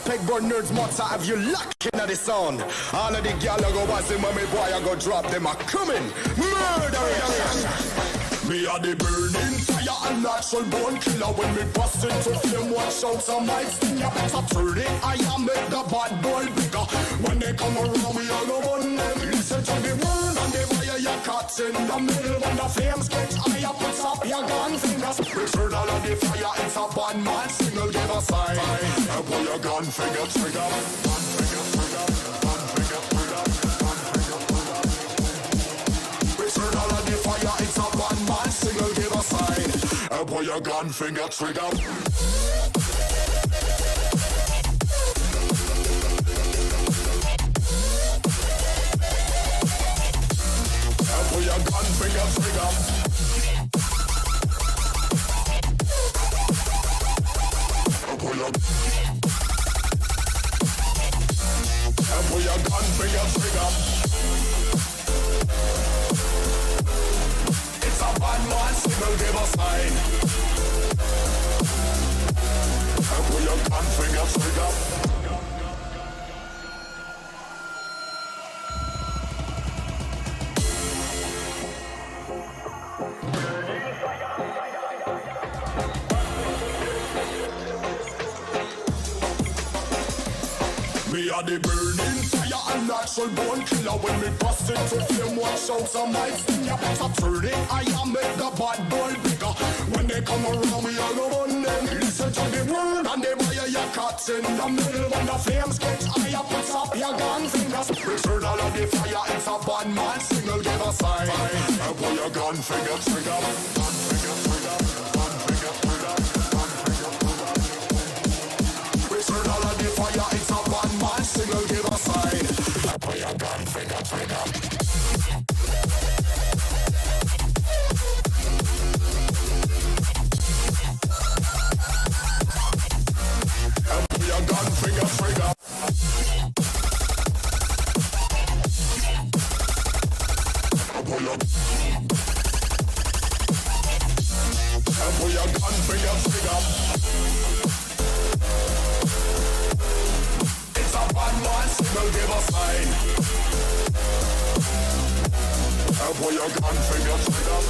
peg burn nerds mods have you locking at the sound. All of the gal go watch them when me boy I go drop them a coming. Murderous. Me a the burning fire and natural born killer. When me bust into flame, watch out some mics. You better turn it, I am make the bad boy bigger. When they come around, we all go on them. Listen to the word and the fire you caught in the middle. When the flames get higher, put up your gun fingers. Return all of the fire, it's a bad man signal, give a sign. Pull your gun finger trigger. Gun finger trigger. Gun finger trigger. Gun finger trigger. Return all of the fire, it's a bad man signal, give a sign. Pull your gun finger trigger. Pull your gun finger trigger. Pull your gun finger trigger. It's a bad man signal, give a sign. Pull your gun finger trigger. Me a the burning fire and natural born killer. When me bust into flame, watch out some mics. You better turn it, I am make the bad boy bigger. When they come around, we all go on them. Listen to the word and the fire you caught in the middle. When the flames get higher, put up your gun fingers. Return all of the fire, it's a bad man signal, give a sign. Pull your gun finger trigger. Gun finger trigger. Gun finger trigger. Gun finger trigger. Return all of the fire, it's a bad man signal, give a sign. Pull your gun finger trigger. Pull your gun finger trigger. Pull your gun finger trigger. It's a bad man signal, give a sign. Pull your gun finger trigger.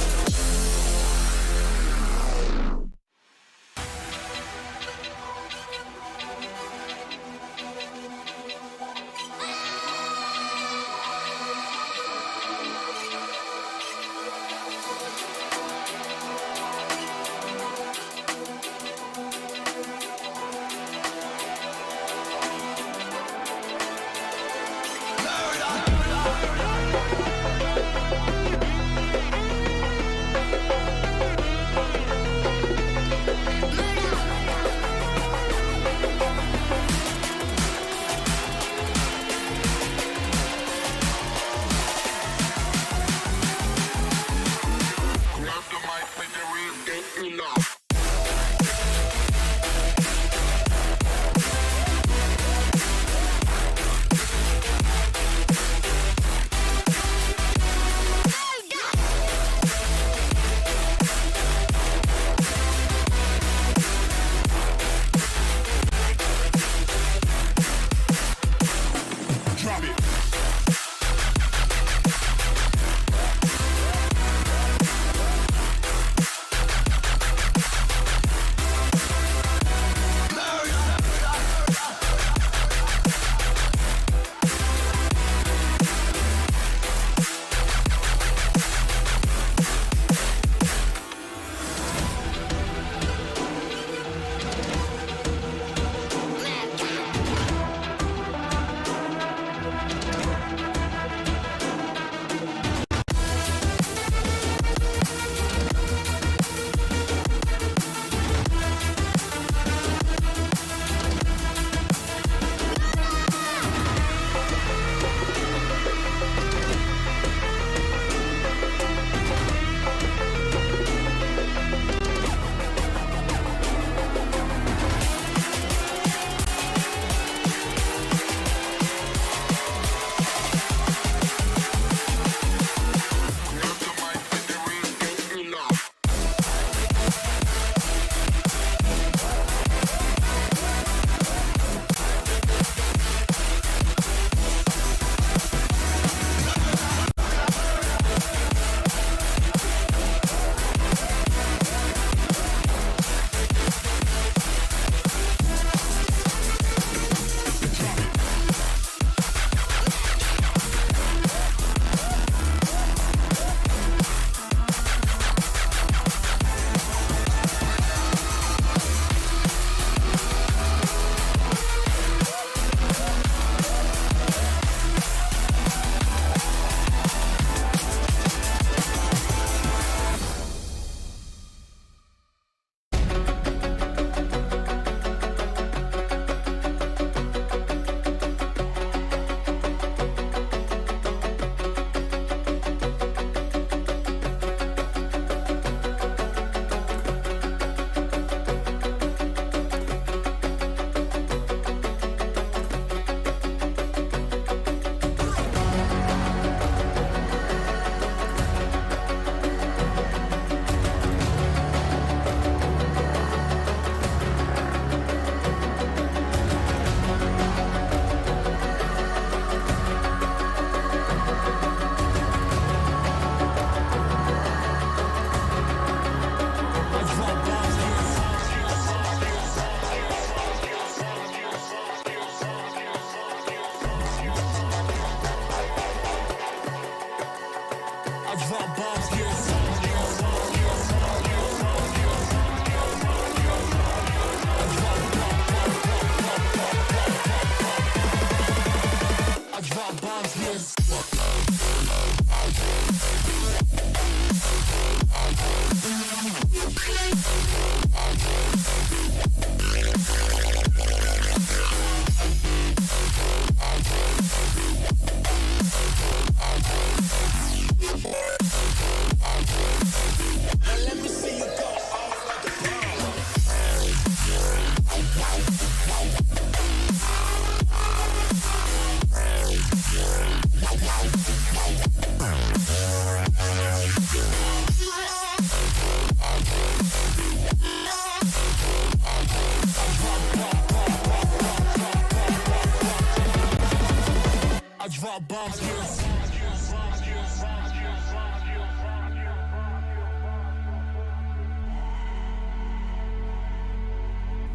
drop bombs here.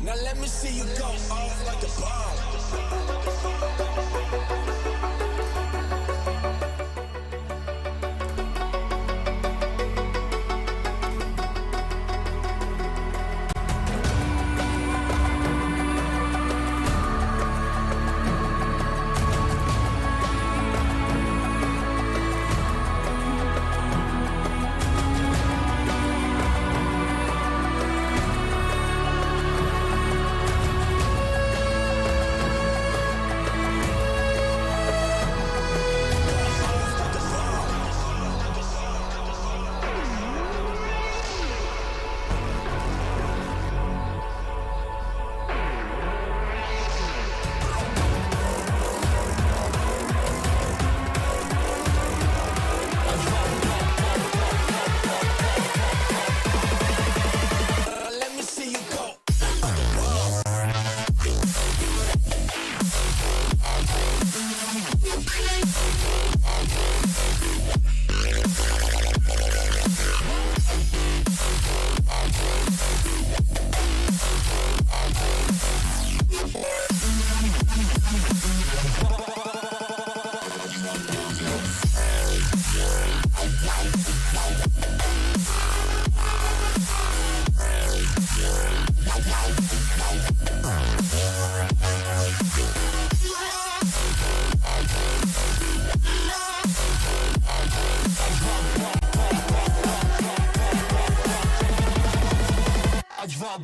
Now let me see you go off like a bomb.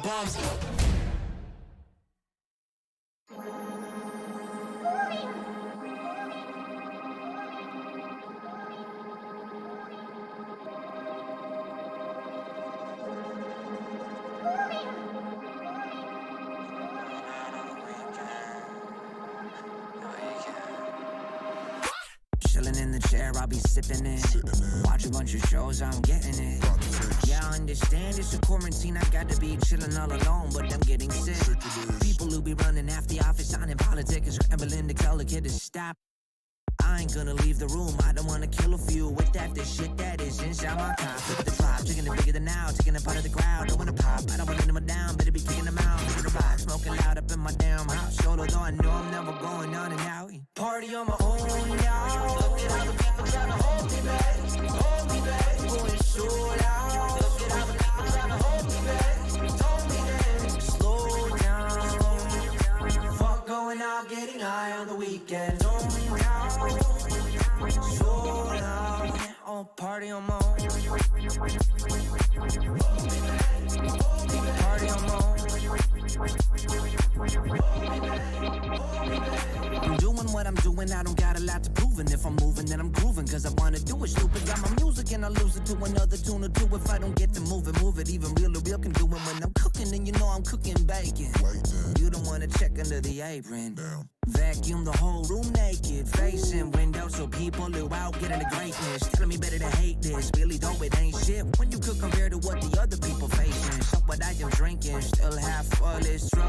Bombs. Chilling in the chair, I'll be sipping it. Watch a bunch of shows, I'm getting it. Yeah, I understand it's a quarantine, I got to be chilling all alone, but I'm getting sick. People who be running after the office, signing politics, scrambling to tell the kid to stop. I ain't gonna leave the room, I don't wanna kill a few with that, the shit that is inside my top. Look at the drop, taking it bigger than now, taking it part of the crowd. Don't wanna pop, I don't wanna them down, better be kicking them out. Look at the rock, smoking loud up in my damn house. Solo though I know I'm never going on and out. Party on my own, y'all. Look at how the people trying to hold me back, hold me back. Going so loud. Look at how the people trying to hold me back, hold me back. Slow down, fuck going out, getting high on the weekend. So loud, oh, party on my own. Party on my own. I'm doing what I'm doing, I don't got a lot to prove. And if I'm moving, then I'm grooving, cause I wanna do it. Stupid, got my music and I lose it to another tune or two. If I don't get to move it, even real can do it. When I'm cooking, then you know I'm cooking bacon. You don't wanna check under the apron. Vacuum the whole room naked, facing windows so people who out getting the greatness. Telling me better to hate this, really though it ain't shit when you could compare to what the other people facing. So what I am drinking, still half full is true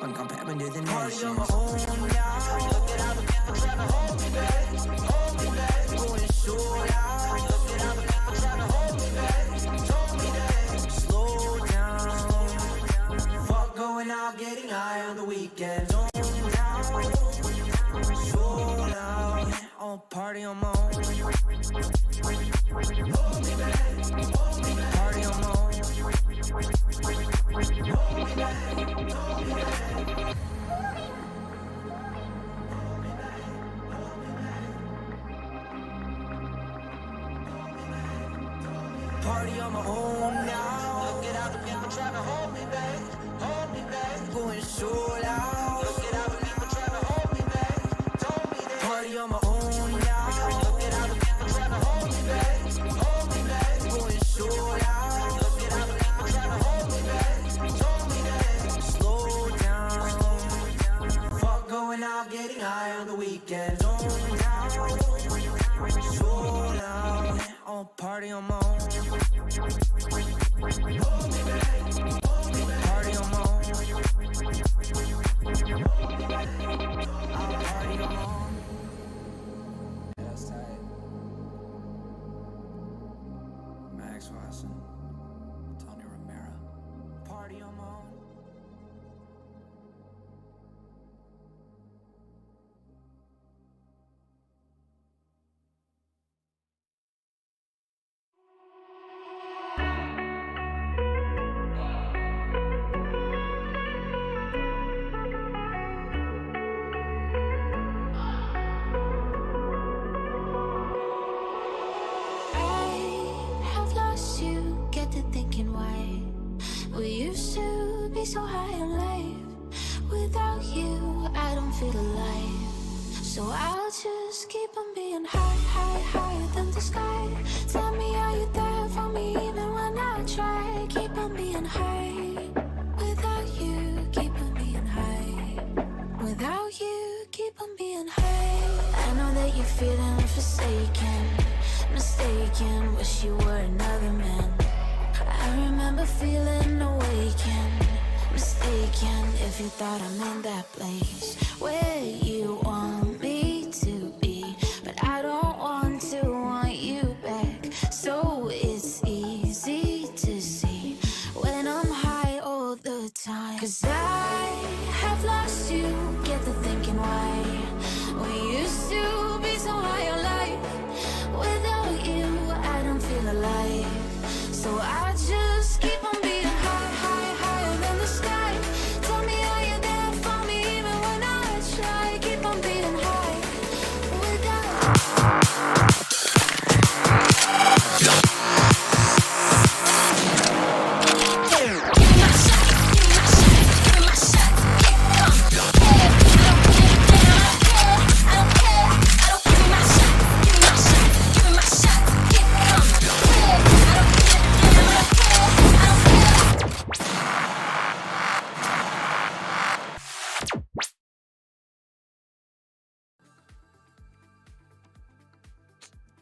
when comparing to the nation. Party on my own now. Look at how the people trying to hold me back, hold me back. Going so loud. Look at how the people trying to hold me back, hold me back. Slow down, fuck going out, getting high on the weekend. Oh, party on my own. Party on my own. Party on my own now. Look at how the people trying to hold me back, hold me back. Going so loud. Look at how the people trying to hold me back, hold me back. Party on my own now. Look at how the people trying to hold me back, hold me back. Going so loud. Look at how the people trying to hold me back, hold me back. Slow down, fuck going out, getting high on the weekend. Zone down, so loud. Oh, party on my own. Hold me back, party on my own. Hold me back, I'll party on my own. so high in life. Without you, I don't feel alive. So I'll just keep on being high, high, higher than the sky. Tell me, are you there for me even when I try? Keep on being high. Without you, keep on being high. Without you, keep on being high. I know that you're feeling forsaken, mistaken, wish you were another man. I remember feeling awakened, mistaken, if you thought I'm in that place where you want me to be. But I don't want to want you back. So it's easy to see when I'm high all the time. 'Cause I have lost you, get the thinking why. We used to be so high on life. Without you, I don't feel alive. So I just keep on being high, high, higher than the sky. Tell me, are you there for me even when I try? Keep on being high.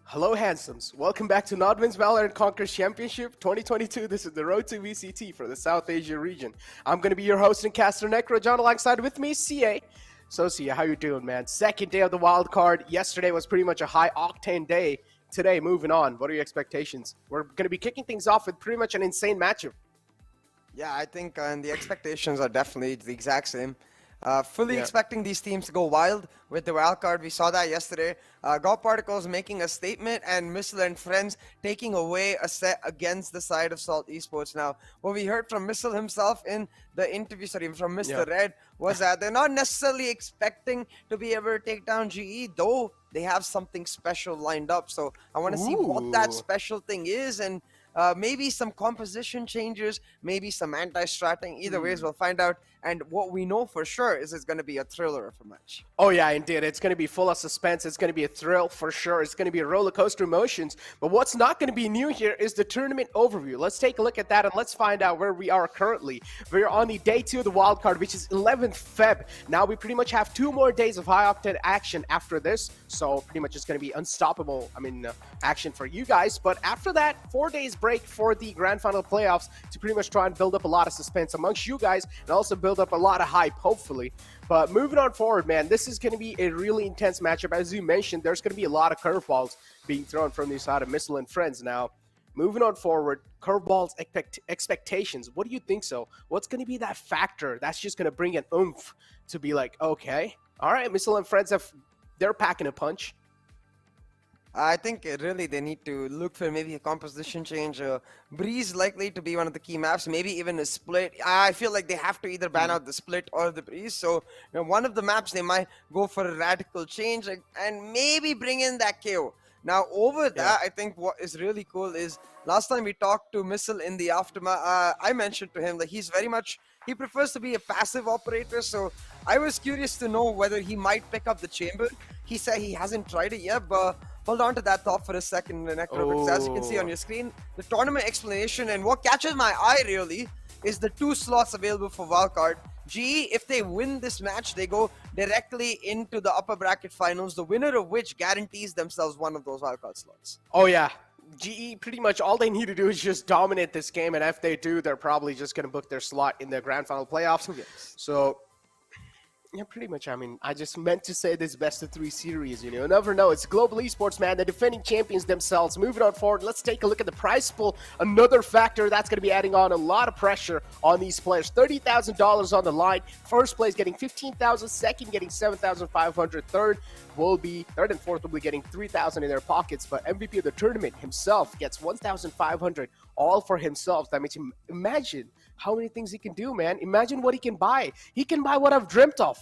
Hello, handsomes. Welcome back to NODWIN's Valorant Conquerors Championship 2022. This is the road to VCT for the South Asia region. I'm going to be your host and caster, Necro John, alongside with me, CA. So, CA, how you doing, man? Second day of the wild card. Yesterday was pretty much a high-octane day. Today, moving on. What are your expectations? We're going to be kicking things off with pretty much an insane matchup. Yeah, I think the expectations are definitely the exact same. Fully expecting these teams to go wild with the wildcard. We saw that yesterday. Golf Particles making a statement and Missile and friends taking away a set against the side of Salt Esports. Now, what we heard from Missile himself in the interview, from Mr. Red, was that they're not necessarily expecting to be able to take down GE, though they have something special lined up. So I want to see what that special thing is, and maybe some composition changes, maybe some anti-stratting. Either ways, we'll find out. And what we know for sure is it's going to be a thriller of a match. Oh, yeah, indeed. It's going to be full of suspense. It's going to be a thrill for sure. It's going to be a roller coaster emotions. But what's not going to be new here is the tournament overview. Let's take a look at that and let's find out where we are currently. We're on the day 2 of the wildcard, which is 11th Feb. Now we pretty much have 2 more days of high-octane action after this. So pretty much it's going to be unstoppable, action for you guys. But after that, 4 days break for the grand final playoffs to pretty much try and build up a lot of suspense amongst you guys and also build up a lot of hype, hopefully. But moving on forward, man, this is going to be a really intense matchup. As you mentioned, there's going to be a lot of curveballs being thrown from the side of Missile and friends. Now, moving on forward, curveballs expectations. What do you think so? What's going to be that factor that's just going to bring an oomph to be like, okay, all right, Missile and friends, they're packing a punch. I think really they need to look for maybe a composition change. Breeze likely to be one of the key maps, maybe even a split. I feel like they have to either ban out the split or the breeze. So one of the maps they might go for a radical change and maybe bring in that KO. Now over that, I think what is really cool is last time we talked to Missile in the aftermath, I mentioned to him that he prefers to be a passive operator. So I was curious to know whether he might pick up the chamber. He said he hasn't tried it yet, but hold on to that thought for a second, Necro, because as you can see on your screen, the tournament explanation and what catches my eye really is the 2 slots available for wildcard. GE, if they win this match, they go directly into the upper bracket finals, the winner of which guarantees themselves one of those wildcard slots. Oh, yeah. GE, pretty much all they need to do is just dominate this game, and if they do, they're probably just going to book their slot in the grand final playoffs. So, yeah, pretty much. I just meant to say this best of 3 series, you never know. It's Global Esports, man. The defending champions themselves. Moving on forward, let's take a look at the prize pool. Another factor that's going to be adding on a lot of pressure on these players. $30,000 on the line. First place getting $15,000. Second getting $7,500. Third and fourth will be getting $3,000 in their pockets. But MVP of the tournament himself gets $1,500 all for himself. That means imagine how many things he can do, man. Imagine what he can buy. He can buy what I've dreamt of.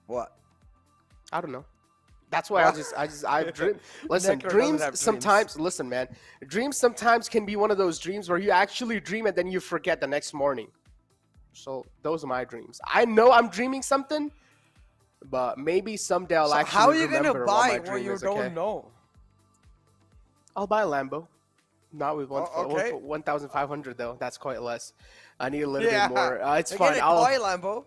What? I don't know. That's why I've dreamed. Listen, dreams sometimes, listen, man. Dreams sometimes can be one of those dreams where you actually dream and then you forget the next morning. So those are my dreams. I know I'm dreaming something, but maybe someday I'll So actually how are you gonna remember buy what my what dream you is, don't okay? know? I'll buy a Lambo. Not with Okay. 1,500 though. That's quite less. I need a little Yeah. bit more. It's Get fine. a I'll toy Lambo.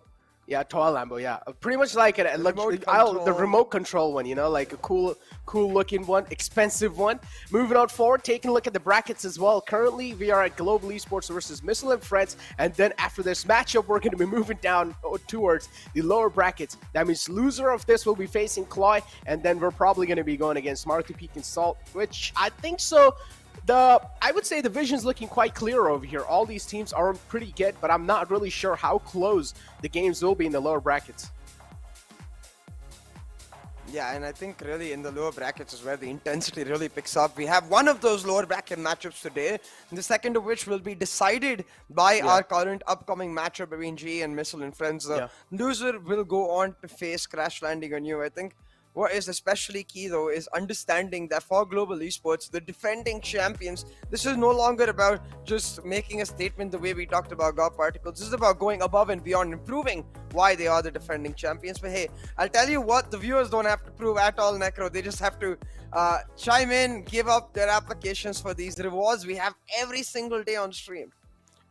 Yeah, toy Lambo. Yeah, pretty much like it. Remote The control. remote control one. You know, like a cool looking one, expensive one. Moving on forward, taking a look at the brackets as well. Currently, we are at Global Esports versus Missile and Friends, and then after this matchup, we're going to be moving down towards the lower brackets. That means loser of this will be facing CLOY, and then we're probably going to be going against Maruti Peak and Salt, which I think so. I would say the vision's looking quite clear over here. All these teams are pretty good, but I'm not really sure how close the games will be in the lower brackets. Yeah, and I think really in the lower brackets is where the intensity really picks up. We have one of those lower bracket matchups today, the second of which will be decided by our current upcoming matchup between GE and Missile and Friends. The loser will go on to face Crash Landing on You. I think what is especially key though is understanding that for Global Esports, the defending champions, this is no longer about just making a statement the way we talked about God Particles. This is about going above and beyond and proving why they are the defending champions. But hey, I'll tell you what, the viewers don't have to prove at all, Necro. They just have to chime in, give up their applications for these rewards we have every single day on stream.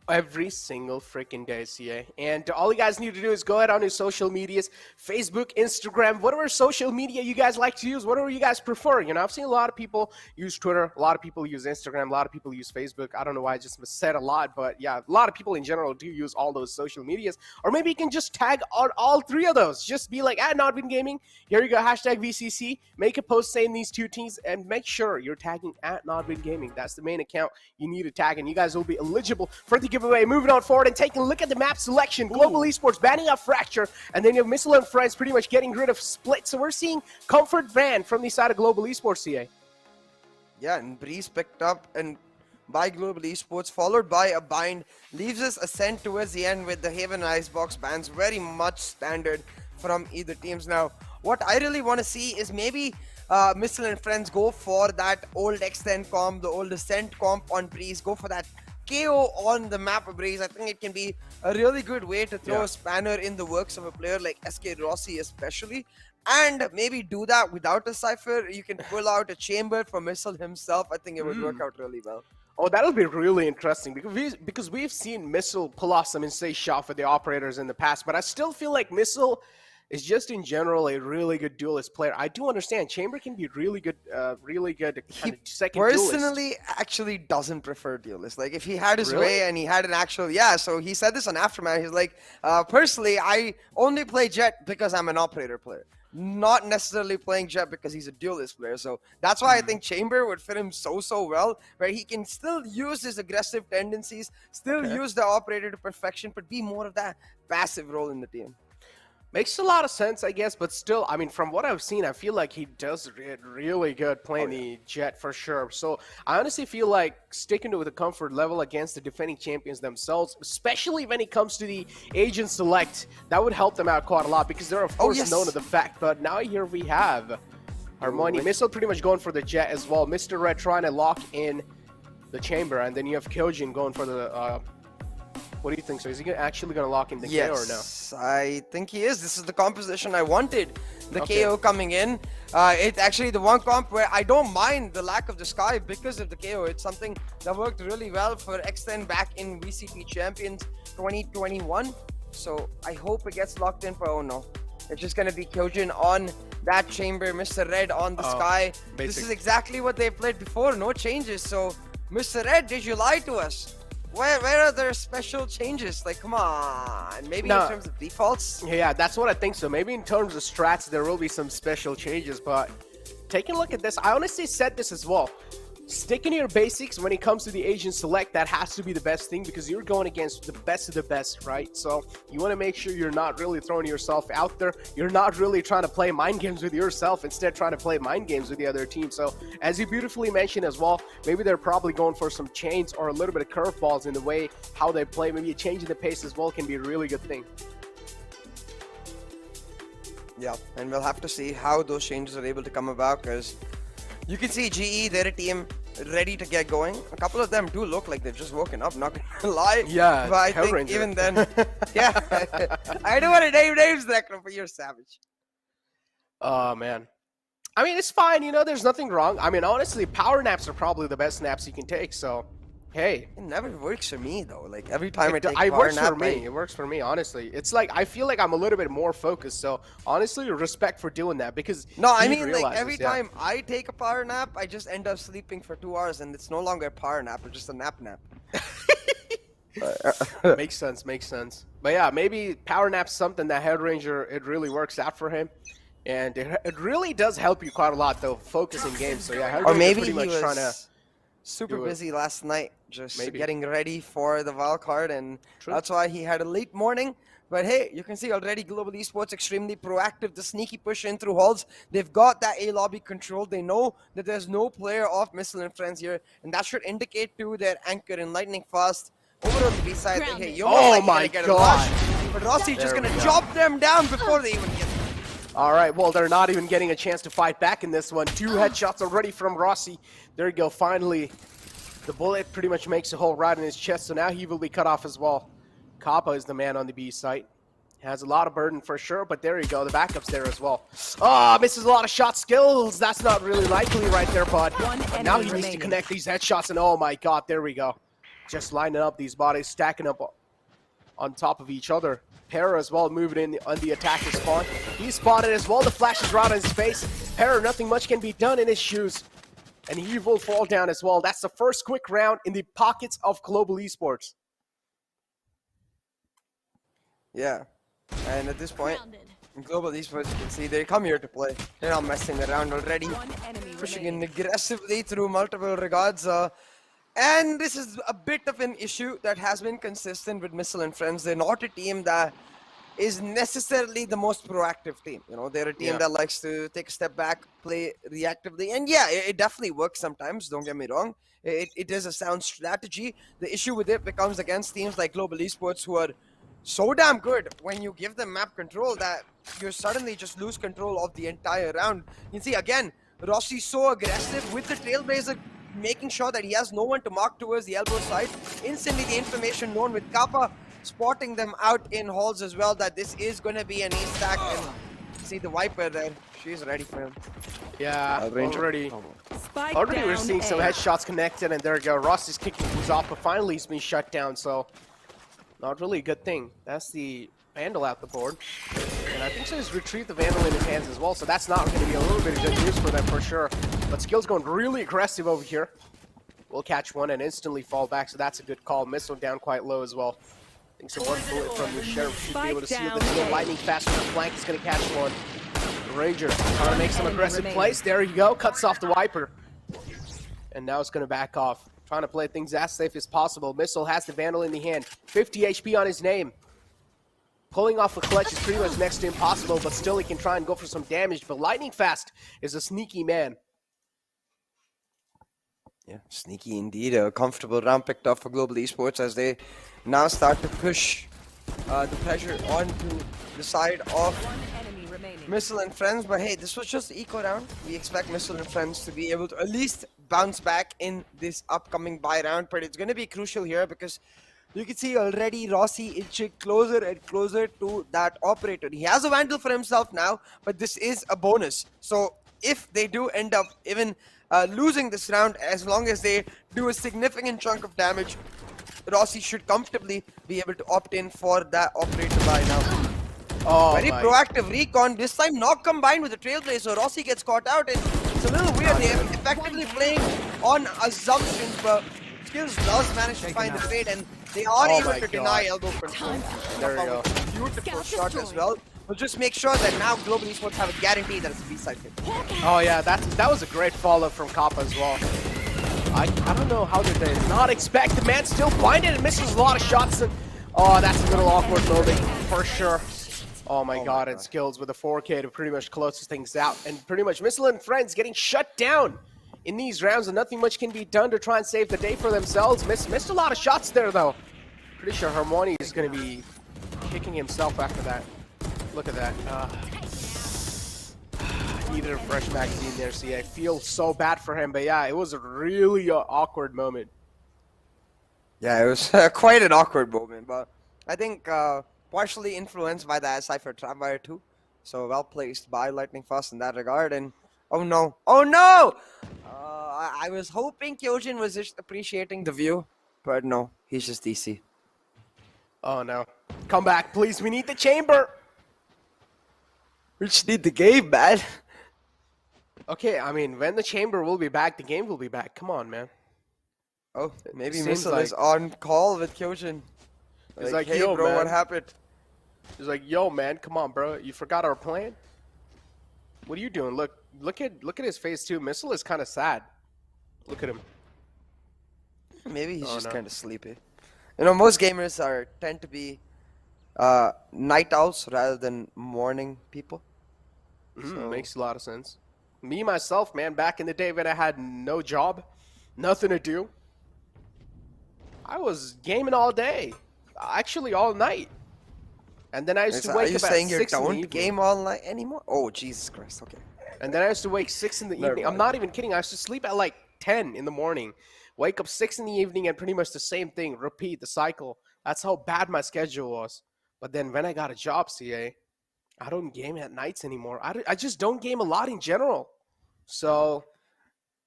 Every single freaking day, CA. And all you guys need to do is go ahead on your social medias, Facebook, Instagram, whatever social media you guys like to use, whatever you guys prefer. You know, I've seen a lot of people use Twitter, a lot of people use Instagram, a lot of people use Facebook. I don't know why I just said a lot, but yeah, a lot of people in general do use all those social medias. Or maybe you can just tag on all three of those. Just be like, at NODWIN Gaming, here you go, hashtag VCC, make a post saying these two teams, and make sure you're tagging at NODWIN Gaming. That's the main account you need to tag, and you guys will be eligible for the giveaway. Moving on forward and taking a look at the map selection. Global Esports banning out Fracture, and then you have Missile and Friends pretty much getting rid of Split. So we're seeing Comfort Van from the side of Global Esports, CA. Yeah, and Breeze picked up and by Global Esports, followed by a bind, leaves us Ascent towards the end with the Haven Icebox bans, very much standard from either teams. Now, what I really want to see is maybe Missile and Friends go for that old Extend comp, the old Ascent comp on Breeze, go for that KO on the map of Breeze. I think it can be a really good way to throw a spanner in the works of a player like SK Rossi especially, and maybe do that without a Cypher. You can pull out a chamber for Missile himself. I think it would work out really well. Oh, that'll be really interesting because we've seen Missile pull off some insane shot for the operators in the past, but I still feel like Missile is just in general a really good duelist player. I do understand Chamber can be really good kind of second Personally, duelist. actually doesn't prefer duelist. Like if he had his way and he had an actual, so he said this on Aftermath. He's like, personally, I only play Jet because I'm an operator player, not necessarily playing Jet because he's a duelist player. So that's why I think Chamber would fit him so well, where he can still use his aggressive tendencies, still use the operator to perfection, but be more of that passive role in the team. Makes a lot of sense, I guess, but still, I mean, from what I've seen, I feel like he does really good playing the Jet for sure. So I honestly feel like sticking to the comfort level against the defending champions themselves, especially when it comes to the Agent Select, that would help them out quite a lot because they're, of course, known to the fact. But now here we have Harmony. Missile pretty much going for the Jet as well. Mr. Red trying to lock in the Chamber, and then you have Kyojin going for the... what do you think? So is he actually going to lock in the KO or no? Yes, I think he is. This is the composition I wanted. The KO coming in. It's actually the one comp where I don't mind the lack of the Sky because of the KO. It's something that worked really well for Extend back in VCT Champions 2021. So I hope it gets locked in for, oh no. It's just going to be Kyojin on that Chamber, Mr. Red on the Sky. This is exactly what they played before. No changes. So, Mr. Red, did you lie to us? Where are there special changes? Like, come on. Maybe in terms of defaults? Yeah, that's what I think so. Maybe in terms of strats, there will be some special changes. But taking a look at this, I honestly said this as well. Sticking to your basics when it comes to the Agent Select, that has to be the best thing because you're going against the best of the best, right? So you want to make sure you're not really throwing yourself out there. You're not really trying to play mind games with yourself, instead trying to play mind games with the other team. So as you beautifully mentioned as well, maybe they're probably going for some chains or a little bit of curveballs in the way how they play. Maybe a change in the pace as well can be a really good thing. Yeah, and we'll have to see how those changes are able to come about because you can see GE, they're a team ready to get going. A couple of them do look like they've just woken up, not gonna lie. Yeah, but I Power think Ranger. even then, yeah. I don't want to name names, Necro, but you're savage. Oh, man. I mean, it's fine, you know, there's nothing wrong. I mean, honestly, power naps are probably the best naps you can take, so, hey. It never works for me, though. Like, every time I take It power works nap, for me. It works for me, honestly. It's like, I feel like I'm a little bit more focused, so, honestly, respect for doing that, because No, I he mean, like, realizes, every yeah. time I take a power nap, I just end up sleeping for 2 hours, and it's no longer a power nap, it's just a nap. Makes sense, makes sense. But yeah, maybe power nap's something that Head Ranger, it really works out for him. And it really does help you quite a lot, though, focus in games. So yeah, Head Or Ranger maybe pretty he much was trying to super do it. busy last night, just Maybe. getting ready for the wildcard, and True. that's why he had a late morning. But hey, you can see already Global Esports extremely proactive. The sneaky push in through halls. They've got that A lobby control. They know that there's no player of Missile and Friends here, and that should indicate to their anchor in Lightning Fast. Over on the B side, hey, you're Oh likely my gonna get a God. rush, but Rossi's just There we gonna go. chop them down before they even get there. All right, well, they're not even getting a chance to fight back in this one. 2 headshots already from Rossi. There you go, finally. The bullet pretty much makes a hole right in his chest, so now he will be cut off as well. Kappa is the man on the B site. Has a lot of burden for sure, but there you go, the backup's there as well. Oh, misses a lot of shot skills. That's not really likely right there, bud. But now he needs to connect these headshots, and oh my God, there we go. Just lining up these bodies, stacking up on top of each other. Para as well, moving in on the attacker spawn. He's spotted as well. The flash is right on his face. Para, nothing much can be done in his shoes. And he will fall down as well. That's the first quick round in the pockets of Global Esports. Yeah, and at this point, in Global Esports, you can see they come here to play. They're not messing around already. Pushing in aggressively through multiple regards. And this is a bit of an issue that has been consistent with Missile and Friends. They're not a team that is necessarily the most proactive team. You know, they're a team that likes to take a step back, play reactively. And yeah, it definitely works sometimes, don't get me wrong. It is a sound strategy. The issue with it becomes against teams like Global Esports, who are so damn good when you give them map control that you suddenly just lose control of the entire round. You can see again, Rossi's so aggressive with the Trailblazer, making sure that he has no one to mark towards the elbow side. Instantly the information known, with Kappa spotting them out in halls as well, that this is going to be an ace stack. And see the Viper there, she's ready for him. Yeah, already Spike we're down seeing some A. headshots connected, and there you go. Ross is kicking things off, but finally he's been shut down, so not really a good thing. That's the Vandal out the board. And I think so he's retrieved the Vandal in his hands as well, so that's not going to be a little bit of good news for them for sure. But Skill's going really aggressive over here. We'll catch one and instantly fall back, so that's a good call. Missile down quite low as well. I think some one bullet from the Sheriff should be able to seal the deal. Lightning fast from the flank is going to catch one. The Ranger trying to make some aggressive plays. There you go, cuts off the Viper. And now it's going to back off. Trying to play things as safe as possible. Missile has the Vandal in the hand. 50 HP on his name. Pulling off a clutch is pretty much next to impossible, but still he can try and go for some damage. But Lightning Fast is a sneaky man. Yeah, sneaky indeed. A comfortable round picked up for Global Esports as they now start to push the pressure onto the side of Missile and Friends. But hey, this was just the eco round. We expect Missile and Friends to be able to at least bounce back in this upcoming bye round. But it's going to be crucial here because you can see already Rossi inching closer and closer to that operator. He has a Vandal for himself now, but this is a bonus. So if they do end up even losing this round, as long as they do a significant chunk of damage, Rossi should comfortably be able to opt in for that operator by now. Oh, Very proactive recon, this time not combined with the Trailblazer, so Rossi gets caught out, and it's a little weird. They're effectively playing on assumptions, but Skills does manage to find the trade, and they are able to deny elbow control. There we go. Beautiful shot as well. We'll just make sure that now Global Esports have a guarantee that it's a B-side hit. Oh yeah, that was a great follow from Kappa as well. I don't know how did they not expect. The man still blinded and misses a lot of shots. And oh, that's a little awkward loading for sure. Oh my god, and Skills with a 4K to pretty much close things out. And pretty much Missile and Friends getting shut down in these rounds, and nothing much can be done to try and save the day for themselves. Missed a lot of shots there though. Pretty sure Harmony is going to be kicking himself after that. Look at that. needed a fresh magazine there. See, I feel so bad for him, but yeah, it was a really awkward moment. Yeah, it was quite an awkward moment, but I think partially influenced by the SI for Trapwire too. So well placed by Lightning Fast in that regard. And oh no, oh no! I was hoping Kyojin was just appreciating the view, but no, he's just DC. Oh no. Come back, please. We need the chamber. We just need the game, man. Okay, I mean, when the chamber will be back, the game will be back. Come on, man. Oh, maybe Seems Missile like- is on call with Kyojin. He's like, hey, yo, bro, what man." happened? He's like, yo, man, come on, bro. You forgot our plan? What are you doing? Look at his face too. Missile is kind of sad. Look at him. Maybe he's Oh, just no. kind of sleepy. You know, most gamers tend to be night owls rather than morning people. So- Makes a lot of sense. Me, myself, man, back in the day when I had no job, nothing to do, I was gaming all day. Actually, all night. And then I used to Are wake you up at saying you 6 in the don't evening. game online anymore? Oh, Jesus Christ, okay. And then I used to wake 6 in the Never evening. I'm mind. not even kidding. I used to sleep at like 10 in the morning, wake up 6 in the evening, and pretty much the same thing. Repeat the cycle. That's how bad my schedule was. But then when I got a job, CA, I don't game at nights anymore. I just don't game a lot in general. So,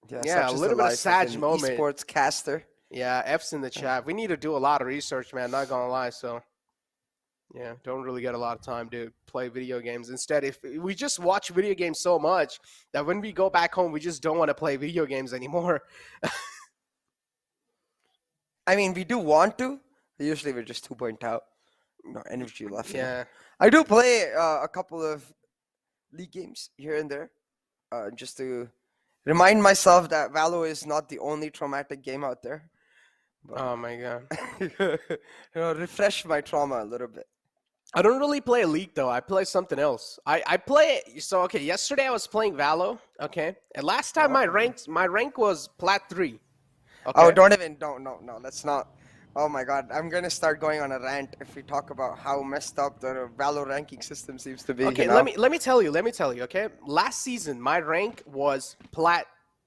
Yeah, such a is little the bit of life sad an moment. Esports caster. yeah, F's in the chat. We need to do a lot of research, man. Not gonna lie. So, yeah, don't really get a lot of time to play video games. Instead, if we just watch video games so much that when we go back home, we just don't want to play video games anymore. I mean, we do want to. Usually we're just 2 point out. No energy left. Yeah. I do play a couple of league games here and there, just to remind myself that Valo is not the only traumatic game out there. Oh my god. Refresh my trauma a little bit. I don't really play a league though. I play something else. I play so okay, yesterday I was playing Valo, okay? And last time my rank was plat 3. Okay. Oh, no, let's not. Oh my god, I'm gonna start going on a rant if we talk about how messed up the Valo ranking system seems to be. Okay, you know? let me tell you, okay? Last season my rank was plat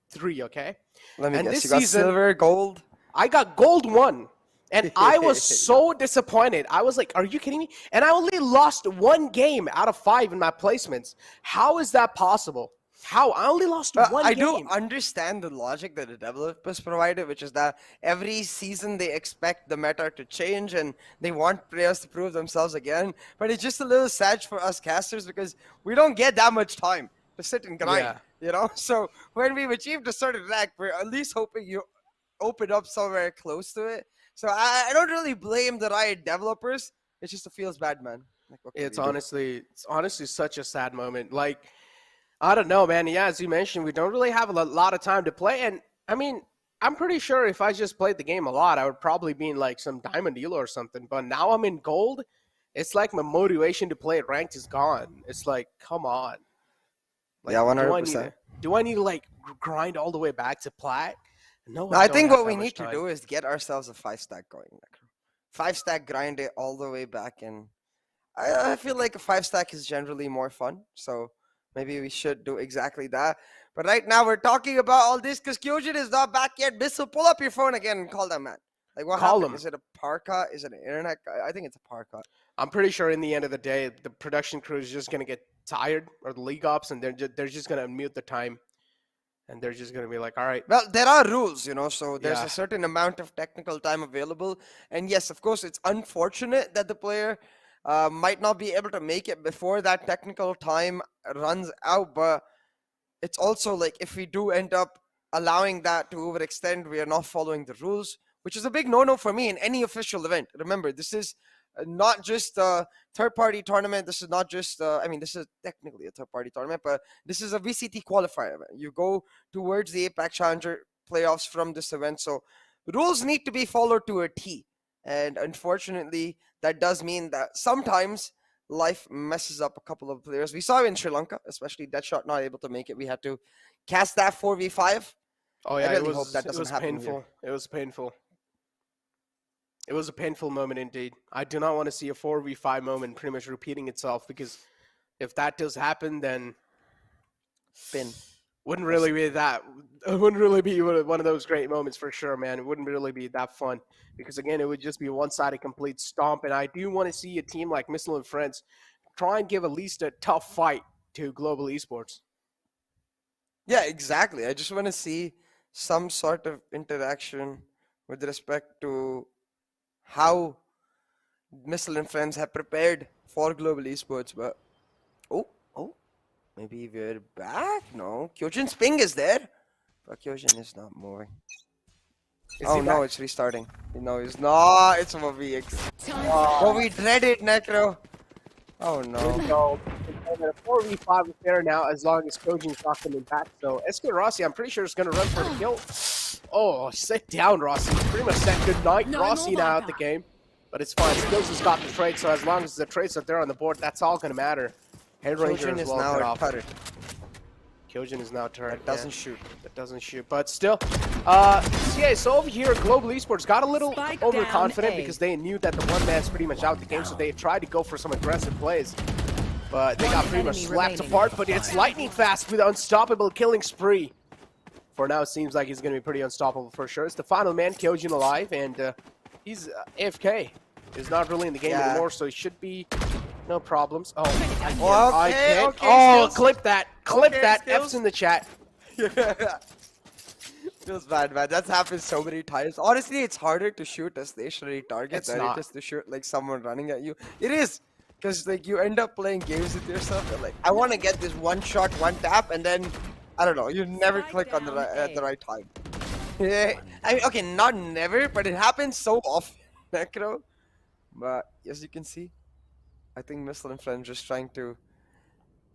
3, okay? Let me and guess. this You got season- silver, gold. I got gold 1. And I was so disappointed. I was like, are you kidding me? And I only lost 1 game out of 5 in my placements. How is that possible? How? I only lost one I game. do understand the logic that the developers provided, which is that every season they expect the meta to change and they want players to prove themselves again. But it's just a little sad for us casters because we don't get that much time to sit and grind. Yeah. You know, so when we've achieved a certain rank, we're at least hoping you open up somewhere close to it. So I don't really blame the Riot developers. It just feels bad, man. Like, what can It's we do? honestly such a sad moment. Like, I don't know, man. Yeah, as you mentioned, we don't really have a lot of time to play. And I mean, I'm pretty sure if I just played the game a lot, I would probably be in like some diamond deal or something. But now I'm in gold. It's like my motivation to play ranked is gone. It's like, come on. Like, Yeah, do I need 100%. to- Do I need to like grind all the way back to plat? No, I don't think have what that we much need to time. do is get ourselves a 5-stack going. Like 5-stack grind it all the way back, and I feel like a 5-stack is generally more fun. So maybe we should do exactly that. But right now we're talking about all this because Kyojin is not back yet. Missile, pull up your phone again and call that man. Like what Call happened? him. Is it a par cut? Is it an internet cut? I think it's a par cut. I'm pretty sure in the end of the day, the production crew is just gonna get tired, or the league ops, and they're just gonna mute the time, and they're just gonna be like, all right, Well, there are rules, you know, so there's Yeah. a certain amount of technical time available. And yes, of course, it's unfortunate that the player might not be able to make it before that technical time runs out. But it's also like if we do end up allowing that to overextend, we are not following the rules, which is a big no-no for me in any official event. Remember, this is not just a third-party tournament. This is not just, I mean, this is technically a third-party tournament, but this is a VCT qualifier event. You go towards the APAC Challenger playoffs from this event. So rules need to be followed to a T. And unfortunately, that does mean that sometimes life messes up a couple of players. We saw it in Sri Lanka, especially Deadshot not able to make it. We had to cast that 4v5. oh yeah, really it hope was that doesn't happen here. painful. It was painful. It was a painful moment indeed. I do not want to see a 4v5 moment pretty much repeating itself, because if that does happen, then pin. Wouldn't really be that. It wouldn't really be one of those great moments for sure, man. It wouldn't really be that fun because again, it would just be a one-sided complete stomp. And I do want to see a team like Missile and Friends try and give at least a tough fight to Global Esports. Yeah, exactly. I just want to see some sort of interaction with respect to how Missile and Friends have prepared for Global Esports. But oh, maybe we're back. No, Kyojin's ping is there, but Kyojin is not moving. Oh no, it's restarting. No, it's not. It's over VX. Oh, we dreaded Necro. Oh no. So, a 4v5 is there now as long as Kyojin's not coming back. So, SK Rossi, I'm pretty sure is going to run for the kill. Oh, sit down, Rossi. Pretty much said good night. Rossi now out the game. But it's fine. Skills has got the trade, so as long as the trades are there on the board, that's all going to matter. Head Ranger Kyojin is is well now cut a off. turret. Kyojin is now turret. That doesn't shoot. That doesn't shoot. But still, yeah, so over here, Global Esports got a little overconfident because they knew that the one man's pretty much out the game, so they tried to go for some aggressive plays. But they got pretty much slapped apart, but it's lightning fast with unstoppable killing spree. For now, it seems like he's going to be pretty unstoppable for sure. It's the final man, Kyojin alive, and he's AFK. He's not really in the game anymore, so he should be no problems. Oh, I can't. Oh, clip that. Clip that. F's in the chat. Feels bad, man. That's happened so many times. Honestly, it's harder to shoot a stationary target than it is to shoot like someone running at you. It is. Because like you end up playing games with yourself and like I want to get this one shot, one tap, and then I don't know, you never click on the at the right time. Yeah, I mean, okay, not never, but it happens so often, Necro. But as you can see, I think Missile and Friends just trying to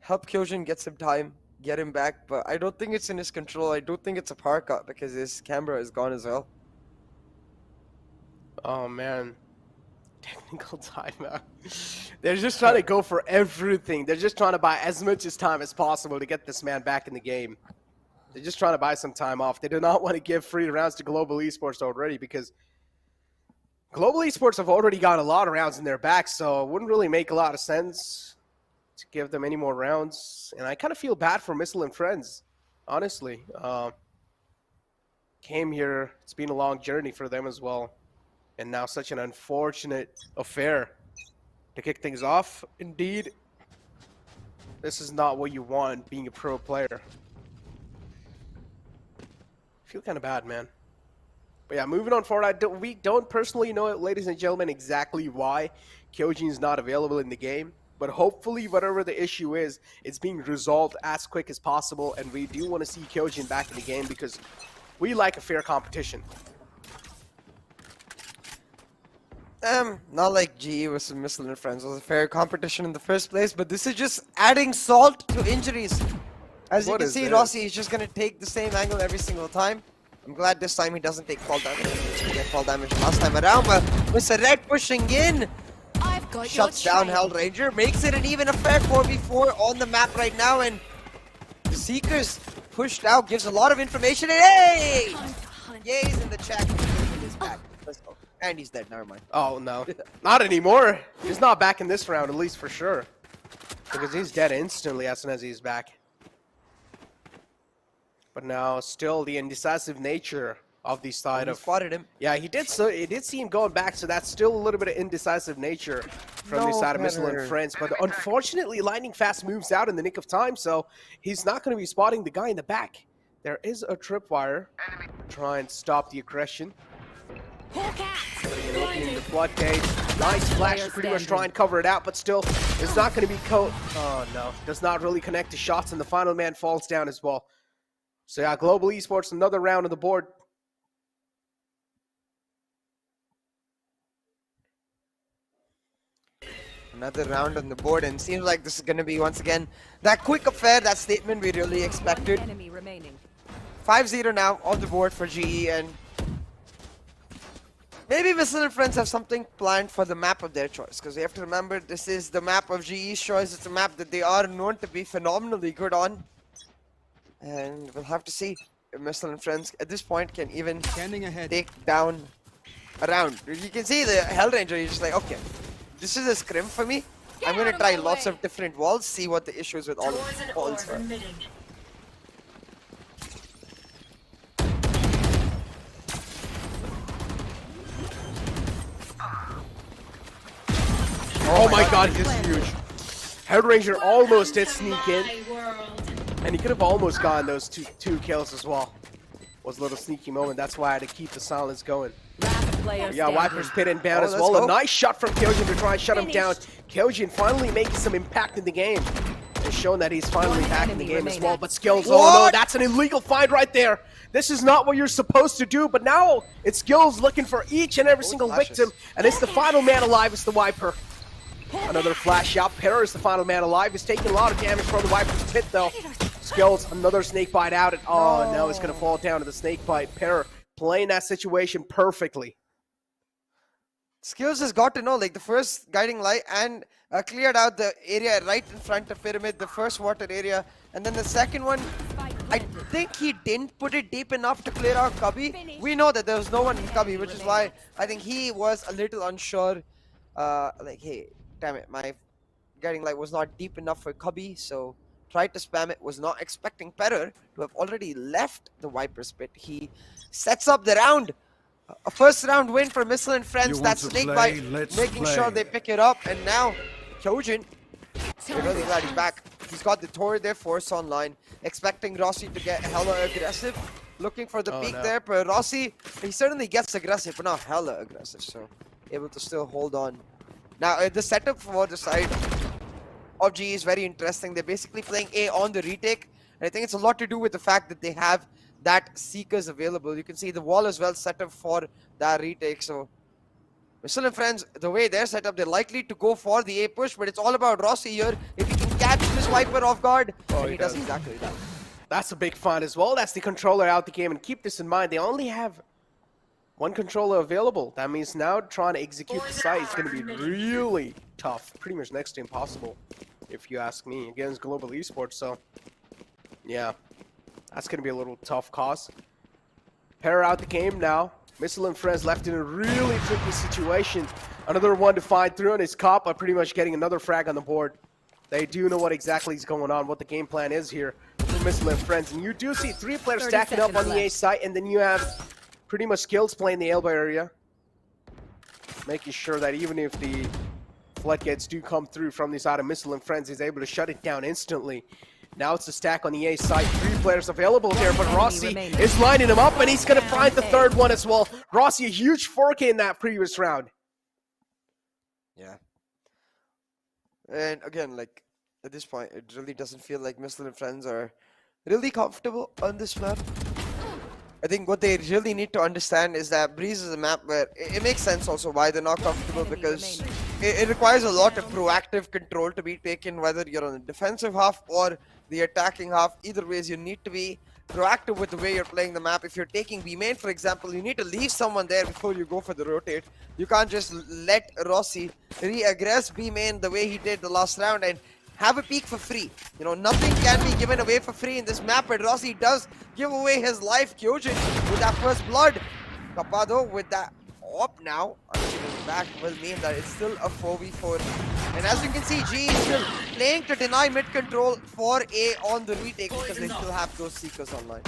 help Kyojin get some time, get him back. But I don't think it's in his control. I don't think it's a power cut because his camera is gone as well. Oh man. Technical timeout. They're just trying to go for everything. They're just trying to buy as much time as possible to get this man back in the game. They're just trying to buy some time off. They do not want to give free rounds to Global Esports already because Global Esports have already got a lot of rounds in their back, so it wouldn't really make a lot of sense to give them any more rounds. And I kind of feel bad for Missile and Friends, honestly. Came here. It's been a long journey for them as well. And now such an unfortunate affair to kick things off. Indeed, this is not what you want being a pro player. I feel kind of bad, man. But yeah, moving on forward, we don't personally know, ladies and gentlemen, exactly why Kyojin is not available in the game. But hopefully, whatever the issue is, it's being resolved as quick as possible. And we do want to see Kyojin back in the game because we like a fair competition. Not like GE versus Missile and Friends was a fair competition in the first place, but this is just adding salt to injuries. As you can see, Rossi is just going to take the same angle every single time. I'm glad this time he doesn't take fall damage. He get fall damage last time around, but with Red pushing in, shuts down Hell Ranger, makes it an even a fair 4v4 on the map right now, and the Seekers pushed out, gives a lot of information, and hey! Ye's in the chat. Let's go. And he's dead, never mind. Oh, no. Not anymore. He's not back in this round, at least for sure. Because he's dead instantly as soon as he's back. But now, still the indecisive nature of the side of... spotted him. Yeah, he did see him going back, so that's still a little bit of indecisive nature from the side of Missile and Friends. But unfortunately, Lightning Fast moves out in the nick of time, so he's not going to be spotting the guy in the back. There is a tripwire. Try and stop the aggression. Opening the floodgate. Nice flash to pretty much try and cover it out, but still, it's not going to be oh no, does not really connect to shots, and the final man falls down as well. So yeah, Global Esports, another round on the board. Another round on the board, and seems like this is going to be once again that quick affair, that statement we really expected. 5-0 now on the board for GE, and maybe Missile and Friends have something planned for the map of their choice, because we have to remember this is the map of GE's choice. It's a map that they are known to be phenomenally good on. And we'll have to see if Missile and Friends at this point can even take down a round. You can see the Hell Ranger is just like, okay, this is a scrim for me. I'm going to try lots of different walls, see what the issues with all of the walls are. Oh my god, he's huge. Head Ranger almost did sneak in. And he could have almost gotten those two kills as well. Was a little sneaky moment. That's why I had to keep the silence going. Yeah, Viper's pit inbound as well. A nice shot from Kyojin to try and shut him down. Kyojin finally making some impact in the game. And showing that he's finally back in the game as well. But Skills, oh no, that's an illegal find right there. This is not what you're supposed to do. But now it's Skills looking for each and every single victim. And it's the final man alive. It's the Viper. Another flash out. Para is the final man alive. He's taking a lot of damage from the Viper's pit though. Skills, another snake bite out. And oh no, it's going to fall down to the snake bite. Para playing that situation perfectly. Skills has got to know, like the first guiding light and cleared out the area right in front of Pyramid, the first water area. And then the second one, I think he didn't put it deep enough to clear out Cubby. We know that there was no one in Cubby, which is why I think he was a little unsure. Like, hey, damn it, my guiding light was not deep enough for Cubby, so tried to spam it, was not expecting Perrer to have already left the Viper's pit. He sets up the round. A first round win for Missile and Friends. That snake bite, making sure they pick it up. And now, Kyojin, we're really glad he's back. He's got the Tor there, Force online, expecting Rossi to get hella aggressive. Looking for the peak there, but Rossi, he certainly gets aggressive, but not hella aggressive, so able to still hold on. Now, the setup for the side of GE is very interesting. They're basically playing A on the retake, and I think it's a lot to do with the fact that they have that Seekers available. You can see the wall is well set up for that retake. So Missile and Friends, the way they're set up, they're likely to go for the A push, but it's all about Rossi here. If he can catch this Viper off guard, and he does exactly that. That's a big find as well. That's the controller out the game, and keep this in mind, they only have one controller available. That means now trying to execute the site is going to be really tough, pretty much next to impossible, if you ask me, against Global Esports. So yeah, that's going to be a little tough cause. Para out the game now. Missile and Friends left in a really tricky situation. Another one to find through, and his cop are pretty much getting another frag on the board. They do know what exactly is going on, what the game plan is here for Missile and Friends. And you do see 3 players stacking up on the A site, and then you have pretty much Skills playing the elbow area, making sure that even if the floodgates do come through from the side of Missile and Friends, he's able to shut it down instantly. Now it's a stack on the A side. 3 players available here, but Rossi is lining him up, and he's going to find the third one as well. Rossi, a huge 4K in that previous round. Yeah. And again, like, at this point, it really doesn't feel like Missile and Friends are really comfortable on this map. I think what they really need to understand is that Breeze is a map where it makes sense also why they're not comfortable, because it requires a lot of proactive control to be taken, whether you're on the defensive half or the attacking half. Either ways, you need to be proactive with the way you're playing the map. If you're taking B main, for example, you need to leave someone there before you go for the rotate. You can't just let Rossi re-aggress B main the way he did the last round and have a peek for free. You know, nothing can be given away for free in this map, but Rossi does give away his life. Kyojin with that first blood. Capado with that op now. Back will mean that it's still a 4v4. And as you can see, G is still playing to deny mid control for A on the retake because they still have those Seekers online.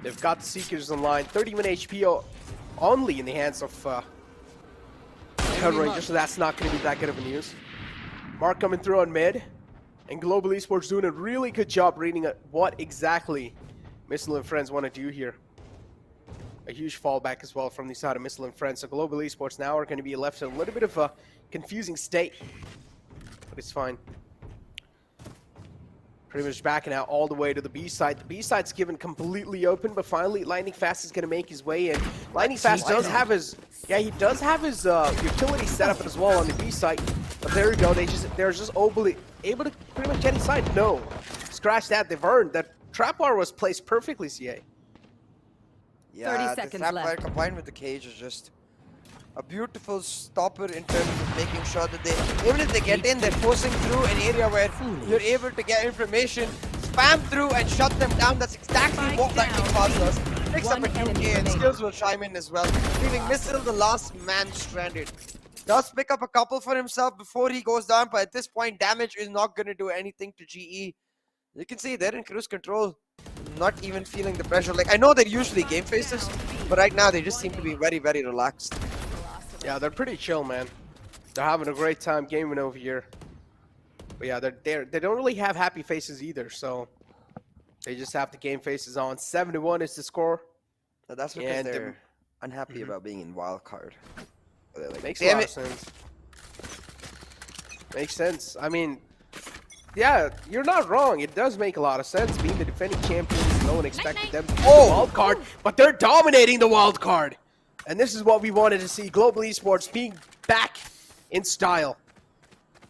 They've got the Seekers online. 31 HP only in the hands of Head Ranger, so that's not going to be that good of a news. Mark coming through on mid, and Global Esports doing a really good job reading what exactly Missile and Friends want to do here. A huge fallback as well from the side of Missile and Friends. So Global Esports now are going to be left in a little bit of a confusing state, but it's fine. Pretty much backing out all the way to the B side. The B side's given completely open, but finally Lightning Fast is going to make his way in. Lightning Fast does have his, he does have his utility set up as well on the B side. But there we go. They're just able to pretty much get inside. No, scratch that. They've earned that. Trap bar was placed perfectly, CA. Yeah, the trap bar combined with the cage is just a beautiful stopper in terms of making sure that they, even if they get in, they're forcing through an area where you're able to get information, spam through and shut them down. That's exactly what Lightning Fast does. Picks up a 2K and Skills will chime in as well, leaving Missile the last man stranded. Does pick up a couple for himself before he goes down, but at this point, damage is not going to do anything to GE. You can see they're in cruise control, not even feeling the pressure. Like, I know they're usually game faces, but right now they just seem to be very, very relaxed. Yeah, they're pretty chill, man. They're having a great time gaming over here. But yeah, they don't really have happy faces either, so they just have the game faces on. 7-1 is the score. So that's because And, they're unhappy about being in wildcard. They're like, Makes a "Damn lot it." of sense. Makes sense. I mean, yeah, you're not wrong. It does make a lot of sense. Being the defending champions, no one expected them to be the wild card, but they're dominating the wild card. And this is what we wanted to see. Global Esports being back in style.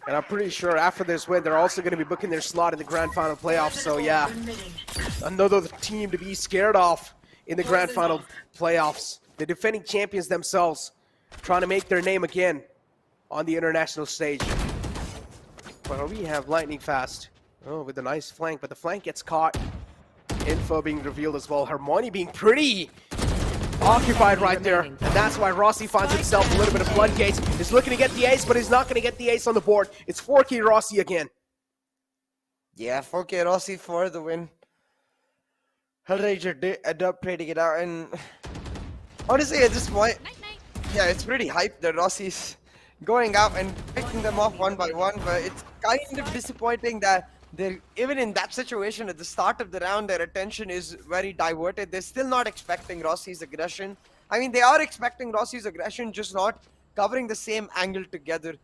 And I'm pretty sure after this win, they're also going to be booking their slot in the grand final playoffs. So yeah, another team to be scared of in the grand final playoffs. The defending champions themselves trying to make their name again on the international stage. But we have lightning fast. Oh, with a nice flank, but the flank gets caught. Info being revealed as well. Hermione being pretty occupied right there. And that's why Rossi finds himself a little bit of floodgates. He's looking to get the ace, but he's not going to get the ace on the board. It's 4K Rossi again. Yeah, 4K Rossi for the win. Hellraiser did end up trading it out, and honestly, at this point, yeah, it's pretty hype that Rossi's going out and picking them off one by one, but it's kind of disappointing that they're, even in that situation at the start of the round, their attention is very diverted. They're still not expecting Rossi's aggression. I mean, they are expecting Rossi's aggression, just not covering the same angle together.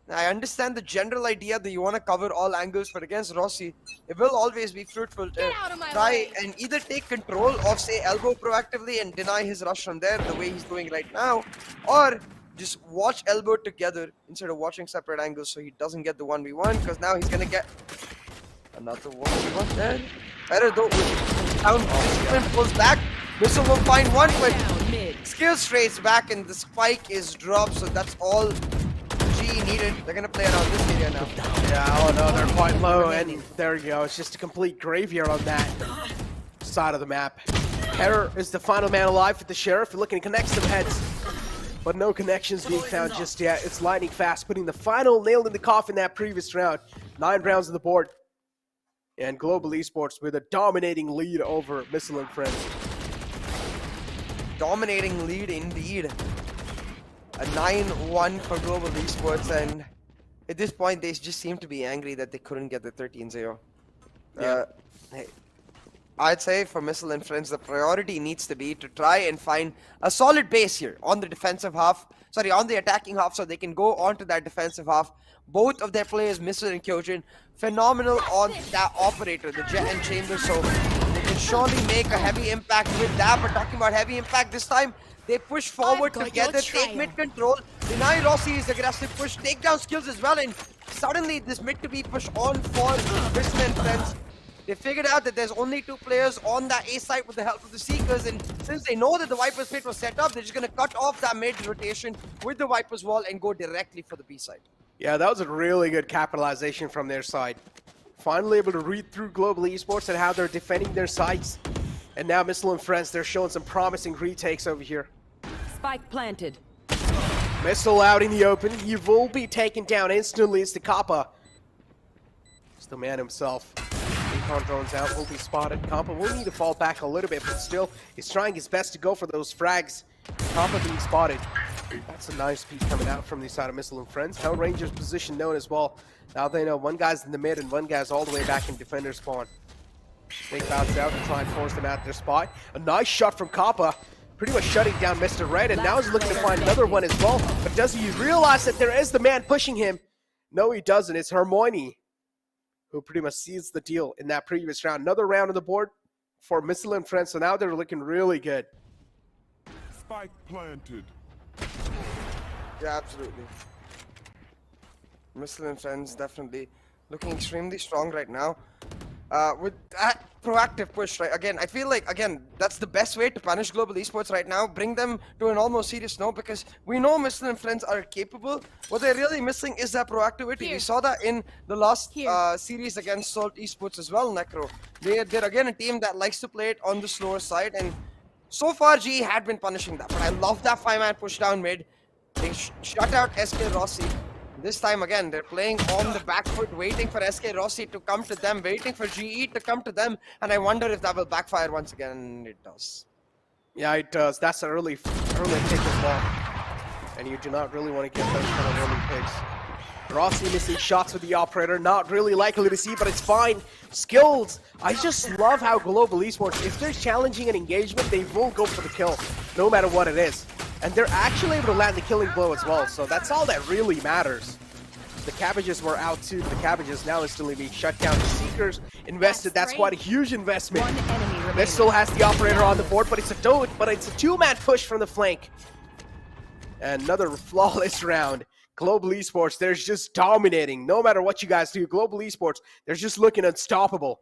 I understand the general idea that you want to cover all angles, but against Rossi, it will always be fruitful to try and either take control of, say, elbow proactively and deny his rush from there the way he's doing right now, or just watch elbow together instead of watching separate angles so he doesn't get the 1v1, because now he's going to get another 1v1 there. Better though, down, pulls back, Missile will find one, but skill strays back and the spike is dropped, so that's all needed. They're gonna play around this area now. Yeah, oh no, they're quite low, and there you go. It's just a complete graveyard on that side of the map. Herr is the final man alive with the Sheriff, looking to connect some heads, but no connections being found just yet. It's lightning fast, putting the final nail in the coffin that previous round. 9 rounds on the board, and Global Esports with a dominating lead over Missile and Friends. Dominating lead indeed. A 9-1 for Global Esports, and at this point they just seem to be angry that they couldn't get the 13-0. Yeah. Hey, I'd say for Missile and Friends, the priority needs to be to try and find a solid base here on the defensive half, on the attacking half, so they can go onto that defensive half. Both of their players, Missile and Kyojin, phenomenal on that operator, the Jet and Chamber, so they can surely make a heavy impact with that. But talking about heavy impact this time, they push forward together, take mid control, deny Rossi's aggressive push, take down skills as well, and suddenly this mid to be pushed on for Missile and Friends. They figured out that there's only 2 players on that A site with the help of the Seekers, and since they know that the Viper's Pit was set up, they're just going to cut off that mid rotation with the Viper's Wall and go directly for the B side. Yeah, that was a really good capitalization from their side. Finally able to read through Global Esports and how they're defending their sites. And now Missile and Friends, they're showing some promising retakes over here. Spike planted. Missile out in the open. He will be taken down instantly. It's the Kappa. It's the man himself. Recon drones out, will be spotted. Kappa will need to fall back a little bit, but still, he's trying his best to go for those frags. Kappa being spotted. That's a nice piece coming out from the side of Missile and Friends. Hellranger's position known as well. Now they know one guy's in the mid and one guy's all the way back in defender spawn. They bounce out and try and force them out their spot. A nice shot from Kappa, pretty much shutting down Mr. Red, and now he's looking to find another one as well. But does he realize that there is the man pushing him? No, he doesn't. It's Hermione who pretty much seals the deal in that previous round. Another round on the board for Missile and Friends, so now they're looking really good. Spike planted. Yeah, absolutely. Missile and Friends definitely looking extremely strong right now. With that proactive push, right? Again, I feel like, that's the best way to punish Global Esports right now. Bring them to an almost serious no, because we know Missile and Friends are capable. What they're really missing is that proactivity. We saw that in the last series against Salt Esports as well, Necro. They're again a team that likes to play it on the slower side, and so far GE had been punishing that. But I love that 5-man push down mid. They shut out SK Rossi. This time again, they're playing on the back foot, waiting for SK Rossi to come to them, waiting for GE to come to them, and I wonder if that will backfire once again. It does. Yeah, it does. That's an early pick as well. And you do not really want to get those kind of rolling picks. Rossi missing shots with the operator, not really likely to see, but it's fine. Skills, I just love how Global Esports, if they're challenging an engagement, they will go for the kill, no matter what it is. And they're actually able to land the killing blow as well, so that's all that really matters. The Cabbages were out too, the Cabbages now instantly being shut down. The Seekers invested, that's quite a huge investment. One enemy remaining. This still has the operator on the board, but it's a two-man push from the flank. Another flawless round. Global Esports, they're just dominating. No matter what you guys do, Global Esports, they're just looking unstoppable.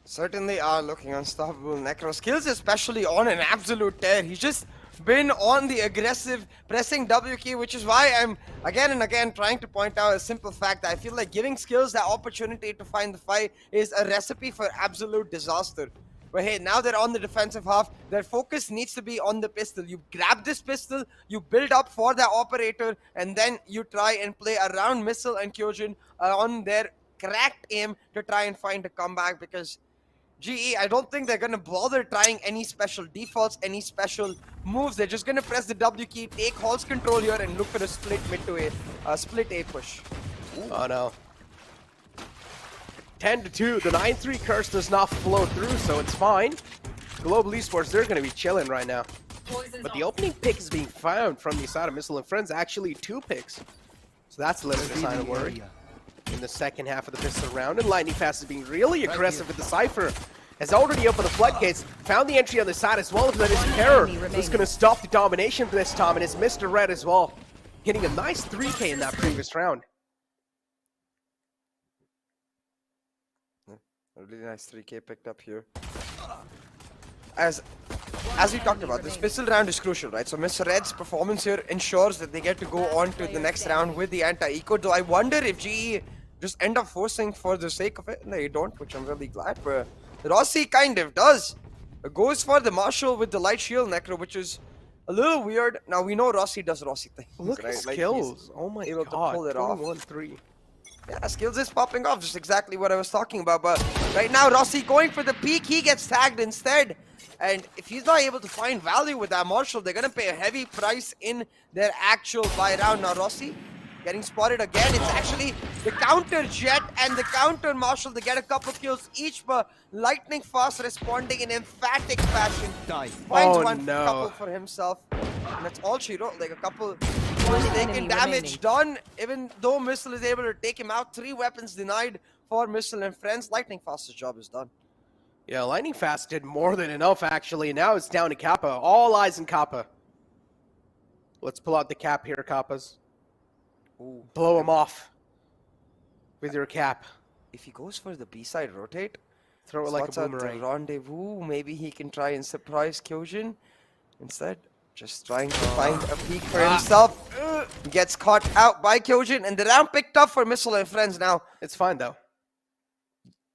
Certainly are looking unstoppable. Necro skills especially on an absolute tear. He's just been on the aggressive pressing W key, which is why I'm again and again trying to point out a simple fact that I feel like giving skills that opportunity to find the fight is a recipe for absolute disaster. But hey, now they're on the defensive half, their focus needs to be on the pistol. You grab this pistol, you build up for that operator, and then you try and play around Missile and Kyojin on their cracked aim to try and find a comeback, because GE, I don't think they're going to bother trying any special defaults, any special moves. They're just going to press the W key, take Hall's control here, and look for a split mid to A, split A push. Oh no. 10-2, the 9-3 curse does not flow through, so it's fine. Global Esports, they're going to be chilling right now. But the opening pick is being found from the side of Missile and Friends, actually 2 picks. So that's a little sign of worry. In the second half of the pistol round, and Lightning Fast is being really aggressive with the Cypher. Has already opened the floodgates, found the entry on the side as well, but it's Terror who's going to stop the domination for this time, and it's Mr. Red as well. Getting a nice 3K in that previous round. A really nice 3K picked up here. As we talked about, this pistol round is crucial, right? So Mr. Red's performance here ensures that they get to go on to the next round with the anti-eco. Though I wonder if GE just end up forcing for the sake of it. They don't, which I'm really glad. But Rossi kind of does. Goes for the Marshal with the light shield Necro, which is a little weird. Now we know Rossi does Rossi things. Look at right? skills. Like oh my able god. to pull it off. 1-3. Yeah, skills is popping off, just exactly what I was talking about. But right now, Rossi going for the peak, he gets tagged instead. And if he's not able to find value with that Marshal, they're going to pay a heavy price in their actual buy round. Now Rossi getting spotted again. It's actually the counter Jet and the counter Marshal to get a couple kills each, but Lightning Fast responding in emphatic fashion. Finds one couple for himself. And that's all she wrote, like a couple taking damage done, even though Missile is able to take him out. 3 weapons denied for Missile and Friends. Lightning Fast's job is done. Yeah, Lightning Fast did more than enough, actually. Now it's down to Kappa. All eyes on Kappa. Let's pull out the cap here, Kappas. Ooh. Blow him off with your cap. If he goes for the B-side rotate, throw it like a slots out boomerang. the rendezvous, maybe he can try and surprise Kyojin. Instead, just trying to find a peek for himself. Gets caught out by Kyojin, and the round picked up for Missile and Friends now. It's fine, though.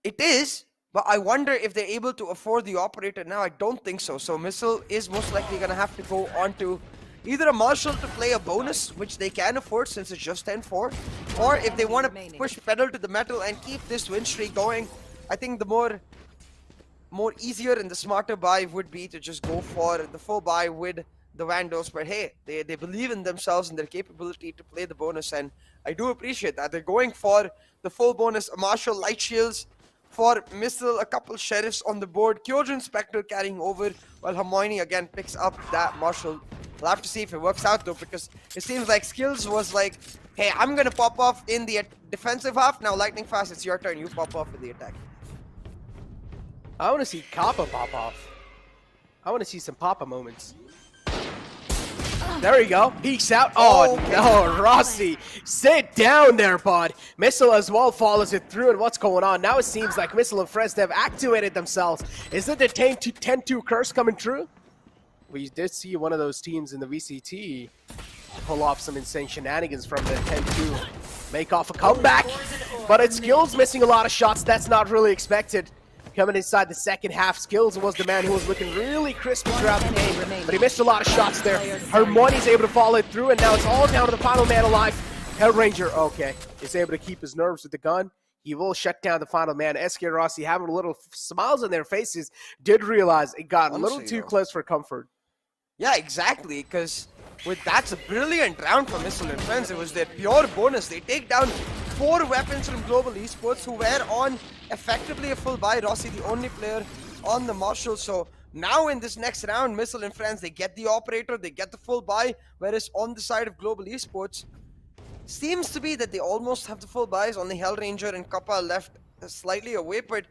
It is, but I wonder if they're able to afford the operator now. I don't think so. So Missile is most likely going to have to go on to either a Marshal to play a bonus, which they can afford since it's just 10-4, or if they want to push pedal to the metal and keep this win streak going, I think the more easier and the smarter buy would be to just go for the full buy with the Vandals. But hey, they believe in themselves and their capability to play the bonus, and I do appreciate that. They're going for the full bonus, a Marshal, light shields for Missile, a couple Sheriffs on the board, Kyojin Spectre carrying over, while Hermione again picks up that Marshal. We'll have to see if it works out though, because it seems like Skills was like, hey, I'm gonna pop off in the defensive half, now Lightning Fast, it's your turn, you pop off in the attack. I want to see Kappa pop off. I want to see some Papa moments. There we go. Peeks out. Oh, okay. No, Rossi. Sit down there, bud. Missile as well follows it through. And what's going on? Now it seems like Missile and Friends have activated themselves. Is it the 10-2 curse coming true? We did see one of those teams in the VCT pull off some insane shenanigans from the 10-2. Make off a comeback. But it's Skills missing a lot of shots. That's not really expected. Coming inside the second half, Skills was the man who was looking really crispy throughout the game, but he missed a lot of shots there. Hermione's able to follow it through, and now it's all down to the final man alive. Hellranger, okay, is able to keep his nerves with the gun. He will shut down the final man. SK Rossi having a little smiles on their faces, did realize it got a little Honestly, too though. close for comfort. Yeah, exactly, because that's a brilliant round for Missile and Friends. It was their pure bonus. They take down 4 weapons from Global Esports who were on effectively a full buy. Rossi, the only player on the Marshall. So now in this next round, Missile and Friends, they get the Operator, they get the full buy, whereas on the side of Global Esports, seems to be that they almost have the full buys. Only Hellranger and Kappa left slightly away, but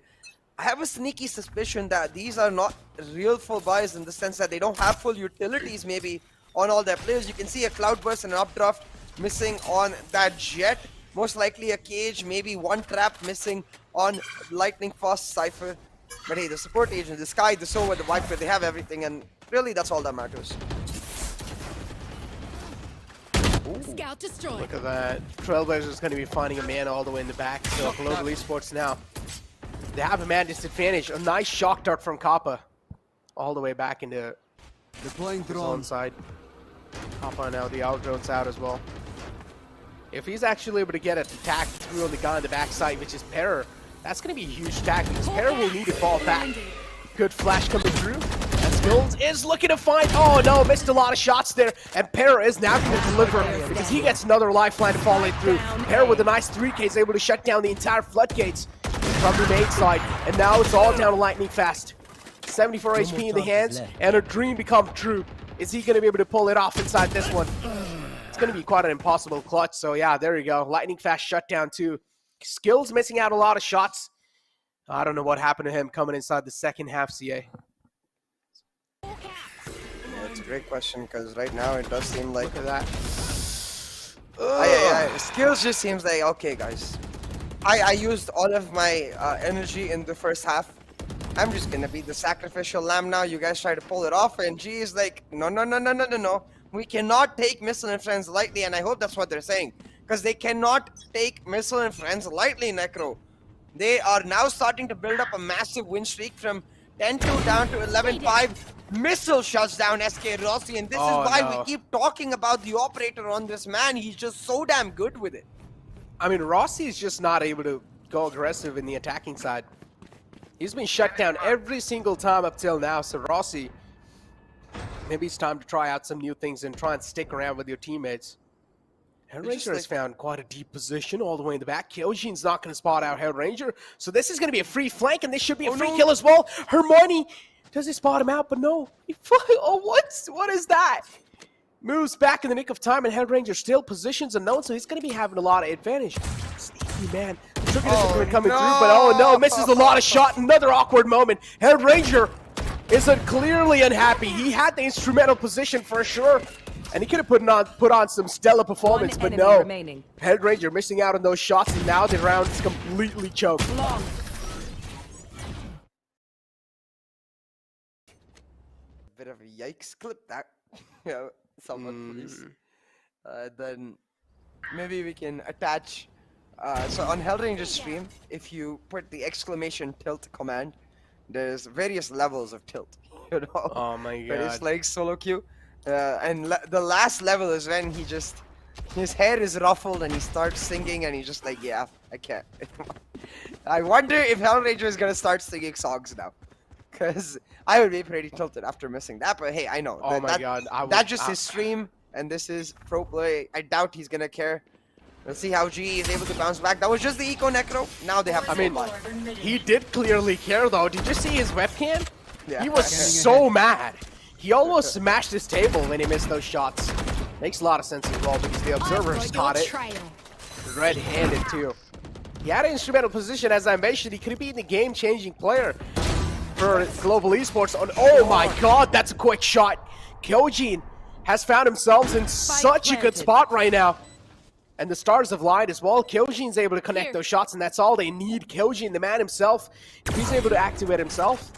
I have a sneaky suspicion that these are not real full buys in the sense that they don't have full utilities maybe on all their players. You can see a Cloudburst and an Updraft missing on that Jet. Most likely a Cage, maybe 1 trap missing on Lightning Fast Cypher. But hey, the support agent, the Sky, the Sova, the Viper, they have everything, and really that's all that matters. Scout destroyed. Look at that. Trailblazers going to be finding a man all the way in the back. So Global Esports now, they have a man disadvantage. A nice shock dart from Kappa. All the way back into Deploying his drone. own side. Kappa now, the out drone's out as well. If he's actually able to get an attack through on the guy on the backside, which is Perrer, that's going to be a huge attack because Perrer will need to fall back. Good flash coming through. And Skills is looking to find. Oh no, missed a lot of shots there. And Perrer is now going to deliver because he gets another lifeline to fall in through. Perrer with a nice 3K is able to shut down the entire floodgates from the main side. And now it's all down to Lightning Fast. 74 HP in the hands, and a dream become true. Is he going to be able to pull it off inside this one? It's going to be quite an impossible clutch. So yeah, there you go. Lightning Fast shutdown too. Skills missing out a lot of shots. I don't know what happened to him coming inside the second half, CA. Yeah, it's a great question because right now it does seem like Look at that. Skills just seems like, okay guys, I used all of my energy in the first half. I'm just gonna be the sacrificial lamb now. You guys try to pull it off, and G is like, no. We cannot take Missile and Friends lightly, and I hope that's what they're saying. Because they cannot take Missile and Friends lightly, Necro. They are now starting to build up a massive win streak from 10-2 down to 11-5. Missile shuts down SK Rossi, and this is why we keep talking about the Operator on this man. He's just so damn good with it. I mean, Rossi is just not able to go aggressive in the attacking side. He's been shut down every single time up till now, so Rossi, maybe it's time to try out some new things and try and stick around with your teammates. Hellranger has found quite a deep position all the way in the back. Kyojin's not going to spot out Hellranger, so this is going to be a free flank, and this should be a free kill as well. Hermione, does he spot him out? But no. Oh, what is that? Moves back in the nick of time, and Hellranger still positions unknown, so he's going to be having a lot of advantage. Sneaky, man. Trigger isn't coming through, but oh no, misses a lot of shot. Another awkward moment. Hellranger is clearly unhappy. He had the instrumental position for sure, and he could have put on some stellar performance, but no. Hellranger missing out on those shots, and now the round is completely choked. Bit of a yikes clip that, someone please. Then maybe we can attach. So on Hellranger's stream, if you put the exclamation tilt command, there's various levels of tilt. You know. Oh my god. But it's like solo queue, and the last level is when he just, his hair is ruffled and he starts singing and he's just like, yeah, I can't. I wonder if Hellranger is gonna start singing songs now, because I would be pretty tilted after missing that. But hey, I know. Oh my god. That's just his stream, and this is pro play. I doubt he's gonna care. Let's see how G is able to bounce back. That was just the Eco Necro. Now they have. I mean, he did clearly care though. Did you see his webcam? Yeah. He was so mad. He almost smashed his table when he missed those shots. Makes a lot of sense as well because the observers caught it. Red-handed too. He had an instrumental position, as I mentioned. He could have been the game-changing player for Global Esports. Oh my god, that's a quick shot. Kyojin has found himself in such a good spot right now. And the stars have lied as well. Kyojin's able to connect those shots, and that's all they need. Kyojin, the man himself, if he's able to activate himself,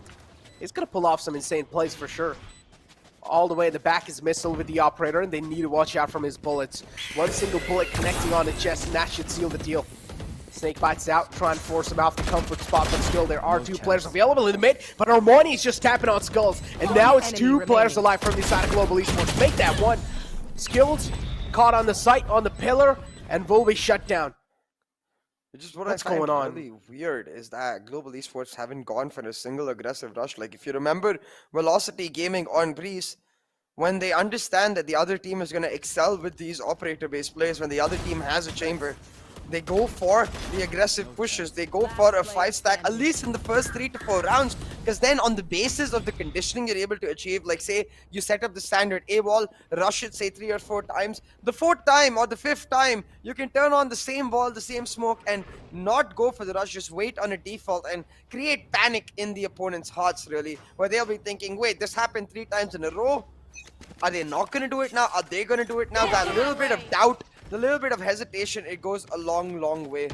he's going to pull off some insane plays for sure. All the way in the back is Missile with the Operator, and they need to watch out from his bullets. One single bullet connecting on the chest, and that should seal the deal. Snake bites out, trying to force him out the comfort spot, but still there are two players available in the mid, but Armani's just tapping on Skulls, and now it's two players alive from the side of Global Esports. Make that one. Skills caught on the site, on the pillar, and will be shut down. Just what What's I find going on? really weird is that Global Esports haven't gone for a single aggressive rush. Like if you remember Velocity Gaming on Breeze, when they understand that the other team is going to excel with these operator-based plays, when the other team has a chamber, they go for the aggressive pushes. They go for a 5-stack, at least in the first 3 to 4 rounds, because then on the basis of the conditioning you're able to achieve, like say you set up the standard A wall, rush it say 3 or 4 times. The 4th time or the 5th time, you can turn on the same wall, the same smoke, and not go for the rush, just wait on a default and create panic in the opponent's hearts, really, where they'll be thinking, wait, this happened 3 times in a row. Are they not going to do it now? Are they going to do it now? That little bit of doubt, the little bit of hesitation, it goes a long, long way.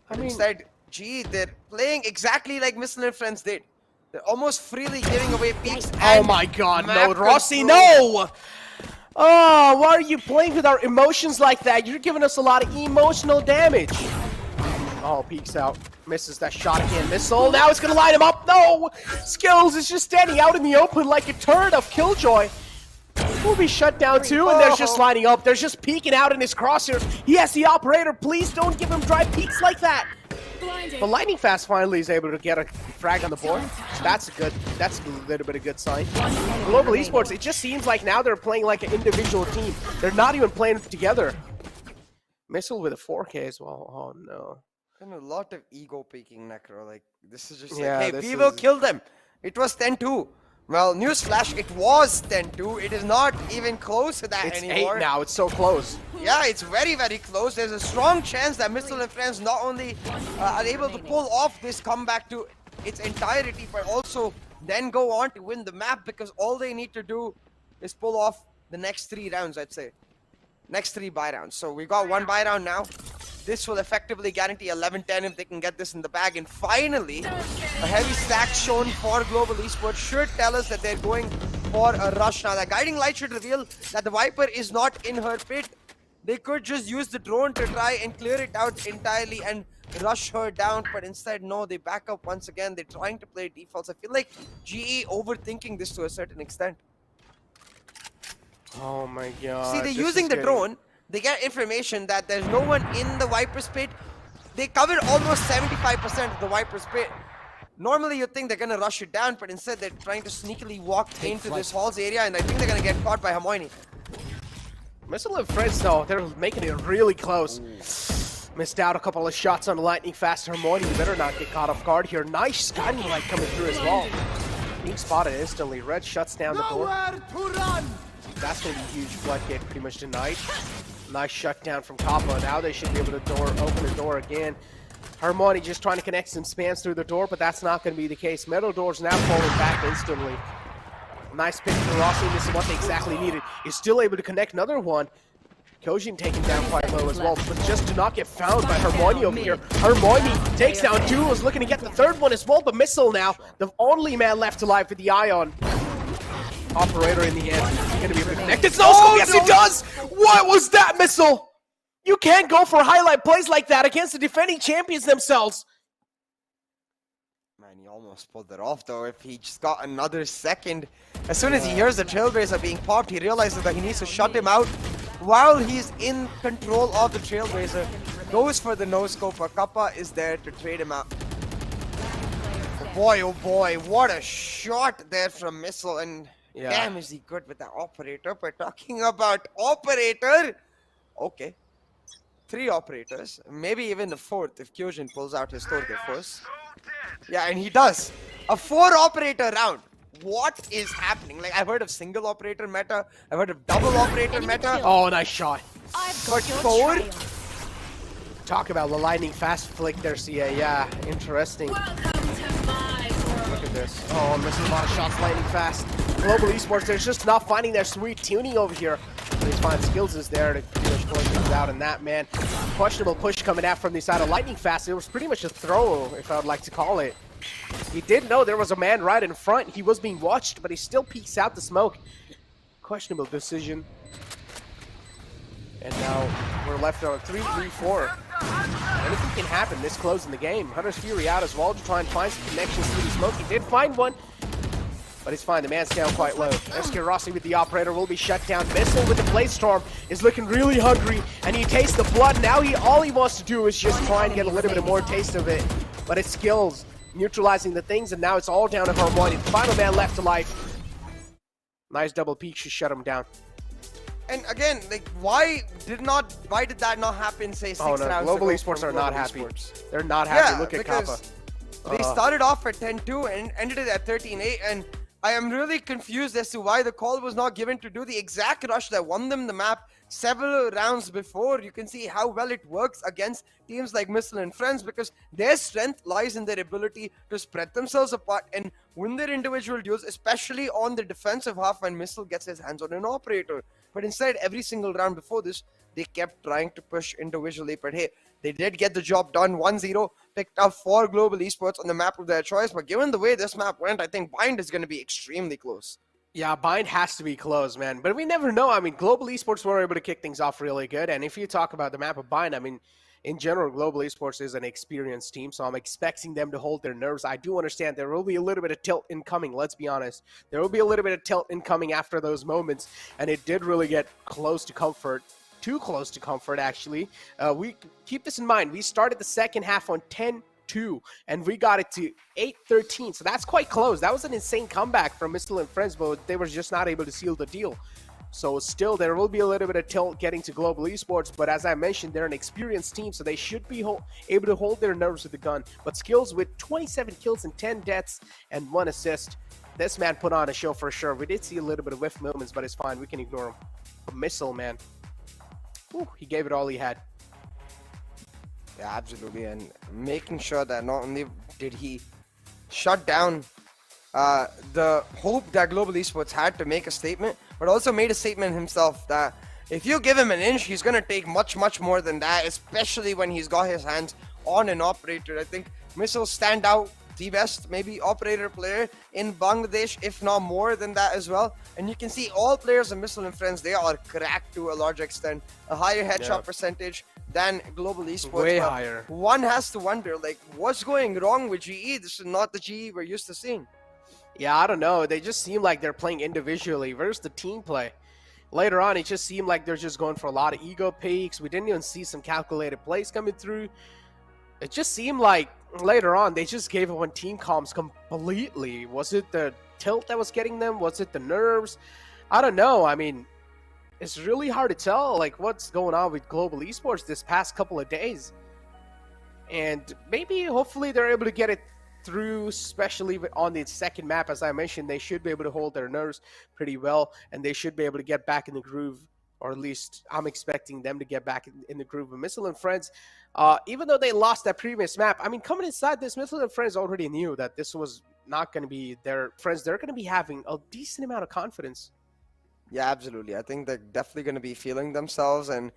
I mean, instead, gee, they're playing exactly like Missile and Friends did. They're almost freely giving away peaks. oh my god, no, map Rossi, control. no! Oh, why are you playing with our emotions like that? You're giving us a lot of emotional damage. Oh, peeks out. Misses that shot again. Missile. Now it's going to line him up. No! Skills is just standing out in the open like a turd of Killjoy. Will be shut down too, and they're just lining up. They're just peeking out in his crosshairs. He has the operator. Please don't give him dry peeks like that. Blinded. But Lightning Fast finally is able to get a frag on the board. That's a little bit of good sign. Global Esports, it just seems like now they're playing like an individual team. They're not even playing together. Missile with a 4K as well. Oh no. And a lot of ego peeking, Necro. Like, this is just Yeah, like, hey, this we will is- kill them. It was 10-2. Well, newsflash, it was 10-2. It is not even close to that It's anymore. 8 now. It's so close. Yeah, it's very, very close. There's a strong chance that Missile and Friends not only are able to pull off this comeback to its entirety, but also then go on to win the map, because all they need to do is pull off the next 3 rounds, I'd say. Next 3 buy rounds. So we got 1 buy round now. This will effectively guarantee 11-10 if they can get this in the bag. And finally, a heavy stack shown for Global Esports should tell us that they're going for a rush now. The guiding light should reveal that the Viper is not in her pit. They could just use the drone to try and clear it out entirely and rush her down, but instead, no, they back up once again. They're trying to play defaults. I feel like GE overthinking this to a certain extent. Oh my god. See, they're this using is the getting- drone. They get information that there's no one in the Viper's pit. They covered almost 75% of the Viper's pit. Normally, you'd think they're going to rush it down, but instead, they're trying to sneakily walk into this Hall's area, and I think they're going to get caught by Hermione. Missile and Friends, though, they're making it really close. Missed out a couple of shots on Lightning Fast. Hermione, you better not get caught off guard here. Nice guiding light coming through as well. Being spotted instantly. Red shuts down the door. That's going to be a huge floodgate pretty much tonight. Nice shutdown from Kappa. Now they should be able to open the door again. Hermione just trying to connect some spams through the door, but that's not going to be the case. Metal door's now falling back instantly. Nice pick from Rossi. This is what they exactly needed. Is still able to connect another one. Kojin taken down quite low as well, but just to not get found by Hermione over here. Hermione takes down 2, is looking to get the 3rd one as well, but Missile now, the only man left alive for the Ion. Operator in the end. Is he going to be able to connect? It's no scope. Yes, he does! What was that, Missile? You can't go for highlight plays like that against the defending champions themselves. Man, he almost pulled it off, though. If he just got another second. As soon as he hears the Trailblazer being popped, he realizes that he needs to shut him out while he's in control of the Trailblazer. Goes for the no-scope, but Kappa is there to trade him out. Oh boy, what a shot there from Missile, and Yeah. damn is he good with that operator. We're talking about operator. Okay. 3 operators, maybe even the 4th if Kyojin pulls out his Torge first. Yeah, and he does. A 4 operator round. What is happening? Like, I've heard of single operator meta, I've heard of double operator meta. Oh, nice shot. I've But got your 4? trail. Talk about the lightning fast flick there, CA. Yeah, interesting. Welcome to my world. Look at this. Oh, missing a lot of shots lightning fast. Global Esports, they're just not finding their sweet tuning over here. These fine skills is there to pretty much close things out, and that, man. Questionable push coming out from the side of lightning fast. It was pretty much a throw, if I would like to call it. He did know there was a man right in front. He was being watched, but he still peeks out the smoke. Questionable decision. And now we're left on 3-3-4. Anything can happen this close in the game. Hunter's Fury out as well to try and find some connections through the smoke. He did find one. But it's fine, the man's down quite low. SK Rossi with the operator will be shut down. Missile with the Blade Storm is looking really hungry, and he tastes the blood. Now all he wants to do is just try and get a little bit more taste of it. But it's skills neutralizing the things, and now it's all down to Harmony. The final man left to life. Nice double peek to shut him down. And again, like, why did that not happen, say, 6 rounds ago? Global Esports are not happy. They're not happy. Look at Kappa. They started off at 10-2 and ended it at 13-8, and I am really confused as to why the call was not given to do the exact rush that won them the map several rounds before. You can see how well it works against teams like Missile and Friends, because their strength lies in their ability to spread themselves apart and win their individual duels, especially on the defensive half when Missile gets his hands on an operator. But instead, every single round before this, they kept trying to push individually. But hey, they did get the job done. 1-0, picked up for Global Esports on the map of their choice. But given the way this map went, I think Bind is going to be extremely close. Yeah, Bind has to be close, man. But we never know. I mean, Global Esports were able to kick things off really good. And if you talk about the map of Bind, I mean, in general, Global Esports is an experienced team, so I'm expecting them to hold their nerves. I do understand there will be a little bit of tilt incoming, let's be honest. There will be a little bit of tilt incoming after those moments, and it did really get close to comfort. Too close to comfort, actually. We keep this in mind. We started the second half on 10-2, and we got it to 8-13, so that's quite close. That was an insane comeback from Missile and Friends, but they were just not able to seal the deal. So still, there will be a little bit of tilt getting to Global Esports, but as I mentioned, they're an experienced team, so they should be able to hold their nerves with the gun. But skills with 27 kills and 10 deaths and 1 assist. This man put on a show for sure. We did see a little bit of whiff moments, but it's fine. We can ignore him. But Missile, man. Whew, he gave it all he had. Yeah, absolutely. And making sure that not only did he shut down the hope that Global Esports had to make a statement, but also made a statement himself that if you give him an inch, he's going to take much, much more than that, especially when he's got his hands on an operator. I think Missile stand out the best, maybe operator player in Bangladesh, if not more than that as well. And you can see all players of Missile and Friends, they are cracked to a large extent. A higher headshot percentage than Global Esports. Way higher. One has to wonder, like, what's going wrong with GE? This is not the GE we're used to seeing. Yeah, I don't know. They just seem like they're playing individually. Where's the team play? Later on, it just seemed like they're just going for a lot of ego peaks. We didn't even see some calculated plays coming through. It just seemed like later on, they just gave up on team comms completely. Was it the tilt that was getting them? Was it the nerves? I don't know. I mean, it's really hard to tell, like, what's going on with Global Esports this past couple of days. And maybe, hopefully, they're able to get it through, especially on the second map. As I mentioned, they should be able to hold their nerves pretty well, and they should be able to get back in the groove, or at least I'm expecting them to get back in the groove. Of Missile and Friends, even though they lost that previous map, I mean, coming inside this, Missile and Friends already knew that this was not going to be their friends. They're going to be having a decent amount of confidence. Yeah, absolutely. I think they're definitely going to be feeling themselves and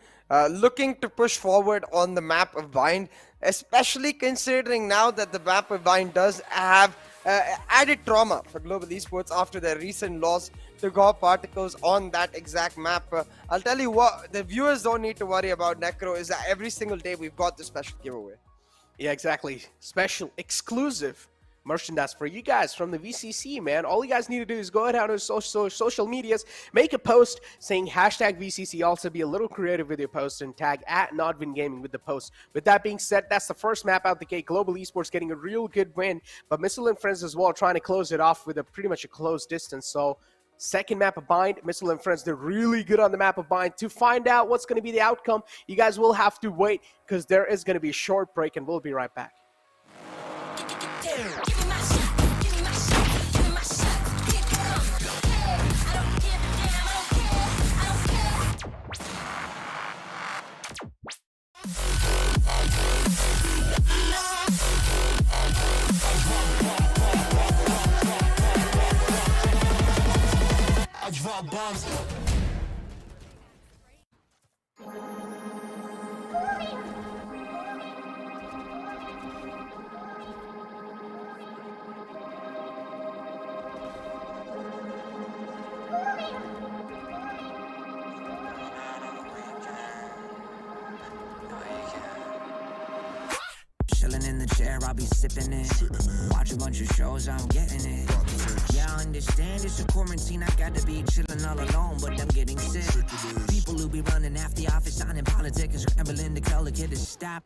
looking to push forward on the map of Bind, especially considering now that the map of Bind does have added trauma for Global Esports after their recent loss to God Particles on that exact map. I'll tell you what, the viewers don't need to worry about Necro, is that every single day we've got this special giveaway. Yeah, exactly. Special, exclusive merchandise for you guys from the VCC, man. All you guys need to do is go ahead on social medias, make a post saying hashtag VCC. Also be a little creative with your post and tag at NODWIN Gaming with the post. With that being said, that's the first map out the gate. Global Esports getting a real good win, but Missile and Friends as well trying to close it off with a pretty much a close distance. So second map of Bind, Missile and Friends, they're really good on the map of Bind. To find out what's going to be the outcome, you guys will have to wait, because there is going to be a short break, and we'll be right back. chilling in the chair, I'll be sipping it. Watch a bunch of shows, I'm getting it. Yeah, I understand it's a quarantine, I got to be chilling all alone, but I'm getting sick. People who be running after the office, signing politics, and scrambling to tell the kid to stop.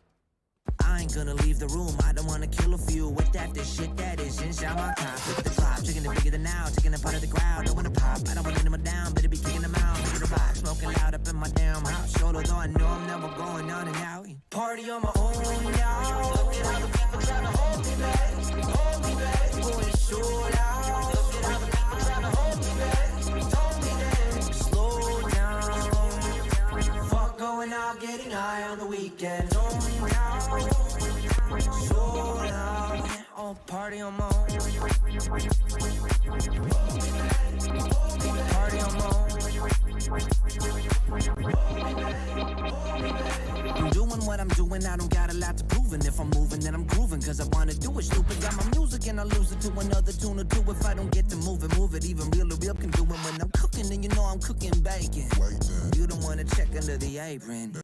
I ain't gonna leave the room, I don't wanna kill a few with that the shit that is inside my top. Look at the drop, chicken it bigger than now, taking a part of the crowd. Don't wanna pop, I don't wanna let them down, better be kicking them out. Look at the rock, smoking loud up in my damn house. Solo though I know I'm never going on and out. Party on my own now. Look at how the people trying to hold me back, hold me back. Going so loud. Look at how the people trying to hold me back, hold me back. Slow down. Fuck going out, getting high on the weekend. So loud, oh, party on my own. Party on my own. I'm doing what I'm doing, I don't got a lot to prove. And if I'm moving, then I'm grooving, cause I wanna do it. Stupid, got my music and I lose it to another tune or two. If I don't get to move it. Even real can do it when I'm cooking. And you know I'm cooking bacon. You don't wanna check under the apron.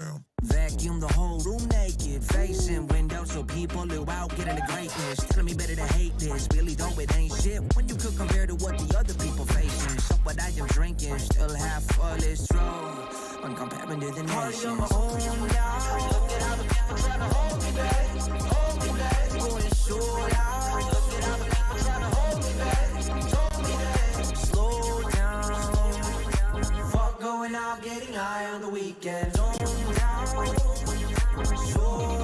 Vacuum the whole room naked, facing windows so people who out getting the greatness. Telling me better to hate this, really though it ain't shit when you could compare to what the other people facing. So what I am drinking, still half full is true when comparing to the nations. Party on my own now. Look at how the people trying to hold me back, hold me back. Going so loud. Look at how the people trying to hold me back, slow down. Fuck going out, getting high on the weekend. So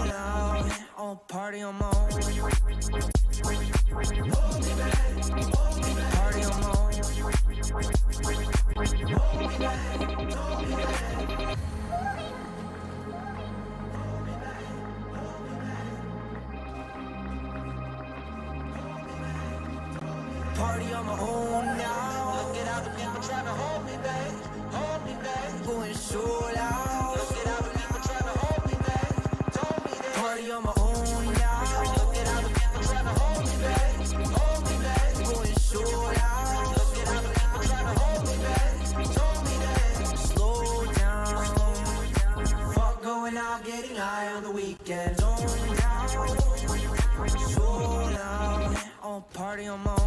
loud, oh, party on my own. Party on my own. Party on my own now. Look at how the people trying to hold me back, hold me back. Going so loud. Look at how the people trying to hold me back, hold me back. Party on my own now. Look at how the people trying to hold me back, hold me back. Going so loud. Look at how the people trying to hold me back, hold me back. Slow down. Fuck going out, getting high on the weekend. So loud. Oh, party on my own.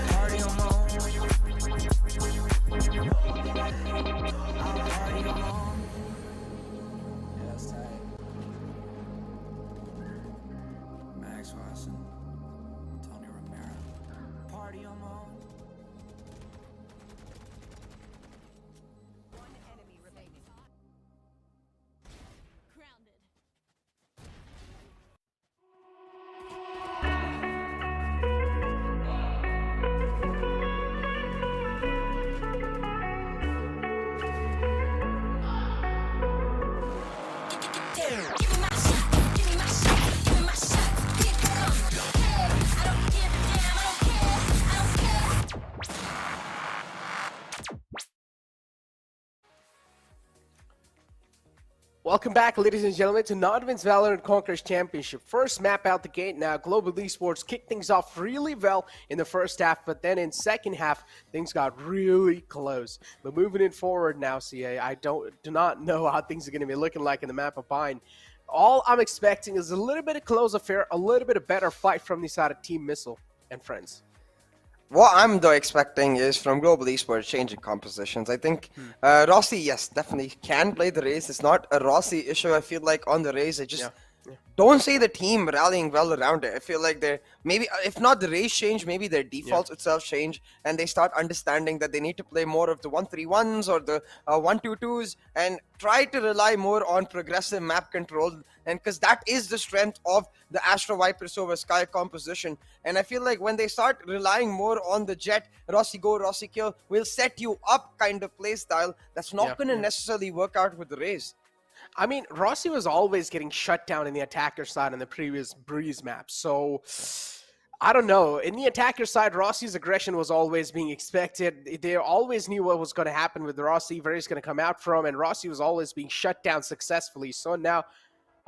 Party on my own. Party on my own. Yeah, that's tight. Max Watson, Tony Romero. Party on my own. One enemy remaining. Grounded. Welcome back, ladies and gentlemen, to NODWIN's Valorant Conquerors Championship. First map out the gate now. Global Esports kicked things off really well in the first half, but then in second half, things got really close. But moving it forward now, CA, I do not know how things are going to be looking like in the map of Pine. All I'm expecting is a little bit of close affair, a little bit of better fight from the side of Team Missile and friends. What I'm though expecting is from Global Esports changing compositions. I think Rossi, yes, definitely can play the Raze. It's not a Rossi issue. I feel like on the Raze, I just don't see the team rallying well around it. I feel like they're maybe, if not the Raze change, maybe their defaults itself change, and they start understanding that they need to play more of the 1-3-1s or the 1-2-2s and try to rely more on progressive map control. And because that is the strength of the Astro Viper over Sky composition. And I feel like when they start relying more on the Jet, Rossi go, Rossi kill, will set you up kind of play style, that's not going to necessarily work out with the Raze. I mean, Rossi was always getting shut down in the attacker side in the previous Breeze map. So, I don't know. In the attacker side, Rossi's aggression was always being expected. They always knew what was going to happen with Rossi, where he's going to come out from, and Rossi was always being shut down successfully. So now,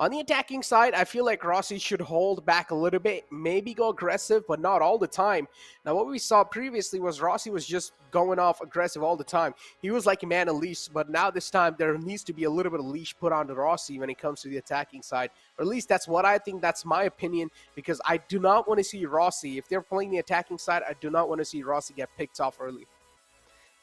On the attacking side, I feel like Rossi should hold back a little bit, maybe go aggressive, but not all the time. Now, what we saw previously was Rossi was just going off aggressive all the time. He was like a man unleashed, but now this time there needs to be a little bit of leash put onto Rossi when it comes to the attacking side. Or at least that's what I think. That's my opinion, because I do not want to see Rossi. If they're playing the attacking side, I do not want to see Rossi get picked off early.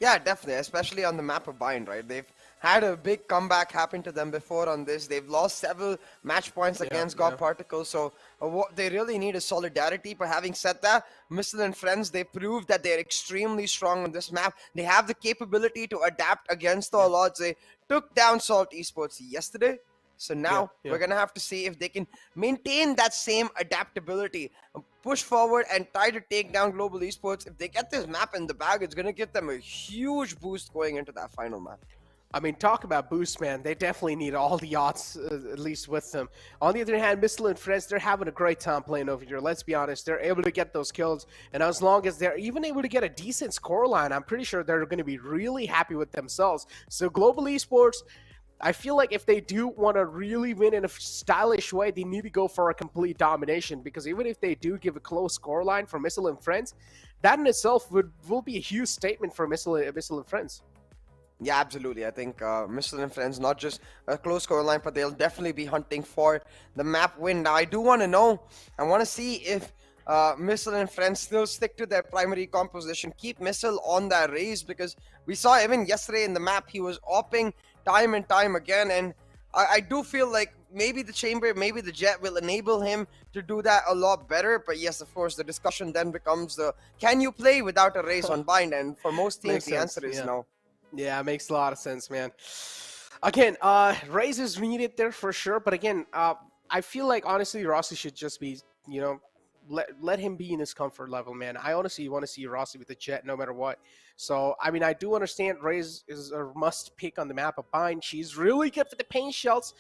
Yeah, definitely, especially on the map of Bind, right? They've had a big comeback happen to them before on this. They've lost several match points against God Particles, so what they really need is solidarity. But having said that, Missile and Friends, they proved that they're extremely strong on this map. They have the capability to adapt against all odds. They took down Salt Esports yesterday. So now we're going to have to see if they can maintain that same adaptability, push forward and try to take down Global Esports. If they get this map in the bag, it's going to give them a huge boost going into that final map. I mean, talk about boost, man. They definitely need all the odds, at least with them. On the other hand, Missile and Friends, they're having a great time playing over here. Let's be honest. They're able to get those kills. And as long as they're even able to get a decent scoreline, I'm pretty sure they're going to be really happy with themselves. So Global Esports, I feel like if they do want to really win in a stylish way, they need to go for a complete domination, because even if they do give a close scoreline for Missile and Friends, that in itself will be a huge statement for Missile and Friends. Yeah, absolutely. I think Missile and Friends, not just a close scoreline, but they'll definitely be hunting for the map win. Now, I do want to know, I want to see if Missile and Friends still stick to their primary composition, keep Missile on that race, because we saw even yesterday in the map, he was opping time and time again, and I do feel like maybe the Chamber, maybe the Jet will enable him to do that a lot better. But yes, of course, the discussion then becomes can you play without a race on Bind? And for most teams, the answer is no. Yeah, it makes a lot of sense, man. Again, Raze is needed there for sure, but again, I feel like honestly Rossi should just be, let him be in his comfort level, man. I honestly want to see Rossi with the Jet no matter what. So, I mean, I do understand Raze is a must pick on the map of Bind. She's really good for the paint shells.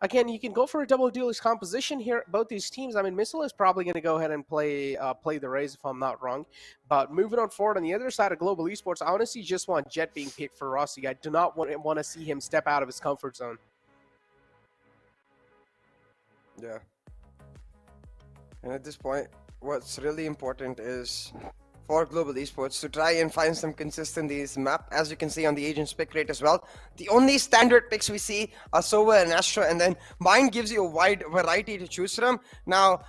Again, you can go for a double duelist composition here. Both these teams, I mean, Missile is probably going to go ahead and play the Raze if I'm not wrong. But moving on forward on the other side of Global Esports, I honestly just want Jet being picked for Rossi. I do not want to see him step out of his comfort zone. Yeah. And at this point, what's really important is for Global Esports to try and find some consistency in this map. As you can see on the agent's pick rate as well, the only standard picks we see are Sova and Astra, and then Bind gives you a wide variety to choose from. Now,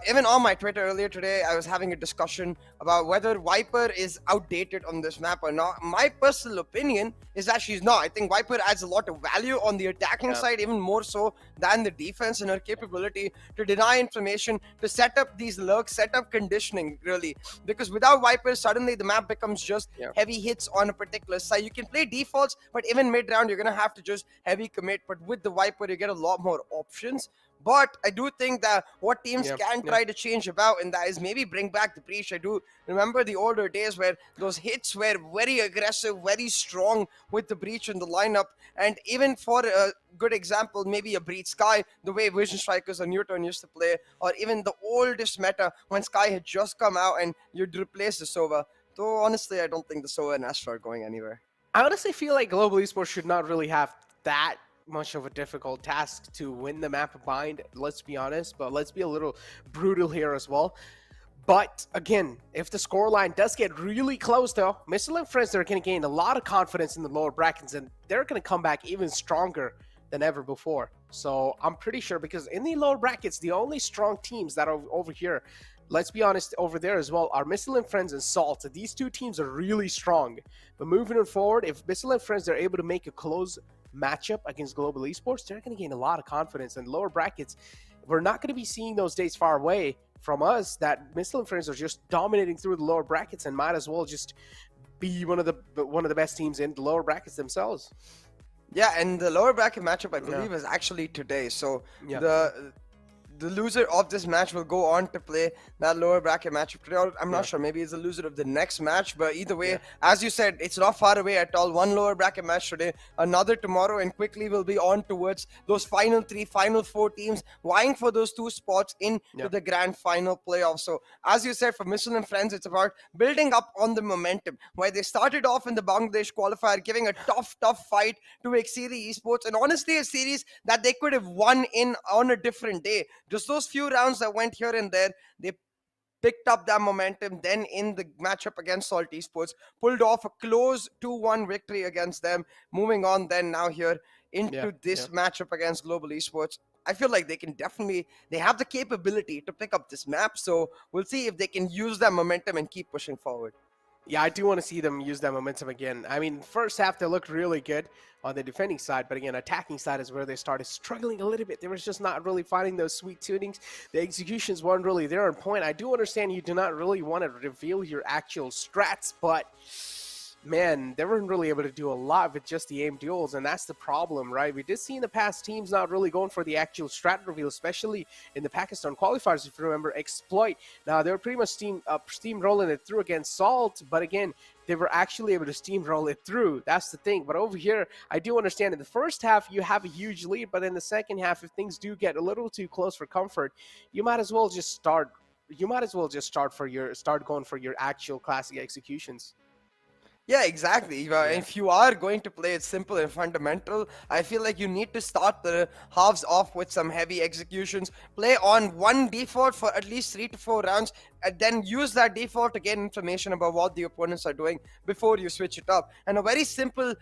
even on my Twitter earlier today, I was having a discussion about whether Viper is outdated on this map or not. My personal opinion is that she's not. I think Viper adds a lot of value on the attacking side, even more so than the defense, and her capability to deny information, to set up these lurks, set up conditioning, really. Because without Viper, suddenly the map becomes just heavy hits on a particular side. You can play defaults, but even mid-round, you're going to have to just heavy commit. But with the Viper, you get a lot more options. But I do think that what teams can try to change about, and that is maybe bring back the Breach. I do remember the older days where those hits were very aggressive, very strong with the Breach in the lineup. And even for a good example, maybe a Breach Sky, the way Vision Strikers or Newton used to play, or even the oldest meta when Sky had just come out and you'd replace the Sova. Though honestly, I don't think the Sova and Astra are going anywhere. I honestly feel like Global Esports should not really have that much of a difficult task to win the map of Bind, let's be honest, but let's be a little brutal here as well. But again, if the scoreline does get really close though, Missile and Friends are going to gain a lot of confidence in the lower brackets, and they're going to come back even stronger than ever before. So I'm pretty sure, because in the lower brackets, the only strong teams that are over here, let's be honest, over there as well, are Missile and Friends and Salt. These two teams are really strong. But moving forward, if Missile and Friends are able to make a close matchup against Global Esports, they're going to gain a lot of confidence. And lower brackets, we're not going to be seeing those days far away from us that Missile and Friends are just dominating through the lower brackets and might as well just be one of the best teams in the lower brackets themselves. Yeah, and the lower bracket matchup, I believe, is actually today. So the loser of this match will go on to play that lower bracket matchup today. Or I'm not sure, maybe it's the loser of the next match, but either way, as you said, it's not far away at all. One lower bracket match today, another tomorrow, and quickly we'll be on towards those final 3, final 4 teams vying for those 2 spots into the grand final playoff. So as you said, for Missile and Friends, it's about building up on the momentum, where they started off in the Bangladesh qualifier, giving a tough fight to Exili Esports, and honestly a series that they could have won in on a different day. Just those few rounds that went here and there, they picked up that momentum. Then in the matchup against Salt Esports, pulled off a close 2-1 victory against them. Moving on then now here into this matchup against Global Esports. I feel like they have the capability to pick up this map. So we'll see if they can use that momentum and keep pushing forward. Yeah, I do want to see them use that momentum again. I mean, first half, they looked really good on the defending side, but again, attacking side is where they started struggling a little bit. They were just not really finding those sweet tunings. The executions weren't really there on point. I do understand you do not really want to reveal your actual strats, but man, they weren't really able to do a lot with just the aim duels, and that's the problem, right? We did see in the past teams not really going for the actual strat reveal, especially in the Pakistan qualifiers, if you remember, Exploit. Now, they were pretty much steamrolling it through against Salt, but again, they were actually able to steamroll it through. That's the thing. But over here, I do understand in the first half, you have a huge lead, but in the second half, if things do get a little too close for comfort, you might as well just start going for your actual classic executions. Yeah, exactly. If you are going to play it simple and fundamental, I feel like you need to start the halves off with some heavy executions, play on one default for at least 3 to 4 rounds, and then use that default to gain information about what the opponents are doing before you switch it up. And a very simple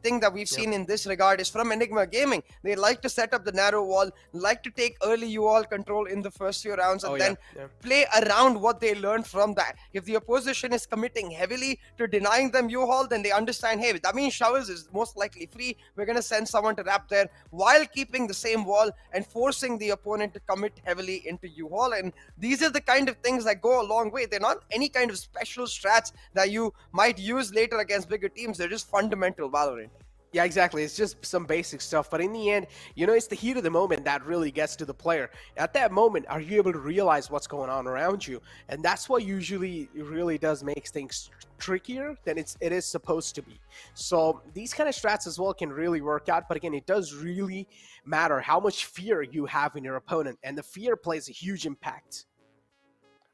thing that we've seen in this regard is from Enigma Gaming. They like to set up the narrow wall, like to take early UOL control in the first few rounds, and play around what they learned from that. If the opposition is committing heavily to denying them U-Haul, then they understand, hey, that means Showers is most likely free. We're going to send someone to wrap there while keeping the same wall and forcing the opponent to commit heavily into U-Haul. And these are the kind of things that go a long way. They're not any kind of special strats that you might use later against bigger teams. They're just fundamental Valorant. Yeah, exactly. It's just some basic stuff. But in the end, you know, it's the heat of the moment that really gets to the player. At that moment, are you able to realize what's going on around you? And that's what usually really does make things trickier than it is supposed to be. So these kind of strats as well can really work out. But again, it does really matter how much fear you have in your opponent. And the fear plays a huge impact.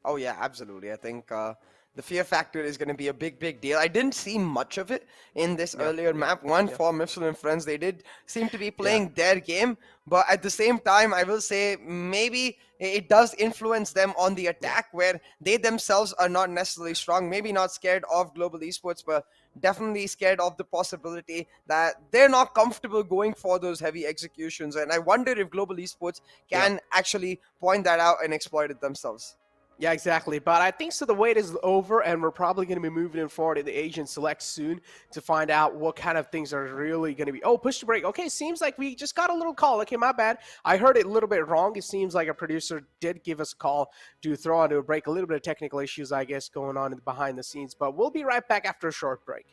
Oh, yeah, absolutely. I think the fear factor is going to be a big deal. I didn't see much of it in this earlier map. For Missile and Friends, they did seem to be playing their game. But at the same time, I will say maybe it does influence them on the attack, where they themselves are not necessarily strong. Maybe not scared of Global Esports, but definitely scared of the possibility that they're not comfortable going for those heavy executions. And I wonder if Global Esports can actually point that out and exploit it themselves. Yeah, exactly. But I think so the wait is over, and we're probably going to be moving in forward in the Asian Select soon to find out what kind of things are really going to be. Oh, push to break. Okay, seems like we just got a little call. Okay, my bad. I heard it a little bit wrong. It seems like a producer did give us a call to throw onto a break. A little bit of technical issues, I guess, going on behind the scenes. But we'll be right back after a short break.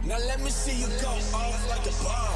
Now let me see you go off like a bomb.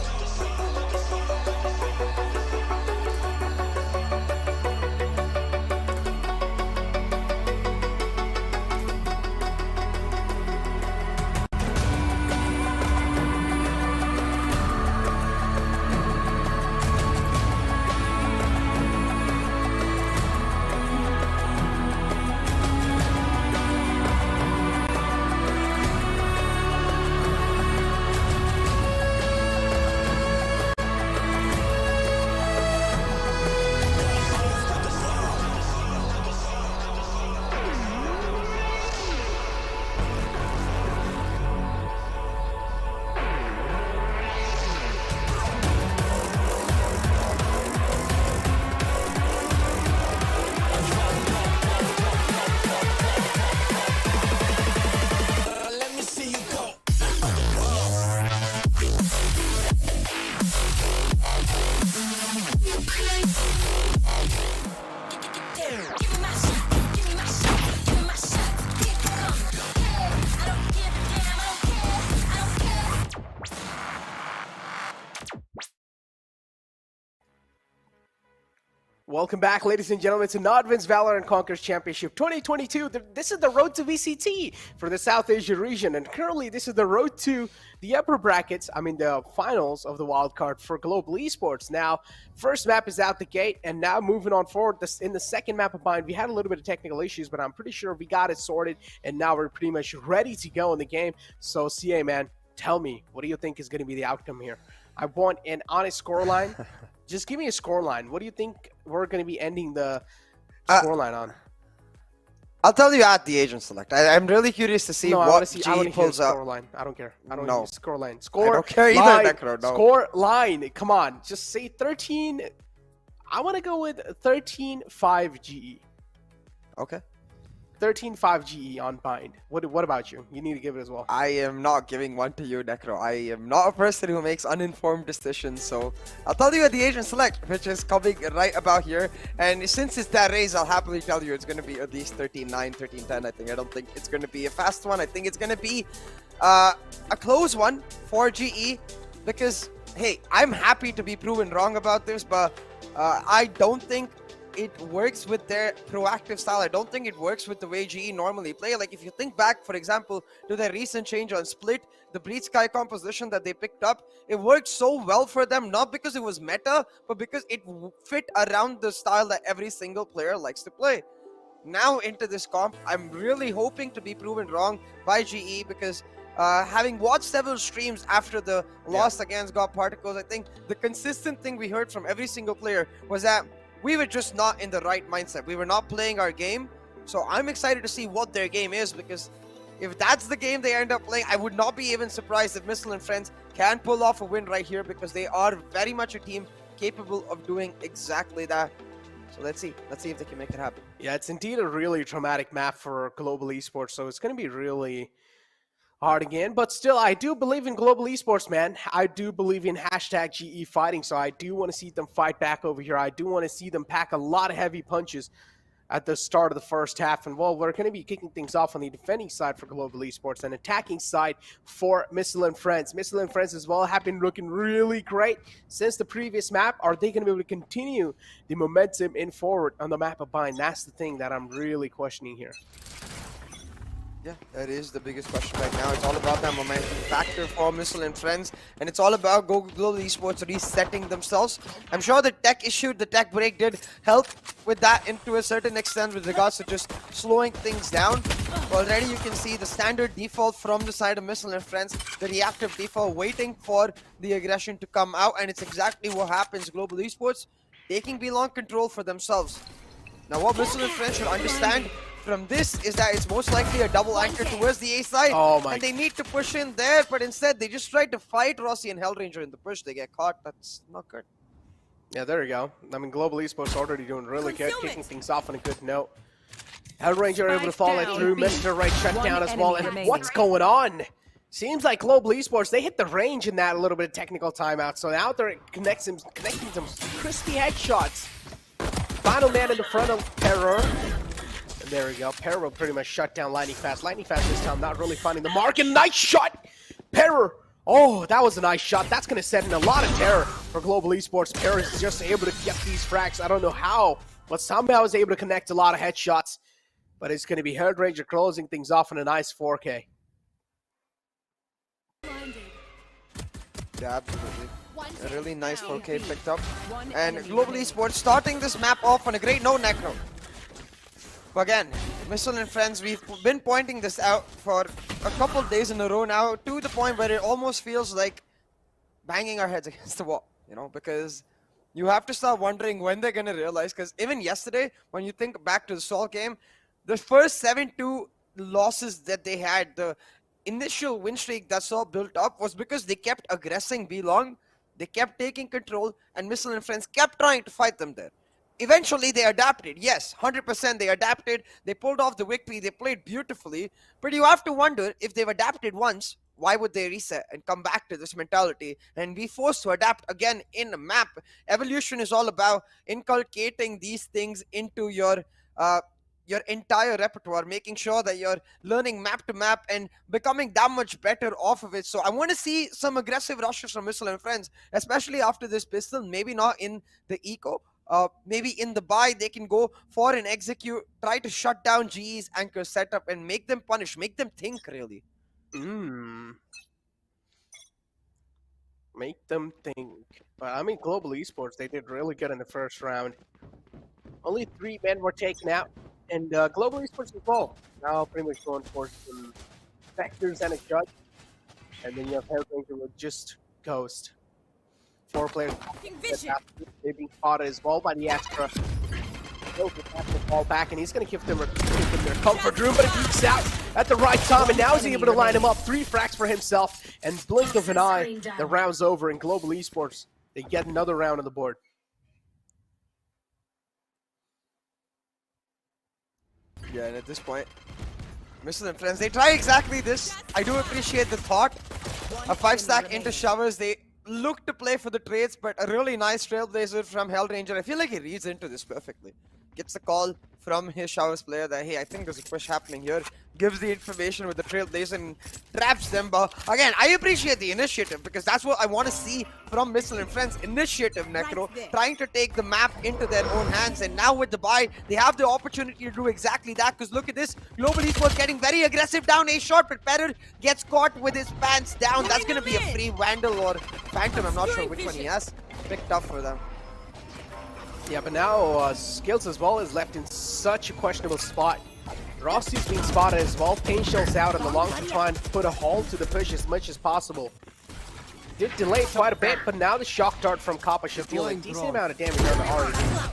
Welcome back, ladies and gentlemen, to NODWIN's Valorant Conquerors Championship 2022. This is the road to VCT for the South Asia region, and currently this is the road to the upper brackets, the finals of the wildcard for Global Esports. Now, first map is out the gate, and now moving on forward, in the second map of mine, we had a little bit of technical issues, but I'm pretty sure we got it sorted, and now we're pretty much ready to go in the game. So, CA, man, tell me, what do you think is going to be the outcome here? I want an honest scoreline. Just give me a scoreline. What do you think we're going to be ending the scoreline on? I'll tell you at the agent select. I'm really curious to see what GE pulls up. Scoreline. I don't care. I don't No. need scoreline. Score. I don't care either, Necro. No. Score line. Come on. Just say 13. I want to go with 13-5 GE. Okay. 13-5 GE on bind. What about you? You need to give it as well. I am not giving one to you, Necro. I am not a person who makes uninformed decisions, so I'll tell you at the agent select, which is coming right about here. And since it's that race, I'll happily tell you it's going to be at least 13-9, 13-10. I don't think it's going to be a fast one. I think it's going to be a close one for GE because, hey, I'm happy to be proven wrong about this, but I don't think it works with their proactive style. I don't think it works with the way GE normally play. Like, if you think back, for example, to their recent change on Split, the Breach Sky composition that they picked up, it worked so well for them, not because it was meta, but because it fit around the style that every single player likes to play. Now into this comp, I'm really hoping to be proven wrong by GE because having watched several streams after the loss against God Particles, I think the consistent thing we heard from every single player was that we were just not in the right mindset. We were not playing our game. So I'm excited to see what their game is, because if that's the game they end up playing, I would not be even surprised if Missile and Friends can pull off a win right here, because they are very much a team capable of doing exactly that. So let's see if they can make it happen. Yeah, it's indeed a really traumatic map for Global Esports, so it's going to be really hard again. But still, I do believe in Global Esports, man. I do believe in hashtag GE fighting, so I do want to see them fight back over here. I do want to see them pack a lot of heavy punches. at the start of the first half. And well, we're going to be kicking things off on the defending side for Global Esports and attacking side for Missile and Friends. Missile and Friends as well have been looking really great since the previous map. Are they going to be able to continue the momentum in forward on the map of Bind? That's the thing that I'm really questioning here. Yeah, that is the biggest question right now. It's all about that momentum factor for Missile and Friends, and it's all about Global Esports resetting themselves. I'm sure the tech issue, the tech break did help with that into a certain extent with regards to just slowing things down. Already you can see the standard default from the side of Missile and Friends, the reactive default waiting for the aggression to come out, and it's exactly what happens. Global Esports taking belong control for themselves. Now what Missile and Friends should understand from this is that it's most likely a double anchor towards the A side, and they need to push in there, but instead they just tried to fight Rossi and Hellranger in the push. They get caught. That's not good. Yeah, there you go. I mean, Global Esports already doing really good, kicking things off on a good note. Hellranger able to follow through, Mr. Right shut down as well. And what's going on? Seems like Global Esports, they hit the range in that a little bit of technical timeout. So now they're connecting some crispy headshots. Final man in the front of Terror. There we go. Perra will pretty much shut down Lightning Fast. Lightning Fast this time not really finding the mark. And nice shot! Perra! Oh, that was a nice shot. That's going to set in a lot of terror for Global Esports. Perra is just able to get these frags. I don't know how, but somehow is able to connect a lot of headshots. But it's going to be Hellranger closing things off in a nice 4K. Yeah, absolutely. A really nice 4K picked up. And Global Esports starting this map off on a great note, Necro. Again, Missile and Friends, we've been pointing this out for a couple days in a row now, to the point where it almost feels like banging our heads against the wall, you know, because you have to start wondering when they're going to realize, because even yesterday, when you think back to the Sol game, the first 7-2 losses that they had, the initial win streak that Sol built up was because they kept aggressing B-Long, they kept taking control, and Missile and Friends kept trying to fight them there. Eventually, they adapted. Yes, 100% they adapted. They pulled off the victory. They played beautifully. But you have to wonder, if they've adapted once, why would they reset and come back to this mentality and be forced to adapt again in a map? Evolution is all about inculcating these things into your entire repertoire, making sure that you're learning map to map and becoming that much better off of it. So I want to see some aggressive rushes from Missile and Friends, especially after this pistol. Maybe not in the eco. Maybe in the buy, they can go for an execute, try to shut down GE's anchor setup and make them punish, make them think, really. Make them think. But I mean, Global Esports, they did really good in the first round. Only 3 men were taken out, and Global Esports as well. Now pretty much going for some vectors and a judge. And then you have Hellranger with just Ghost. 4 players. They're being spotted as well by the Astra. He'll just have to fall back, and he's going to give them their comfort room, but it peeks out at the right time, and now he's able to line him up. 3 frags for himself, and blink of an eye, the round's over, and Global Esports, they get another round on the board. Yeah, and at this point, Missile and Friends, they try exactly this. I do appreciate the thought. A 5-stack into Showers, they look to play for the trades, but a really nice trailblazer from Hellranger. I feel like he reads into this perfectly. Gets a call from his Showers player that, hey, I think there's a push happening here. Gives the information with the trailblazer and traps them. But again, I appreciate the initiative, because that's what I want to see from Missile and Friends. Initiative, Necro, trying to take the map into their own hands. And now with the buy, they have the opportunity to do exactly that, because look at this. Global Esports getting very aggressive down A short, but Perrer gets caught with his pants down. That's going to be a free Vandal or Phantom. I'm not sure which one he has. Picked up for them. Yeah, but now Skills as well is left in such a questionable spot. Rossi's being spotted as well. Pain shells out on the long to try and put a halt to the push as much as possible. Did delay quite a bit, but now the shock dart from Kappa should deal a decent amount of damage on the RE.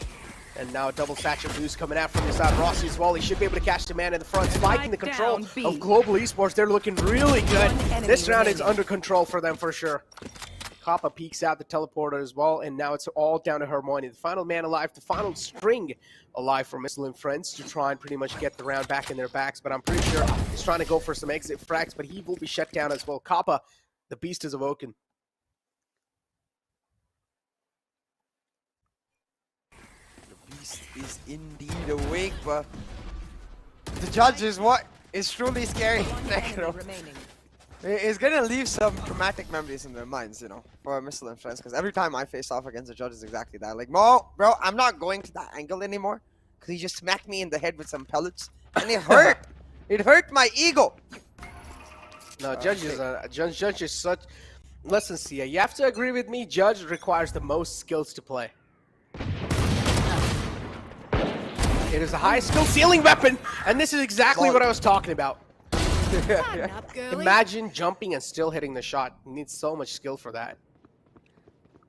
And now a double satchel boost coming out from the side. Rossi as well. He should be able to catch the man in the front. Spiking the control of Global Esports. They're looking really good. This round is under control for them for sure. Kappa peeks out the teleporter as well, and now it's all down to Harmony. The final man alive, the final string alive for Missile and Friends to try and pretty much get the round back in their backs, but I'm pretty sure he's trying to go for some exit frags, but he will be shut down as well. Kappa, the beast is awoken. The beast is indeed awake, but the judge is what is truly scary. Necro. It's gonna leave some traumatic memories in their minds, you know, for Missile and friends. Because every time I face off against the judge is exactly that. Like, Mo, bro, I'm not going to that angle anymore. Because he just smacked me in the head with some pellets, and it hurt. It hurt my ego. No, Judge is such. Listen, Sia, you have to agree with me. Judge requires the most skills to play. It is a high skill ceiling weapon, and this is exactly what I was talking about. Imagine jumping and still hitting the shot. You need so much skill for that.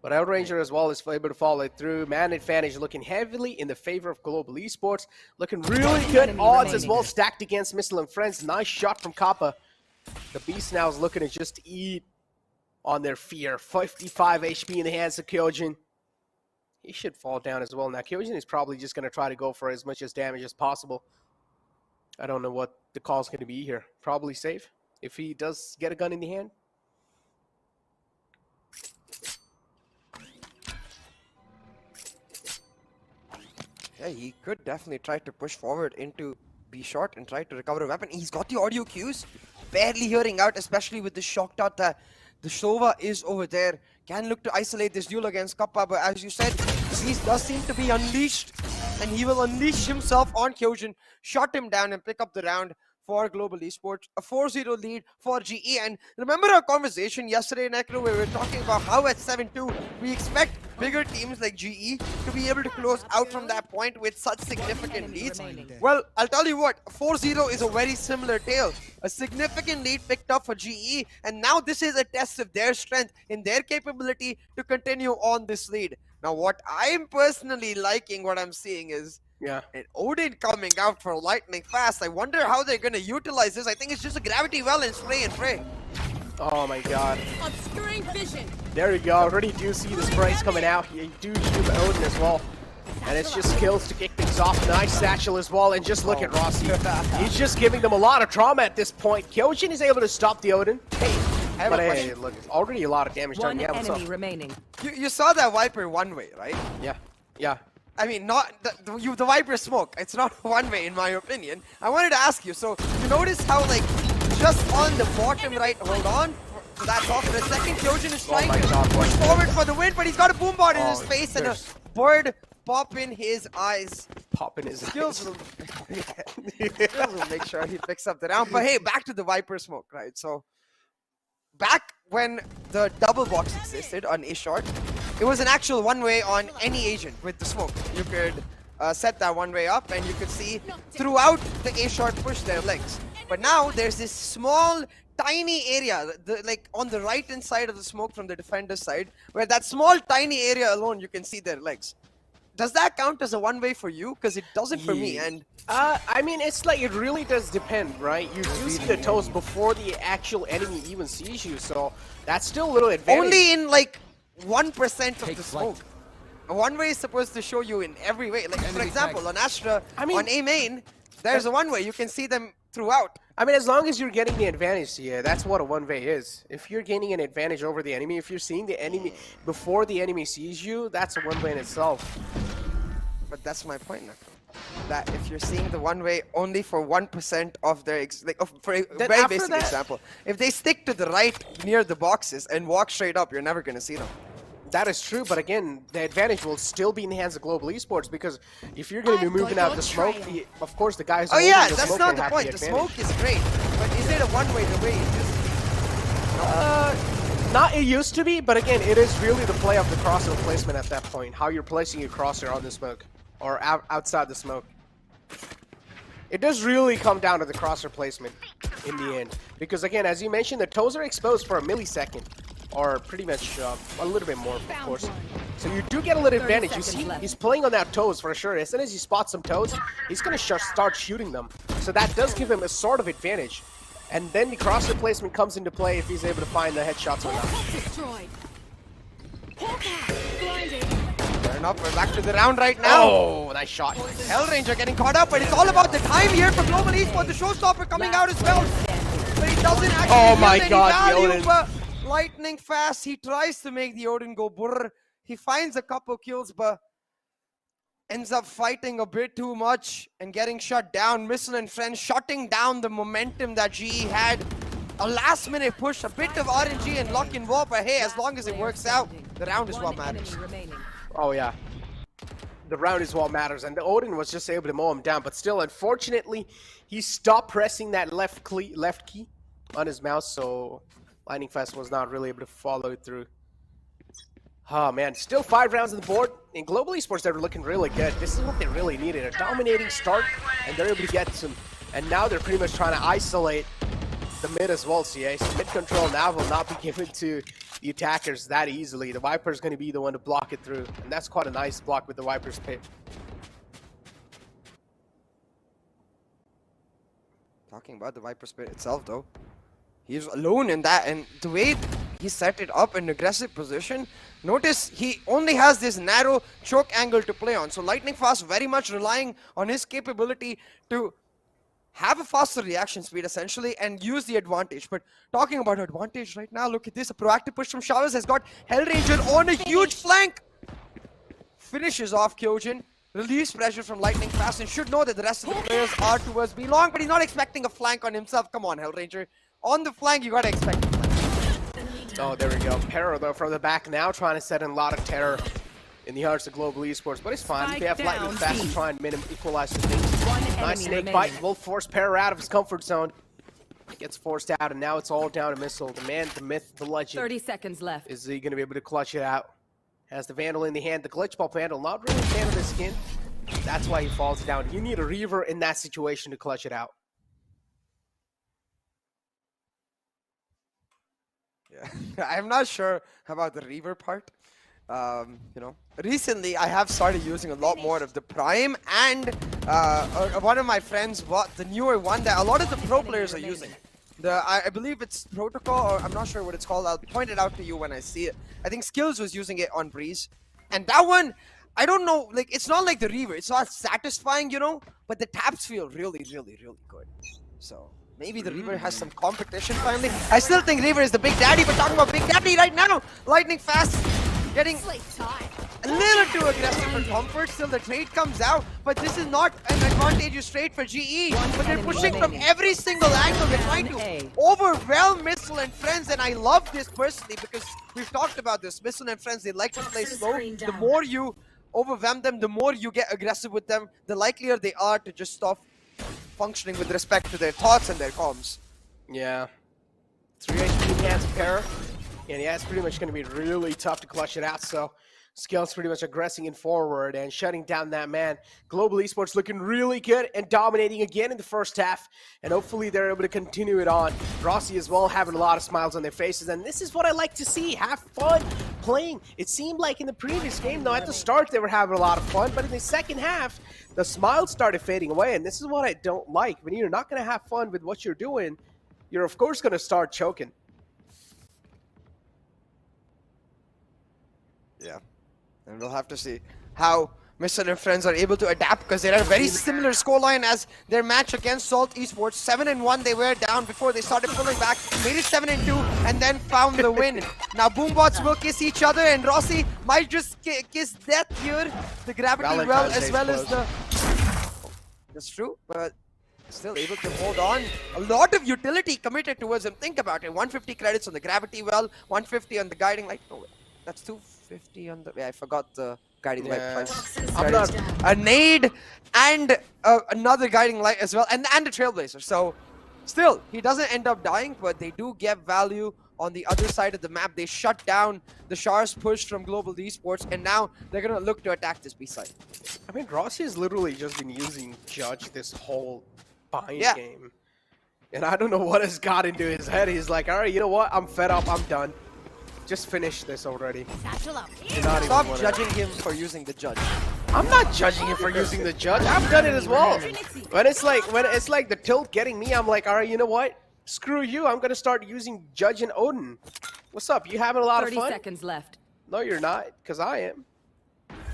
But Outranger as well is able to follow it through. Man advantage looking heavily in the favor of Global Esports. Looking really good odds as well, stacked against Missile and Friends. Nice shot from Kappa. The Beast now is looking to just eat on their fear. 55 HP in the hands of Kyojin. He should fall down as well. Now, Kyojin is probably just going to try to go for as much as damage as possible. I don't know what the call's going to be here. Probably safe if he does get a gun in the hand. Yeah, he could definitely try to push forward into B short and try to recover a weapon. He's got the audio cues, barely hearing out, especially with the shock dot that the Shova is over there. Can look to isolate this duel against Kappa, but as you said, Beast does seem to be unleashed, and he will unleash himself on Kyojin, shut him down, and pick up the round for Global Esports. A 4-0 lead for GE. And remember our conversation yesterday, Necro, where we were talking about how at 7-2, we expect bigger teams like GE to be able to close out from that point with such significant leads. Well, I'll tell you what, 4-0 is a very similar tale. A significant lead picked up for GE, and now this is a test of their strength in their capability to continue on this lead. Now, what I'm personally liking, what I'm seeing is an Odin coming out for lightning fast. I wonder how they're going to utilize this. I think it's just a gravity well and spray and pray. Oh my god. Obscuring vision. There you go. Already do see the sprays coming out. You do shoot Odin as well. And it's just kills to kick things off. Nice satchel as well. And just look at Rossi. He's just giving them a lot of trauma at this point. Kyojin is able to stop the Odin. But hey, look, already a lot of damage done. Yeah, what's up? Remaining. You saw that Viper one way, right? Yeah. I mean, not the Viper smoke. It's not one way, in my opinion. I wanted to ask you. So you notice how, like, just on the bottom right, hold on for that top for a second. Kyojin is trying to push forward for the win, but he's got a boombot in his face and a bird pop in his eyes. Pop in his Skills eyes. will make sure he picks up the round. But hey, back to the Viper smoke, right? So back when the double box existed on A short, it was an actual one-way on any agent with the smoke. You could set that one-way up, and you could see throughout the A short push their legs. But now there's this small, tiny area, like on the right-hand side of the smoke from the defender's side, where that small, tiny area alone you can see their legs. Does that count as a one-way for you? Because it doesn't for me. And I mean, it's like it really does depend, right? You do see the toes before the actual enemy even sees you, so that's still a little advantage. only in like 1% of the smoke. A one-way is supposed to show you in every way. Like, for example, on Astra, on A main, there's a one-way. You can see them throughout. I mean, as long as you're getting the advantage, yeah, that's what a one-way is. If you're gaining an advantage over the enemy, if you're seeing the enemy before the enemy sees you, that's a one-way in itself. But that's my point, Nakro. That if you're seeing the one-way only for 1% of their, for a very basic example, if they stick to the right near the boxes and walk straight up, you're never going to see them. That is true, but again, the advantage will still be in the hands of Global Esports, because if you're going to be moving out the smoke, of course the guys Oh yeah, that's not the point. The smoke is great, but is it a one-way the way it is? Not it used to be, but again, it is really the play of the crosshair placement at that point, how you're placing your crosshair on the smoke, or outside the smoke. It does really come down to the crosshair placement in the end, because again, as you mentioned, the toes are exposed for a millisecond. Or pretty much a little bit more, of course. So you do get a little advantage. You see, he's playing on that toes for sure. As soon as he spots some toes, he's going to start shooting them. So that does give him a sort of advantage. And then the crosshair placement comes into play if he's able to find the headshots or not. Fair enough, we're back to the round right now. Oh, nice shot. Hellranger getting caught up, but it's all about the time here for Global Esports. The showstopper coming out as well. But he doesn't actually yield any value. Lightning fast, he tries to make the Odin go burr. He finds a couple kills, but ends up fighting a bit too much and getting shut down. Missile and Friends shutting down the momentum that GE had. A last minute push, a bit of RNG and luck involved, but hey, as long as it works out, the round is what matters. Oh yeah. The round is what matters, and the Odin was just able to mow him down, but still, unfortunately, he stopped pressing that left key on his mouse, so Lightning Fast was not really able to follow it through. Oh man, still 5 rounds on the board. In Global Esports, they were looking really good. This is what they really needed, a dominating start, and they're able to get some. And now they're pretty much trying to isolate the mid as well, CA. So mid control now will not be given to the attackers that easily. The Viper is going to be the one to block it through, and that's quite a nice block with the Viper's pit. Talking about the Viper Spit itself, though, he's alone in that, and the way he set it up in aggressive position, notice he only has this narrow choke angle to play on. So Lightning Fast very much relying on his capability to have a faster reaction speed, essentially, and use the advantage. But talking about advantage right now, look at this. A proactive push from Chavez has got Hellranger on a huge flank. Finishes off Kyojin. Relieves pressure from Lightning Fast and should know that the rest of the players are towards B long, but he's not expecting a flank on himself. Come on, Hellranger. On the flank, you gotta expect a flank. Oh, there we go. Pero, though, from the back now, trying to set in a lot of terror in the hearts of Global Esports, but it's fine. They have Lightning Fast to try and equalize some things. Nice snake bite will force Pero out of his comfort zone. He gets forced out, and now it's all down to Missile. The man, the myth, the legend. 30 seconds left. Is he going to be able to clutch it out? Has the Vandal in the hand. The Glitch Ball Vandal, not really a fan of his skin. That's why he falls down. You need a Reaver in that situation to clutch it out. Yeah, I'm not sure about the Reaver part. You know, recently I have started using a lot more of the Prime, and one of my friends bought the newer one that a lot of the pro players are using. I believe it's Protocol, or I'm not sure what it's called. I'll point it out to you when I see it. I think Skills was using it on Breeze, and that one, I don't know, like, it's not like the Reaver. It's not satisfying, you know, but the taps feel really, really, really good. So maybe the Reaver has some competition finally. I still think Reaver is the big daddy, but talking about big daddy right now, Lightning Fast getting a little too aggressive for comfort. Still, the trade comes out, but this is not an advantageous trade for GE. But they're pushing from every single angle. They're trying to overwhelm Missile and Friends, and I love this personally because we've talked about this. Missile and Friends, they like to play slow. The more you overwhelm them, the more you get aggressive with them, the likelier they are to just stop functioning with respect to their thoughts and their comms. Yeah. 3 HP hands Para. And yeah, it's pretty much going to be really tough to clutch it out. So Skills pretty much aggressing in forward and shutting down that man. Global Esports looking really good and dominating again in the first half. And hopefully they're able to continue it on. Rossi as well having a lot of smiles on their faces. And this is what I like to see. Have fun playing. It seemed like in the previous game, though, at the start they were having a lot of fun. But in the second half, the smiles started fading away. And this is what I don't like. When you're not going to have fun with what you're doing, you're of course going to start choking. Yeah, and we'll have to see how Missile and Friends are able to adapt, because they're at a very similar scoreline as their match against Salt Esports. 7-1 they were down before they started pulling back, made it 7-2, and then found the win. Now Boombots will kiss each other, and Rossi might just kiss death here. The gravity well as well as the... That's true, but still able to hold on. A lot of utility committed towards him. Think about it, 150 credits on the gravity well, 150 on the guiding light. No, that's 250 on the... Yeah, I forgot the guiding light price. A nade and another guiding light as well, and a Trailblazer. So still, he doesn't end up dying, but they do get value on the other side of the map. They shut down the Shar's push from Global Esports, and now they're going to look to attack this B side. I mean, Rossi has literally just been using Judge this whole bind game. And I don't know what has got into his head. He's like, all right, you know what? I'm fed up. I'm done. Just finish this already. Stop judging him for using the Judge. I'm not judging him for using the Judge. I've done it as well. When it's like the tilt getting me, I'm like, all right, you know what? Screw you. I'm gonna start using Judge and Odin. What's up? You having a lot of fun? 30 seconds left. No, you're not, because I am.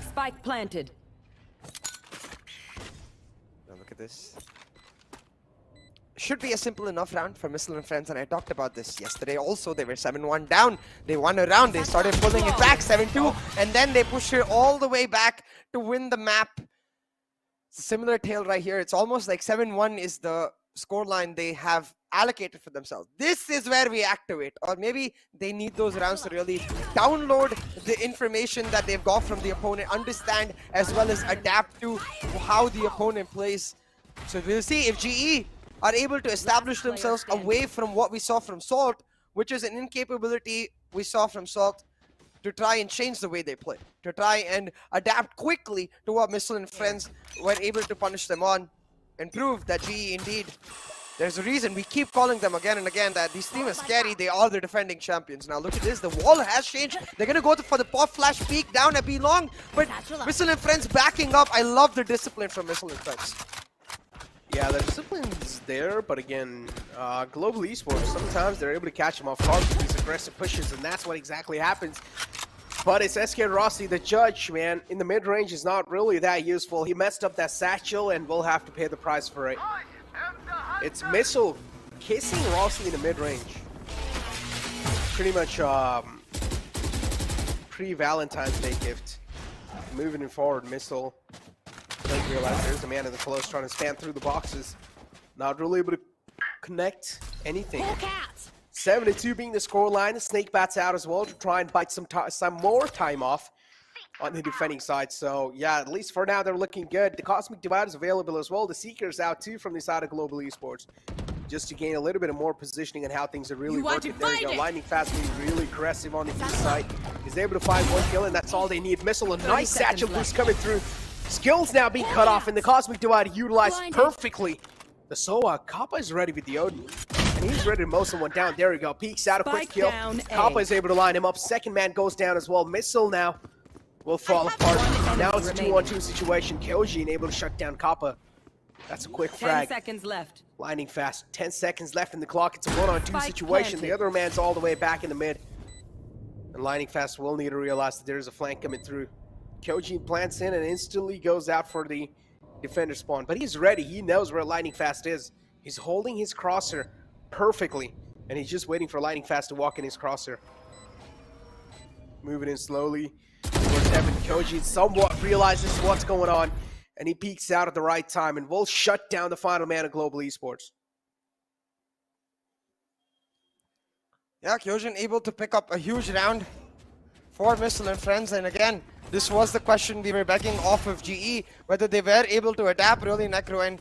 Spike planted. Now look at this. should be a simple enough round for Missile and Friends, and I talked about this yesterday also. They were 7-1 down. They won a round. They started pulling it back 7-2, and then they pushed it all the way back to win the map. It's a similar tale right here. It's almost like 7-1 is the scoreline they have allocated for themselves. This is where we activate, or maybe they need those rounds to really download the information that they've got from the opponent, understand as well as adapt to how the opponent plays. So we'll see if GE are able to establish themselves away from what we saw from Salt, which is an incapability we saw from Salt, to try and change the way they play, to try and adapt quickly to what Missile and Friends were able to punish them on, and prove that GE indeed, there's a reason we keep calling them again and again that this team is scary. They are the defending champions. Now look at this, the wall has changed. They're going to go for the pop flash peek down at B long, but Missile and Friends backing up. I love the discipline from Missile and Friends. Yeah, the discipline's there, but again, Global Esports, sometimes they're able to catch them off guard with these aggressive pushes, and that's what exactly happens. But it's SK Rossi, the judge, man, in the mid-range is not really that useful. He messed up that satchel, and we'll have to pay the price for it. It's Missile kissing Rossi in the mid-range. Pretty much pre-Valentine's Day gift. Moving it forward, Missile doesn't realize there's a man in the close trying to span through the boxes. Not really able to connect anything. 7-2 being the scoreline. The Snake Bat's out as well to try and bite some more time off on the defending side. So yeah, at least for now they're looking good. The Cosmic Divide is available as well. The Seeker's out too from the side of Global Esports, just to gain a little bit of more positioning and how things are really working. There you go. Lightning Fast being really aggressive on the east side. He's able to find one kill, and that's all they need. Missile, a nice satchel boost coming through. Skills now being cut off, and the Cosmic Divide utilized perfectly. The Soa, Kappa is ready with the Odin, and he's ready to mow someone down. There we go. Peeks out a quick kill. Kappa is able to line him up. Second man goes down as well. Missile now will fall apart. Now it's a 2-on-2 situation. Kyojin able to shut down Kappa. That's a quick frag. 10 seconds left. Lightning Fast. 10 seconds left in the clock. It's a 1-on-2 situation. The other man's all the way back in the mid. And Lightning Fast will need to realize that there's a flank coming through. Kyojin plants in and instantly goes out for the defender spawn. But he's ready. He knows where Lightning Fast is. He's holding his crosshair perfectly. And he's just waiting for Lightning Fast to walk in his crosshair. Moving in slowly towards Evan. Kyojin somewhat realizes what's going on. And he peeks out at the right time and will shut down the final man of Global Esports. Yeah, Kyojin able to pick up a huge round for Missile and Friends. And again, this was the question we were begging off of GE, whether they were able to adapt really, Necro. And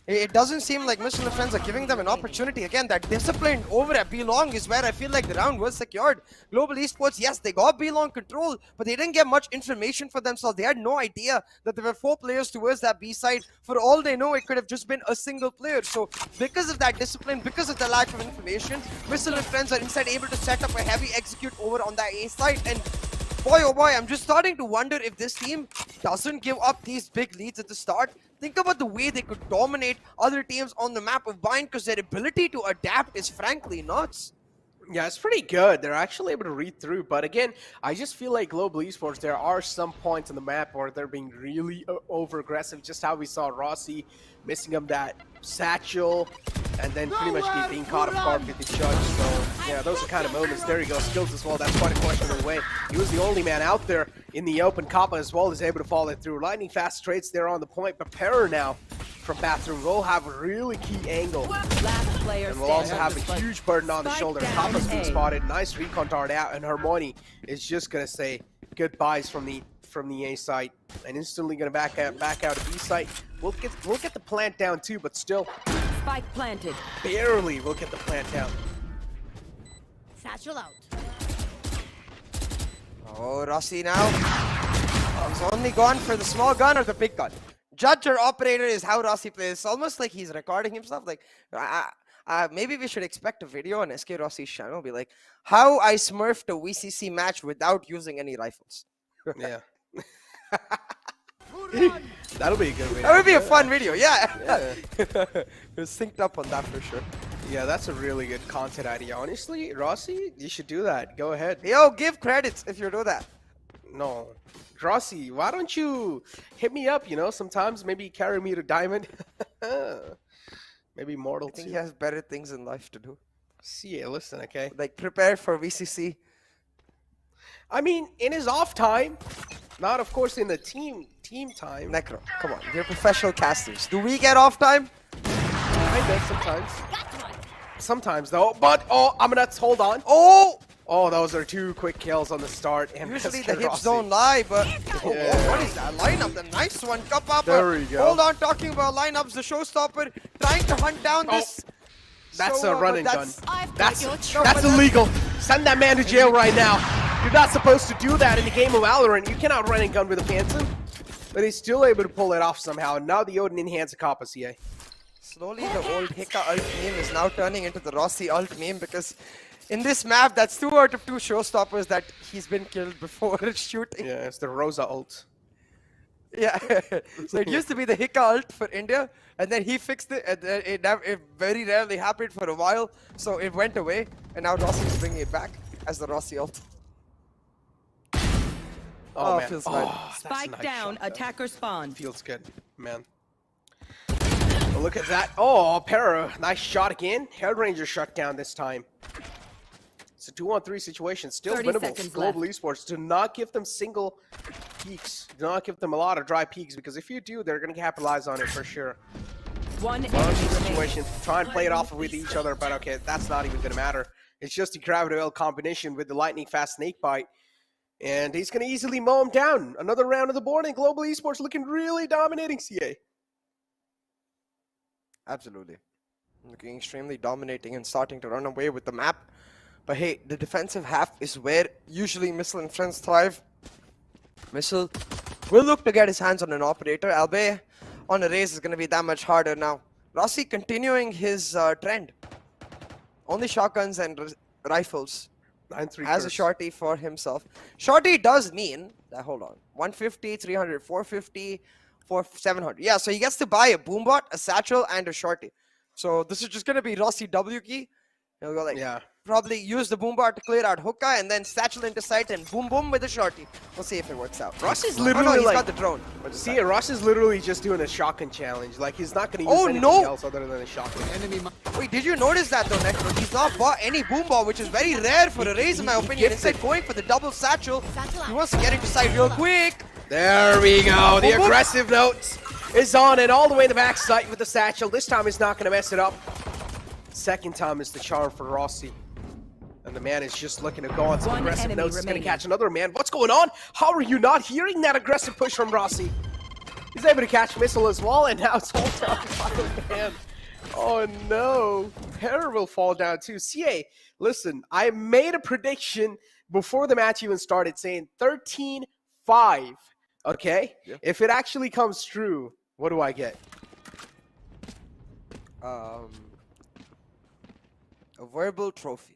it doesn't seem like Missile and Friends are giving them an opportunity. Again, that discipline over at B-Long is where I feel like the round was secured. Global Esports, yes, they got B-Long control, but they didn't get much information for themselves. They had no idea that there were 4 players towards that B side. For all they know, it could have just been a single player. So because of that discipline, because of the lack of information, Missile and Friends are instead able to set up a heavy execute over on that A side. And boy, oh boy, I'm just starting to wonder if this team doesn't give up these big leads at the start. Think about the way they could dominate other teams on the map of Bind, because their ability to adapt is frankly nuts. Yeah, it's pretty good. They're actually able to read through. But again, I just feel like Global Esports, there are some points on the map where they're being really over-aggressive. Just how we saw Rossi missing him that satchel and then pretty much being caught off guard with the judge. So, yeah, those are kind of moments. There you go. Skills as well. That's quite a questionable way. He was the only man out there in the open. Kappa as well is able to follow it through. Lightning Fast trades there on the point. But Perra now from Bathroom will have a really key angle. Last player And we'll also have a huge burden on the shoulder. Kappa's being spotted. Nice recon dart out. And Harmony is just going to say goodbyes from the A site and instantly going to back out of B site. We'll get the plant down too, but still Spike planted. barely we'll get the plant down. Satchel out. Oh, Rossi now. He's only gone for the small gun or the big gun. Judge or operator is how Rossi plays. It's almost like he's recording himself. Like, maybe we should expect a video on SK Rossi's channel. Be like, how I smurfed a VCC match without using any rifles. Yeah. That'll be a good video. That would be a fun video, yeah. We're synced up on that for sure. Yeah, that's a really good content idea. Honestly, Rossi, you should do that. Go ahead. Yo, give credits if you do that. No. Rossi, why don't you hit me up, you know? Sometimes maybe carry me to Diamond. Maybe Mortal I think too. he has better things in life to do. CA, listen, okay? Like prepare for VCC. I mean, in his off time, not of course in the team time. Necro, come on, we're professional casters. Do we get off time? Kinda, sometimes. Sometimes though, but I'm gonna hold on. Oh! Oh, those are 2 quick kills on the start. And Usually Mr. the hips Rossi. don't lie, but oh, Yeah. what is that lineup? The nice one, Cup Up. There we go. Hold on, talking about lineups, the showstopper trying to hunt down this. That's So, a run but and gun. I've got That's your that's illegal. Send that man to jail right now. You're not supposed to do that in the game of Valorant. You cannot run and gun with a Phantom. But he's still able to pull it off somehow. Now the Odin enhances a Kappa CA. Slowly the old Hika ult meme is now turning into the Rossi ult meme because in this map, that's 2 out of 2 showstoppers that he's been killed before shooting. Yeah, it's the Rosa ult. Yeah. So it used to be the Hika ult for India, and then he fixed it, and then it very rarely happened for a while, so it went away, and now Rossi is bringing it back as the Rossi ult. Oh, man. feels Oh, good. that's a Spike nice down, shot, though. attacker spawn. Feels good, man. But look at that. Oh, Para, nice shot again. Held Ranger shut down this time. It's a 2-on-3 situation, still 30 winnable. seconds Global left. Esports, do not give them single peaks. Do not give them a lot of dry peaks, because if you do, they're going to capitalize on it for sure. One Bunch enemy of remaining. situation, try and play it off with each other, but okay, that's not even going to matter. It's just the gravity oil combination with the lightning fast snake bite. And he's going to easily mow him down. Another round of the board, and Global Esports looking really dominating CA. Absolutely. Looking extremely dominating and starting to run away with the map. But hey, the defensive half is where usually Missile and friends thrive. Missile will look to get his hands on an operator. Albeit on a raise is going to be that much harder now. Rossi continuing his trend. Only shotguns and rifles. 9-3 Has a curse. shorty for himself. Shorty does mean that, hold on, 150, 300, 450, 700. Yeah, so he gets to buy a boombot, a satchel, and a shorty. So this is just going to be Rossi W key. He'll go like, Yeah. probably use the boombot to clear out hookah and then satchel into sight and boom boom with a shorty. We'll see if it works out. Rossi's Oh, literally no, he's like, got the drone. What is see, that? Ross is literally just doing a shotgun challenge. Like, he's not going to use Oh, anything no. else other than a shotgun. Wait, did you notice that though, Necro? He's not bought any boombot, which is very rare for a raise in my opinion. gifted. Instead going for the double satchel. He wants to get into sight real quick. There we go. The Boom, boom. aggressive note is on and all the way in the back sight with the satchel. This time he's not going to mess it up. Second time is the charm for Rossi. And the man is just looking to go on some One aggressive enemy notes. He's going to remaining. catch another man. What's going on? How are you not hearing that aggressive push from Rossi? He's able to catch Missile as well, and now it's all down by the man. Oh no. Para will fall down too. CA, listen, I made a prediction before the match even started saying 13-5. Okay? Yeah. If it actually comes true, what do I get? A verbal trophy.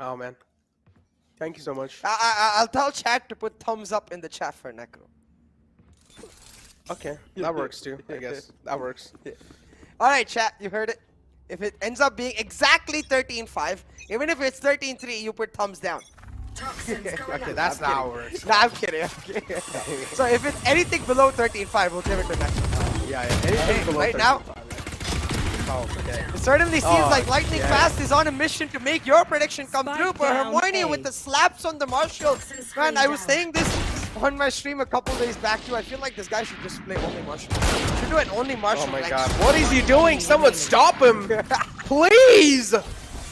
Oh man. Thank you so much. I'll tell chat to put thumbs up in the chat for Necro. Okay, that works too, I guess. That works. Alright chat, you heard it. If it ends up being exactly 13-5, even if it's 13-3, you put thumbs down. Okay, that's not how it works. Nah, I'm kidding. So if it's anything below 13-5, we'll give it to Necro. Yeah, yeah. Anything below Right now, 35, yeah. Oh, okay. it certainly seems Oh, like Lightning yeah. Fast is on a mission to make your prediction come Spike true. But down Hermione A. with the slaps on the Marshall. Man, I was saying this on my stream a couple days back too. I feel like this guy should just play only Marshall. Should do an only Marshall. Oh my like, god. What is he doing? Someone stop him! Please!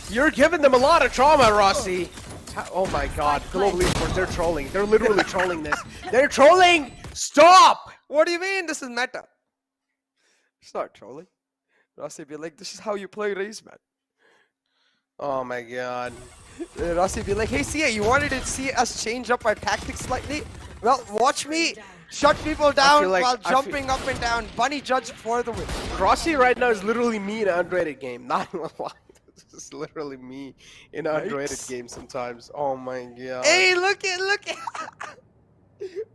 You're giving them a lot of trauma, Rossi. Oh my god. Global Esports, they're trolling. They're literally trolling this. They're trolling! Stop! What do you mean? This is meta. It's not trolling. Rossi be like, this is how you play race, man. Oh my god. Rossi be like, hey CA, you wanted to see us change up our tactics slightly? Well, watch me shut people down like- while I feel- jumping up and down. Bunny judge for the win. Rossi right now is literally me in an unrated game. Not even lie. This is literally me in an unrated game sometimes. Oh my god. Hey, look at.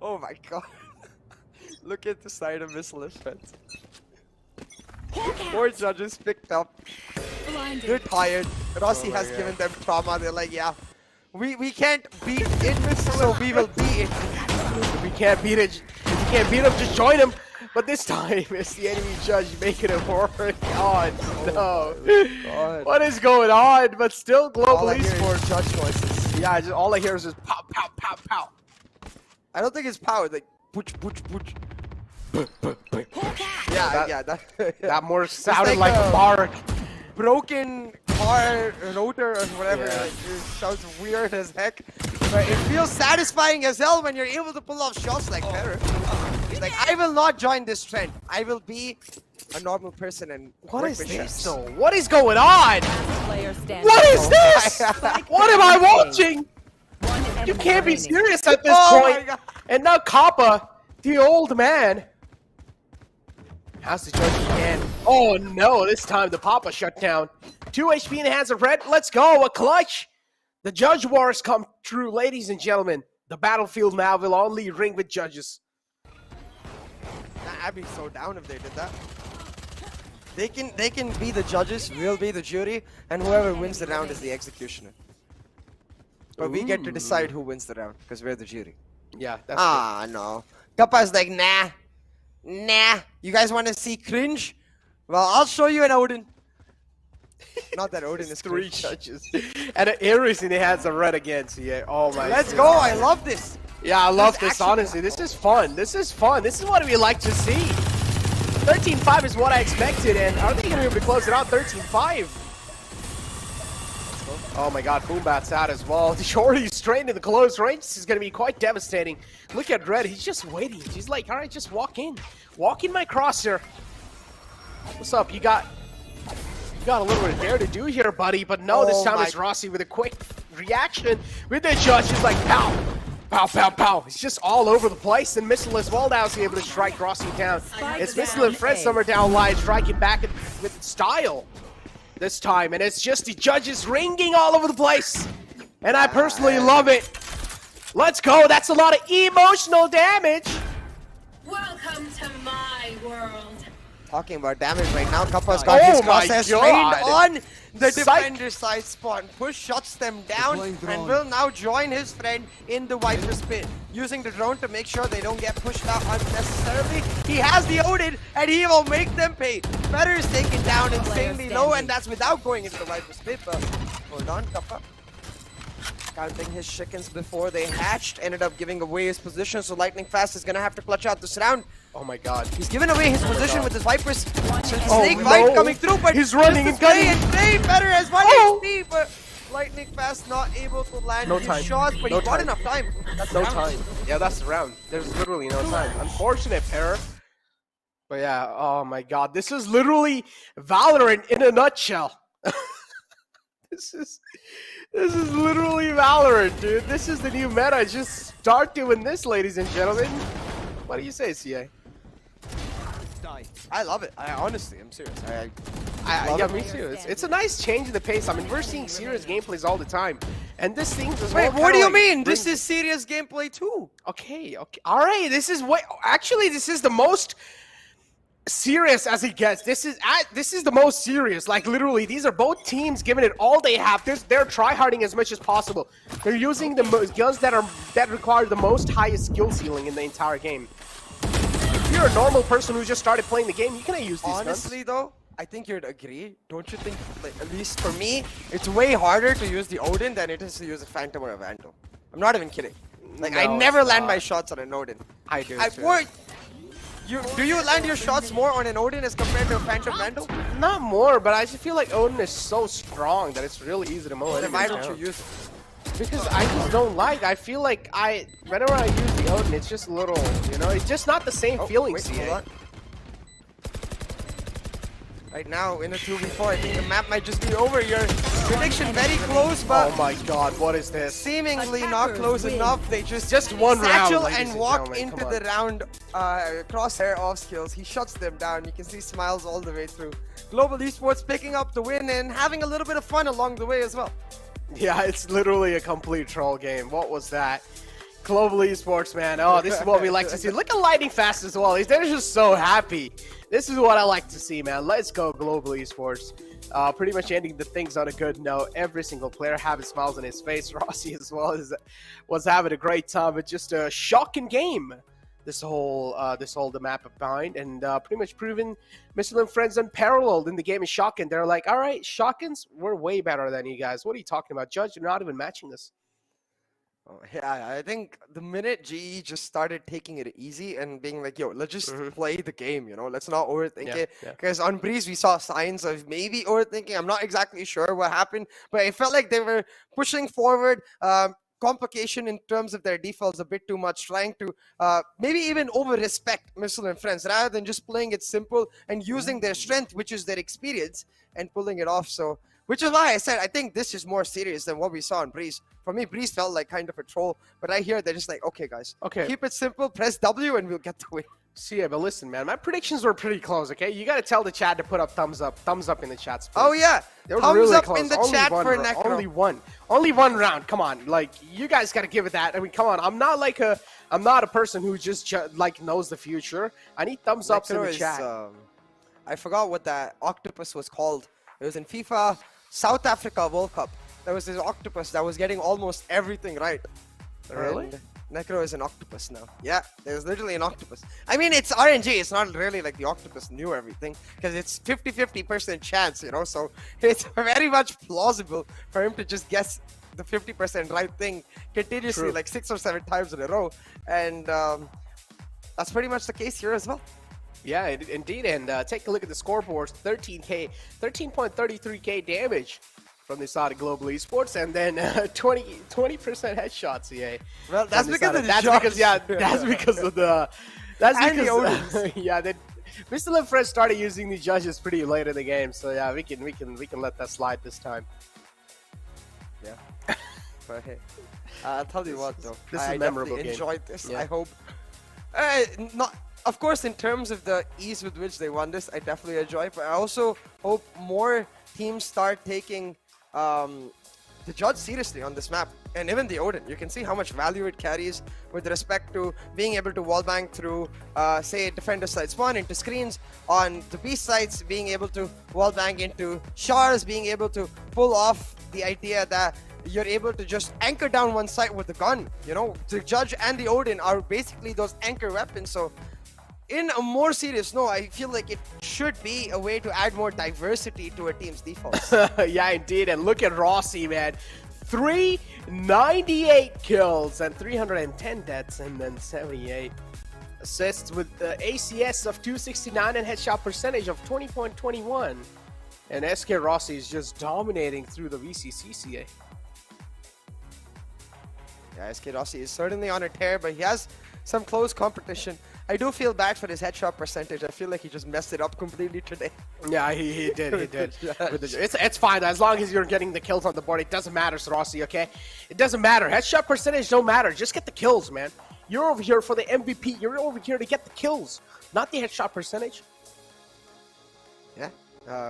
Oh my god. Look at the side of Missile fence. Four judges picked up. They're tired. Rossi Oh my has God. given them trauma. They're like, yeah, we can't beat it, so we will beat it. If we can't beat it, if you can't beat him, just join him. But this time, it's the enemy judge making it work. Oh, no. God. What is going on? But still, Global All I hear is Esports. judge voices. Yeah, all I hear is just pow, pow, pow, pow. I don't think it's power. Like pooch, pooch, pooch. Yeah, That more sounded like like a bark. broken car rotor or whatever. Yeah. Like, it sounds weird as heck. But it feels satisfying as hell when you're able to pull off shots like Terror. He's like, I will not join this trend. I will be a normal person and What work is with this shots." though? What is going on? Player standing. What is this? What am I watching? One You enemy can't be remaining. serious at this Oh my point. God. And now Kappa, the old man, has to judge again. Oh no, this time the Papa shut down. 2 HP in the hands of Red. Let's go, a clutch. The judge wars come true, ladies and gentlemen. The battlefield now will only ring with judges. I'd be so down if they did that. They can be the judges, we'll be the jury, and whoever wins the round is the executioner. But we get to decide who wins the round, because we're the jury. Yeah, that's No. Kappa's like, nah. You guys want to see cringe? Well, I'll show you an Odin. Not that Odin is 3 cringe. judges. And an Ares in the hands of Red again. So yeah, oh my Let's God. go, I love this. Yeah, I love This this, actually- honestly. This is fun. This is fun. This is what we like to see. 13-5 is what I expected, and are they going to be able to close it out 13-5? Oh my God, Boombat's out as well. The shorty straight into the close range. This is going to be quite devastating. Look at Red. He's just waiting. He's like, all right, just walk in. Walk in my crosshair. What's up? You got a little bit there to do here, buddy. But no, this Oh time my- it's Rossi with a quick reaction with the judge. He's like, pow. Pow, pow, pow. He's just all over the place. And Missile as well now is able to strike Rossi down. It's Missile and Fred Summer down line, striking back with style this time. And it's just the judges ringing all over the place. And I personally love it. Let's go. That's a lot of emotional damage. Welcome to my world. Talking about damage right now, Kappa's got Oh his my crosshairs God. trained on the Psych. defender side spawn. Push shuts them down and will now join his friend in the Viper's pit. Using the drone to make sure they don't get pushed out unnecessarily. He has the Odin and he will make them pay. Better is taken down insanely low, and that's without going into the Viper's pit. But hold on, Kappa. Counting his chickens before they hatched, ended up giving away his position, so Lightning Fast is gonna have to clutch out this round. Oh my God. He's given away his position with his Vipers. Oh, Snake Bite no. coming through, but He's running just and play gunning. and play better as 1 Oh. HP, but Lightning Fast not able to land No his time. shots, but No he got time. enough time. That's No the round. time. Yeah, that's the round. There's literally no time. Unfortunate pair. But yeah, oh my God. This is literally Valorant in a nutshell. This is literally Valorant, dude. This is the new meta. Just start doing this, ladies and gentlemen. What do you say, CA? I love it. I honestly, I'm serious. I Yeah, love me it. too. It's a nice change in the pace. I mean, we're seeing serious gameplays all the time. And this thing as Wait, well what do kinda you like mean? This brings- is serious gameplay too. Okay. All right. This is what actually this is the most serious as it gets. This is the most serious. Like literally, these are both teams giving it all they have. They're tryharding as much as possible. They're using the guns that require the most highest skill ceiling in the entire game. If you're a normal person who just started playing the game, you cannot use these Honestly, guns. though, I think you'd agree. Don't you think? Like, at least for me, it's way harder to use the Odin than it is to use a Phantom or a Vandal. I'm not even kidding. Like, I No, never it's land not. my shots on an Odin. I do. I too. work. Do you land your shots more on an Odin as compared to a Phantom Vandal? Not more, but I just feel like Odin is so strong that it's really easy to mow Then enemies why don't down. you use it? Because I just don't like. I feel like whenever I use the Odin, it's just little, you know, it's just not the same feeling. Wait, CA. hold on. Right now, in a 2v4, I think the map might just be over. Your prediction very close, but Oh my God, what is this? seemingly not close enough. They just one round, satchel ladies and and walk gentlemen, into come the on. round crosshair off skills. He shuts them down. You can see smiles all the way through. Global Esports picking up the win and having a little bit of fun along the way as well. Yeah, it's literally a complete troll game. What was that? Global Esports, man. Oh, this is what we like to see. Look at Lightning Fast as well. They're just so happy. This is what I like to see, man. Let's go, Global Esports. Pretty much ending the things on a good note. Every single player having smiles on his face. Rossi as well was having a great time. It's just a shocking game. this whole the map behind, and pretty much proven Mr. and Friends unparalleled in the game of Shotgun. They're like, all right, Shotguns, we're way better than you guys. What are you talking about, Judge? You're not even matching us. Oh, yeah, I think the minute GE just started taking it easy and being like, yo, let's just play the game, you know, let's not overthink it. Because on Breeze, we saw signs of maybe overthinking. I'm not exactly sure what happened, but it felt like they were pushing forward complication in terms of their defaults a bit too much, trying to maybe even over-respect Missile and Friends rather than just playing it simple and using their strength, which is their experience, and pulling it off. So, which is why I said I think this is more serious than what we saw in Breeze. For me, Breeze felt like kind of a troll, but I hear they're just like, okay, guys, keep it simple, press W, and we'll get the win. See, yeah, but listen, man, my predictions were pretty close, okay? You got to tell the chat to put up thumbs up in the chats. Oh, yeah. Thumbs up in the chat for Necro. Only one round. Come on. Like, you guys got to give it that. I mean, come on. I'm not a person who just like knows the future. I need thumbs ups in the chat. I forgot what that octopus was called. It was in FIFA South Africa World Cup. There was this octopus that was getting almost everything right. Really? And Necro is an octopus now. Yeah, there's literally an octopus. I mean, it's RNG. It's not really like the octopus knew everything because it's 50-50% chance, you know. So it's very much plausible for him to just guess the 50% right thing continuously, like 6 or 7 times in a row. And that's pretty much the case here as well. Yeah, indeed. And take a look at the scoreboards. 13.33k damage from the side of Global Esports, and then 20% headshots. Yeah. Well, that's because of the yeah. Then Mr. and Friends started using the judges pretty late in the game, so yeah, we can let that slide this time. Yeah. But hey, I'll tell you what though, this is a memorable game. Enjoyed this. Yeah. I hope. Of course, in terms of the ease with which they won this, I definitely enjoy it. But I also hope more teams start taking the judge seriously on this map, and even the Odin. You can see how much value it carries with respect to being able to wallbang through, say, defender side spawn into screens, on the B sides, being able to wallbang into showers, being able to pull off the idea that you're able to just anchor down one side with the gun. You know, the judge and the Odin are basically those anchor weapons. So in a more serious note, I feel like it should be a way to add more diversity to a team's defaults. Yeah, indeed. And look at Rossi, man. 398 kills and 310 deaths, and then 78 assists with the ACS of 269 and headshot percentage of 20.21. And SK Rossi is just dominating through the VCCCA. Yeah, SK Rossi is certainly on a tear, but he has some close competition. I do feel bad for his headshot percentage. I feel like he just messed it up completely today. Yeah, he did. It's fine. As long as you're getting the kills on the board, it doesn't matter, Rossi, okay? It doesn't matter. Headshot percentage don't matter. Just get the kills, man. You're over here for the MVP. You're over here to get the kills, not the headshot percentage. Yeah,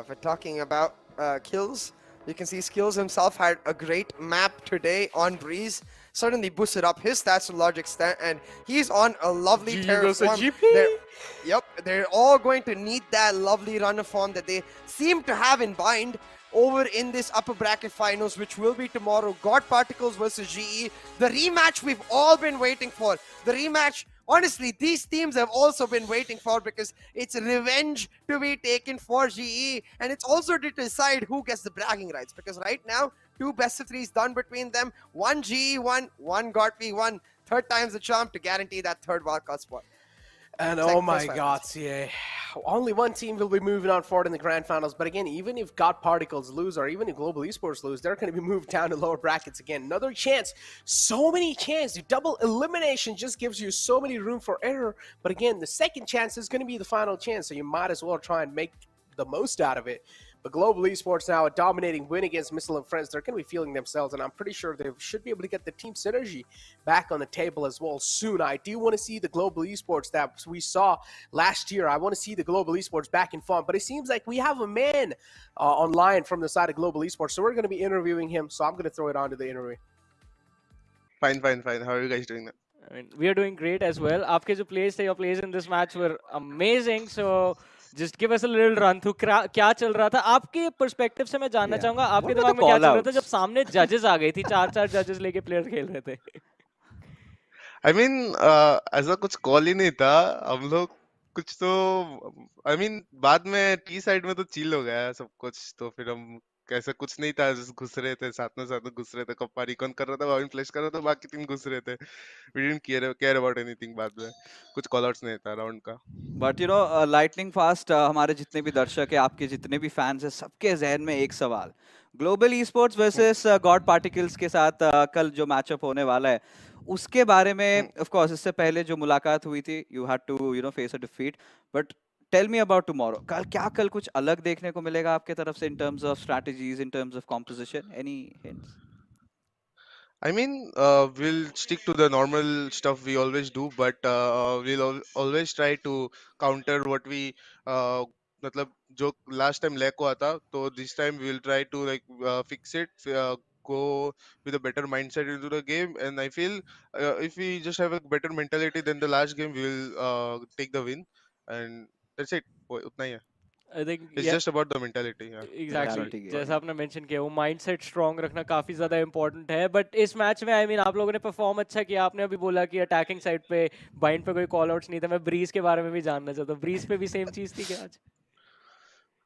if we're talking about kills, you can see Skills himself had a great map today on Breeze. Certainly boosted up his stats to a large extent, and he's on a lovely terror form. They're all going to need that lovely runner form that they seem to have in bind over in this upper bracket finals, which will be tomorrow. God Particles versus GE, the rematch we've all been waiting for. The rematch, honestly, these teams have also been waiting for, because it's revenge to be taken for GE, and it's also to decide who gets the bragging rights, because right now, 2 best of 3s done between them. 1 GE won, 1 God P1. Third time's the charm to guarantee that third wildcard spot. And oh my God, CA. Only one team will be moving on forward in the grand finals. But again, even if God Particles lose, or even if Global Esports lose, they're going to be moved down to lower brackets again. Another chance. So many chances. Double elimination just gives you so many room for error. But again, the second chance is going to be the final chance. So you might as well try and make the most out of it. But Global Esports now, a dominating win against Missile and Friends. They're going to be feeling themselves, and I'm pretty sure they should be able to get the team synergy back on the table as well soon. I do want to see the Global Esports that we saw last year. I want to see the Global Esports back in form, but it seems like we have a man online from the side of Global Esports, so we're going to be interviewing him, so I'm going to throw it on to the interview. Fine. How are you guys doing that? I mean, we are doing great as well. Your plays in this match were amazing, so just give us a little run through. क्या चल रहा था आपके perspective से? मैं जानना चाहूंगा आपके दिमाग में क्या चल रहा था जब सामने जजेस आ गई थी, 4 जजेस लेके प्लेयर खेल रहे थे. आई मीन ऐसा कुछ कॉल ही नहीं था हम लोग कुछ तो आई मीन बाद में टी साइड में तो चिल हो गया सब कुछ तो फिर हम कैसे कुछ नहीं था just घुस रहे थे साथ में घुस रहे थे कप्पा रिकॉन कर रहा था वाइन फ्लैश कर रहा था बाकी टीम घुस रहे थे we didn't care about anything बाद में कुछ कॉल आउट्स नहीं था राउंड का but you know lightning fast हमारे जितने भी दर्शक है आपके जितने भी फैंस हैं सबके जहन में एक सवाल global e sports versus God particles के साथ कल जो मैचअप होने वाला है उसके बारे में ऑफ कोर्स इससे पहले जो मुलाकात हुई थी you had to you know face a defeat but tell me about tomorrow कल कुछ अलग देखने को मिलेगा आपके तरफ से in terms of strategies in terms of composition any hints I mean, we'll stick to the normal stuff we always do, but always try to counter what we मतलब जो last time lack हुआ था, तो this time we'll try to like fix it, go with a better mindset into the game, and I feel if we just have a better mentality than the last game, we'll take the win, and that's it. उतना ही है. I think It's just about the mentality. Yeah. Exactly जैसा आपने mention किया वो mindset strong रखना काफी ज्यादा important है बट इस मैच में आई मीन आप लोगों ने परफॉर्म अच्छा किया आपने अभी बोला कि अटैकिंग साइड पे बाइंड पे कोई कॉल आउट्स नहीं था मैं ब्रीज के बारे में भी जानना चाहता हूँ ब्रीज पे भी सेम चीज थी क्या आज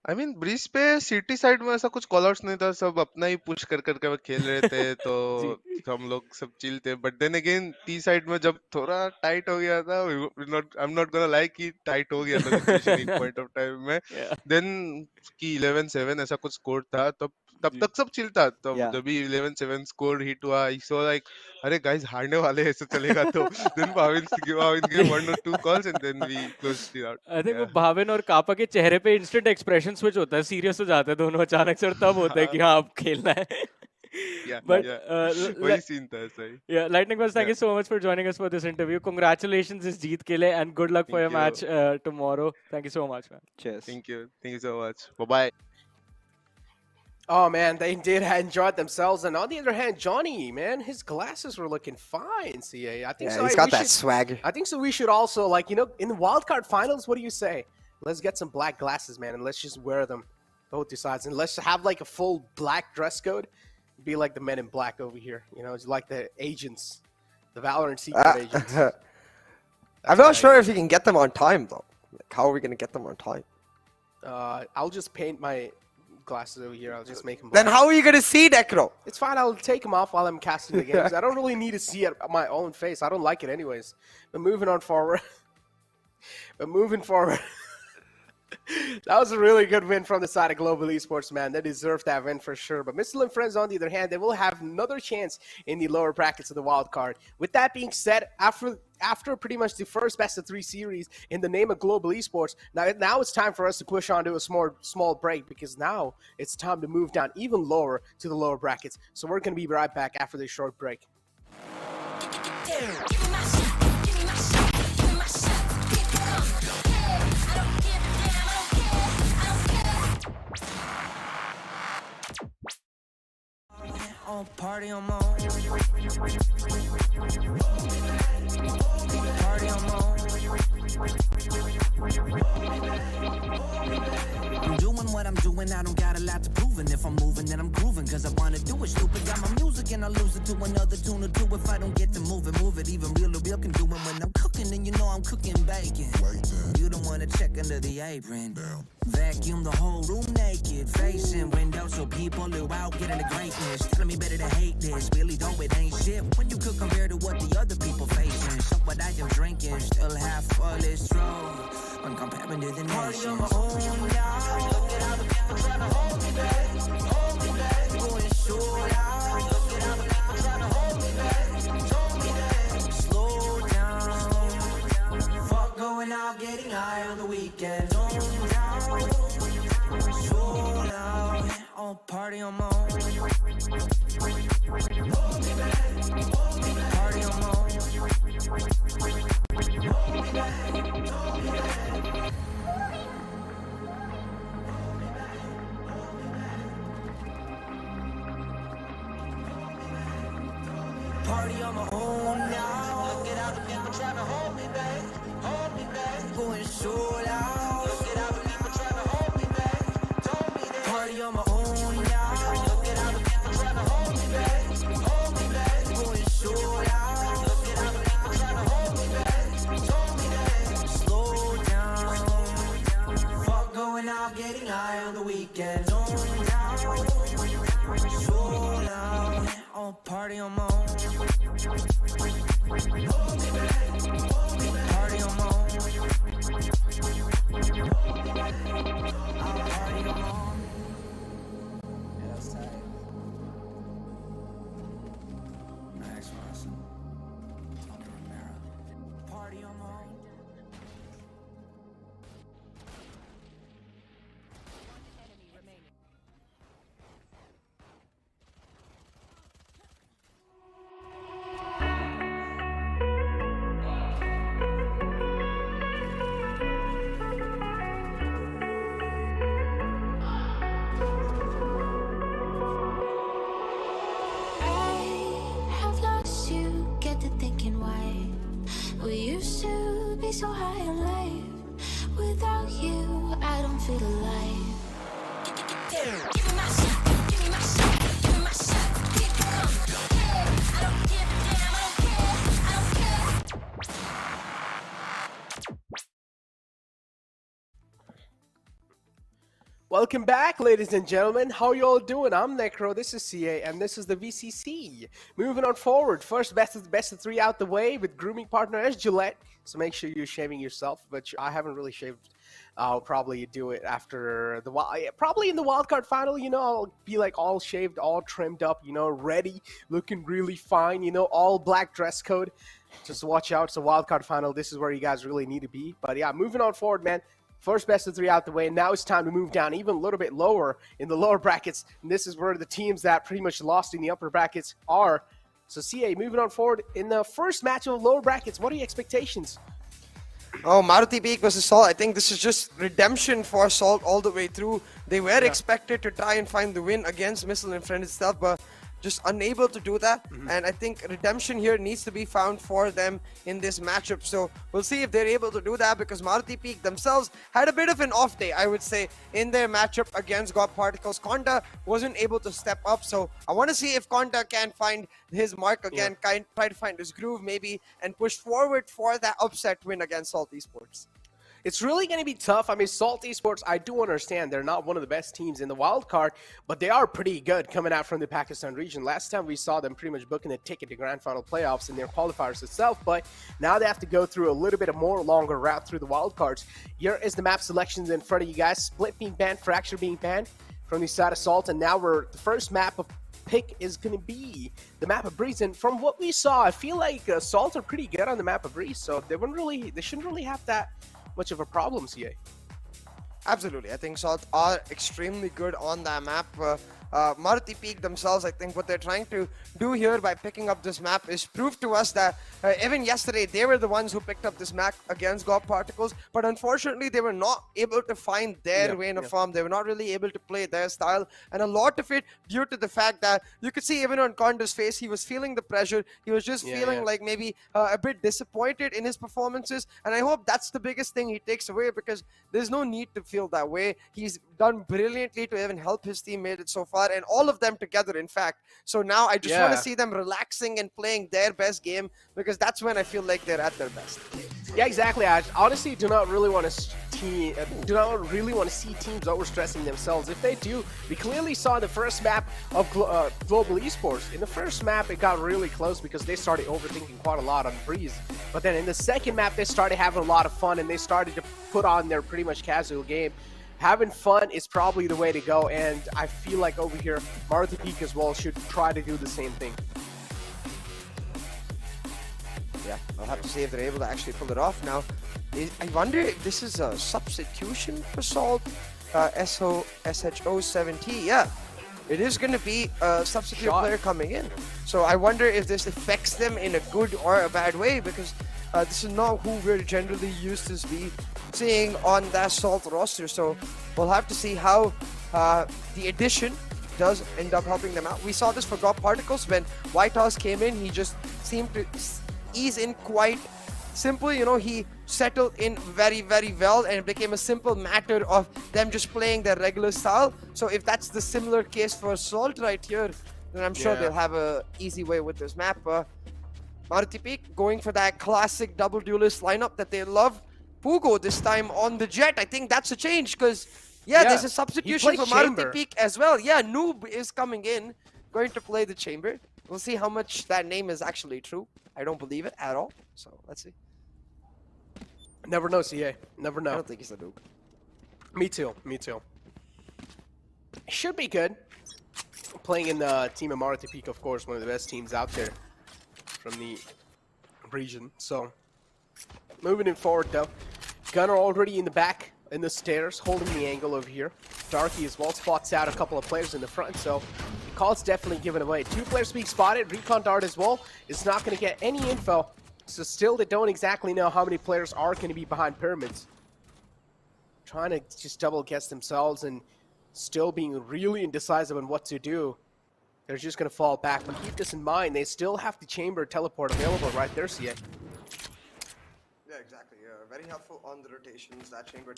आई मीन ब्रीज पे सिटी साइड में ऐसा कुछ कॉल आउट्स नहीं था सब अपना ही पुश कर करके खेल रहे थे तो हम लोग सब चिल थे but then again T side में जब थोड़ा टाइट हो गया था I am not gonna like कि टाइट हो गया था सिचुएशन एक पॉइंट ऑफ टाइम में देन कि 11-7 ऐसा कुछ स्कोर था तब तक सब चिल था तब जब भी 11-7 स्कोर हिट हुआ आई सो लाइक अरे गाइस हारने वाले हैं ऐसे चलेगा तो then Bhavin gave 1 or 2 calls and then we closed it out I think वो भाविन और कापा के चेहरे पे इंस्टेंट एक्सप्रेशन स्विच होता है सीरियस हो जाते हैं दोनों अचानक से और तब होता है कि हाँ अब खेलना है but वही सीन था ऐसा ही yeah lightning boss thank you so much for joining us for this interview congratulations इस जीत के लिए and good luck for your match tomorrow thank you so much man cheers thank you so much bye bye Oh man, they did enjoy themselves, and on the other hand, Johnny, man, his glasses were looking fine. CA, I think so. He's got that swag. I think so. We should also, like, you know, in the wildcard finals, what do you say? Let's get some black glasses, man, and let's just wear them both sides, and let's have like a full black dress code. Be like the men in black over here, you know, it's like the agents, the Valorant secret agents. I'm not sure if we can get them on time though. Like, how are we gonna get them on time? I'll just paint my glasses over here. I'll just make them black. Then how are you gonna see Necro? It's fine. I'll take them off while I'm casting the games. I don't really need to see it my own face. I don't like it anyways. But moving on forward. That was a really good win from the side of Global Esports, man. They deserve that win for sure. But Mr. and friends, on the other hand, they will have another chance in the lower brackets of the wild card. With that being said, after pretty much the first best of 3 series in the name of Global Esports, now it's time for us to push on to a small break because now it's time to move down even lower to the lower brackets. So we're going to be right back after this short break. Party on my own. Party on my own. I'm doing what I'm doing, I don't got a lot to prove. And if I'm moving, then I'm grooving, cause I wanna do it. Stupid, got my music and I lose it to another tune or two. If I don't get to move it even real can do it. When I'm cooking, and you know I'm cooking bacon. You don't wanna check under the apron. Vacuum the whole room naked, facing windows so people who out getting the greatness. Telling me better to hate this, really though it ain't shit when you could compare to what the other people facing. So what I am drinking, still half full is true. When comparing to the nations. Look at how the people trying to hold me back, going short out. Look at how the people trying to hold me back, slow down. Fuck going out, getting high on the weekend. Party on my own. Party on my own. Party on my own now. Look at how the people trying to hold me back, going short out. Look at how the people trying to hold me back, party on my own. Going short out. Look at how the people trying be so high in life. Without you, I don't feel alive. Give me my shot, give me my shot, give me my shot. Keep it coming. Yeah, I don't give a damn, I don't care, I don't care. Welcome back, ladies and gentlemen. How you all doing? I'm Necro, this is CA, and this is the VCC. Moving on forward, first best of 3 out the way with grooming partner as Gillette. So make sure you're shaving yourself, but I haven't really shaved. I'll probably do it after the probably in the wildcard final. You know, I'll be like all shaved, all trimmed up, you know, ready, looking really fine. You know, all black dress code. Just watch out. It's a wildcard final. This is where you guys really need to be. But yeah, moving on forward, man. First best of 3 out the way. Now it's time to move down even a little bit lower in the lower brackets. And this is where the teams that pretty much lost in the upper brackets are. So CA, moving on forward in the first match of lower brackets, what are your expectations? Oh, Maruti Peak versus Salt. I think this is just redemption for Salt all the way through. They were expected to try and find the win against Missile and Friend itself, but just unable to do that. And I think redemption here needs to be found for them in this matchup. So we'll see if they're able to do that, because Maruti Peak themselves had a bit of an off day, I would say, in their matchup against God Particles. Konda wasn't able to step up. So I want to see if Konda can find his mark again, try to find his groove maybe, and push forward for that upset win against Salt Esports. It's really going to be tough. I mean, Salt Esports, I do understand they're not one of the best teams in the wild card, but they are pretty good coming out from the Pakistan region. Last time we saw them pretty much booking a ticket to grand final playoffs in their qualifiers itself, but now they have to go through a little bit of more longer route through the wild cards. Here is the map selections in front of you guys. Split being banned, Fracture being banned from the side of Salt, and now the first map of pick is going to be the map of Breeze. And from what we saw, I feel like Salt are pretty good on the map of Breeze, so they shouldn't really have that much of a problem, CA. Absolutely. I think Salt are extremely good on that map. Maruti Peak themselves, I think what they're trying to do here by picking up this map is prove to us that even yesterday they were the ones who picked up this map against God Particles, but unfortunately they were not able to find their way in a form. They were not really able to play their style, and a lot of it due to the fact that you could see even on Konda's face, he was feeling the pressure. He was just feeling like maybe a bit disappointed in his performances, and I hope that's the biggest thing he takes away, because there's no need to feel that way. He's done brilliantly to even help his team made it so far, and all of them together, in fact. So now I just want to see them relaxing and playing their best game, because that's when I feel like they're at their best. Yeah, exactly. I honestly do not really want to see teams overstressing themselves. If they do, we clearly saw the first map of Global Esports. In the first map, it got really close because they started overthinking quite a lot on Breeze. But then in the second map, they started having a lot of fun, and they started to put on their pretty much casual game. Having fun is probably the way to go, and I feel like over here, Maruti Peak as well should try to do the same thing. Yeah, I'll have to see if they're able to actually pull it off now. I wonder if this is a substitution for Salt. SHO7T, yeah. It is going to be a substitute player coming in. So I wonder if this affects them in a good or a bad way, because this is not who we're generally used to seeing on that Salt roster. So we'll have to see how the addition does end up helping them out. We saw this for God Particles when White House came in. He just seemed to ease in quite simple. You know, he settled in very, very well, and it became a simple matter of them just playing their regular style. So if that's the similar case for Salt right here, then I'm sure they'll have a easy way with this map. Maruti Peak going for that classic double duelist lineup that they love. Pugo this time on the Jet. I think that's a change, because there's a substitution for Maruti Peak as well. Yeah, Noob is coming in, going to play the Chamber. We'll see how much that name is actually true. I don't believe it at all. So let's see. Never know, CA. Never know. I don't think he's a noob. Me too. Me too. Should be good. Playing in the team of Maruti Peak, of course, one of the best teams out there from the region. So moving it forward though. Gunner already in the back in the stairs, holding the angle over here. Darky as well spots out a couple of players in the front, so the call's definitely given away. 2 players being spotted. Recon Dart as well is not going to get any info, so still they don't exactly know how many players are going to be behind pyramids. Trying to just double guess themselves and still being really indecisive on what to do. They're just going to fall back, but keep this in mind. They still have the chamber teleport available right there, CA. Yeah, exactly. very helpful on the rotations. That chamber.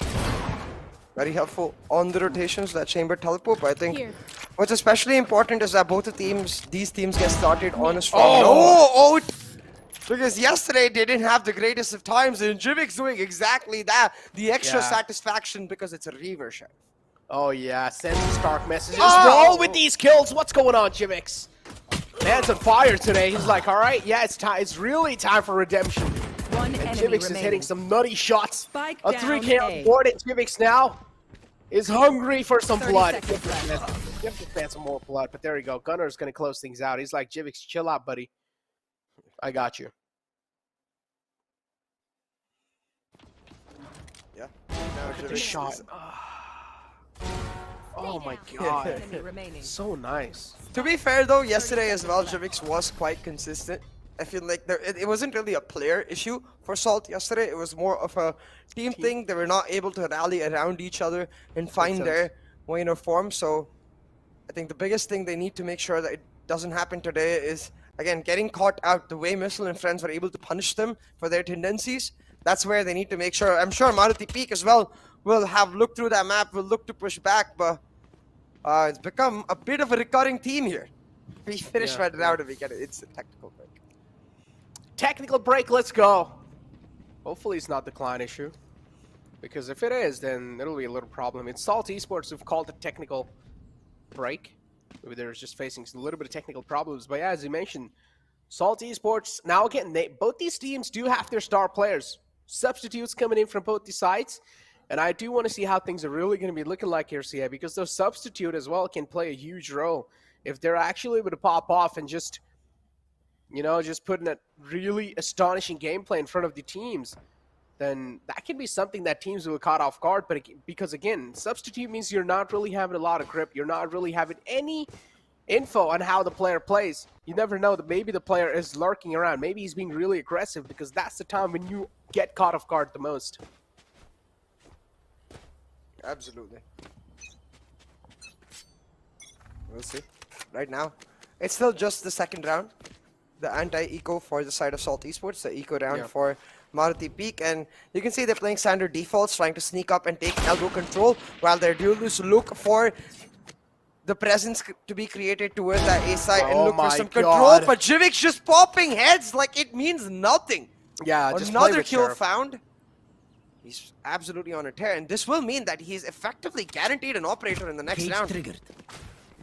Very helpful on the rotations. That chamber teleport. But I think what's especially important is that both the teams, these teams, get started on a strong. Oh! Because yesterday they didn't have the greatest of times, and Jivix doing exactly that. The extra satisfaction because it's a reaver shot. Oh yeah, send Stark messages. Roll with these kills. What's going on, Jivix? Man's on fire today. He's like, all right, yeah, it's time. It's really time for redemption. One And enemy Jivix is remaining. hitting some nutty shots. Spike A down 3K on A. board, and Jivix now is hungry for some 30 blood. seconds left. You have to fan some more blood, but there you go. Gunner's gonna close things out. He's like, Jivix, chill out, buddy. I got you. Yeah. Look at the shot. Oh my god. Enemy remaining. So nice. To be fair though, yesterday as well, Jivix was quite consistent. I feel like it wasn't really a player issue for Salt yesterday. It was more of a team thing. They were not able to rally around each other and find their way in form. So I think the biggest thing they need to make sure that it doesn't happen today is, again, getting caught out the way Missile and friends were able to punish them for their tendencies. That's where they need to make sure. I'm sure Maruti Peak as well will have looked through that map, will look to push back, but it's become a bit of a recurring theme here. We finished right now to get it. It's a technical break. Technical break, let's go. Hopefully it's not the client issue. Because if it is, then it'll be a little problem. It's Salt Esports who've called it technical break. Maybe they're just facing a little bit of technical problems. But yeah, as you mentioned, Salt Esports, now again, both these teams do have their star players. Substitutes coming in from both the sides. And I do want to see how things are really going to be looking like here, CA, because those substitute as well can play a huge role. If they're actually able to pop off and just, you know, just putting a really astonishing gameplay in front of the teams, then that can be something that teams will caught off guard. But because, again, substitute means you're not really having a lot of grip. You're not really having any info on how the player plays. You never know that maybe the player is lurking around. Maybe he's being really aggressive, because that's the time when you get caught off guard the most. Absolutely. We'll see. Right now, it's still just the second round. The anti-eco for the side of Salt Esports, the eco round for Maruti Peak, and you can see they're playing standard defaults, trying to sneak up and take elbow control, while their duelists look for the presence to be created towards that A side and look for some control. But Jivix just popping heads like it means nothing. Yeah, just another kill found. He's absolutely on a tear, and this will mean that he's effectively guaranteed an operator in the next round.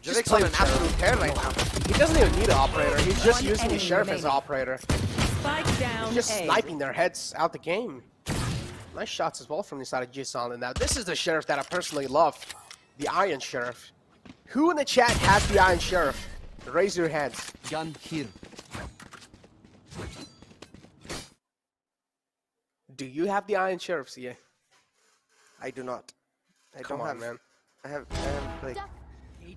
Jivix on an absolute tear right now. He doesn't even need an operator. He's just using the Sheriff as an operator. Spike down He's just A. sniping their heads out the game. Nice shots as well from the side of Jisan. Now, this is the Sheriff that I personally love. The Iron Sheriff. Who in the chat has the Iron Sheriff? Raise your hands. Gun here. Do you have the Iron Sheriff, CA? I do not. I Come don't on, have. man.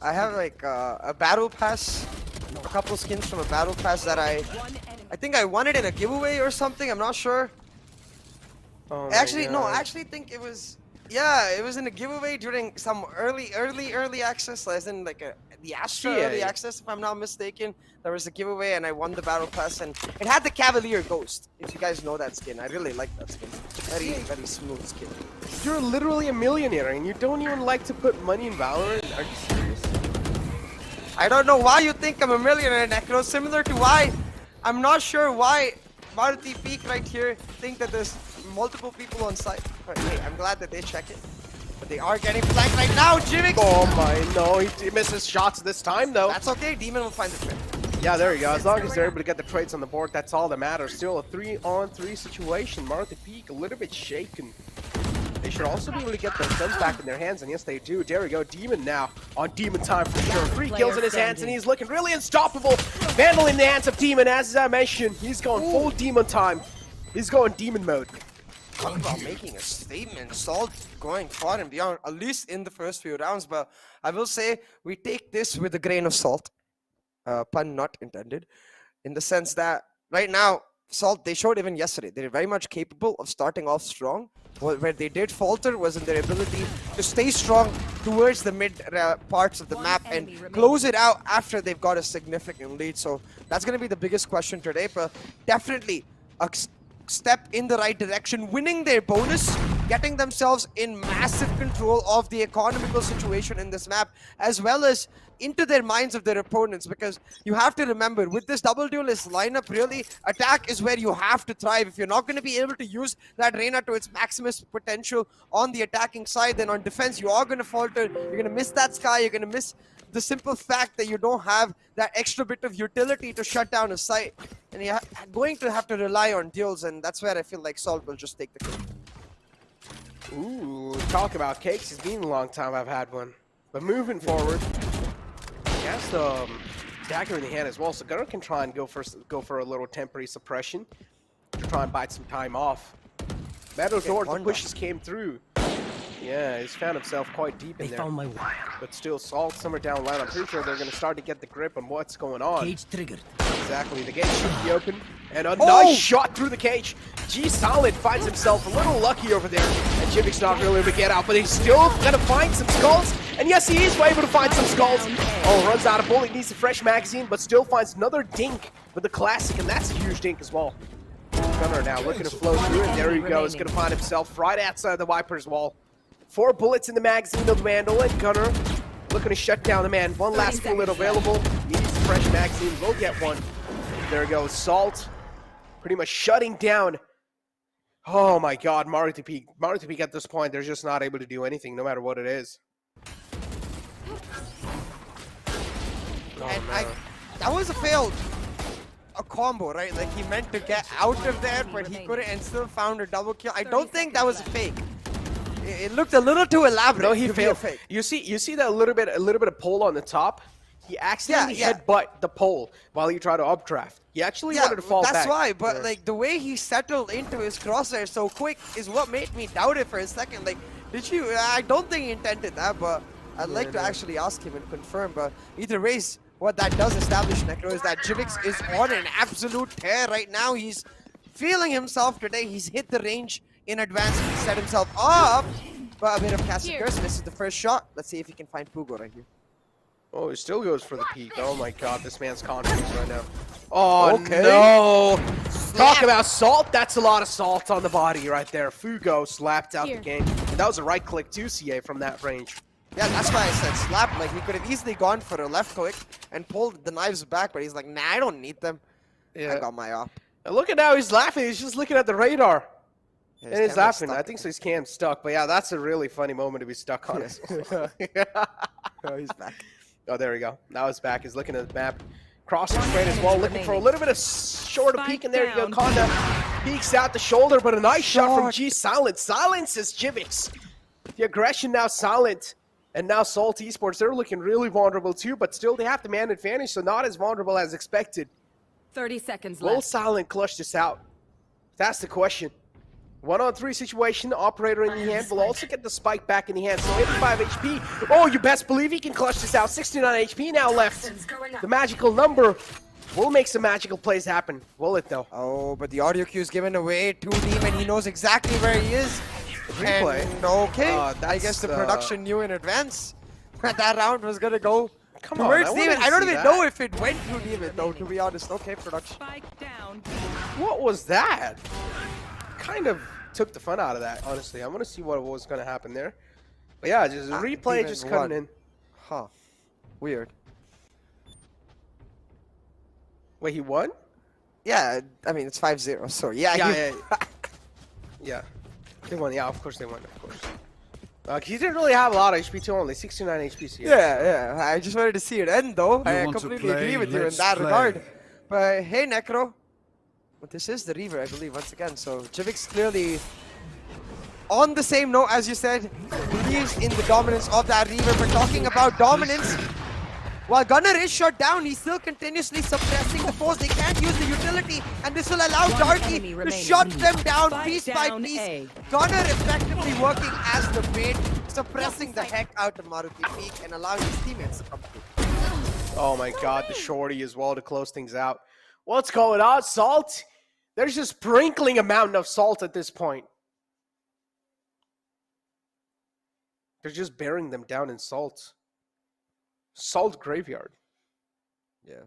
I have like a battle pass, a couple skins from a battle pass that I think I won it in a giveaway or something. I'm not sure. Oh Actually, no. I actually think it was. Yeah, it was in a giveaway during some early access, as in like the Astra early access, if I'm not mistaken. There was a giveaway and I won the battle pass, and it had the Cavalier Ghost. If you guys know that skin, I really like that skin. Very smooth skin. You're literally a millionaire and you don't even like to put money in Valorant? Are you serious? I don't know why you think I'm a millionaire, Necro. Similar to why, I'm not sure why Maruti Peak right here think that there's multiple people on site. But hey, I'm glad that they check it. But they are getting flanked right now, Jivix! Oh my, no, he misses shots this time though. That's okay, Demon will find the trip. Yeah, there you go. As long as they're able to get the trades on the board, that's all that matters. Still a 3-on-3 situation. Maruti Peak a little bit shaken. They should also be able to get their guns back in their hands, and yes, they do. There we go. Demon now on Demon time for sure. 3 kills in his hands, and he's looking really unstoppable. Vandal in the hands of Demon, as I mentioned. He's going full Demon time. He's going Demon mode. Talk about making a statement. Salt going far and beyond, at least in the first few rounds. But I will say, we take this with a grain of salt. Pun not intended. In the sense that right now, Salt, they showed even yesterday, they're very much capable of starting off strong. Where they did falter was in their ability to stay strong towards the mid parts of the map and close it out after they've got a significant lead. So that's going to be the biggest question today. But definitely step in the right direction, winning their bonus, getting themselves in massive control of the economical situation in this map, as well as into their minds of their opponents, because you have to remember, with this double duelist lineup, really, attack is where you have to thrive. If you're not going to be able to use that Reyna to its maximus potential on the attacking side, then on defense, you are going to falter. You're going to miss that Sky, you're going to miss the simple fact that you don't have that extra bit of utility to shut down a site, and you're going to have to rely on duels, and that's where I feel like Salt will just take the cake. Ooh, talk about cakes. It's been a long time I've had one. But moving forward, he has the dagger in the hand as well, so Gunnar can try and go for a little temporary suppression to try and bite some time off. Meadows Lord, the pushes came through. Yeah, he's found himself quite deep in there. Found my wire. But still, Salt somewhere down line. I'm pretty sure they're going to start to get the grip on what's going on. Cage triggered. Exactly, the gate should be open. And a nice shot through the cage. G Solid finds himself a little lucky over there. And Jivic's not really able to get out, but he's still going to find some skulls. And yes, he is able to find some skulls. Oh, runs out of bullet, needs a fresh magazine, but still finds another dink with the classic, and that's a huge dink as well. Gunnar now looking to flow through, and there he goes. Going to find himself right outside the Viper's wall. 4 bullets in the magazine of Vandal, and Gunnar looking to shut down the man. One last bullet available. Needs a fresh magazine. Will get one. There goes Salt. Pretty much shutting down. Oh my god, Maruti Peak. Maruti Peak at this point, they're just not able to do anything, no matter what it is. And that was a combo, right? Like, he meant to get out of there, but he couldn't, and still found a double kill. I don't think that was a fake. It looked a little too elaborate. No, he failed. You see that little bit of pole on the top? He accidentally headbutt the pole while he tried to updraft. He actually wanted to fall back. That's why, but like the way he settled into his crosshair so quick is what made me doubt it for a second. Like, did you? I don't think he intended that, but I'd like to actually ask him and confirm. But either ways, what that does establish, Necro, is that Jivix is on an absolute tear right now. He's feeling himself today. He's hit the range in advance. He set himself up, but a bit of casting curse. This is the first shot. Let's see if he can find Pugo right here. Oh, he still goes for the peak. Oh my god, this man's confidence right now. Oh, no. Talk about salt. That's a lot of salt on the body right there. Fugo slapped out the game. And that was a right click too, CA, from that range. Yeah, that's why I said slap. Like, he could have easily gone for a left click and pulled the knives back, but he's like, nah, I don't need them. Yeah. I got my op. And look at how he's laughing. He's just looking at the radar. Yeah, and he's laughing. I think so his cam's stuck. But yeah, that's a really funny moment to be stuck on. Oh, he's back. Oh, there we go. Now he's back. He's looking at the map. Crossing straight as well, looking for a little bit of shorter peek, and there you go. Konda peeks out the shoulder, but a nice shot from G Silent. Silences Jivix. The aggression now silent. And now Salt Esports, they're looking really vulnerable too, but still they have the man advantage, so not as vulnerable as expected. 30 seconds left. Will Silent clutch this out? That's the question. 1-on-3 situation, operator in the hand will also get the spike back in the hand. So 85 HP. Oh, you best believe he can clutch this out. 69 HP now left. The magical number will make some magical plays happen. Will it though? Oh, but the audio cue is given away to Demon. He knows exactly where he is. Replay. And, okay, I guess the production knew in advance that that round was gonna go towards Demon. I don't even know if it went to Demon though, to be honest. Okay, production. Spike down. What was that? Kind of took the fun out of that, honestly. I want to see what was going to happen there. But yeah, just a replay Demon just coming in. Huh. Weird. Wait, he won? Yeah, I mean, it's 5-0, so yeah. Yeah. They won, yeah, of course they won, of course. He didn't really have a lot of HP too, only 69 HP. Yeah. I just wanted to see it end though. I completely agree with you in that regard. But hey, Necro. But this is the Reaver, I believe, once again. So Jivix clearly on the same note, as you said, believes in the dominance of that Reaver. We're talking about dominance. While Gunnar is shut down, he's still continuously suppressing the foes. They can't use the utility, and this will allow Darky to shut them down piece by piece. Gunnar effectively working as the bait, suppressing the heck out of Maruti Peak and allowing his teammates to come through. Oh my god, the shorty as well to close things out. What's going on, Salt? There's just sprinkling a mountain of salt at this point. They're just burying them down in salt. Salt graveyard. Yeah.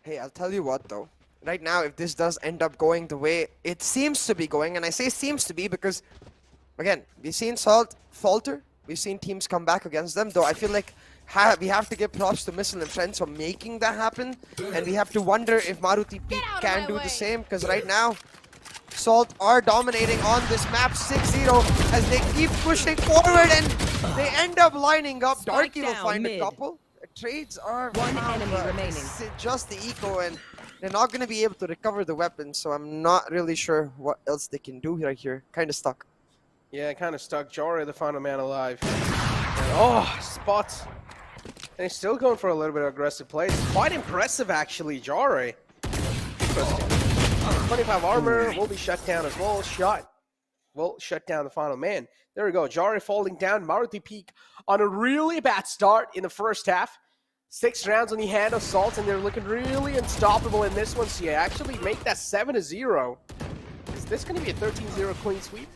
Hey, I'll tell you what though. Right now, if this does end up going the way it seems to be going, and I say seems to be because, again, we've seen Salt falter. We've seen teams come back against them, though I feel like we have to give props to Missile and Friends for making that happen. And we have to wonder if Maruti Peak can do the same, because right now, Salt are dominating on this map 6-0 as they keep pushing forward and they end up lining up. Spike Darky will down, find a mid. couple. Trades are One found, enemy but remaining. it's just the eco, and they're not going to be able to recover the weapon, so I'm not really sure what else they can do right here. Kind of stuck. Yeah, kind of stuck. Jari, the final man alive. And, oh, spots. And he's still going for a little bit of aggressive play. It's quite impressive, actually, Jari. Interesting. 25 armor will be shut down as well. Shot will shut down the final man. There we go. Jari falling down. Maruti Peak on a really bad start in the first half. 6 rounds on the hand of Salt, and they're looking really unstoppable in this one. So you actually make that 7-0. Is this going to be a 13-0 clean sweep?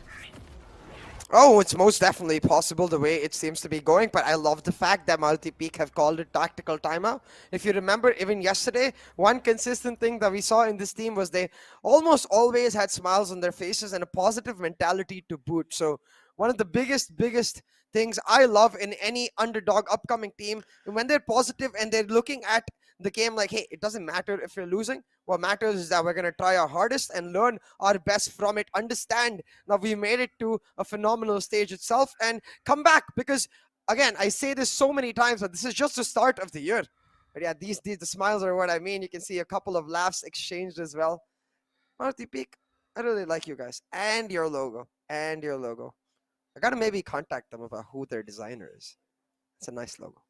Oh, it's most definitely possible the way it seems to be going, but I love the fact that Maruti Peak have called it tactical timeout. If you remember, even yesterday, one consistent thing that we saw in this team was they almost always had smiles on their faces and a positive mentality to boot. So one of the biggest things I love in any underdog upcoming team, when they're positive and they're looking at the game like, hey, it doesn't matter if we're losing. What matters is that we're going to try our hardest and learn our best from it. Understand that we made it to a phenomenal stage itself and come back, because, again, I say this so many times, but this is just the start of the year. But yeah, the smiles are what I mean. You can see a couple of laughs exchanged as well. Maruti Peak, I really like you guys. And your logo. And your logo. I got to maybe contact them about who their designer is. It's a nice logo.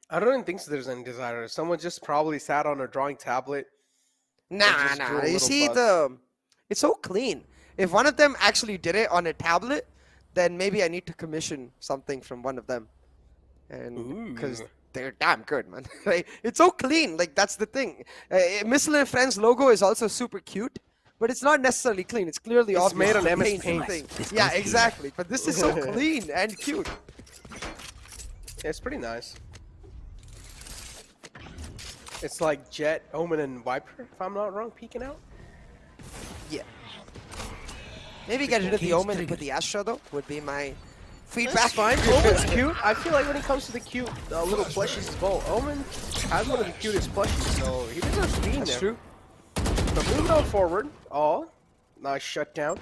I don't even think so there's any designer. Someone just probably sat on a drawing tablet. Nah. You see it's so clean. If one of them actually did it on a tablet, then maybe I need to commission something from one of them. And because they're damn good, man. Right? It's so clean. Like, that's the thing. Missile and Friends logo is also super cute, but it's not necessarily clean. It's clearly It's obvious made on the MS paint Paint. thing. Yeah, exactly. But this is so clean and cute. Yeah, it's pretty nice. It's like Jet, Omen, and Viper, if I'm not wrong, peeking out. Yeah. Maybe get rid of the Omen and put the Astra, though, would be my feedback. That's fine. Omen's cute. I feel like when it comes to the cute little plushies as well, Omen has one of the cutest plushies, so he deserves to be in there. That's true. But moving on forward. Oh, nice shutdown.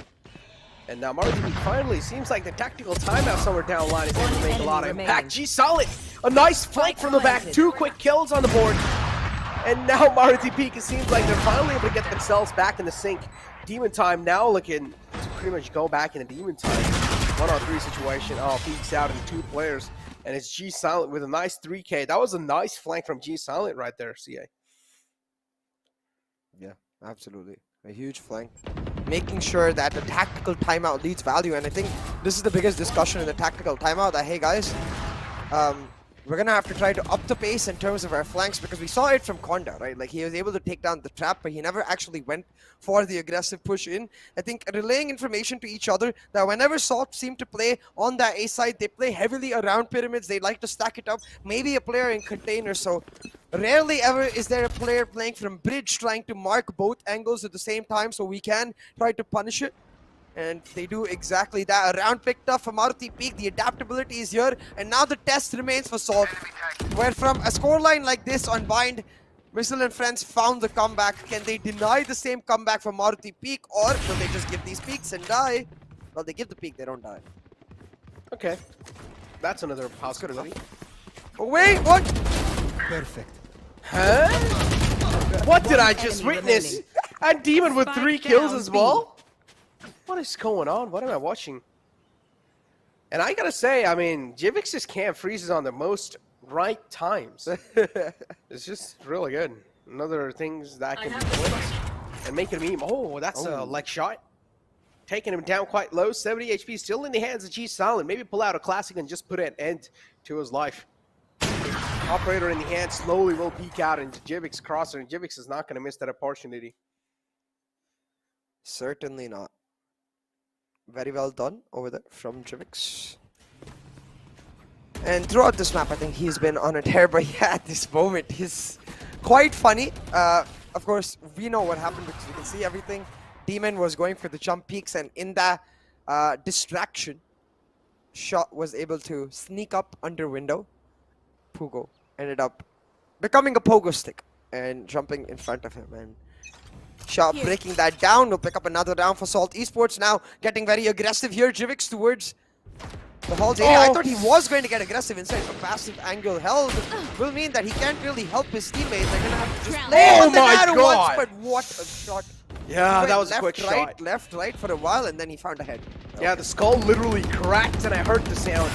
And now Maruti finally seems like the tactical timeout somewhere down the line is able to make a lot of impact. G Solid, a nice flank from the back, 2 quick kills on the board. And now Maruti Peak, it seems like they're finally able to get themselves back in the sync. Demon Time now looking to pretty much go back into Demon Time. 1-on-3 situation. Oh, Peak's out in 2 players. And it's G Silent with a nice 3K. That was a nice flank from G Silent right there, CA. Yeah, absolutely. A huge flank. Making sure that the tactical timeout leads value. And I think this is the biggest discussion in the tactical timeout, that, hey, guys, we're going to have to try to up the pace in terms of our flanks, because we saw it from Konda, right? Like, he was able to take down the trap, but he never actually went for the aggressive push in. I think relaying information to each other that whenever Salt seem to play on that A side, they play heavily around pyramids. They like to stack it up. Maybe a player in container. So rarely ever is there a player playing from bridge trying to mark both angles at the same time, so we can try to punish it. And they do exactly that. A round picked up for Maruti Peak. The adaptability is here. And now the test remains for Salt, where from a scoreline like this on Bind, Missile and Friends found the comeback. Can they deny the same comeback for Maruti Peak, or will they just give these peaks and die? Well, they give the peak, they don't die. Okay. That's another possibility. Oh, wait, what? Perfect. Huh? What did I just enemy witness? remaining. And Demon with 3 Spike kills down, as B. well? What is going on? What am I watching? And I gotta say, I mean, Jivix's camp freezes on the most right times. It's just really good. Another things that can be flipped and make it a meme. Oh, that's a leg shot. Taking him down quite low. 70 HP still in the hands of G Silent. Maybe pull out a classic and just put an end to his life. Operator in the hand slowly will peek out into Jivix crosser, and Jivix is not going to miss that opportunity. Certainly not. Very well done over there from Jivix. And throughout this map, I think he's been on a tear, but yeah, at this moment, his quite funny. Of course, we know what happened because we can see everything. Demon was going for the jump peaks, and in that distraction, Shot was able to sneak up under window. Pugo ended up becoming a pogo stick and jumping in front of him. And Shot breaking that down. We'll pick up another round for Salt Esports now. Getting very aggressive here. Jivix towards the Halls area. I thought he was going to get aggressive inside a passive angle held. Will mean that he can't really help his teammates. They're going to have to just play Oh on the my ladder God. once, but what a shot. Yeah, He that went was a quick left, right, shot. left, right for a while, and then he found a head. Yeah, the skull literally cracked, and I heard the sound.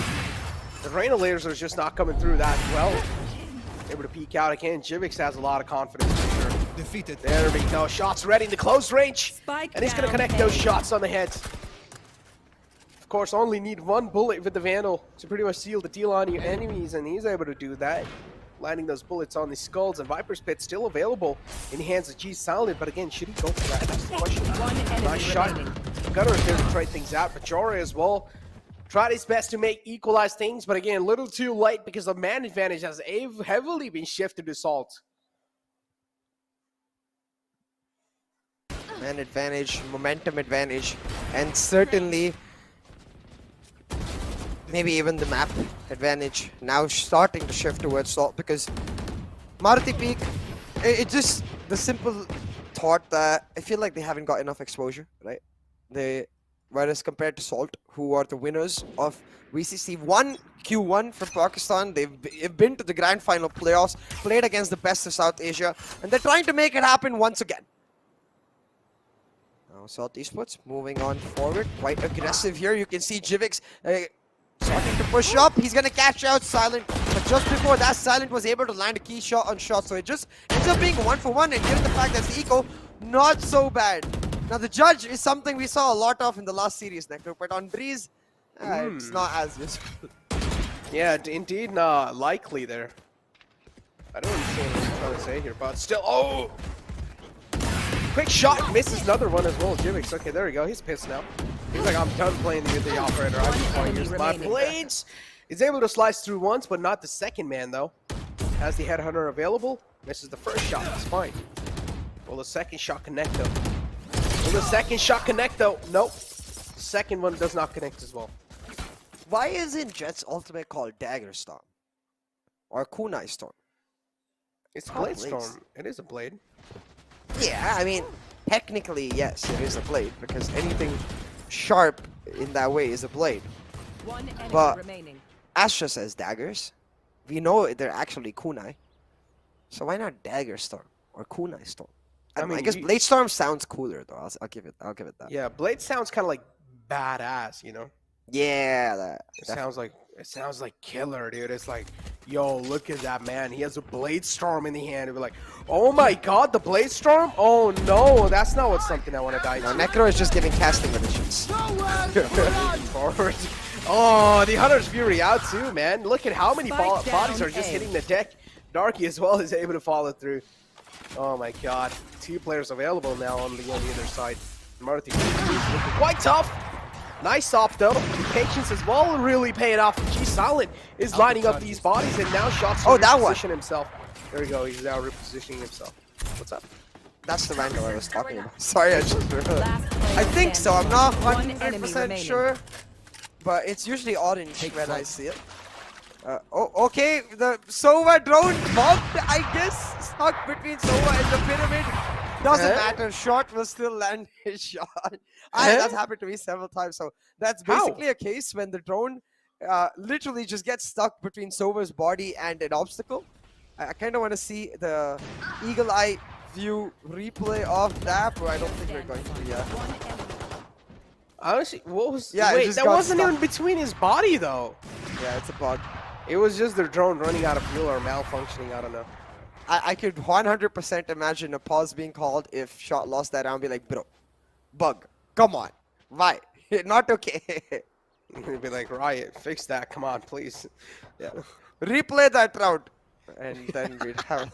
The Reyna layers are just not coming through that well. Able to peek out again. Jivix has a lot of confidence for sure. Defeated. There we go. Shots ready in the close range. Spike And he's going to down connect A. those shots on the head. Of course, only need one bullet with the Vandal to pretty much seal the deal on your enemies, and he's able to do that. Landing those bullets on the skulls, and Viper's Pit still available in the hands of G Solid, but again, should he go for that? That's the question. One enemy Nice shot. remaining. Gunner is there to try things out, but Jorah as well tried his best to make equalize things, but again, a little too late because the man advantage has heavily been shifted to Salt. Man advantage, momentum advantage, and certainly maybe even the map advantage now starting to shift towards Salt because Maruti Peak, it just the simple thought that I feel like they haven't got enough exposure, right? Whereas compared to Salt, who are the winners of VCC 1 Q1 from Pakistan, they've been to the grand final playoffs, played against the best of South Asia, and they're trying to make it happen once again. Now Salt Esports moving on forward, quite aggressive here. You can see Jivix starting to push up. He's going to catch out Silent, but just before that, Silent was able to land a key shot on shot, so it just ends up being 1-for-1, and given the fact that it's eco, not so bad. Now the judge is something we saw a lot of in the last series, Necro, but on Breeze, it's not as useful. Yeah, indeed, not likely there. I don't understand what he's trying to say here, but still, oh! Quick shot, misses another one as well. Jivix, okay, there we go. He's pissed now. He's like, I'm done playing with the operator. I just want to use my blades. He's able to slice through once, but not the second man, though. Has the headhunter available. Misses the first shot. It's fine. Will the second shot connect, though? Will the second shot connect, though? Nope. Second one does not connect as well. Why isn't Jet's ultimate called Dagger Storm? Or Kunai Storm? It's Blade Storm. It is a blade. Yeah, I mean, technically, yes, it is a blade, because anything sharp in that way is a blade. One enemy But remaining. Astra says daggers. We know they're actually kunai. So why not Dagger Storm or Kunai Storm? I guess Blade Storm sounds cooler though. I'll give it that. Yeah, Blade sounds kind of like badass, you know? Yeah, It sounds like killer, dude. It's like, yo, look at that man. He has a Blade Storm in the hand. And we're like, oh my god, the Blade Storm? Oh no, that's not what's something I want to die to. Necro is just giving casting additions. Forward. Oh, the Hunter's Fury out too, man. Look at how many Spike bodies down are just A. hitting the deck. Darky as well is able to follow through. Oh my god. 2 players available now on the other side. Maruti looking quite tough. Nice off though. The patience as well really paying off. G Silent is lining up these bodies and now shots to reposition himself. There we go. He's now repositioning himself. What's up? That's the Vandal I was talking about. Sorry, I just I think so. I'm not 100% sure, but it's usually orange when I see it. Oh, okay. The Sova drone bombed, I guess, stuck between Sova and the pyramid. Doesn't matter. Shot will still land his shot. That's happened to me several times. So that's basically a case when the drone literally just gets stuck between Sova's body and an obstacle. I kind of want to see the eagle eye view replay of that, but I don't think we're going to. Yeah. Honestly, what was? Yeah, wait, that wasn't even between his body though. Yeah, it's a bug. It was just their drone running out of fuel or malfunctioning. I don't know. I could 100% imagine a pause being called if Shot lost that round. Be like, bro, bug, come on, why? Not okay. He'd be like, Riot, fix that. Come on, please. Yeah. Replay that round, and then we'd have.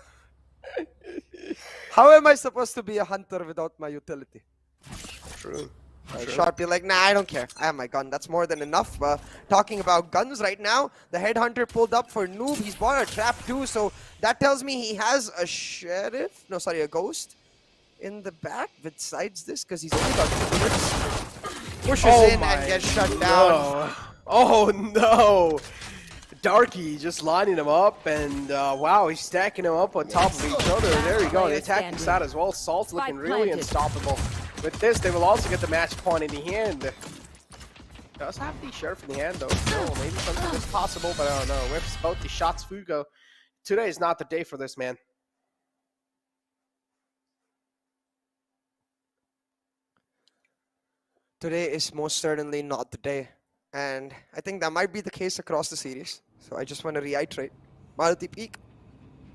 How am I supposed to be a hunter without my utility? True. Shot be like, nah, I don't care. I have my gun. That's more than enough. Talking about guns right now, the headhunter pulled up for Noob. He's bought a trap too, so that tells me he has a sheriff. No, sorry, a ghost in the back besides this, because he's only got 2 bullets. Pushes in and gets shut down. Oh no! Darky just lining them up, and wow, he's stacking them up on top of each other. There you go, the attacking side as well. Salt's looking really unstoppable. With this, they will also get the match point in the hand. Does have the sheriff in the hand though, still. Maybe something is possible, but I don't know. Whips both the shots, Fugo. Today is not the day for this, man. Today is most certainly not the day. And I think that might be the case across the series. So I just want to reiterate. Maruti Peak,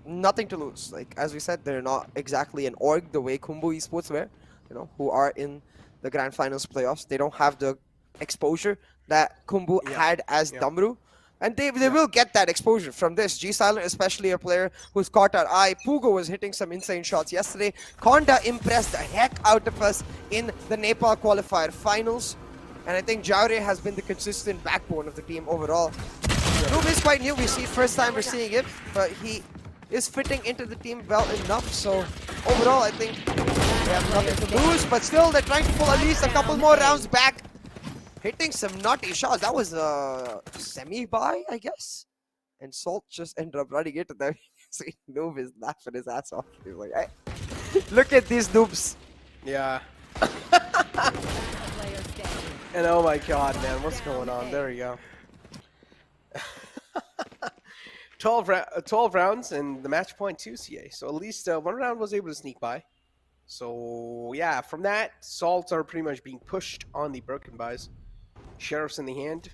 nothing to lose. Like, as we said, they're not exactly an org the way Kumbu Esports were, you know, who are in the Grand Finals playoffs. They don't have the exposure that Kumbu had as Damru. And they will get that exposure from this. G-Silent, especially a player who's caught our eye. Pugo was hitting some insane shots yesterday. Konda impressed the heck out of us in the Nepal qualifier finals. And I think Jaure has been the consistent backbone of the team overall. Noob is quite new. We see first time we're seeing it, but he is fitting into the team well enough. So overall, I think they have nothing to lose, but still they're trying to pull at least a couple more rounds back. Hitting some nutty shots. That was a semi-buy, I guess. And Salt just ended up running into them. See, Noob is laughing his ass off. He's like, hey, look at these noobs. Yeah. And oh my god, man, what's going on? There we go. 12 rounds and the match point 2 CA. So at least one round was able to sneak by. So yeah, from that, Salts are pretty much being pushed on the broken buys. Sheriff's in the hand.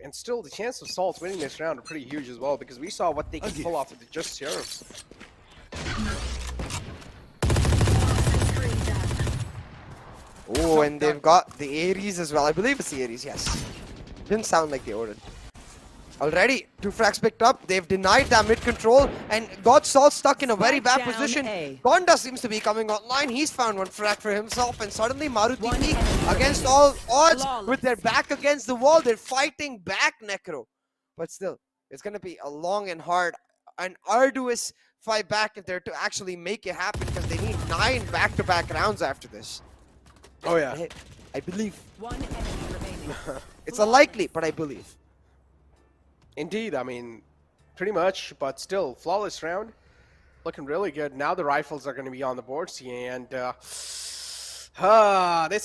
And still, the chance of Salts winning this round are pretty huge as well, because we saw what they can pull off with just Sheriffs. Oh, and they've got the Ares as well. I believe it's the Ares, yes. Didn't sound like they ordered. Already, 2 frags picked up. They've denied that mid control and got Salt stuck in a very bad position. Gonda seems to be coming online. He's found 1 frag for himself, and suddenly Maruti against all odds with their back against the wall. They're fighting back, Necro. But still, it's going to be a long and hard and arduous fight back if they're to actually make it happen, because they need 9 back-to-back rounds after this. Oh yeah. I believe. 1 enemy remaining. It's unlikely, but I believe. Indeed, I mean, pretty much, but still, flawless round. Looking really good. Now the rifles are going to be on the board, and this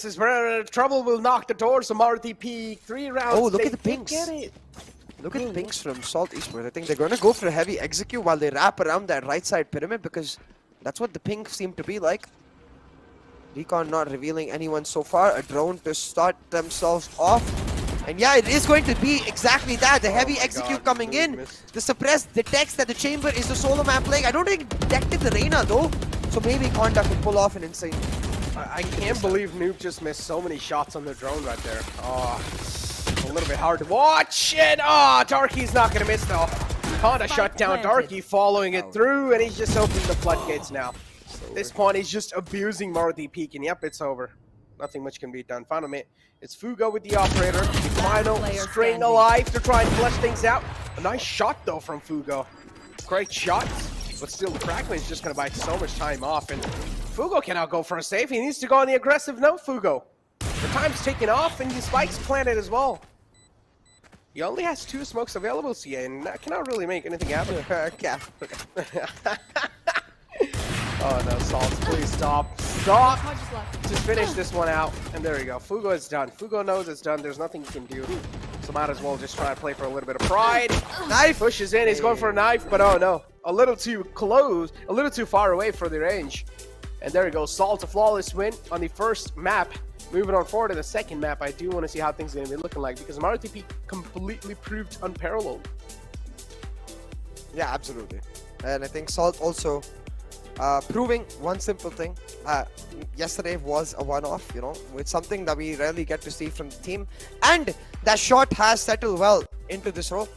is where trouble will knock the doors of Maruti Peak. 3 rounds. Oh, look at the pinks. Look at the pinks from Salt Esports. I think they're going to go for a heavy execute while they wrap around that right side pyramid, because that's what the pinks seem to be like. Recon not revealing anyone so far. A drone to start themselves off. And yeah, it is going to be exactly that. The heavy execute coming in. The suppress detects that the chamber is the solo map playing. I don't think it detected the Reyna though. So maybe Konda can pull off an insane. I can't believe Noob just missed so many shots on the drone right there. Oh, a little bit hard to watch. And oh, Darky's not going to miss though. Konda shut down Darky, following it through, and he's just opening the floodgates now. At this point, he's just abusing Maruti Peak, and yep, it's over. Nothing much can be done. Final minute. It's Fugo with the operator. The final string alive to try and flush things out. A nice shot, though, from Fugo. Great shot. But still, the Crackman is just going to buy so much time off. And Fugo cannot go for a save. He needs to go on the aggressive note, Fugo. The time's taking off, and the spike's planted as well. He only has 2 smokes available, CA, and that cannot really make anything happen. Oh no, Salts, please stop. Stop! Just finish this one out. And there you go. Fugo is done. Fugo knows it's done. There's nothing he can do. So might as well just try to play for a little bit of pride. Knife pushes in. He's going for a knife, but oh no. A little too close. A little too far away for the range. And there you go. Salt, a flawless win on the first map. Moving on forward to the second map, I do want to see how things are going to be looking like, because Maruti Peak completely proved unparalleled. Yeah, absolutely. And I think Salt also proving one simple thing. Yesterday was a one-off, you know. It's something that we rarely get to see from the team. And that shot has settled well into this role.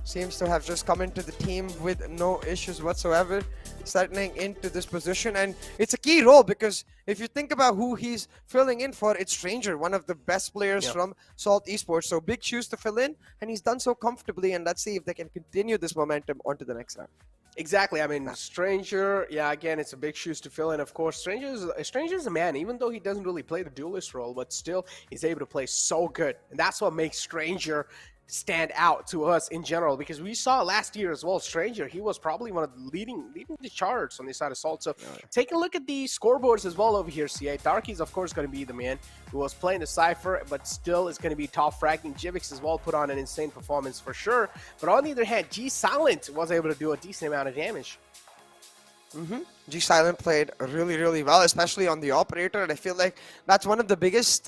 Seems to have just come into the team with no issues whatsoever. settling into this position, and it's a key role because if you think about who he's filling in for, it's Stranger, one of the best players from Salt Esports. So big shoes to fill in, and he's done so comfortably, and let's see if they can continue this momentum onto the next round. Exactly. I mean, Stranger, yeah, again, it's a big shoes to fill in. Of course, Stranger's a man, even though he doesn't really play the duelist role, but still he's able to play so good. And that's what makes Stranger stand out to us in general, because we saw last year as well, Stranger, he was probably one of the leading the charts on this side of Salt. So take a look at the scoreboards as well over here, CA. Darky's of course going to be the man who was playing the Cypher, but still is going to be top fragging. Jivix as well put on an insane performance for sure. But on the other hand, G Silent was able to do a decent amount of damage. G Silent played really, really well, especially on the operator, and I feel like that's one of the biggest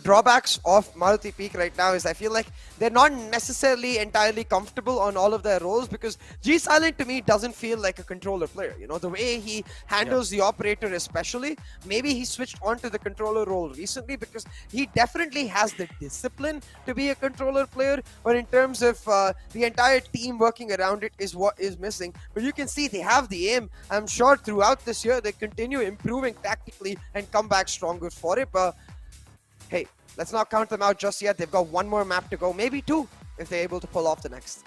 drawbacks of Maruti Peak right now is I feel like they're not necessarily entirely comfortable on all of their roles, because G Silent to me doesn't feel like a controller player. You know, the way he handles the operator especially, maybe he switched onto the controller role recently because he definitely has the discipline to be a controller player, but in terms of the entire team working around it is what is missing. But you can see they have the aim. I'm sure throughout this year they continue improving tactically and come back stronger for it, but hey, let's not count them out just yet. They've got one more map to go, maybe two, if they're able to pull off the next.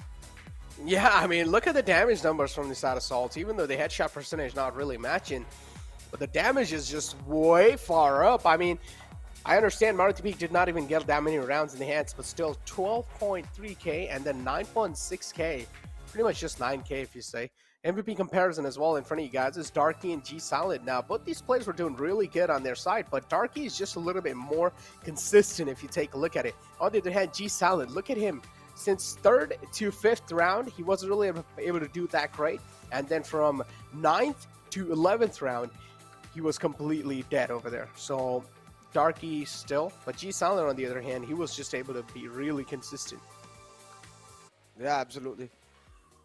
Yeah, I mean, look at the damage numbers from the side of Salt. Even though the headshot percentage not really matching, but the damage is just way far up. I mean, I understand Maruti Peak did not even get that many rounds in the hands, but still 12.3k and then 9.6k. Pretty much just 9k if you say. MVP comparison as well in front of you guys is Darky and G Silent. Now, both these players were doing really good on their side, but Darky is just a little bit more consistent if you take a look at it. On the other hand, G Silent, look at him. Since 3rd to 5th round, he wasn't really able to do that great. And then from 9th to 11th round, he was completely dead over there. So, Darky still, but G Silent on the other hand, he was just able to be really consistent. Yeah, absolutely.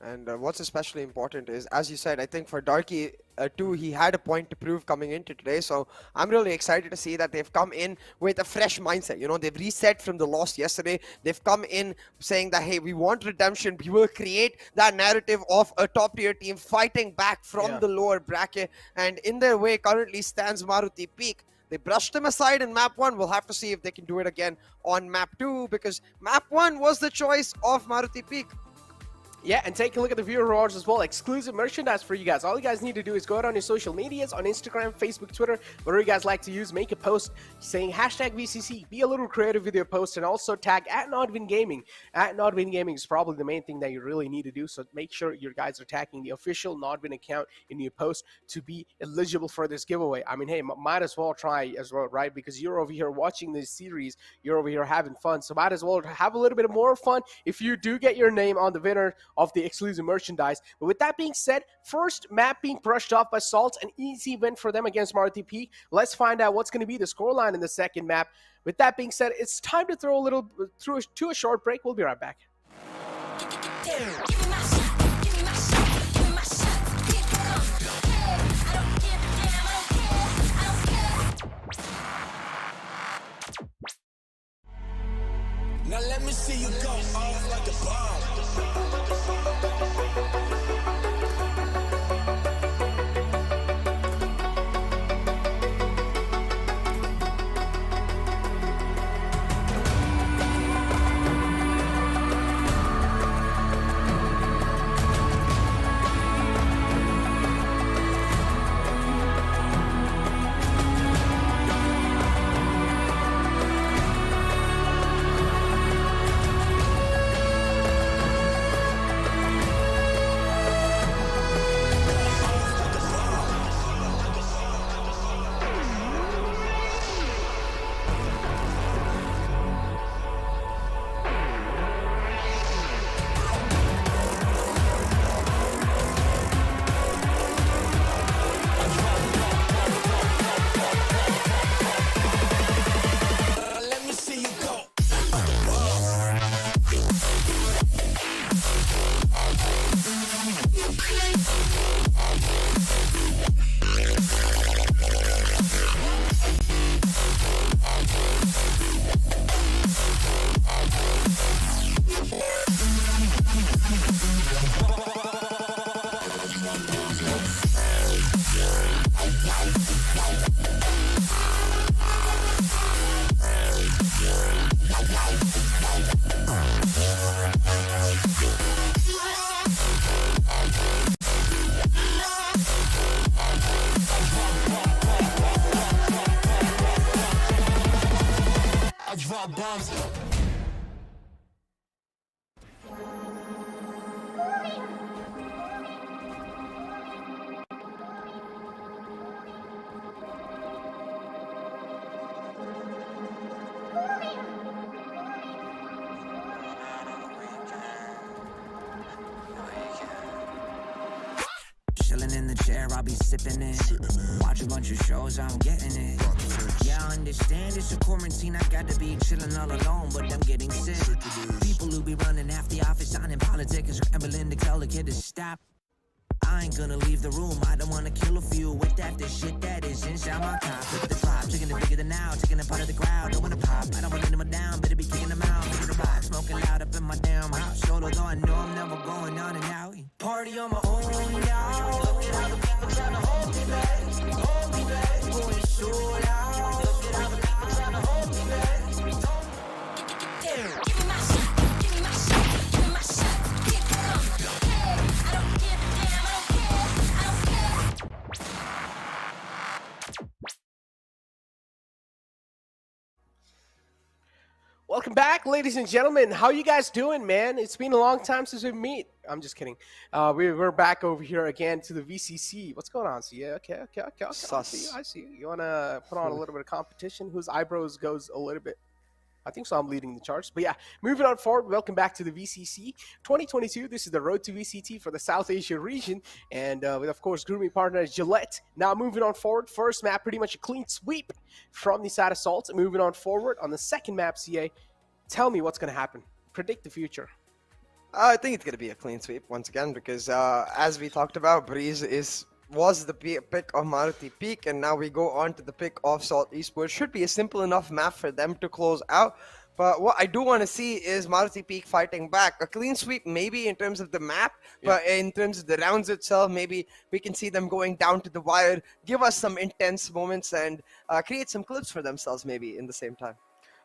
And what's especially important is, as you said, I think for Darky too, he had a point to prove coming into today. So I'm really excited to see that they've come in with a fresh mindset. You know, they've reset from the loss yesterday. They've come in saying that, hey, we want redemption. We will create that narrative of a top tier team fighting back from the lower bracket. And in their way currently stands Maruti Peak. They brushed them aside in map 1. We'll have to see if they can do it again on map 2, because map 1 was the choice of Maruti Peak. Yeah, and take a look at the viewer rewards as well. Exclusive merchandise for you guys. All you guys need to do is go out on your social medias, on Instagram, Facebook, Twitter, whatever you guys like to use. Make a post saying hashtag VCC. Be a little creative with your post, and also tag at NODWIN Gaming. At NODWIN Gaming is probably the main thing that you really need to do. So make sure your guys are tagging the official NODWIN account in your post to be eligible for this giveaway. I mean, hey, might as well try as well, right? Because you're over here watching this series. You're over here having fun. So might as well have a little bit more fun if you do get your name on the winner of the exclusive merchandise. But with that being said, first map being brushed off by Salt, an easy win for them against Maruti Peak. Let's find out what's going to be the scoreline in the second map. With that being said, it's time to throw a little to a short break. We'll be right back. Now let me see you go off like a bomb. chilling in the chair, I'll be sipping it. Watch a bunch of shows, I'm getting it. Yeah, I understand it's a quarantine, I got to be chilling all alone, but I'm getting sick. People who be running half the office, signing politics, and scrambling to tell the kid to stop. I ain't gonna leave the room, I don't wanna kill a few with that the shit that is inside my cop. Look at the drop, taking it bigger than now, taking it part of the crowd. Don't wanna pop, I don't wanna them down, better be kicking them out. Look at the rock, smoking loud up in my damn house. Solo though I know I'm never going on and out. Party on my own, y'all. Look at how the people tryna hold me back, hold me back. Going so loud. Look at how the people tryna hold me back. Give me my shot, give me my shot, give me my shot. Keep it coming. I don't give a damn, I don't care, I don't care. Welcome back, ladies and gentlemen. How you guys doing, man? It's been a long time since we meet. I'm just kidding. We're back over here again to the VCC. What's going on? So yeah, okay. I see you. You wanna put on a little bit of competition? Whose eyebrows goes a little bit? I think so. I'm leading the charts. But yeah, moving on forward. Welcome back to the VCC 2022. This is the road to VCT for the South Asia region, and with of course grooming partner Gillette. Now moving on forward. First map, pretty much a clean sweep from the side assault. Moving on forward on the second map, CA. Tell me what's going to happen. Predict the future. I think it's going to be a clean sweep once again because as we talked about, Breeze was the pick of Maruti Peak, and now we go on to the pick of Salt Esports. Should be a simple enough map for them to close out. But what I do want to see is Maruti Peak fighting back. A clean sweep maybe in terms of the map, but in terms of the rounds itself, maybe we can see them going down to the wire, give us some intense moments, and create some clips for themselves maybe in the same time.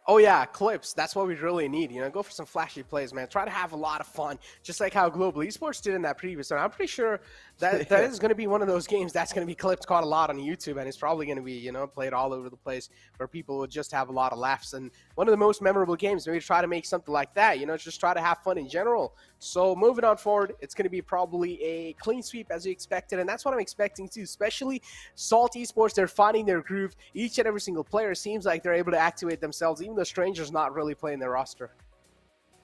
Oh yeah, clips. That's what we really need. You know, go for some flashy plays, man. Try to have a lot of fun, just like how Global Esports did in that previous one. I'm pretty sure that that is going to be one of those games that's going to be clipped quite a lot on YouTube, and it's probably going to be, you know, played all over the place where people will just have a lot of laughs. And one of the most memorable games, maybe try to make something like that. You know, just try to have fun in general. So moving on forward, it's going to be probably a clean sweep as we expected, and that's what I'm expecting too. Especially Salt Esports, they're finding their groove. Each and every single player seems like they're able to activate themselves, even though Stranger's not really playing their roster.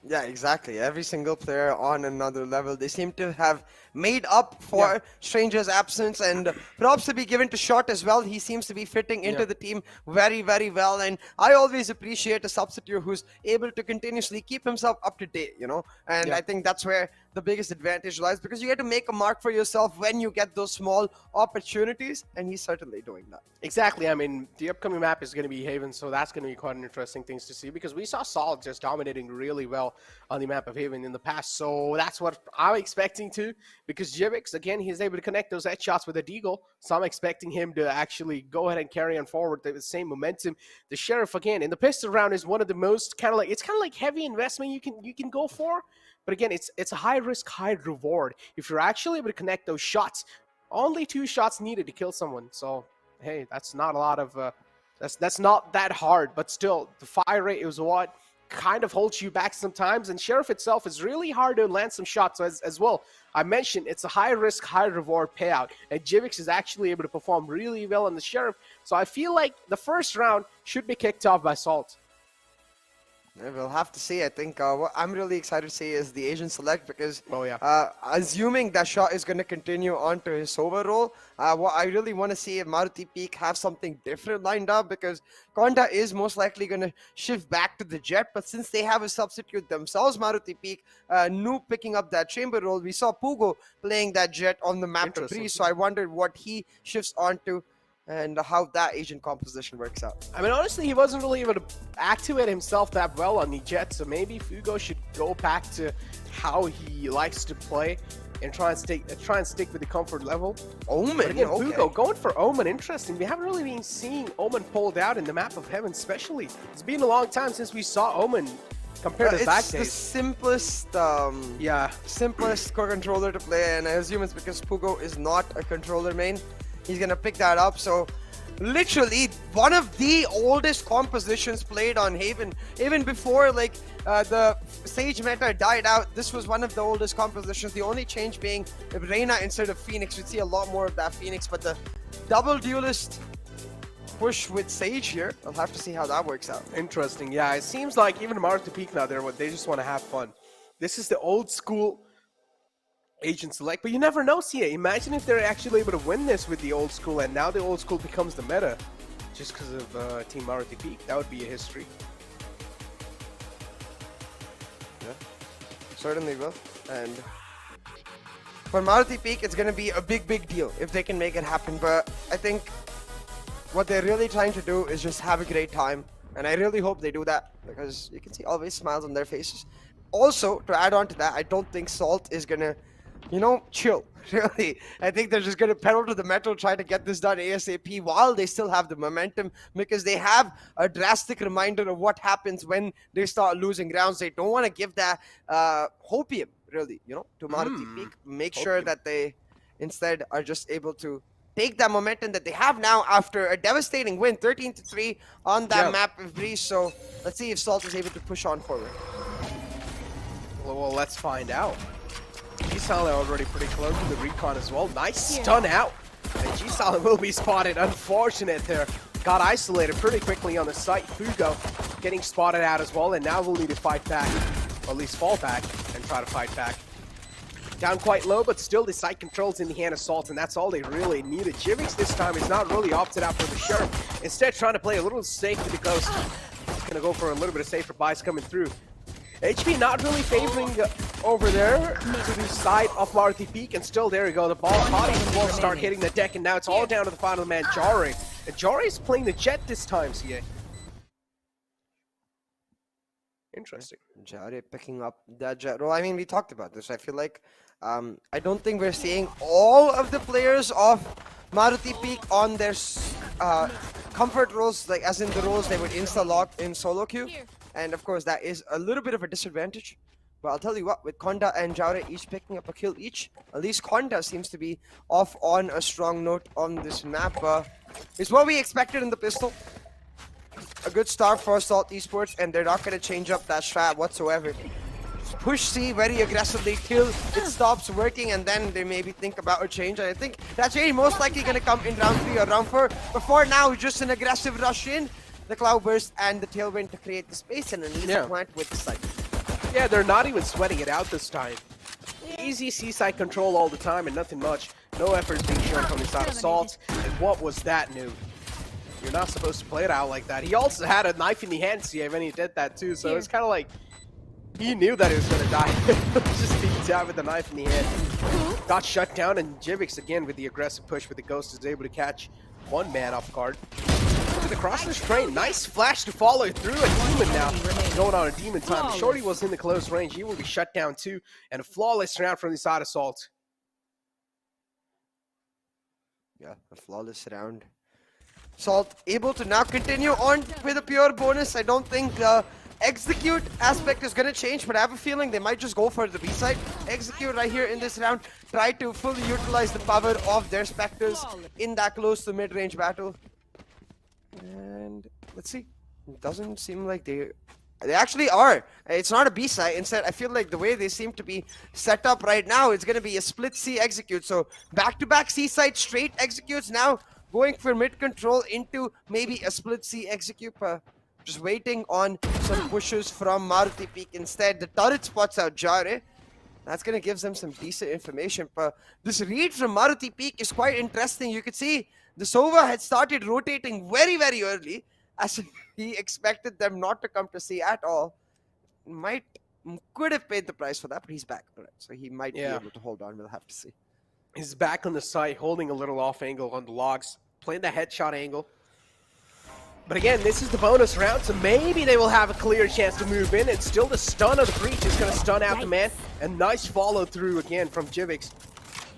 Yeah, exactly. Every single player on another level. They seem to have made up for Stranger's absence, and props to be given to Shot as well. He seems to be fitting into the team very, very well, and I always appreciate a substitute who's able to continuously keep himself up to date, you know, and I think that's where the biggest advantage lies, because you get to make a mark for yourself when you get those small opportunities, and he's certainly doing that. Exactly. I mean, the upcoming map is going to be Haven, so that's going to be quite an interesting things to see, because we saw Solid just dominating really well on the map of Haven in the past. So that's what I'm expecting to, because Jivix, again, he's able to connect those headshots with a deagle. So I'm expecting him to actually go ahead and carry on forward with the same momentum. The Sheriff, again, in the pistol round is one of the most it's kind of like heavy investment you can go for. But again, it's a high risk, high reward. If you're actually able to connect those shots, only 2 shots needed to kill someone. So, hey, that's not a lot of, that's not that hard. But still, the fire rate is what kind of holds you back sometimes. And Sheriff itself is really hard to land some shots as well. I mentioned it's a high risk, high reward payout. And Jivix is actually able to perform really well on the Sheriff. So I feel like the first round should be kicked off by Salt. We'll have to see. I think what I'm really excited to see is the Asian select, because assuming that Shot is going to continue on to his Sova role, what I really want to see if Maruti Peak have something different lined up, because Konda is most likely going to shift back to the Jet, but since they have a substitute themselves, Maruti Peak, Noob picking up that chamber role, we saw Pugo playing that Jet on the map to Breeze, so I wondered what he shifts on to and how that Asian composition works out. I mean, honestly, he wasn't really able to activate himself that well on the Jet, so maybe Fugo should go back to how he likes to play and try and stick with the comfort level. Omen, but again, Fugo going for Omen, interesting. We haven't really been seeing Omen pulled out in the map of Heaven, especially. It's been a long time since we saw Omen compared to back days. It's the simplest core controller to play, and I assume it's because Pugo is not a controller main. He's gonna pick that up. So literally one of the oldest compositions played on Haven, even before like the Sage meta died out. This was one of the oldest compositions. The only change being if Reyna instead of Phoenix. We'd see a lot more of that Phoenix, but the double duelist push with Sage here, I'll have to see how that works out. Interesting. Yeah, it seems like even Maruti Peak now, they just want to have fun. This is the old school agent select, but you never know, CA. Imagine if they're actually able to win this with the old school, and now the old school becomes the meta just because of Team Maruti Peak. That would be a history. Yeah, certainly will. And for Maruti Peak, it's going to be a big deal if they can make it happen. But I think what they're really trying to do is just have a great time. And I really hope they do that, because you can see always smiles on their faces. Also, to add on to that, I don't think Salt is going to, you know, chill, really. I think they're just going to pedal to the metal, try to get this done ASAP while they still have the momentum, because they have a drastic reminder of what happens when they start losing rounds. They don't want to give that hopium, really, you know, to Maruti Peak. Make sure that they instead are just able to take that momentum that they have now after a devastating win, 13-3 on that map of Breeze. So let's see if Salt is able to push on forward. Well, let's find out. G-Silent already pretty close to the recon as well. Nice stun out. And G-Silent will be spotted. Unfortunate there. Got isolated pretty quickly on the site. Fugo getting spotted out as well, and now we'll need to fight back, or at least fall back and try to fight back. Down quite low, but still the site controls in the hand of Salt, and that's all they really needed. Jivix this time is not really opted out for the Sheriff. Instead, trying to play a little safe with the Ghost. Gonna go for a little bit of safer buys coming through. HP not really favoring over there to the side of Maruti Peak, and still there you go. The bodies will start hitting the deck, and now it's all down to the final man, Jare. And Jare is playing the Jet this time, CA. Interesting. Jare picking up that Jet role. I mean, we talked about this. I feel like I don't think we're seeing all of the players of Maruti Peak on their comfort roles, like as in the roles they would insta-lock in solo queue. And of course, that is a little bit of a disadvantage. But I'll tell you what, with Konda and Jare each picking up a kill each, at least Konda seems to be off on a strong note on this map. It's what we expected in the pistol. A good start for Salt Esports, and they're not going to change up that strat whatsoever. Just push C very aggressively till it stops working, and then they maybe think about a change. And I think that change most likely going to come in round 3 or round 4. But for now, just an aggressive rush in, the Cloudburst and the Tailwind to create the space, and an easy plant with the site. Yeah, they're not even sweating it out this time. Easy C-side control all the time and nothing much. No efforts being shown from the side of Salt. And what was that, Noob? You're not supposed to play it out like that. He also had a knife in the hand, CA, when he did that too, so it's kind of like he knew that he was going to die. Just beat out with the knife in the hand. Got shut down, and Jivix again with the aggressive push with the Ghost is able to catch one man off guard. Look at the crossless train. Nice flash to follow through a Demon now. Going on a Demon time. Shorty was in the close range. He will be shut down too. And a flawless round from the side of Salt. Yeah, a flawless round. Salt able to now continue on with a pure bonus. I don't think the execute aspect is going to change, but I have a feeling they might just go for the B-side. Execute right here in this round. Try to fully utilize the power of their Spectres in that close to mid-range battle. And let's see. It doesn't seem like they actually are. It's not a B-side. Instead, I feel like the way they seem to be set up right now, it's going to be a split C execute. So back-to-back C-side straight executes now. Going for mid control into maybe a split C execute. Just waiting on some pushes from Maruti Peak. Instead, the turret spots out Jare. That's going to give them some decent information. But this read from Maruti Peak is quite interesting. You could see the Sova had started rotating very early, as if he expected them not to come to C at all. Could have paid the price for that, but he's back. So he might be able to hold on. We'll have to see. He's back on the site, holding a little off angle on the logs, playing the headshot angle. But again, this is the bonus round, so maybe they will have a clear chance to move in. And still the stun of the breach is going to stun out the man. And nice follow through again from Jivix.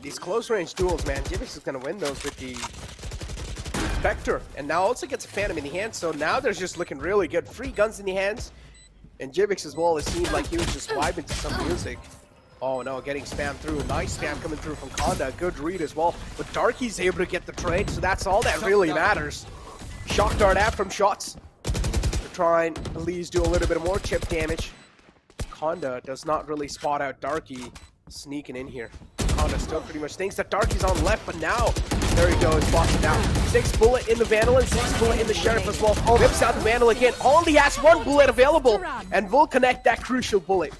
These close range duels, man, Jivix is going to win those with the Spectre. And now also gets a Phantom in the hand, so now they're just looking really good. Free guns in the hands. And Jivix as well, it seemed like he was just vibing to some music. Oh no, getting spammed through. Nice spam coming through from Konda. Good read as well. But Darky's able to get the trade, so that's all that really matters. Shock dart out from shots. To try and at least do a little bit more chip damage. Konda does not really spot out Darky sneaking in here. Konda still pretty much thinks that Darky's on left, but now, there he goes, spots it down. 6 bullet in the Vandal and 6 bullet in the Sheriff as well. Whips out the Vandal again. Only has 1 bullet available and will connect that crucial bullet.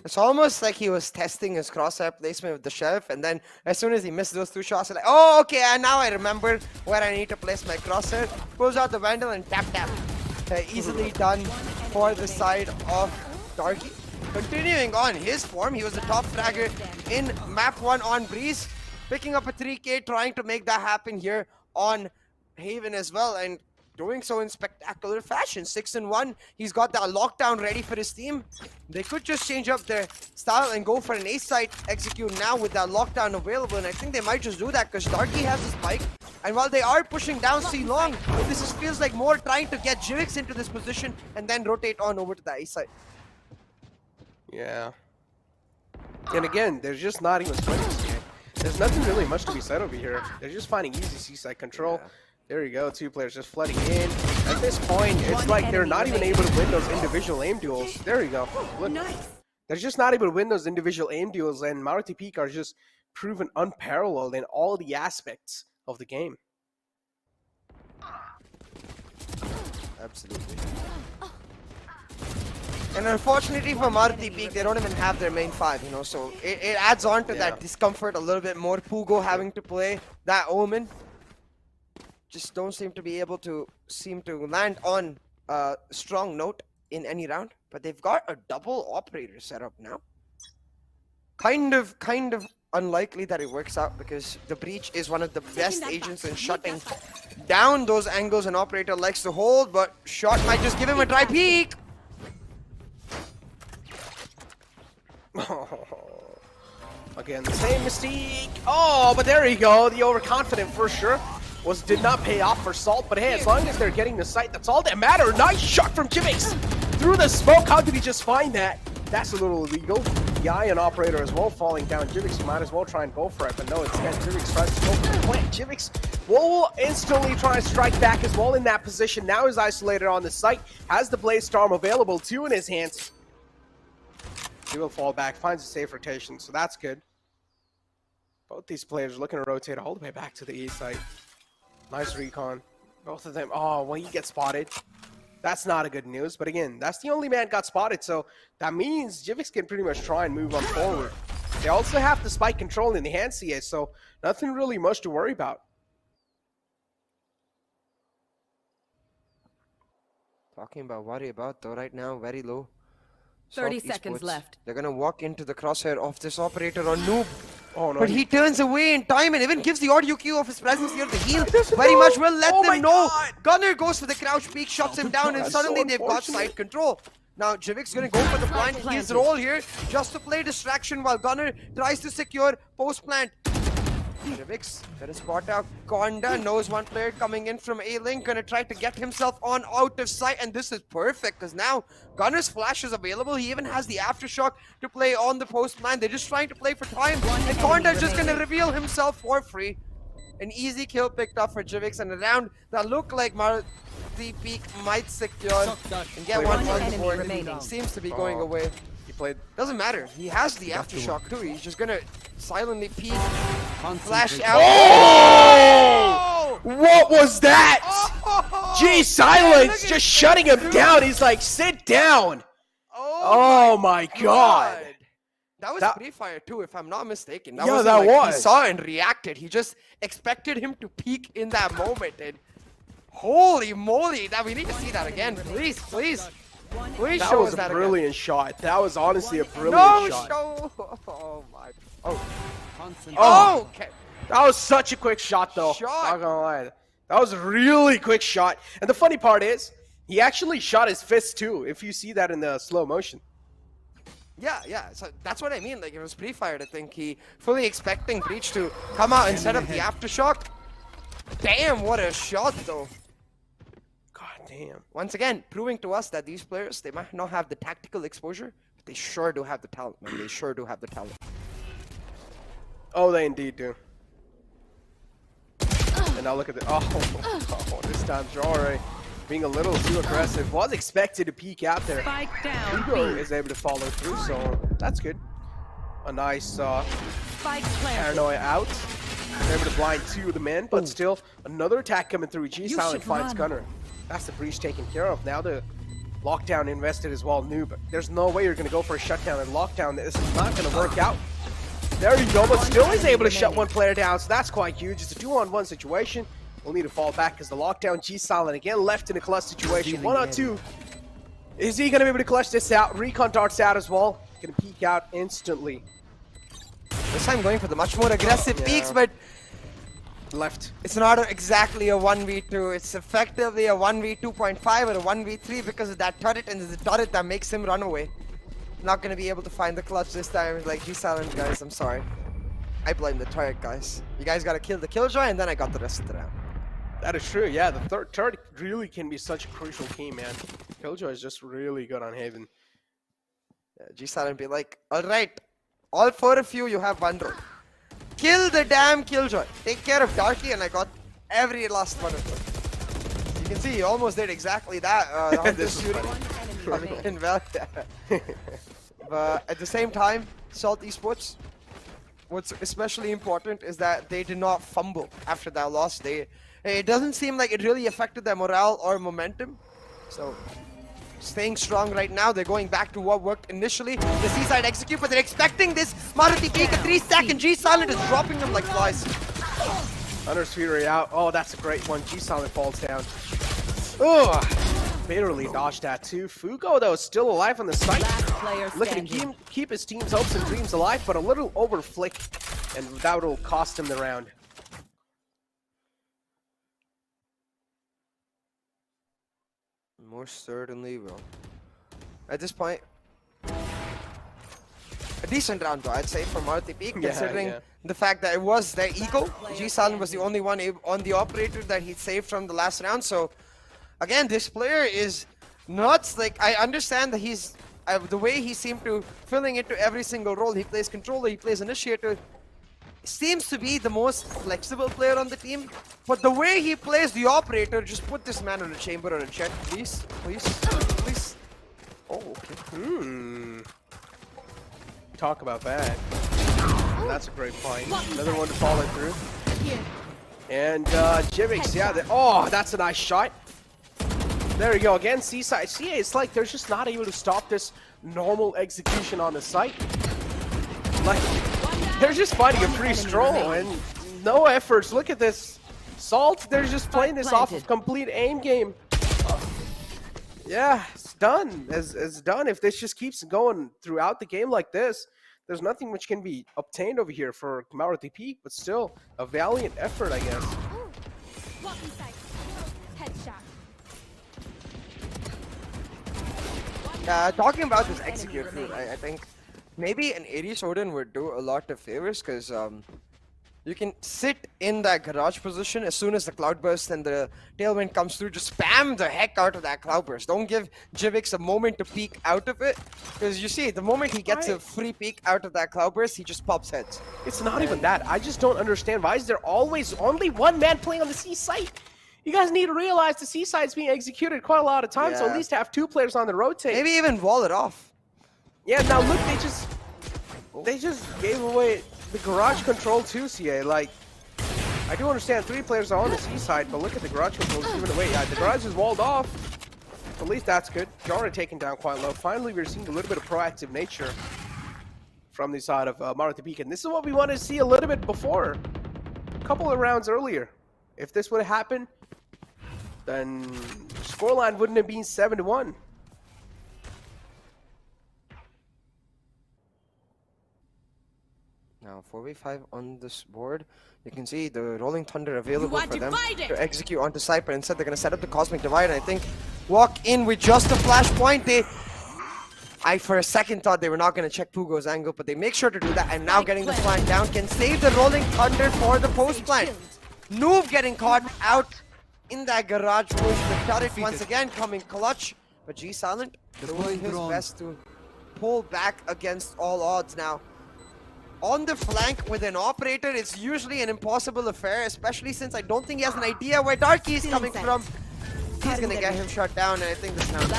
It's almost like he was testing his crosshair placement with the Sheriff, and then as soon as he missed those 2 shots, he's like, oh, okay, and now I remember where I need to place my crosshair. Pulls out the Vandal and tap. Easily done for the side of Darky. Continuing on his form, he was the top fragger in map 1 on Breeze, picking up a 3K, trying to make that happen here on Haven as well, and doing so in spectacular fashion. 6-1. He's got that lockdown ready for his team. They could just change up their style and go for an A site execute now with that lockdown available, and I think they might just do that because Darky has a spike. And while they are pushing down C long, feels like more trying to get Jivix into this position and then rotate on over to the A site. Yeah. And again, they're just not even playing this game. There's nothing really much to be said over here. They're just finding easy C-side control. Yeah. There you go, 2 players just flooding in. At this point, it's like they're not even able to win those individual aim duels. There you go. Look. Nice. They're just not able to win those individual aim duels, and Maruti Peak are just proven unparalleled in all the aspects of the game. Absolutely. And unfortunately for Maruti Peak, they don't even have their main 5, you know, so it adds on to that discomfort a little bit more. Pugo having to play that Omen. Just don't seem to be able to land on a strong note in any round. But they've got a double operator set up now. Kind of unlikely that it works out because the Breach is one of the best agents in shutting down those angles an operator likes to hold, but Shot might just give him a dry peek. Again, the same mistake. Oh, but there you go. The overconfident for sure did not pay off for Salt, but hey, as long as they're getting the site, that's all that matters. Nice shot from Jivix through the smoke. How did he just find that? That's a little illegal. The Ion operator as well falling down. Jivix might as well try and go for it, but no, instead Jivix tries to go for the plant. Jivix will instantly try and strike back as well in that position. Now he's isolated on the site, has the Blaze Storm available, 2 in his hands. He will fall back, finds a safe rotation, so that's good. Both these players looking to rotate all the way back to the E site. Nice recon. Both of them. Oh, well, he gets spotted. That's not a good news. But again, that's the only man got spotted. So that means Jivix can pretty much try and move on forward. They also have the spike control in the hand CA, so nothing really much to worry about. Talking about worry about though, right now, very low. 30 Salt seconds Esports. left. They're gonna walk into the crosshair of this operator on Noob. Oh, no, but he turns away in time and even gives the audio cue of his presence here to heal. Very much will let them know. Gunner goes for the crouch peek, shuts him down, and suddenly they've got side control. Now Jivix gonna go for the plant. His role here just to play distraction while Gunner tries to secure post plant. Jivix gonna spot out Konda, knows one player coming in from A-Link, gonna try to get himself on out of sight, and this is perfect because now Gunner's flash is available. He even has the aftershock to play on the post man. They're just trying to play for time, and Konda's just gonna reveal himself for free. An easy kill picked up for Jivix, and a round that looked like Maruti Peak might secure and get one on the board. Seems to be going away. Played. Doesn't matter. He has the aftershock too. He's just gonna silently peek, flash out. Oh! What was that? Gee, silence! Just shutting him down. He's like, sit down. Oh my god. That was Free Fire too, if I'm not mistaken. Yeah, that was. He saw and reacted. He just expected him to peek in that moment, and holy moly! That we need to see that again, please, please. That was a brilliant shot. That was honestly a brilliant shot. Oh my. Oh. Okay. That was such a quick shot, though. Not gonna lie. That was a really quick shot. And the funny part is, he actually shot his fist too, if you see that in the slow motion. Yeah. So that's what I mean. Like, it was pre-fired. I think he fully expecting Breach to come out instead of the aftershock. Damn, what a shot, though. Damn. Once again, proving to us that these players, they might not have the tactical exposure, but they sure do have the talent, man. They sure do have the talent. Oh, they indeed do. And now look at the... Oh, this time Jore being a little too aggressive. Was expected to peek out there. Spike down. Hugo is able to follow through, so that's good. A nice paranoia out. Able to blind 2 of the men, but still another attack coming through. G Silent finds Gunner. That's the breach taken care of. Now the Lockdown invested as well, Noob. There's no way you're going to go for a shutdown and lockdown. This is not going to work out. There you go, but still is able to shut one player down, so that's quite huge. It's a 2-on-1 situation. We'll need to fall back because the lockdown G Silent again left in a clutch situation. 1-on-2. Is he going to be able to clutch this out? Recon darts out as well. Going to peek out instantly. This time going for the much more aggressive peaks, but left. It's not exactly a 1v2. It's effectively a 1v2.5 or a 1v3 because of that turret, and it's the turret that makes him run away. Not going to be able to find the clutch this time. Like, G Silent, guys, I'm sorry. I blame the turret, guys. You guys got to kill the Killjoy, and then I got the rest of the round. That is true, yeah. The third turret really can be such a crucial key, man. Killjoy is just really good on Haven. Yeah, G Silent be like, alright, all 4 of you have one role. Kill the damn Killjoy. Take care of Darky, and I got every last one of them. You can see he almost did exactly that. This is shooting in But at the same time, Salt Esports, what's especially important is that they did not fumble after that loss. It doesn't seem like it really affected their morale or momentum. So, staying strong right now. They're going back to what worked initially. The Seaside execute, but they're expecting this Maruti peek a 3-stack, and G Silent is dropping them like flies. Hunter's Fury out. Oh, that's a great one. G Silent falls down. Oh, barely dodged that too. Fugo, though, is still alive on the site. Looking to keep his team's hopes and dreams alive, but a little over flick, and that will cost him the round. Most certainly will. At this point, a decent round though, I'd say, for Maruti Peak, considering the fact that it was their ego. G Silent was the only one on the operator that he saved from the last round. So, again, this player is nuts. Like, I understand that he's the way he seemed to filling into every single role. He plays controller, he plays initiator. Seems to be the most flexible player on the team, but the way he plays the operator, just put this man in a chamber or a check, please, please, please. Oh, okay. Talk about that. That's a great fight. Another one to follow through. And Jivix, yeah. Oh, that's a nice shot. There you go. Again, Seaside. See, it's like they're just not able to stop this normal execution on the site. Like, they're just fighting a free stroll and no efforts. Look at this. Salt, they're just playing this off of complete aim game. Yeah, it's done. It's done. If this just keeps going throughout the game like this, there's nothing which can be obtained over here for Maruti Peak, but still a valiant effort, I guess. Talking about this execute route, I think maybe an Ares Odin would do a lot of favors, because you can sit in that garage position as soon as the cloudburst and the tailwind comes through. Just spam the heck out of that cloudburst. Don't give Jivix a moment to peek out of it, because you see, the moment he gets a free peek out of that cloudburst, he just pops heads. It's not even that. I just don't understand. Why is there always only one man playing on the C site? You guys need to realize the C site's being executed quite a lot of times, so at least have 2 players on the rotate. Maybe even wall it off. Yeah, now look, they just gave away the garage control too, CA. Like, I do understand 3 players are on the C side, but look at the garage controls given away. Yeah, the garage is walled off. At least that's good. Jara taken down quite low. Finally, we're seeing a little bit of proactive nature from the side of Maruti Peak, and this is what we wanted to see a little bit before, a couple of rounds earlier. If this would have happened, then scoreline wouldn't have been 7-1. Now 4v5 on this board. You can see the Rolling Thunder available for them to execute onto site, but instead they're going to set up the Cosmic Divide, and I think walk in with just a flashpoint. I for a second thought they were not going to check Pugo's angle, but they make sure to do that, and now getting the flank down can save the Rolling Thunder for the post plant. Noob getting caught out in that garage push. The turret once again coming clutch, but G Silent doing his best to pull back against all odds now. On the flank with an operator, it's usually an impossible affair, especially since I don't think he has an idea where Darky is coming from. He's gonna get him shut down, and I think this round.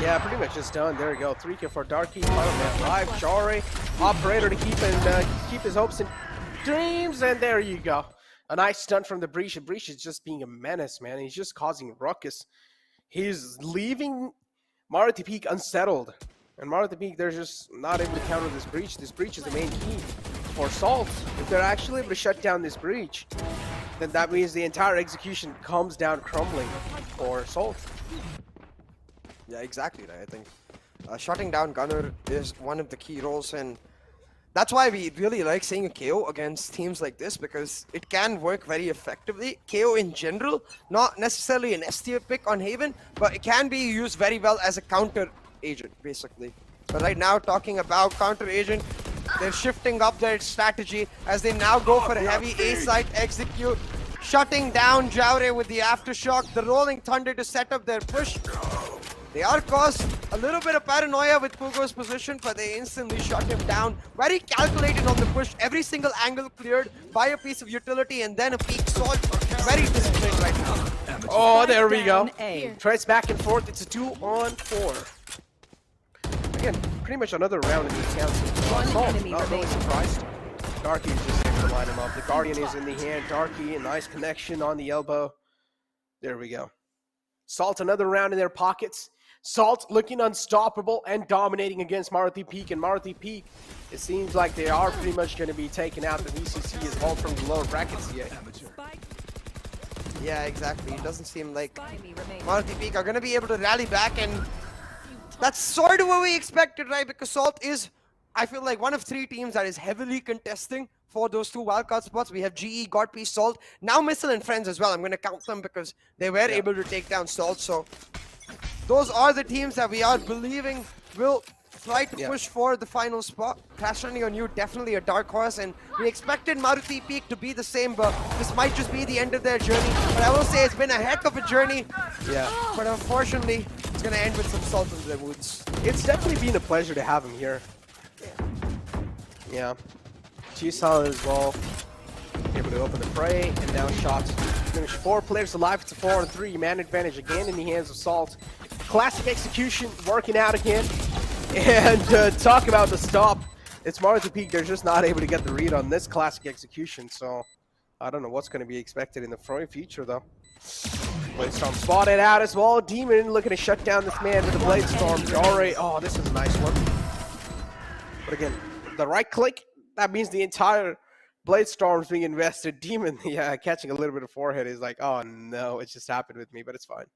Yeah, pretty much just done. There we go. 3 kill for Darky. Final man live. Jare, operator to keep his hopes and dreams, and there you go. A nice stunt from the Breach. Breach is just being a menace, man. He's just causing ruckus. He's leaving Maruti Peak unsettled. And Maruti Peak, they're just not able to counter this breach. This breach is the main key for Salt. If they're actually able to shut down this breach, then that means the entire execution comes down crumbling for Salt. Yeah, exactly right. I think shutting down Gunner is one of the key roles, and that's why we really like seeing a KO against teams like this, because it can work very effectively. KO in general, not necessarily an S tier pick on Haven, but it can be used very well as a counter agent, basically. But right now, talking about counter agent, they're shifting up their strategy as they now go for a heavy A-side execute, shutting down Jaure with the aftershock, the rolling thunder to set up their push. They are caused a little bit of paranoia with Pugo's position, but they instantly shut him down. Very calculated on the push, every single angle cleared by a piece of utility and then a peak Salt. Very disciplined right now. Oh, there we go. A. Tries back and forth. It's a 2-on-4. Again, pretty much another round in the account. Salt, enemy not really remaining. surprised. Darky is just able to line him up. The Guardian is in the hand. Darky, a nice connection on the elbow. There we go. Salt, another round in their pockets. Salt looking unstoppable and dominating against Maruti Peak. And Maruti Peak, it seems like they are pretty much going to be taking out the VCC as well from the lower brackets here. Yeah, exactly. It doesn't seem like Enemy remaining. Maruti Peak are going to be able to rally back, and that's sort of what we expected, right? Because Salt is, I feel like, one of 3 teams that is heavily contesting for those 2 wildcard spots. We have GE, Godp, Salt, now Missile and Friends as well. I'm going to count them because they were able to take down Salt. So those are the teams that we are believing will try to push for the final spot. Crash Landing on You, definitely a dark horse, and we expected Maruti Peak to be the same, but this might just be the end of their journey. But I will say it's been a heck of a journey. Yeah. But unfortunately, it's going to end with some salt in the woods. It's definitely been a pleasure to have him here. Yeah. G-Solid as well. Able to open the fray, and now shots. Finish 4 players alive. It's a 4-on-3. Man advantage again in the hands of Salt. Classic execution working out again. And talk about the stop. It's Maruti Peak. They're just not able to get the read on this classic execution. So I don't know what's going to be expected in the future, though. Bladestorm spotted out as well. Demon looking to shut down this man with the Bladestorm. Already, oh, this is a nice one. But again, the right click, that means the entire Bladestorm's being invested. Demon, yeah, catching a little bit of forehead is like, oh no, it just happened with me, but it's fine.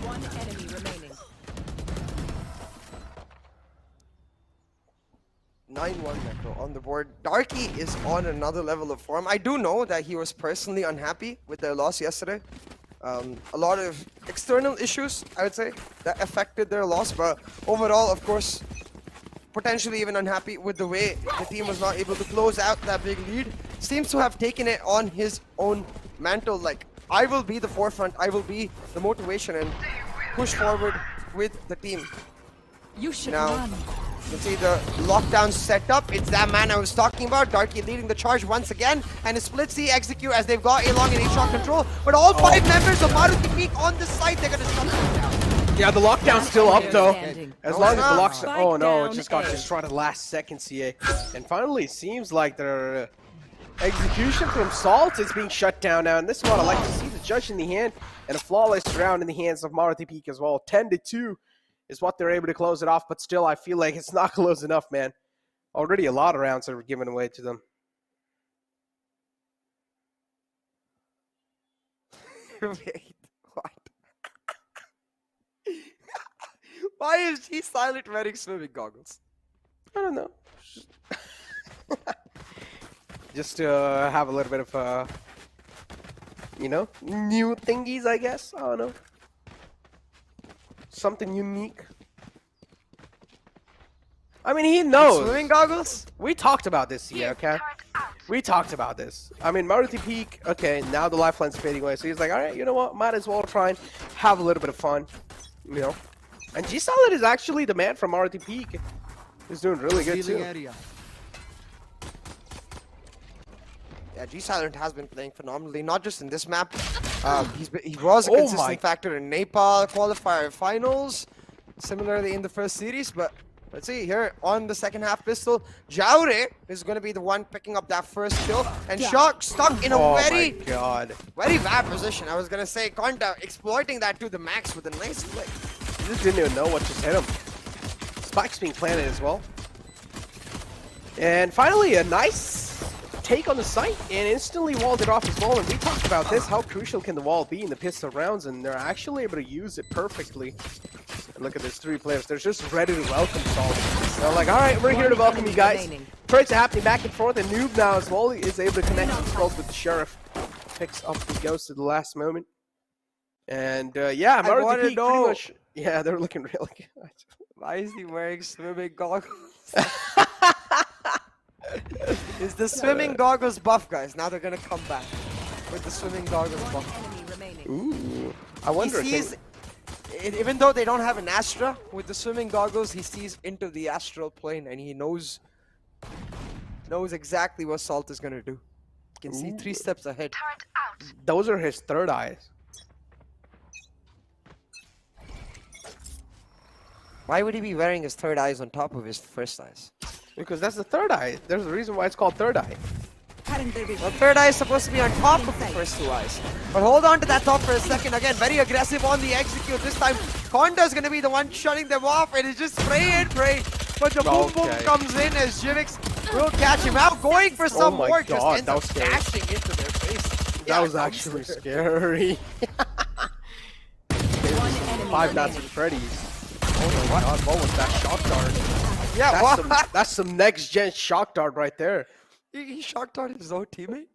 One enemy remaining. 9-1 Necro on the board. Darky is on another level of form. I do know that he was personally unhappy with their loss yesterday. A lot of external issues, I would say, that affected their loss, but overall, of course, potentially even unhappy with the way the team was not able to close out that big lead. Seems to have taken it on his own mantle, like, I will be the forefront, I will be the motivation and push forward with the team. You should Now, run. you can see the lockdown set up. It's that man I was talking about. Darky leading the charge once again. And a split C execute as they've got A-Long and A-Shot control. But all 5 members of Maruti Peak on the site, they're going to shut them down. Yeah, the lockdown's still up, though. Standing. As No, long it's as the not. lock's... Spike Oh, no, it down just got A. destroyed at the last second, CA. And finally, it seems like their execution from Salt is being shut down now. And this is what I like to see, the judge in the hand and a flawless round in the hands of Maruti Peak as well. 10-2 is what they're able to close it off, but still, I feel like it's not close enough, man. Already a lot of rounds that were given away to them. Wait, what? Why is he silent wearing swimming goggles? I don't know. Just to have a little bit of, you know, new thingies, I guess. I don't know. Something unique. I mean, he knows. Swimming goggles? We talked about this here, okay? We talked about this. I mean, Maruti Peak, okay, now the lifeline's fading away. So he's like, all right, you know what? Might as well try and have a little bit of fun, you know? And G-Solid is actually the man from Maruti Peak. He's doing really good, too. Yeah, G-Silent has been playing phenomenally, not just in this map. He was a consistent factor in Nepal qualifier finals, similarly in the first series, but Let's see here on the second half pistol. Jaure is going to be the one picking up that first kill. And Shock stuck in a very bad position. I was going to say Conda exploiting that to the max with a nice flick. He just didn't even know what just hit him. Spike's being planted as well. And finally, a nice take on the site and instantly walled it off as well. And we talked about this, how crucial can the wall be in the pistol rounds, and they're actually able to use it perfectly. And look at this, 3 players. They're just ready to welcome Salt. They're like, all right, we're here to welcome you guys. Trades are happening back and forth, and Noob now as well is able to connect himself with the Sheriff. Picks up the ghost at the last moment. And yeah, Maruti Peak pretty much, yeah, they're looking really good. Why is he wearing swimming goggles? Is the swimming goggles buff, guys? Now they're gonna come back with the swimming goggles buff. Ooh, I wonder he sees, even though they don't have an Astra, with the swimming goggles, he sees into the astral plane and he knows exactly what Salt is gonna do. He can see 3 steps ahead. Those are his third eyes. Why would he be wearing his third eyes on top of his first eyes? Because that's the third eye. There's a reason why it's called third eye. Well, third eye is supposed to be on top of the first 2 eyes. But hold on to that thought for a second. Again, very aggressive on the execute. This time, Conda is going to be the one shutting them off. And it's just pray and pray. But the boom boom comes in as Jivix will catch him out. Going for some more. Just ends up dashing into their face. That was actually scary. 5 Nazi Freddy's. Oh my god, what was that shock dart? Yeah, that's some next gen shock dart right there. He shock darted his own teammate?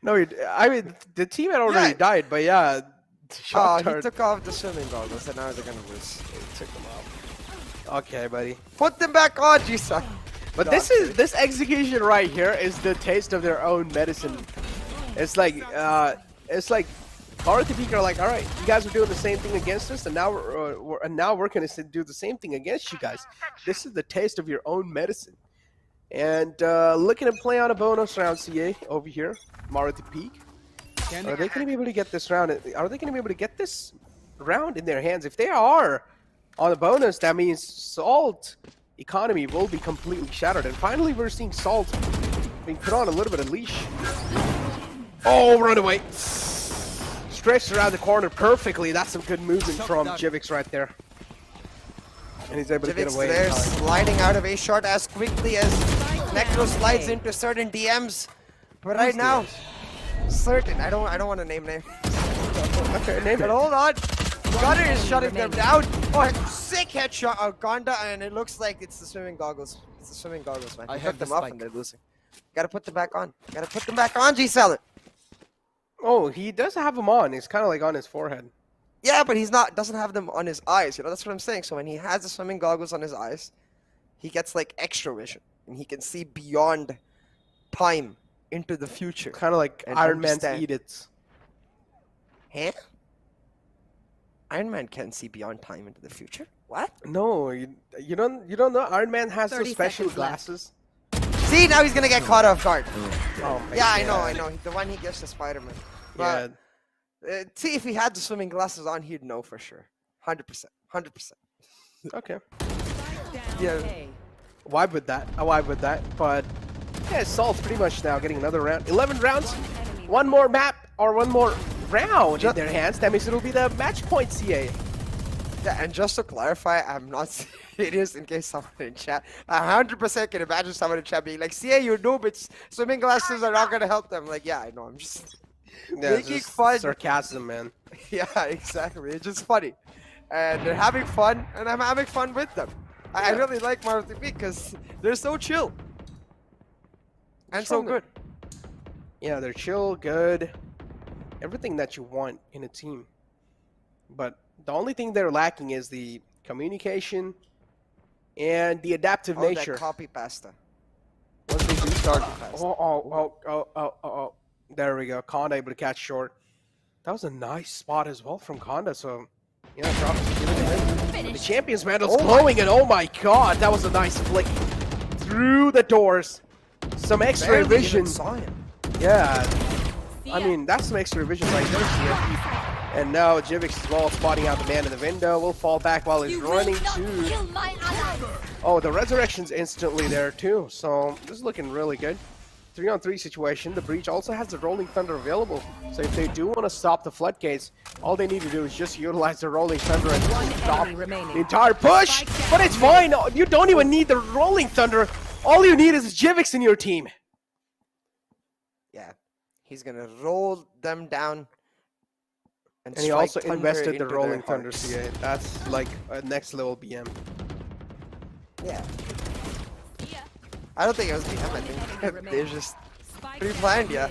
No, I mean, the teammate already died, but yeah. Shock dart. He took off the swimming goggles and now they're gonna lose. He took them off. Okay, buddy. Put them back on, G-Suck. But this execution right here is the taste of their own medicine. It's like Maruti Peak are like, all right, you guys are doing the same thing against us, and now we're going to do the same thing against you guys. This is the taste of your own medicine. And looking to play on a bonus round, CA over here, Maruti Peak. Are they going to be able to get this round? Are they going to be able to get this round in their hands? If they are on a bonus, that means Salt economy will be completely shattered. And finally, we're seeing Salt being put on a little bit of leash. Oh, run away. Stretched around the corner perfectly. That's some good movement from Jivix right there. And he's able to get away. There, sliding out of a shot as quickly as Necro slides into certain DMs. But right now, certain. I don't want to name names. Okay, name but it. hold on. Gunner is shutting them down. Oh, sick headshot of Gonda, and it looks like it's the swimming goggles. It's the swimming goggles, man. I put them up and they're losing. Gotta put them back on. Gotta put them back on, G-Seller. Oh, he does have them on. It's kind of like on his forehead. Yeah, but doesn't have them on his eyes. You know, that's what I'm saying. So when he has the swimming goggles on his eyes, he gets like extra vision, and he can see beyond time into the future. Kind of like Iron Man's edicts. Huh? Iron Man can see beyond time into the future. What? No, you don't know. Iron Man has those special glasses. See, now he's gonna get caught off guard. Oh my yeah, God. I know. The one he gives to Spider-Man. But, yeah. See, if he had the swimming glasses on, he'd know for sure. 100%. 100%. Okay. Yeah. Vibe with that. I vibe with that. But yeah, Salt's pretty much now getting another round. 11 rounds. One more map or one more round in their hands. That means it'll be the match point, CA. Yeah, and just to clarify, I'm not serious in case someone in chat. I 100% can imagine someone in chat being like, CA, you noob, it's swimming glasses are not going to help them. Like, yeah, I know. I'm just making fun. Sarcasm, man. Yeah, exactly. It's just funny. And they're having fun, and I'm having fun with them. Yeah. I really like Maruti because they're so chill. And so good. Yeah, they're chill, good. Everything that you want in a team. But the only thing they're lacking is the communication and the adaptive nature. That copy pasta. Once they do start. Oh. There we go. Conda able to catch short. That was a nice spot as well from Conda. So, yeah, drops the Champions Mantle glowing, and oh my god, that was a nice flick through the doors. Some extra vision. Saw him. Yeah. I mean, that's some extra vision right there. And now Jivix as well spotting out the man in the window. Will fall back while he's running to... Oh, the resurrection's instantly there too. So this is looking really good. 3-on-3 situation. The Breach also has the Rolling Thunder available. So if they do want to stop the floodgates, all they need to do is just utilize the Rolling Thunder and stop the entire push. But it's fine. You don't even need the Rolling Thunder. All you need is Jivix in your team. Yeah, he's gonna roll them down. And he also invested the Rolling Thunder CA. That's like a next level BM. Yeah. I don't think it was BM, I think they're just pre-planned, yeah.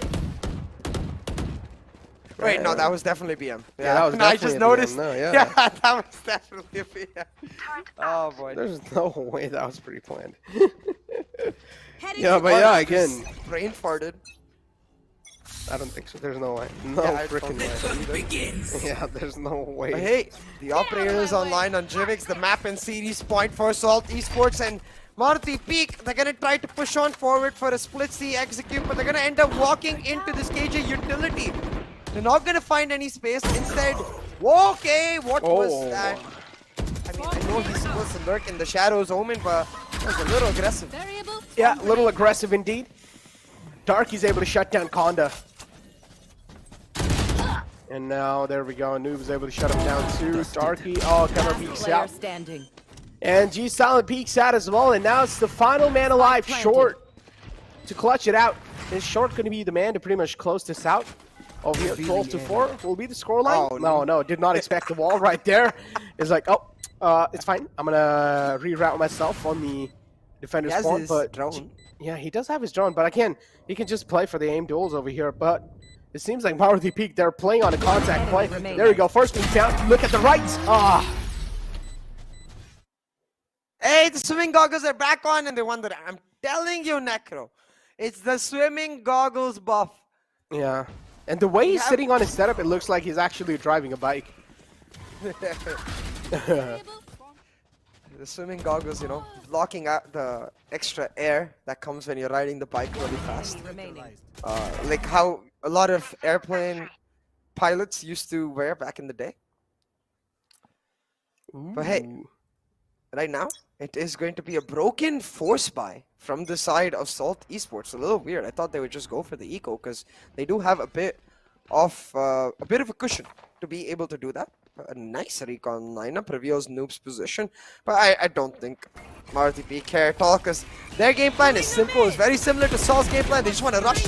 Wait, no, that was definitely BM. Yeah, that was no, I definitely just a noticed. BM. No, yeah. Yeah, that was definitely a BM. Oh boy. There's no way that was pre-planned. Yeah, but yeah, again. Brain farted. I don't think so. There's no way. No freaking way. Yeah, there's no way. But hey, the operator is online on Jivix. The map and series point for Salt Esports and Maruti Peak. They're gonna try to push on forward for a split C execute, but they're gonna end up walking into this KJ utility. They're not gonna find any space. Instead, okay, what was that? I mean, I know he's supposed to lurk in the shadows, Omen, but that was a little aggressive. Yeah, a little aggressive indeed. Darky's able to shut down Conda. And now, there we go. Noob's able to shut him down too. Darky, cover peeks out. And G Silent peeks out as well. And now it's the final man alive, Short, to clutch it out. Is Short going to be the man to pretty much close this out? Over here, 12-4 will be the scoreline. Oh, no, did not expect the wall right there. It's like, it's fine. I'm going to reroute myself on the defender's spawn. But drone. Yeah, he does have his drone, but he can just play for the aim duels over here. But it seems like Maruti Peak, they're playing on a contact play. There we go, first one found. Look at the right. Hey, the swimming goggles are back on and they won the... I'm telling you, Necro. It's the swimming goggles buff. Yeah. And the way he's sitting on his setup, it looks like he's actually driving a bike. The swimming goggles, you know, blocking out the extra air that comes when you're riding the bike really fast. Like how a lot of airplane pilots used to wear back in the day. Ooh. But hey, right now, it is going to be a broken force buy from the side of Salt Esports. A little weird. I thought they would just go for the eco because they do have a bit of a cushion to be able to do that. A nice recon lineup reveals Noob's position, but I don't think Maruti P care at all because their game plan is simple. It's very similar to Salt's game plan. They just want to rush.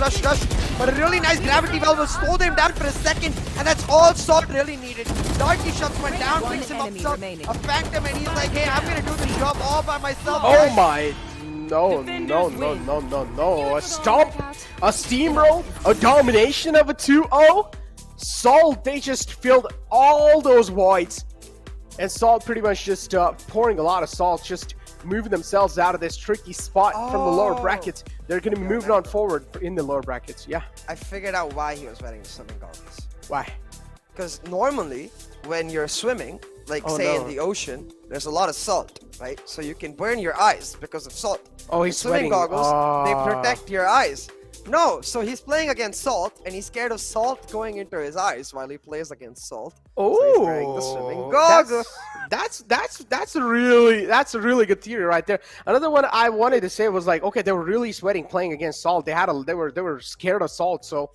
But a really nice gravity well will slow them down for a second, and that's all Salt really needed. Darky shots went down, brings him up a Phantom, and he's like, hey, I'm gonna do the job all by myself. Oh my. No. A stomp, a steamroll, a domination of a 2-0. Salt, they just filled all those voids. And Salt pretty much just pouring a lot of salt, just moving themselves out of this tricky spot from the lower brackets. They're going to be moving on forward in the lower brackets, yeah. I figured out why he was wearing the swimming goggles. Why? Because normally, when you're swimming, like say in the ocean, there's a lot of salt, right? So you can burn your eyes because of salt. Oh, he's swimming sweating. goggles, they protect your eyes. No, so he's playing against Salt, and he's scared of salt going into his eyes while he plays against Salt. Oh, so he's wearing the swimming goggles. That's a really good theory right there. Another one I wanted to say was like, okay, they were really sweating playing against Salt. They were scared of Salt, so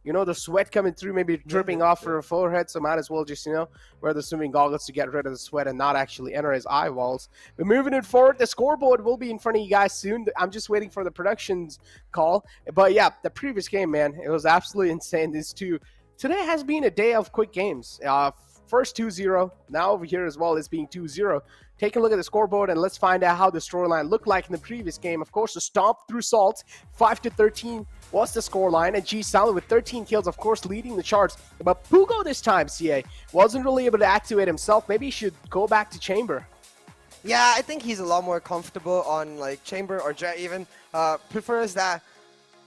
you know, the sweat coming through, maybe dripping off her forehead, so might as well just, you know, wear the swimming goggles to get rid of the sweat and not actually enter his eye walls. But moving it forward, the scoreboard will be in front of you guys soon. I'm just waiting for the production's call. But yeah, the previous game, man, it was absolutely insane. Today has been a day of quick games. First 2-0, now over here as well, it's being 2-0. Take a look at the scoreboard and let's find out how the storyline looked like in the previous game. Of course, the stomp through Salt, 5-13 was the scoreline, and G Silent with 13 kills, of course, leading the charts. But Pugo this time, CA, wasn't really able to activate himself. Maybe he should go back to Chamber. Yeah, I think he's a lot more comfortable on like Chamber or Jet even. Prefers that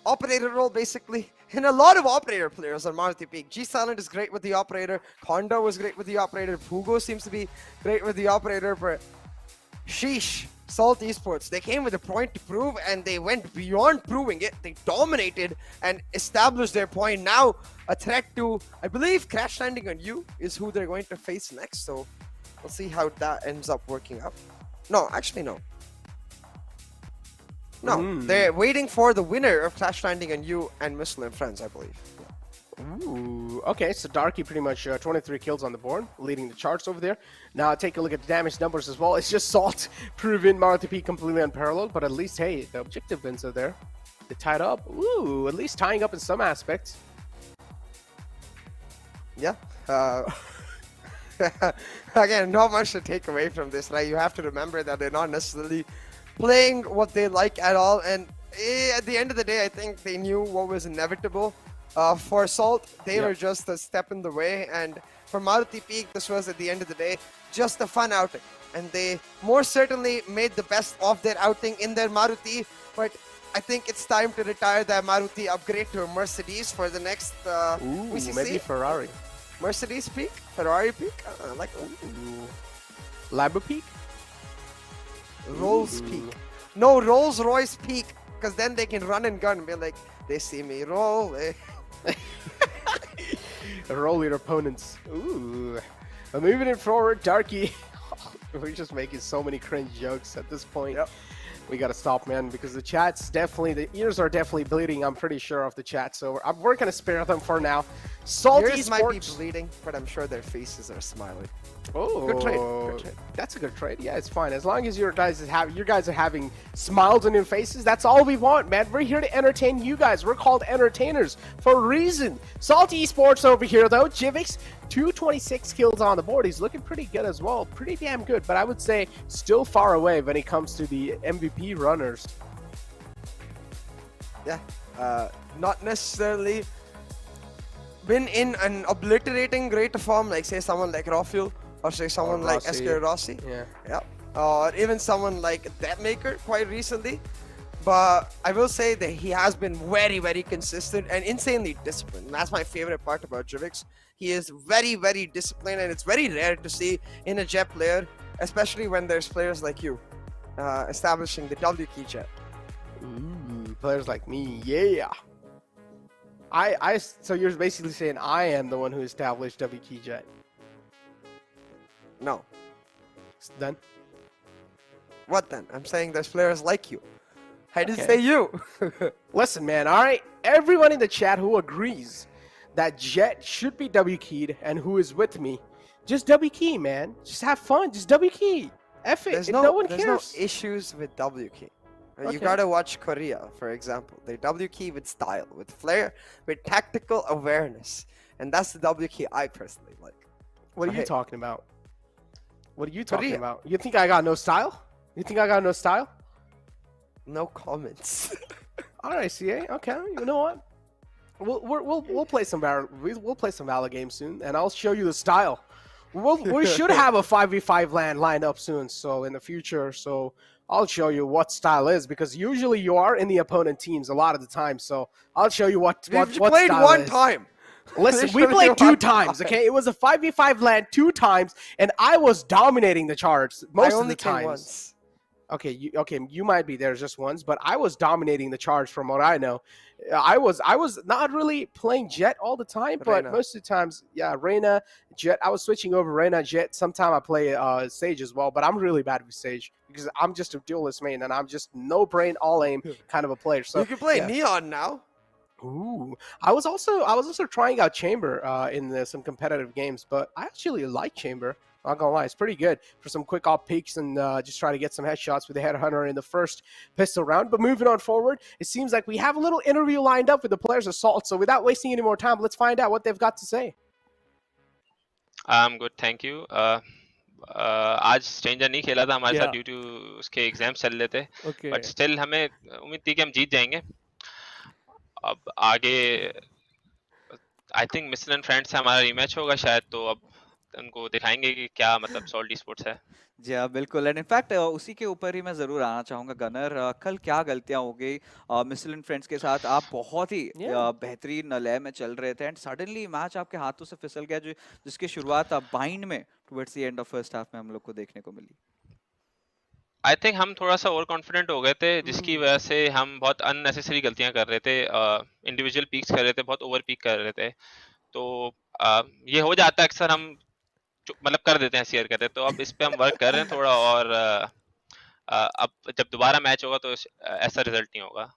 operator role basically. And a lot of operator players on Maruti Peak. G Silent is great with the operator. Konda was great with the operator. Pugo seems to be great with the operator, but sheesh. Salt Esports, they came with a point to prove and they went beyond proving it. They dominated and established their point. Now a threat to, I believe, Crash Landing on You is who they're going to face next. So we'll see how that ends up working up. No, actually no. No, they're waiting for the winner of Crash Landing on You and Missile and Friends, I believe. Ooh, okay, so Darky pretty much 23 kills on the board, leading the charts over there. Now take a look at the damage numbers as well. It's just Salt proven Maruti P completely unparalleled, but at least, hey, the objective wins are there. They tied up. Ooh, at least tying up in some aspects. Yeah. Again, not much to take away from this, right? You have to remember that they're not necessarily playing what they like at all. And at the end of the day, I think they knew what was inevitable. For Salt, they were just a step in the way, and for Maruti Peak, this was at the end of the day just a fun outing, and they more certainly made the best of their outing in their Maruti. But I think it's time to retire their Maruti, upgrade to a Mercedes for the next Ooh, maybe Ferrari. Mercedes Peak, Ferrari Peak, like Lambo Peak, Rolls Peak. No, Rolls Royce Peak, because then they can run and gun and be like, they see me roll. Roll your opponents. Ooh. But moving it forward, Darky. We're just making so many cringe jokes at this point. Yep. We gotta stop, man, because the chat's definitely, the ears are definitely bleeding, I'm pretty sure, of the chat. So we're gonna spare them for now. Salty Ears might be Esports. bleeding, but I'm sure their faces are smiling. Oh, Good trade. Good trade. That's a good trade. Yeah, it's fine. As long as you guys are having smiles on your faces, that's all we want, man. We're here to entertain you guys. We're called entertainers for a reason. Salty Esports over here, though. Jivix, 226 kills on the board. He's looking pretty good as well. Pretty damn good, but I would say still far away when it comes to the MVP runners. Yeah, not necessarily been in an obliterating great form, like say someone like Rafael or say someone like Rossi. SK Rossi. Yeah. Or even someone like Deathmaker quite recently. But I will say that he has been very, very consistent and insanely disciplined. And that's my favorite part about Jivix. He is very, very disciplined, and it's very rare to see in a Jet player, especially when there's players like you establishing the W key Jet. Ooh, players like me, yeah. So you're basically saying I am the one who established W Key Jet. No. Then? What then? I'm saying there's players like you. I didn't Okay. say you. Listen, man, all right? Everyone in the chat who agrees that Jet should be W keyed and who is with me, just W key, man. Just have fun. Just W key. F it. There's no one there's cares. no issues with W key. Okay. You gotta watch Korea, for example. They W key with style, with flair, with tactical awareness. And that's the W key I personally like. What So, are you hey, talking about? What are you talking Korea. about? You think I got no style? You think I got no style? No comments. All right, CA. Okay, you know what? We'll play some we'll play some Valor games soon, and I'll show you the style. We should have a 5v5 land lined up soon, so in the future. So I'll show you what style is, because usually you are in the opponent teams a lot of the time. So I'll show you what We've what played style one is. time. Listen, we played 2 times. Okay, it was a 5v5 land 2 times, and I was dominating the charts most I of only the came times. once. Okay, you might be there just once, but I was dominating the charge from what I know. I was not really playing Jet all the time, but Reyna. most of the times, yeah, Reyna, Jet. I was switching over Reyna, Jet. Sometime I play Sage as well, but I'm really bad with Sage because I'm just a duelist main, and I'm just no brain, all aim kind of a player. So You can play yeah. Neon now. Ooh, I was also trying out Chamber in some competitive games, but I actually like Chamber. Not gonna lie, it's pretty good for some quick off peaks and just try to get some headshots with the Headhunter in the first pistol round. But moving on forward, it seems like we have a little interview lined up with the players of Salt. So without wasting any more time, let's find out what they've got to say. I'm good, thank you. आज stranger नहीं खेला था हमारे Yeah. साथ due to उसके exams चल रहे थे, Okay. बट स्टिल हमें उम्मीद थी कि हम जीत जाएंगे. अब आगे I think Missal and friends से हमारा रीमैच होगा शायद, तो अब उनको दिखाएंगे कि क्या मतलब सॉल्ट स्पोर्ट्स है. जी हाँ बिल्कुल. एंड इनफैक्ट उसी के ऊपर ही मैं ज़रूर आना चाहूँगा गनर. कल क्या गलतियाँ हो गई मिसल एंड फ्रेंड्स के साथ. आप बहुत ही बेहतरीन लय में चल रहे थे एंड सडनली मैच आपके हाथों से फिसल गया, जिसकी शुरुआत बाइंड में towards the end of first half में हम लोग को देखने को मिली. आई थिंक हम थोड़ा सा ओवर कॉन्फिडेंट हो गए थे, जिसकी वजह से हम बहुत अननेसेसरी गलतियां कर रहे थे, इंडिविजुअल पीक्स कर रहे थे, बहुत ओवर पीक कर रहे थे। तो ये हो जाता है अक्सर, हम मतलब कर देते हैं, शेयर कर देते हैं। तो अब इस पे हम वर्क कर रहे हैं थोड़ा, और अब जब दोबारा मैच होगा तो ऐसा रिजल्ट नहीं होगा।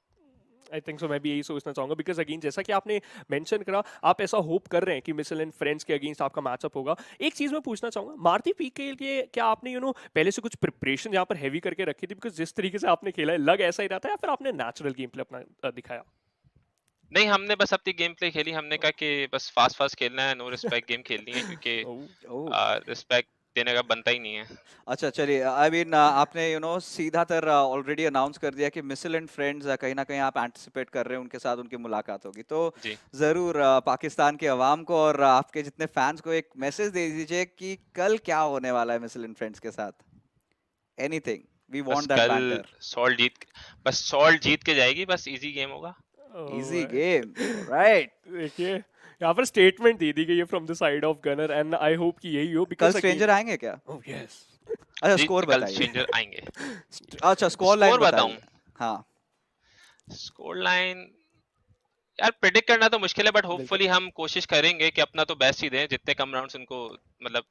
आई थिंक सो, मैं भी यही सोचना चाहूंगा, बिकॉज अगेन जैसा कि आपने मेंशन करा, आप ऐसा होप कर रहे हैं कि मिसल एंड फ्रेंड्स के अगेंस्ट आपका मैचअप होगा। एक चीज मैं पूछना चाहूंगा, मारुति पीक के लिए क्या आपने पहले से कुछ प्रिपरेशन यहाँ पर हैवी करके रखी थी? बिकॉज जिस तरीके से आपने खेला है, लग ऐसा ही रहा था, या फिर आपने नेचुरल गेम प्ले अपना दिखाया? नहीं, हमने बस अपनी गेम प्ले खेली। हमने कहा कि बस फास्ट खेलना है, नो रिस्पेक्ट गेम खेलनी है, क्योंकि रिस्पेक्ट देने का बनता ही नहीं है। अच्छा, चलिए, आई मीन आपने सीधा तर ऑलरेडी अनाउंस कर दिया कि मिसल एंड फ्रेंड्स कहीं ना कहीं आप एंटिसिपेट कर रहे हैं उनके साथ उनकी मुलाकात होगी, तो जरूर पाकिस्तान के अवाम को और आपके जितने फैंस को एक मैसेज दे दीजिए कि कल क्या होने वाला है मिसल एंड फ्रेंड्स के साथ। Anything, we want that banter. बस सॉल्ट जीत के जाएगी, बस इजी गेम होगा। Easy game, right. देखिए, यहाँ पर स्टेटमेंट दे दी गई है from the side of Gunner, and I hope कि यही हो। कल स्ट्रेंजर आएंगे क्या? Oh yes. अच्छा, स्कोर बताइए। स्ट्रेंजर आएंगे। अच्छा, स्कोर लाइन बताऊं? हाँ, स्कोर लाइन यार प्रेडिक्ट करना तो मुश्किल है, बट होपफुली हम कोशिश करेंगे कि अपना तो बेस्ट ही दें। जितने कम राउंड्स उनको मतलब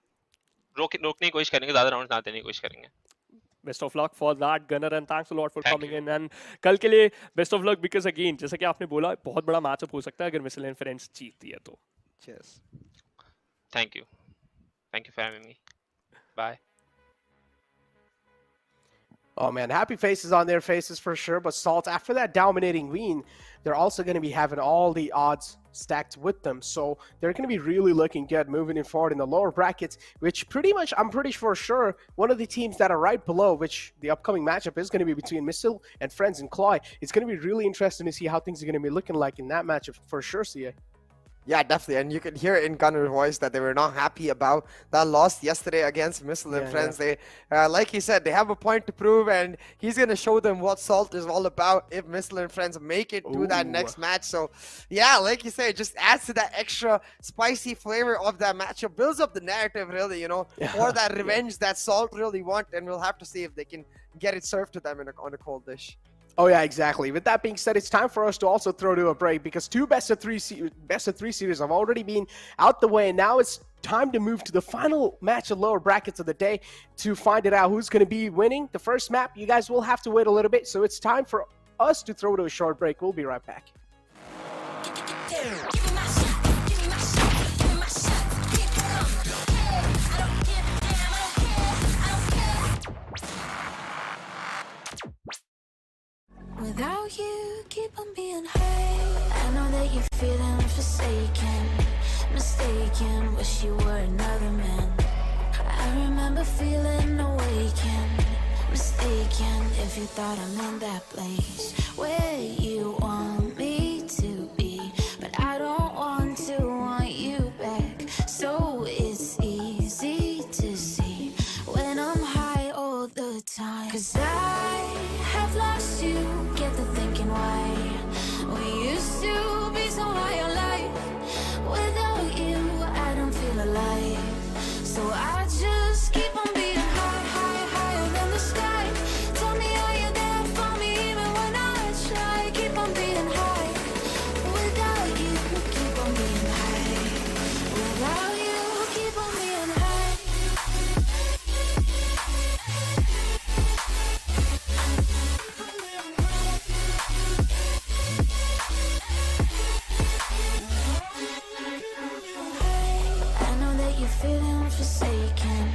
रोकने की कोशिश करेंगे, ज्यादा राउंड्स ना देने की कोशिश करेंगे। Best of luck for that, Gunnar, and thanks a lot for coming in. And कल के लिए best of luck, because again जैसा कि आपने बोला, बहुत बड़ा मैचअप हो सकता है अगर मिसल एंड फ्रेंड्स जीतती है तो। Cheers. Thank you for having me. Bye. Oh man, happy faces on their faces for sure. But Salt, after that dominating win, they're also going to be having all the odds stacked with them. So they're going to be really looking good moving in forward in the lower brackets, which pretty much, I'm pretty sure, one of the teams that are right below, which the upcoming matchup is going to be between Missile and Friends and CLOY. It's going to be really interesting to see how things are going to be looking like in that matchup for sure, CA. Yeah, definitely. And you could hear in Gunner's voice that they were not happy about that loss yesterday against Missile and Friends. Yeah. They, like he said, they have a point to prove, and he's going to show them what Salt is all about if Missile and Friends make it to that next match. So, yeah, like you say, it just adds to that extra spicy flavor of that matchup, builds up the narrative, really, for that revenge that Salt really want, and we'll have to see if they can get it served to them on a cold dish. Oh yeah, exactly. With that being said, it's time for us to also throw to a break, because two best of three series have already been out the way, and now it's time to move to the final match of lower brackets of the day to find it out who's going to be winning the first map. You guys will have to wait a little bit, so it's time for us to throw to a short break. We'll be right back. Without you, keep on being high. I know that you're feeling forsaken, mistaken, wish you were another man. I remember feeling awakened, mistaken, if you thought I'm in that place where you want me to be, but I don't want you back. So it's easy to see when I'm high all the time, 'cause I have lost you. Get the thinking why we used to be so high on life. Without you, I don't feel alive. So I just keep on being high, high, higher than the sky. Tell me, are you there for me even when I try? Keep on being high. Without you, keep on being high. Without you, keep on being high. Feeling forsaken,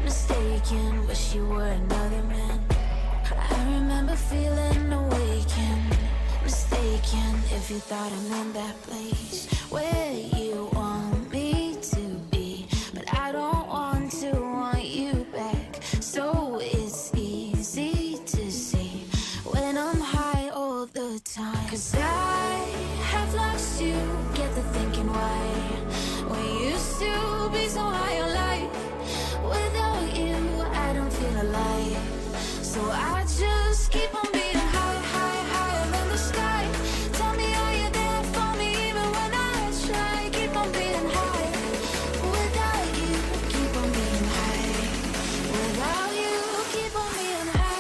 mistaken, wish you were another man. I remember feeling awakened, mistaken, if you thought I'm in that place where you want me to be, but I don't want you back. So it's easy to see when I'm high all the time, 'cause I have lost you. Get the thinking why we used to be so high on life. Without you, I don't feel alive. So I just keep on being high, high, higher than the sky. Tell me, are you there for me even when I try? Keep on being high. Without you, keep on being high. Without you, keep on being high.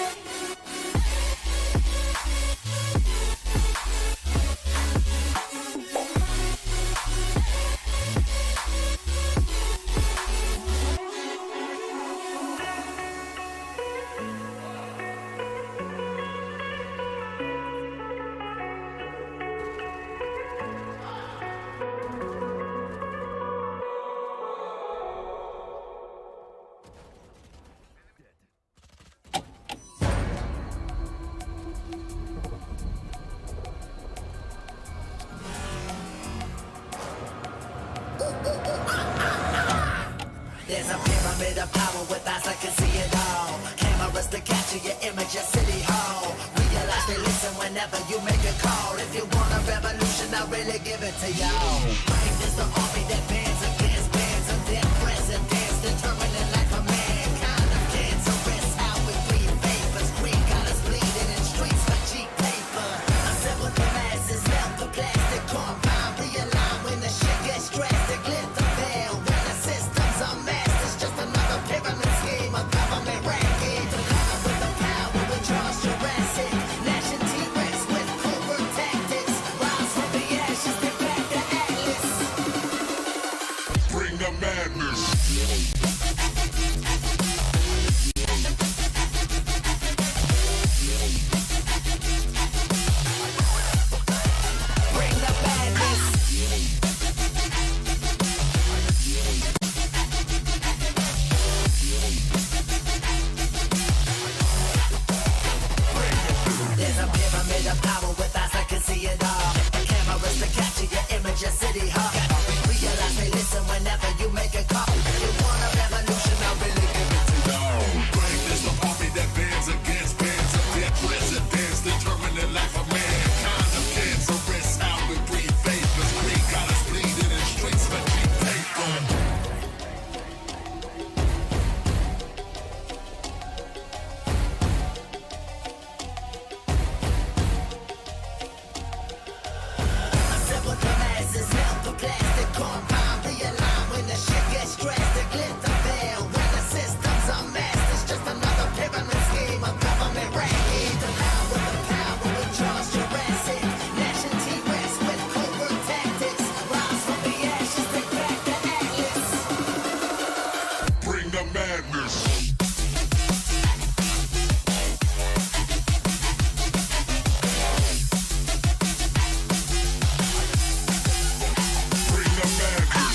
capture your image at City Hall. Realize they listen whenever you make a call. If you want a revolution, I'll really give it to y'all. Mine is the army that bands against bands of dead presidents, determining life of mankind of cancerous. How we breathe vapors, green colors bleeding in streets for cheap paper. Assemble the masses, melt the plastic compound, realign when the shit gets drastic. Lit the veil when the system's unmasked. It's just another pyramid scheme, a government racket. The line with the power, we charge Jurassic. Gnashing T-Rex with covert tactics. Rise from the ashes, get back to Atlas. Bring the madness. Bring the madness. There's a pyramid of power with eyes that can see it all. The cameras to capture your image at City Hall. Realize they listen whenever you make a call. If you want a revolution, I'll really give it to you. Bring this the army that bands against bands of dead presidents, determining life of mankind of cancerous. How we breathe vapors, green colors bleeding in streets for cheap paper. Assemble the masses, melt the plastic compound, realign when the shit gets drastic. Lit the veil when the system's unmasked. It's just another pyramid scheme, a government racket. The line with the power, we charge Jurassic. Gnashing T-Rex with covert tactics. Rise from the ashes, take back to Atlas. Bring the madness. Bring the madness. Bring the madness.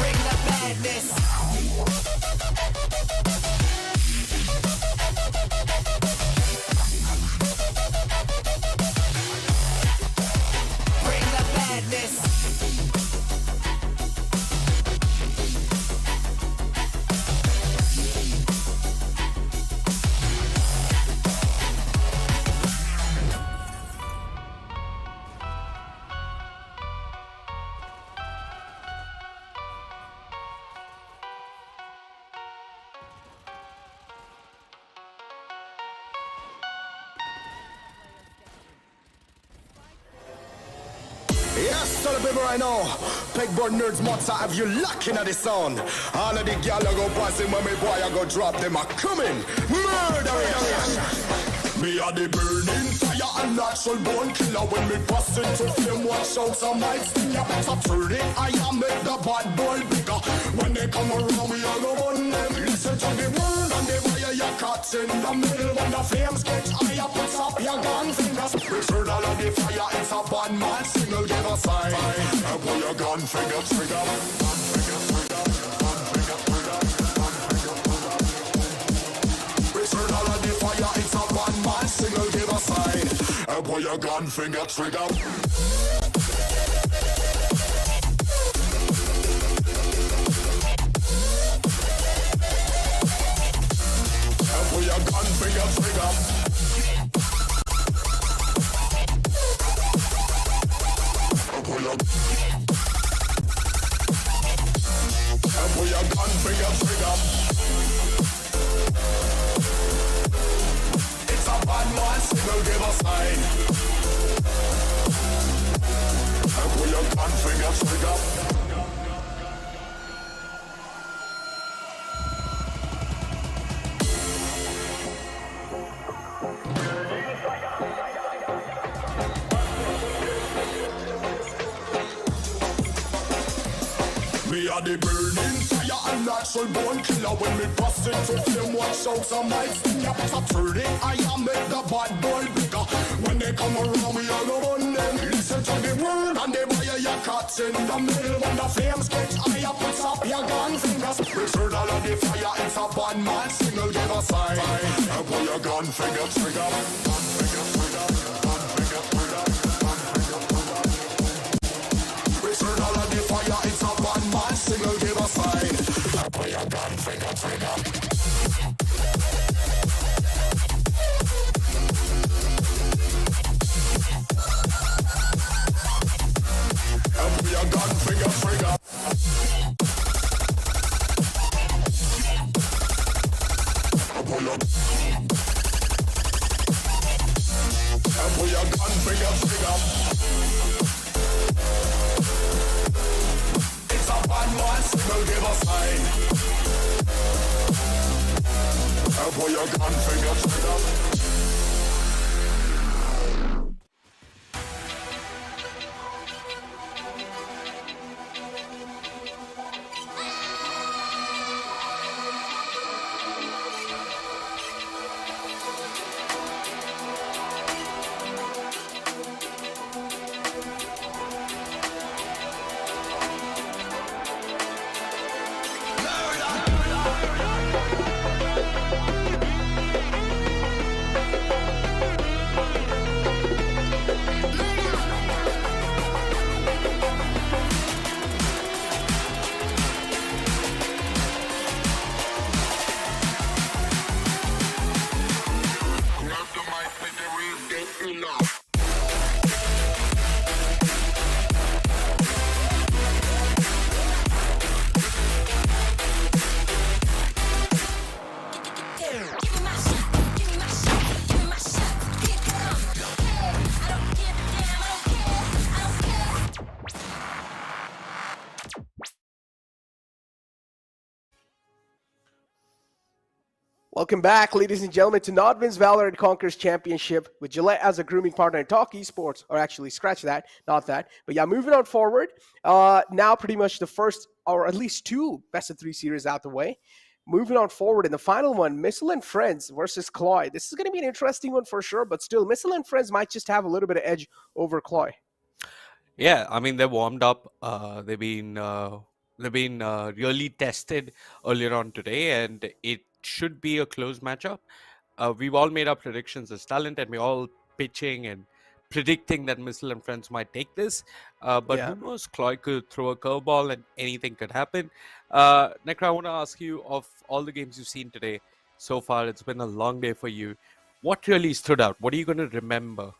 Bring the madness. Bring the madness. Yes, tell the people right now. Pegboard nerds, mutts, have you locking at the sound? All of the gal I go passing when me boy I go drop them a coming. Murderers. Me are the burning fire and natural born killer. When me bust into flame, watch out some mics. You better turn it, I am make the bad boy bigger. When they come around, we all go on them. Listen to the word and the fire you caught in the middle. When the flames get higher, put up your gun fingers. Return all of the fire, it's a bad man signal, give a sign. And put your gun finger trigger. Gun finger trigger. Gun finger trigger. Gun finger trigger. Return all of the fire, it's a bad man signal, give a sign. And put your gun finger trigger. Put your gun finger trigger. Put your gun finger trigger. It's a bad man signal, give a sign. Put your gun finger trigger. Me are the burning fire and natural born killer. When me bust into flame, watch out some mics. You better turn it, I am make the bad boy bigger. When they come around, we all go on them. Listen to the word and they buy your cuts in the middle. When the flames get higher, put up your fire, it's a one-man single, give a sign. And pull your gun, finger, trigger. Gun, finger, trigger. Gun, finger, trigger. Gun, finger, trigger. Return all of the fire, it's a one-man single, give a sign. And pull your gun, finger, trigger. And pull your gun, finger, trigger. Pull your gun, finger, trigger. It's a one-man signal, give a sign. Pull your gun, finger, trigger. Welcome back, ladies and gentlemen, to NODWIN's Valorant Conquerors Championship with Gillette as a grooming partner and Talk Esports, or actually, scratch that, not that. But yeah, moving on forward, now pretty much the first, or at least two best-of-3 series out the way. Moving on forward in the final one, Missile and Friends versus CLOY. This is going to be an interesting one for sure, but still, Missile and Friends might just have a little bit of edge over CLOY. Yeah, I mean, they're warmed up. They've been really tested earlier on today, and it should be a close matchup. We've all made our predictions as talent, and we're all pitching and predicting that Missile and Friends might take this. But who knows? CLOY could throw a curveball and anything could happen. Nekra, I want to ask you, of all the games you've seen today so far, it's been a long day for you. What really stood out? What are you going to remember?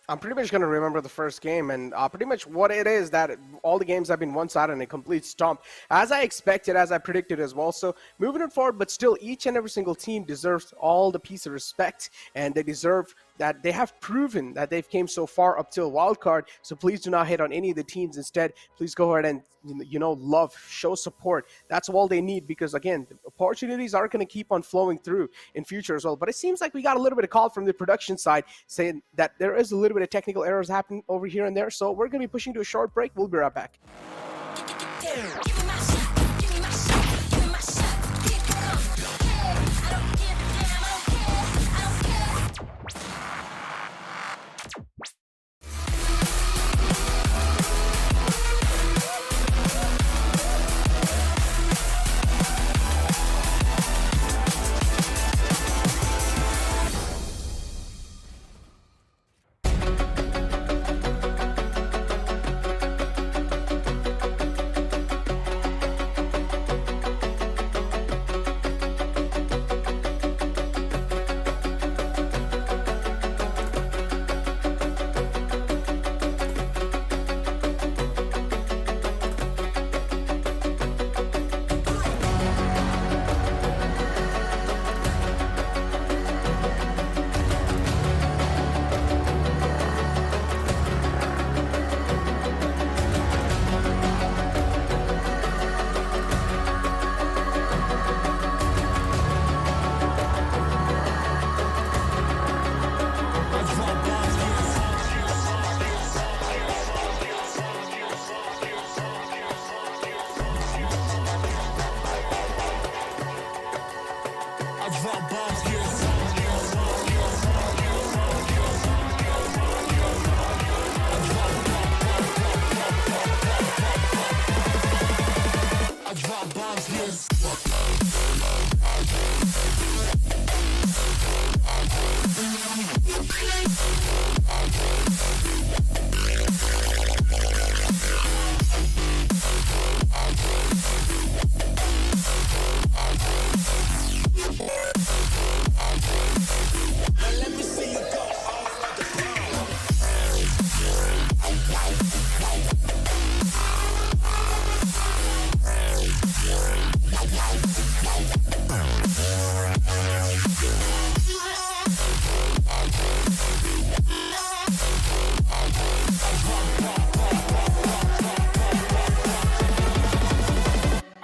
I'm pretty much going to remember the first game, and pretty much what it is that all the games have been one-sided and a complete stomp, as I expected, as I predicted as well. So moving it forward, but still each and every single team deserves all the piece of respect, and they deserve that. They have proven that they've came so far up till wildcard. So please do not hate on any of the teams. Instead, please go ahead and love, show support. That's all they need, because again, the opportunities are going to keep on flowing through in future as well. But it seems like we got a little bit of call from the production side saying that there is a little bit of technical errors happening over here and there. So we're going to be pushing to a short break. We'll be right back.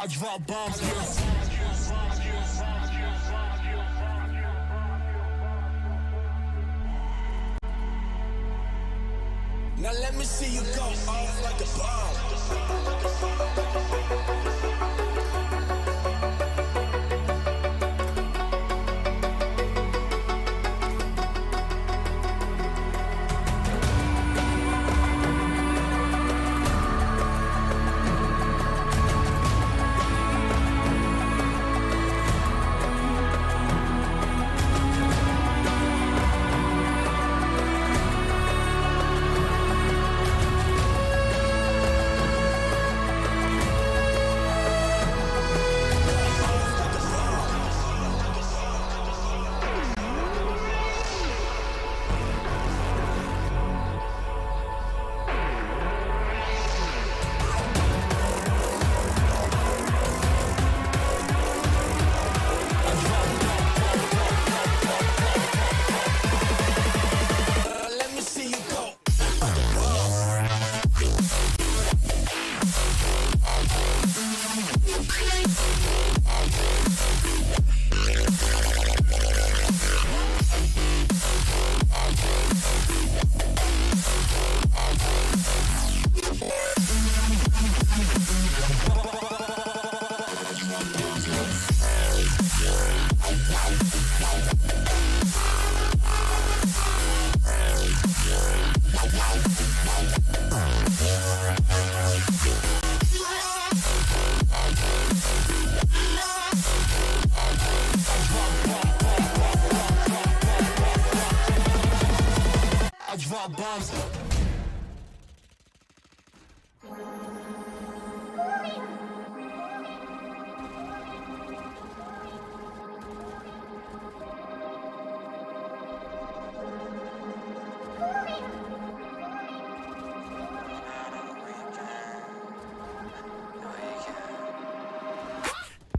I drop bombs, yes. Now let me see you go off like a bomb.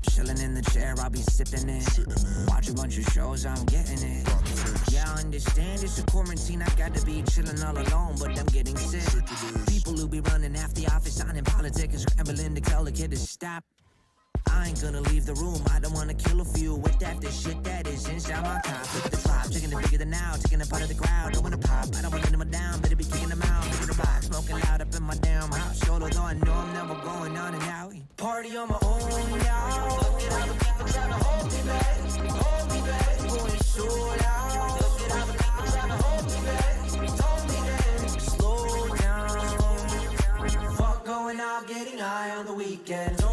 Chilling in the chair, I'll be sipping it. Watch a bunch of shows, I'm getting it. Yeah, I understand it's a quarantine, I got to be chilling all alone, but I'm getting sick. People who be running half the office, signing politics, scrambling to tell the kid to stop. I ain't gonna leave the room, I don't wanna kill a few with that, the shit that is inside my top. Look at the drop, taking it bigger than now, taking it part of the crowd. Don't wanna pop, I don't wanna let them down, better be kicking them out. Look at the box, smoking loud up in my damn house. Solo though I know I'm never going on and out. Party on my own now. Look at all the people trying to hold me back, hold me back. Going so loud. Look at all the people trying to hold me back, hold me back. Slow down, fuck going out, getting high on the weekend. So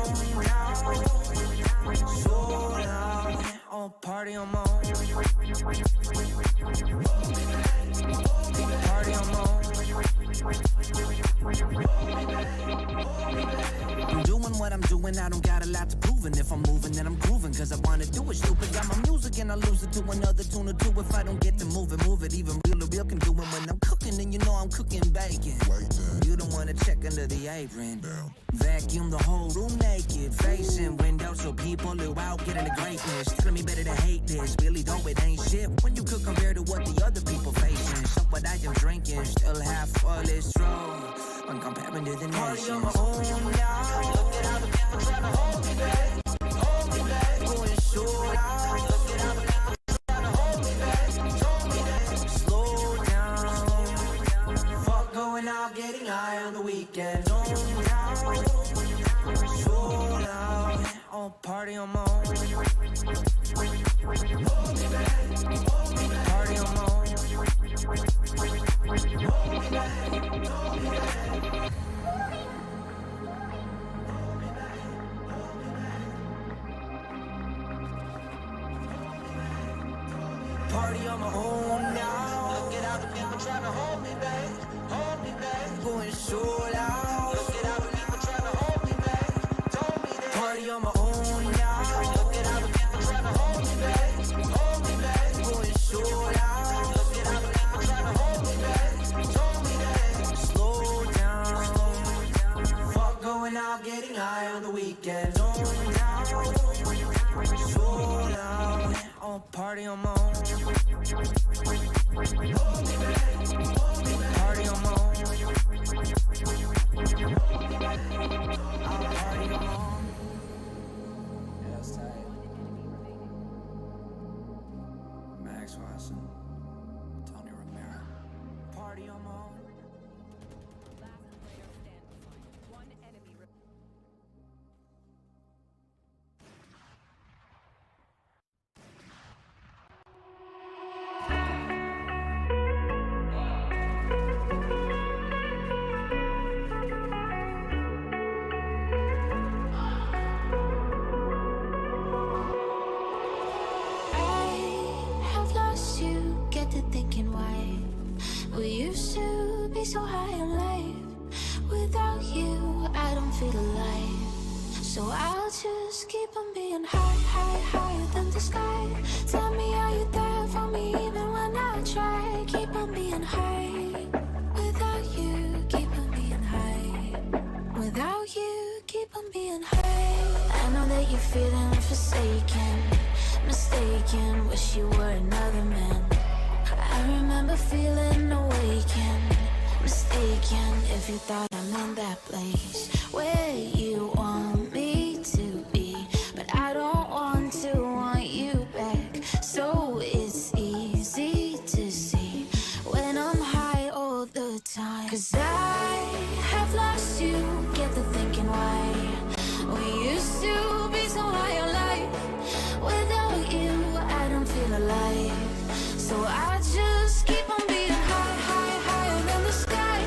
loud, oh party on my own. Party on my own. I'm doing what I'm doing, I don't got a lot to prove. And if I'm moving, then I'm grooving, cause I wanna do it. Stupid, got my music and I lose it to another tune or two. If I don't get to move it, even real can do it. When I'm cooking, and you know I'm cooking bacon. You don't wanna check under the apron. Vacuum the whole room naked, facing windows so people who out getting the greatness. Telling me better to hate this, really though it ain't shit when you could compare to what the other people facing. So what I am drinking, still half full is true when comparing to the nations. Party on my own now. Look at how the people trying to hold me back, going so loud. Look at how the people trying to hold me back, slow down. Fuck going out, getting high on the weekend. So loud, oh party on my own. Party on my own. Party on my own now. Look at how the people trying to hold me back, going so loud. Look at how the people trying to hold me back, party on my own now. Look at how the people trying to hold me back, going so loud. Look at how the people trying to hold me back, slow down. Fuck going out, getting high on the weekend. So loud, oh party on my own. Party on my own. Party on my own. so high on life. Without you, I don't feel alive. So I'll just keep on being high, high, higher than the sky. Tell me, are you there for me even when I try? Keep on being high. Without you, keep on being high. Without you, keep on being high. I know that you're feeling forsaken, mistaken, wish you were another man. I remember feeling awakened, mistaken, if you thought I'm in that place where you want me to be. But I don't want you back. So it's easy to see when I'm high all the time. 'Cause I have lost you, get the thinking why. We used to be so high on life. Without you, I don't feel alive. So I just keep on being high, high, higher than the sky.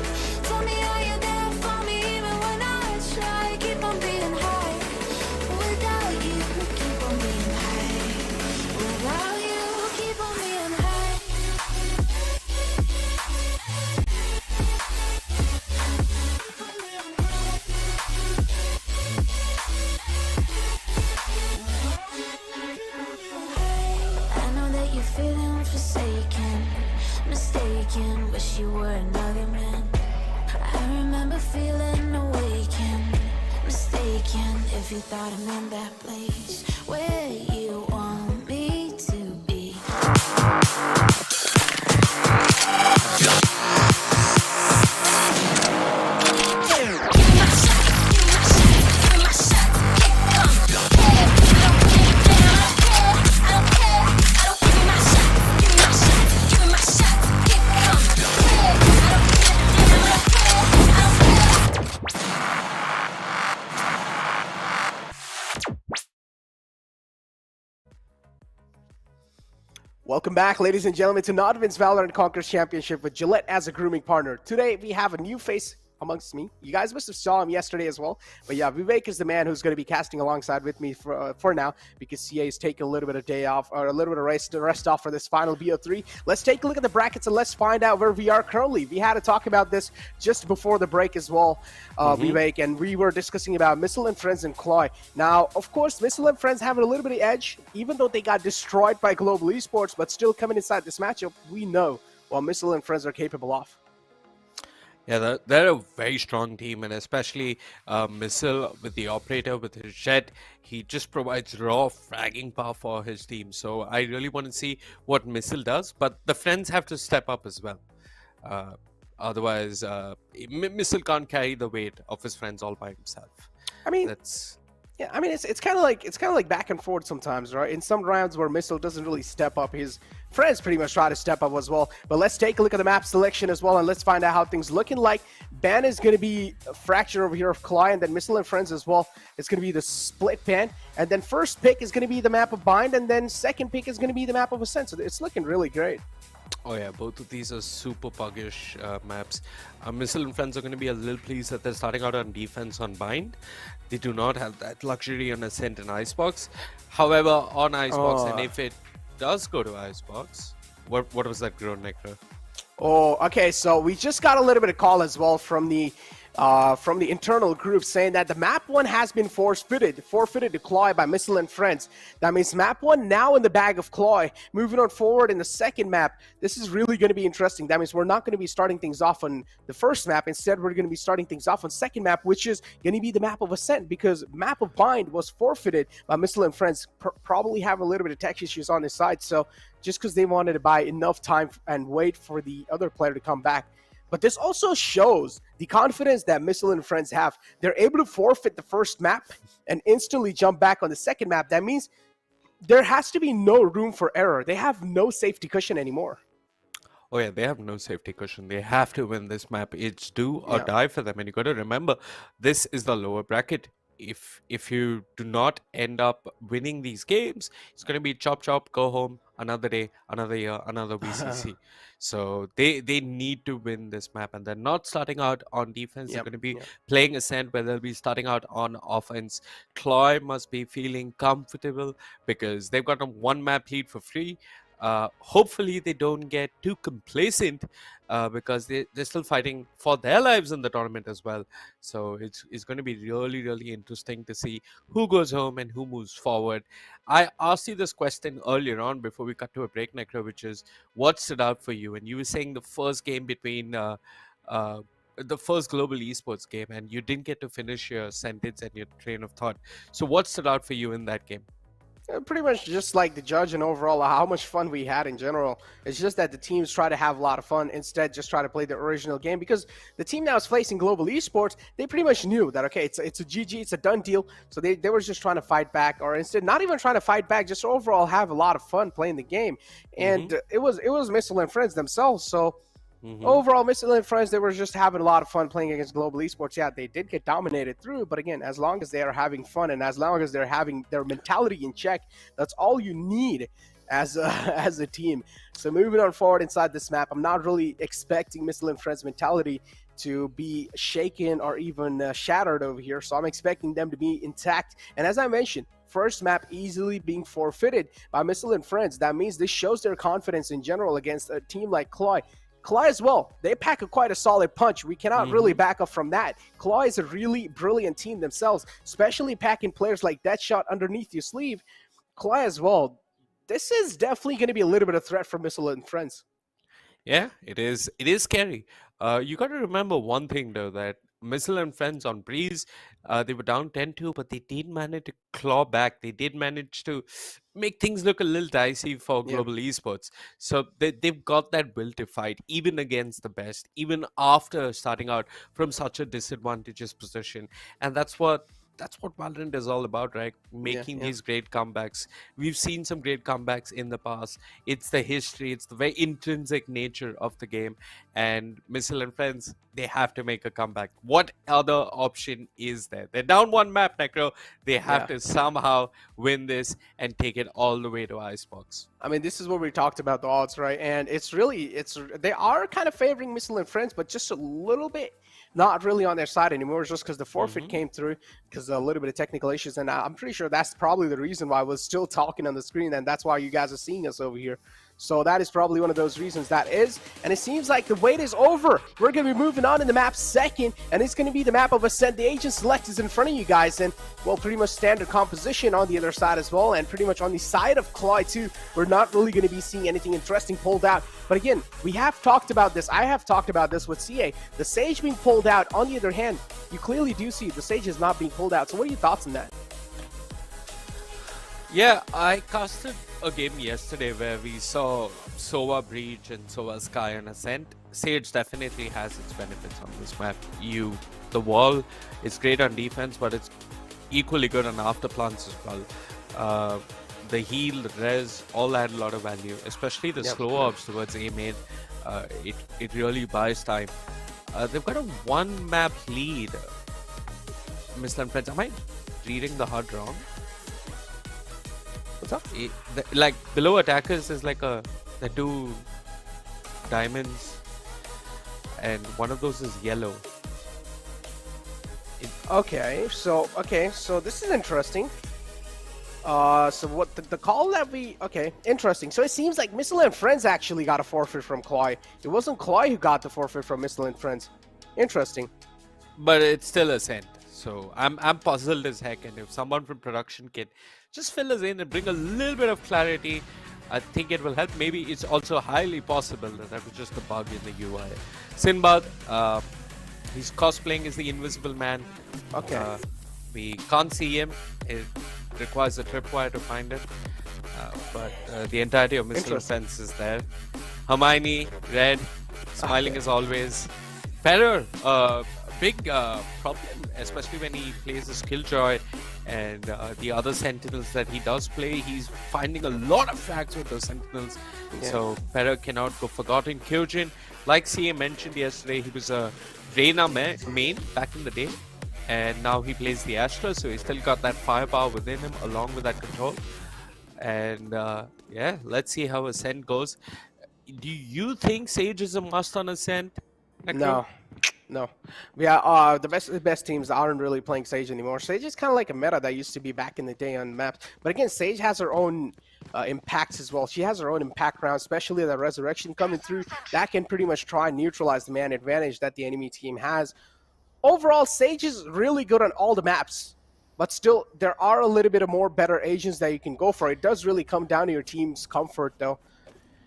Tell me, are you there for me even when I try? Keep on being high. Without you, keep on being high. Without you, keep on being high. I know that you're feeling forsaken, mistaken, wish you were another man. I remember feeling awakened, mistaken, if you thought I'm in that place where you want me to be. Welcome back, ladies and gentlemen, to NODWIN's Valorant Conquerors Championship with Gillette as a grooming partner. Today, we have a new face amongst me. You guys must have saw him yesterday as well. But yeah, Vivek is the man who's going to be casting alongside with me for now, because CA is taking a little bit of day off, or a little bit of rest off for this final BO3. Let's take a look at the brackets and let's find out where we are currently. We had to talk about this just before the break as well, Vivek, and we were discussing about Missile and Friends and CLOY. Now, of course, Missile and Friends have a little bit of edge, even though they got destroyed by Global Esports, but still coming inside this matchup, we know what Missile and Friends are capable of. Yeah, they're a very strong team, and especially Missile with the operator, with his jet, he just provides raw fragging power for his team. So I really want to see what Missile does, but the Friends have to step up as well. Otherwise, Missile can't carry the weight of his friends all by himself. I mean, that's... Yeah, I mean it's kind of like back and forth sometimes, right? In some rounds where Missile doesn't really step up, his friends pretty much try to step up as well. But let's take a look at the map selection as well, and let's find out how things looking like. Ban is going to be a fracture over here of CLOY, and then Missile and Friends as well. It's going to be the split ban, and then first pick is going to be the map of Bind, and then second pick is going to be the map of Ascent. So it's looking really great. Oh yeah, both of these are super puggish maps. Missile and Friends are going to be a little pleased that they're starting out on defense on Bind. They do not have that luxury on Ascent and Icebox. However, on Icebox, and if it does go to Icebox, what was that groan, Nectar? Oh, okay. So we just got a little bit of call as well from the internal group saying that the map 1 has been forfeited to CLOY by Missile and Friends. That means map 1 now in the bag of CLOY. Moving on forward in the second map, this is really going to be interesting. That means we're not going to be starting things off on the first map. Instead, we're going to be starting things off on second map, which is going to be the map of Ascent, because map of Bind was forfeited by Missile and Friends. Probably have a little bit of tech issues on his side, so just because they wanted to buy enough time and wait for the other player to come back. But this also shows the confidence that Missile and Friends have. They're able to forfeit the first map and instantly jump back on the second map. That means there has to be no room for error. They have no safety cushion anymore. Oh yeah, they have no safety cushion. They have to win this map. It's do or die for them. And you got to remember, this is the lower bracket. If you do not end up winning these games, it's going to be chop chop, go home, another day, another year, another VCC. So they need to win this map, and they're not starting out on defense. They're going to be playing Ascent, where they'll be starting out on offense. CLOY must be feeling comfortable because they've got a one map lead for free. Hopefully they don't get too complacent because they're still fighting for their lives in the tournament as well. So it's going to be really, really interesting to see who goes home and who moves forward. I asked you this question earlier on before we cut to a break, Necro, which is what stood out for you? And you were saying the first game between the first global esports game, and you didn't get to finish your sentence and your train of thought. So what stood out for you in that game? Pretty much just like the judge and overall how much fun we had in general. It's just that the teams try to have a lot of fun, instead just try to play the original game, because the team that was facing global esports, they pretty much knew that, okay, it's a GG, it's a done deal. So they were just trying to fight back, or instead not even trying to fight back, just overall have a lot of fun playing the game. And it was Missile and Friends themselves. So overall, Missile and Friends, they were just having a lot of fun playing against global esports. Yeah, they did get dominated through, but again, as long as they are having fun and as long as they're having their mentality in check, that's all you need as a team. So moving on forward inside this map, I'm not really expecting Missile and Friends mentality to be shaken or even shattered over here. So I'm expecting them to be intact. And as I mentioned, first map easily being forfeited by Missile and Friends. That means this shows their confidence in general against a team like CLOY. CLOY as well, they pack quite a solid punch. We cannot really back up from that. CLOY is a really brilliant team themselves, especially packing players like Deadshot underneath your sleeve. CLOY as well, this is definitely going to be a little bit of threat for Missile and Friends. Yeah, it is. It is scary. You got to remember one thing, though, that Missile and Friends on Breeze, they were down 10-2, but they did manage to claw back. They did manage to make things look a little dicey for global esports. So they've got that will to fight, even against the best, even after starting out from such a disadvantageous position. And that's what Valorant is all about, right? Making these great comebacks. We've seen some great comebacks in the past. It's the history, it's the very intrinsic nature of the game. And Missile and Friends, they have to make a comeback. What other option is there? They're down one map, Necro. They have to somehow win this and take it all the way to Icebox. I mean, this is what we talked about, the odds, right? And they are kind of favoring Missile and Friends, but just a little bit not really on their side anymore. It's just because the forfeit came through because a little bit of technical issues. And I'm pretty sure that's probably the reason why I was still talking on the screen. And that's why you guys are seeing us over here. So that is probably one of those reasons that is. And it seems like the wait is over. We're going to be moving on in the map second. And it's going to be the map of Ascent. The agent select is in front of you guys. And, well, pretty much standard composition on the other side as well. And pretty much on the side of CLOY too, we're not really going to be seeing anything interesting pulled out. But again, we have talked about this. I have talked about this with CA. The Sage being pulled out. On the other hand, you clearly do see the Sage is not being pulled out. So what are your thoughts on that? Yeah, I casted a game yesterday where we saw Sova Breach and Sova Sky and Ascent. Sage definitely has its benefits on this map. The wall is great on defense, but it's equally good on after plants as well. The heal, the res, all add a lot of value, especially the slow ops towards A main. It really buys time. They've got a one map lead. Missile and Friends, am I reading the HUD wrong? What's up? Like below attackers is like the two diamonds, and one of those is yellow. Okay, so this is interesting. So what the call that interesting. So it seems like Missile and Friends actually got a forfeit from CLOY. It wasn't CLOY who got the forfeit from Missile and Friends. Interesting. But it's still Ascent. So I'm puzzled as heck, and if someone from production can just fill us in and bring a little bit of clarity, I think it will help. Maybe it's also highly possible that was just a bug in the UI. Sinbad, he's cosplaying as the Invisible Man. Okay. We can't see him. It requires a tripwire to find it. But the entirety of Missile Fence is there. Hermione, red, smiling as always. Ferrer, big problem, especially when he plays his Killjoy and the other Sentinels that he does play. He's finding a lot of frags with those Sentinels. So Ferrer cannot go forgotten. Kyojin, like CA mentioned yesterday, he was a Reyna main back in the day. And now he plays the Astra, so he's still got that firepower within him along with that control. And yeah, let's see how Ascent goes. Do you think Sage is a must on Ascent? No. Yeah, the best teams aren't really playing Sage anymore. Sage is kind of like a meta that used to be back in the day on maps. But again, Sage has her own impacts as well. She has her own impact round, especially the resurrection coming through. That can pretty much try and neutralize the man advantage that the enemy team has. Overall, Sage is really good on all the maps, but still, there are a little bit of more better agents that you can go for. It does really come down to your team's comfort, though.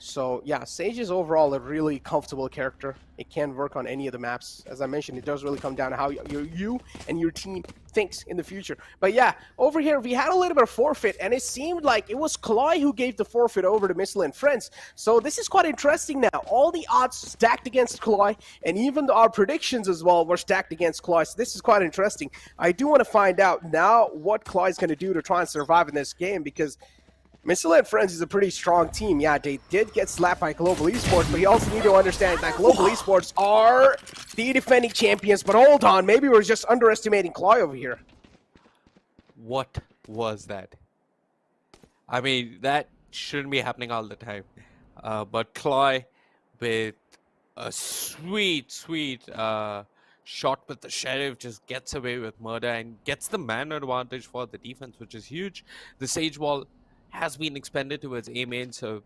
So, yeah, Sage is overall a really comfortable character. It can work on any of the maps. As I mentioned, it does really come down to how you and your team thinks in the future. But yeah, over here, we had a little bit of forfeit, and it seemed like it was CLOY who gave the forfeit over to Missile and Friends. So this is quite interesting now. All the odds stacked against CLOY, and even our predictions as well were stacked against CLOY. So this is quite interesting. I do want to find out now what CLOY is going to do to try and survive in this game, because Missile and Friends is a pretty strong team. Yeah, they did get slapped by Global Esports, but you also need to understand that Global Esports are the defending champions. But hold on, maybe we're just underestimating CLOY over here. What was that? I mean, that shouldn't be happening all the time. But CLOY with a sweet shot with the Sheriff just gets away with murder and gets the man advantage for the defense, which is huge. The Sage Wall has been expended towards A main, so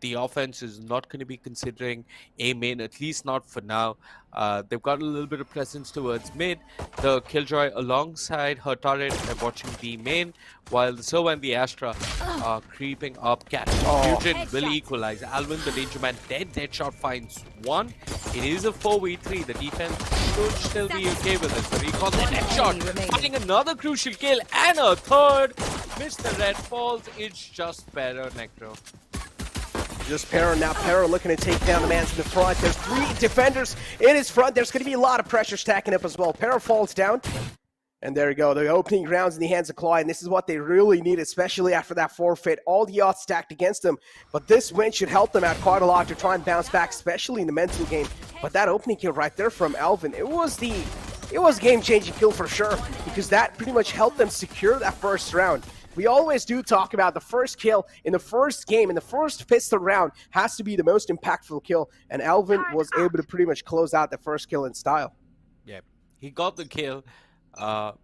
the offense is not going to be considering A main, at least not for now. They've got a little bit of presence towards mid. The Killjoy alongside her turret are watching B main, while the Sova and the Astra are creeping up. Fusion will equalize. Alvin, the danger man, dead shot finds one. It is a 4v3. The defense should still be okay with this. The recall, the net shot, finding another crucial kill and a third. Missed the red falls. It's just better, Necro. Just Para now. Para looking to take down the man to the front. There's 3 defenders in his front. There's going to be a lot of pressure stacking up as well. Para falls down. And there you go. The opening rounds in the hands of CLOY. And this is what they really need, especially after that forfeit. All the odds stacked against them. But this win should help them out quite a lot to try and bounce back, especially in the mental game. But that opening kill right there from Alvin, it was game-changing kill for sure, because that pretty much helped them secure that first round. We always do talk about the first kill in the first game, in the first pistol round, has to be the most impactful kill, and Alvin was able to pretty much close out the first kill in style. Yeah, he got the kill.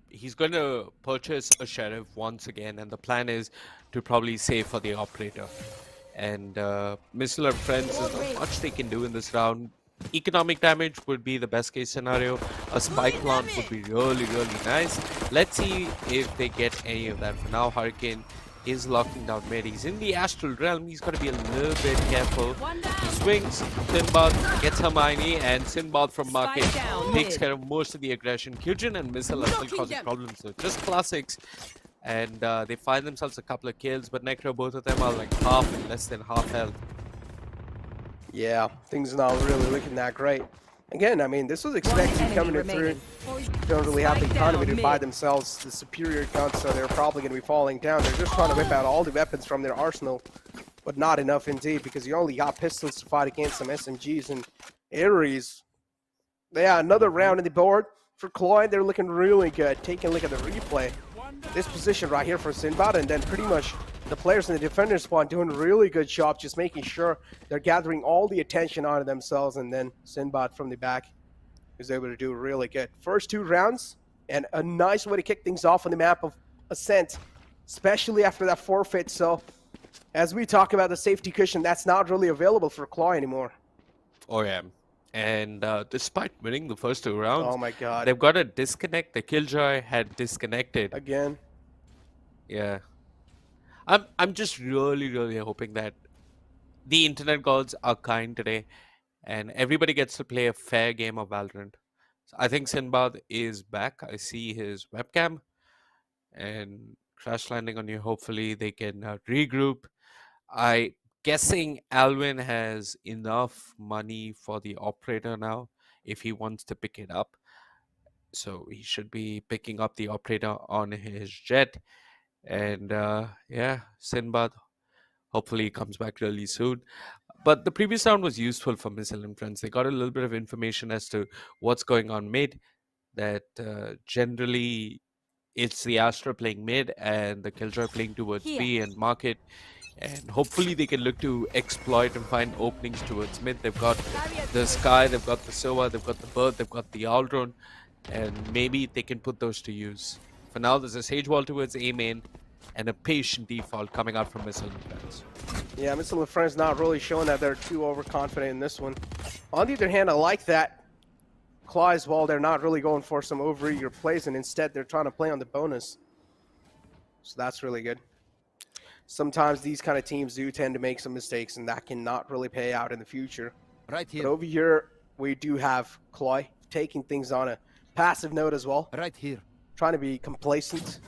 He's going to purchase a Sheriff once again, and the plan is to probably save for the operator. And Missile and Friends, there's not much they can do in this round. Economic damage would be the best case scenario. A spike plant would be really nice. Let's see if they get any of that. For now, Hurricane is locking down mid. He's in the Astral Realm. He's got to be a little bit careful. He swings. Sinbad gets Hermione, and Sinbad from Market takes care of most of the aggression. Kyujin and Missile are still causing problems. So just classics. And they find themselves a couple of kills, but Necro, both of them are like half and less than half health. Yeah, things are not really looking that great. Again, I mean, this was expected coming through. Don't really have the economy to buy themselves the superior gun, so they're probably going to be falling down. They're just trying to whip out all the weapons from their arsenal, but not enough indeed, because you only got pistols to fight against some SMGs and Ares. Yeah, another round in the board for CLOY. They're looking really good. Taking a look at the replay. This position right here for Sinbad, and then pretty much the players in the defender spawn doing a really good job, just making sure they're gathering all the attention onto themselves, and then Sinbad from the back is able to do really good. First 2 rounds, and a nice way to kick things off on the map of Ascent, especially after that forfeit. So, as we talk about the safety cushion, that's not really available for CLOY anymore. Oh yeah. And despite winning the first 2 rounds, oh my god, they've got a disconnect. The Killjoy had disconnected again. Yeah, I'm just really hoping that the internet gods are kind today, and everybody gets to play a fair game of Valorant. So I think Sinbad is back. I see his webcam, and crash landing on you. Hopefully they can regroup. I guessing Alvin has enough money for the operator now if he wants to pick it up. So he should be picking up the operator on his jet. And yeah, Sinbad hopefully comes back really soon. But the previous round was useful for Missile and Friends. They got a little bit of information as to what's going on mid. That generally it's the Astra playing mid and the Killjoy playing towards B and Market. And hopefully they can look to exploit and find openings towards mid. They've got the Sky, they've got the Sova, they've got the Bird, they've got the Owl Drone. And maybe they can put those to use. For now, there's a Sage Wall towards A main. and a patient default coming out from Missile and Friends. Yeah, Missile and Friends not really showing that they're too overconfident in this one. On the other hand, I like that CLOY as well. They're not really going for some overeager plays, and instead they're trying to play on the bonus. So that's really good. Sometimes these kind of teams do tend to make some mistakes, and that cannot really pay out in the future. Right here. But over here, we do have CLOY taking things on a passive note as well. Right here. Trying to be complacent,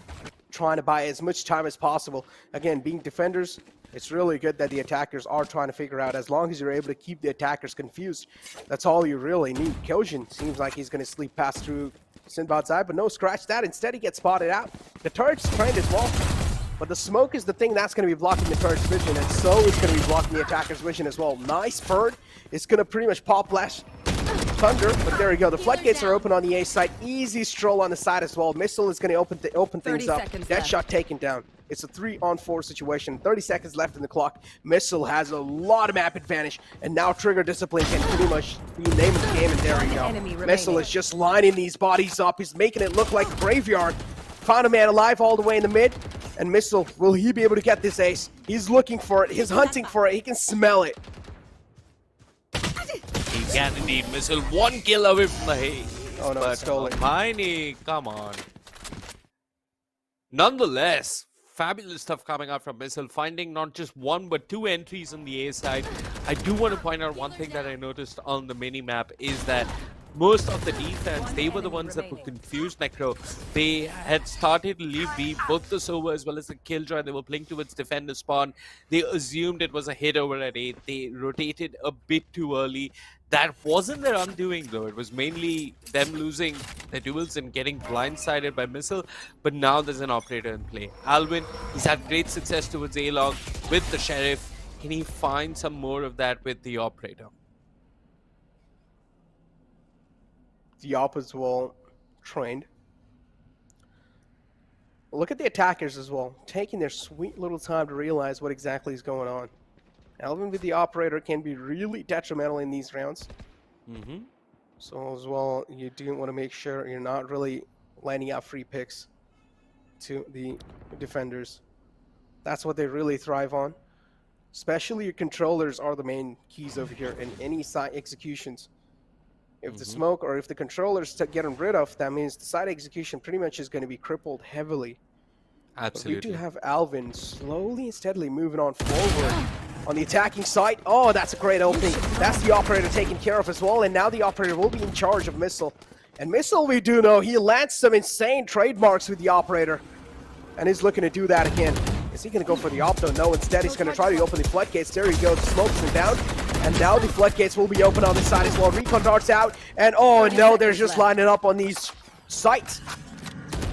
trying to buy as much time as possible. Again, being defenders, it's really good that the attackers are trying to figure out, as long as you're able to keep the attackers confused, that's all you really need. Kyojin seems like he's going to sleep past through Sinbad's eye, but no, scratch that. Instead, he gets spotted out. The turret's trained as well, but the smoke is the thing that's going to be blocking the turret's vision, and so is going to be blocking the attacker's vision as well. Nice bird. It's going to pretty much pop flash Thunder, but there we go. The floodgates are open on the A side. Easy stroll on the side as well. Missile is going to open things up. That shot taken down. It's a 3-on-4 situation. 30 seconds left in the clock. Missile has a lot of map advantage, and now Trigger Discipline can pretty much be the name of the game, and there we go. Missile is just lining these bodies up. He's making it look like a graveyard. Found a man alive all the way in the mid, and Missile, will he be able to get this ace? He's looking for it. He's hunting for it. He can smell it. He can indeed. Missile 1 kill away from the haze. Oh no, but it's stolen. Hermione, come on. Nonetheless, fabulous stuff coming out from Missile, finding not just 1 but 2 entries on the A side. I do want to point out one thing that I noticed on the mini-map is that most of the defense, they were the ones that were confused, Necro. They had started to leave B, both the Sova as well as the Killjoy. They were playing towards defender spawn. They assumed it was a hit over at 8. They rotated a bit too early. That wasn't their undoing, though. It was mainly them losing their duels and getting blindsided by Missile. But now there's an operator in play. Alvin, he's had great success towards A-Log with the Sheriff. Can he find some more of that with the operator? The op as well trained. Look at the attackers as well, taking their sweet little time to realize what exactly is going on. Alvin with the operator can be really detrimental in these rounds. So as well, you do want to make sure you're not really landing out free picks to the defenders. That's what they really thrive on. Especially your controllers are the main keys over here in any side executions. If the smoke or if the controllers get them rid of, that means the side execution pretty much is going to be crippled heavily. Absolutely. But we do have Alvin slowly and steadily moving on forward on the attacking side. Oh, that's a great opening. That's the operator taken care of as well, and now the operator will be in charge of Missile. And Missile, we do know, he lands some insane trademarks with the operator, and he's looking to do that again. Is he going to go for the op though? No, instead he's going to try to open the floodgates. There he goes, smokes him down. And now the floodgates will be open on this side as well. Recon darts out, and oh no, they're just lining up on these sites.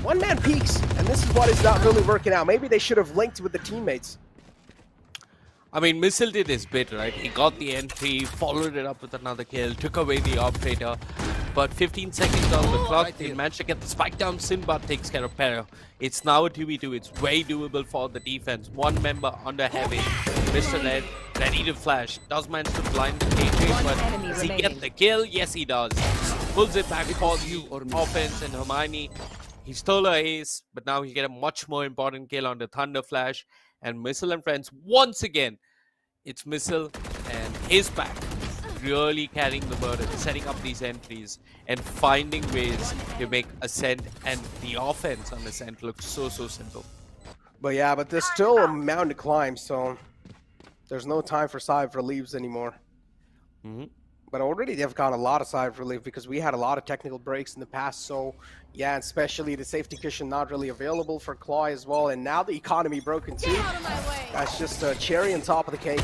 One man peeks, and this is what is not really working out. Maybe they should have linked with the teammates. I mean, Missile did his bit, right? He got the entry, followed it up with another kill, took away the operator. But 15 seconds on the clock, they managed to get the spike down. Sinbad takes care of Pero. It's now a 2v2. It's way doable for the defense. One member under heavy. Mr. Red, ready to flash. Does manage to blind the KJ, but does he get the kill? Yes, he does. Pulls it back for the offense, and Hermione, he stole her ace, but now he get a much more important kill on the Thunder Flash. And Missile and Friends, once again, it's Missile and his back. Really carrying the burden, setting up these entries and finding ways to make Ascent and the offense on Ascent look so simple. But yeah, but there's still a mountain to climb, so there's no time for side reliefs anymore. But already they've got a lot of side relief because we had a lot of technical breaks in the past, so yeah, especially the safety cushion not really available for CLOY as well, and now the economy broken too. That's just a cherry on top of the cake.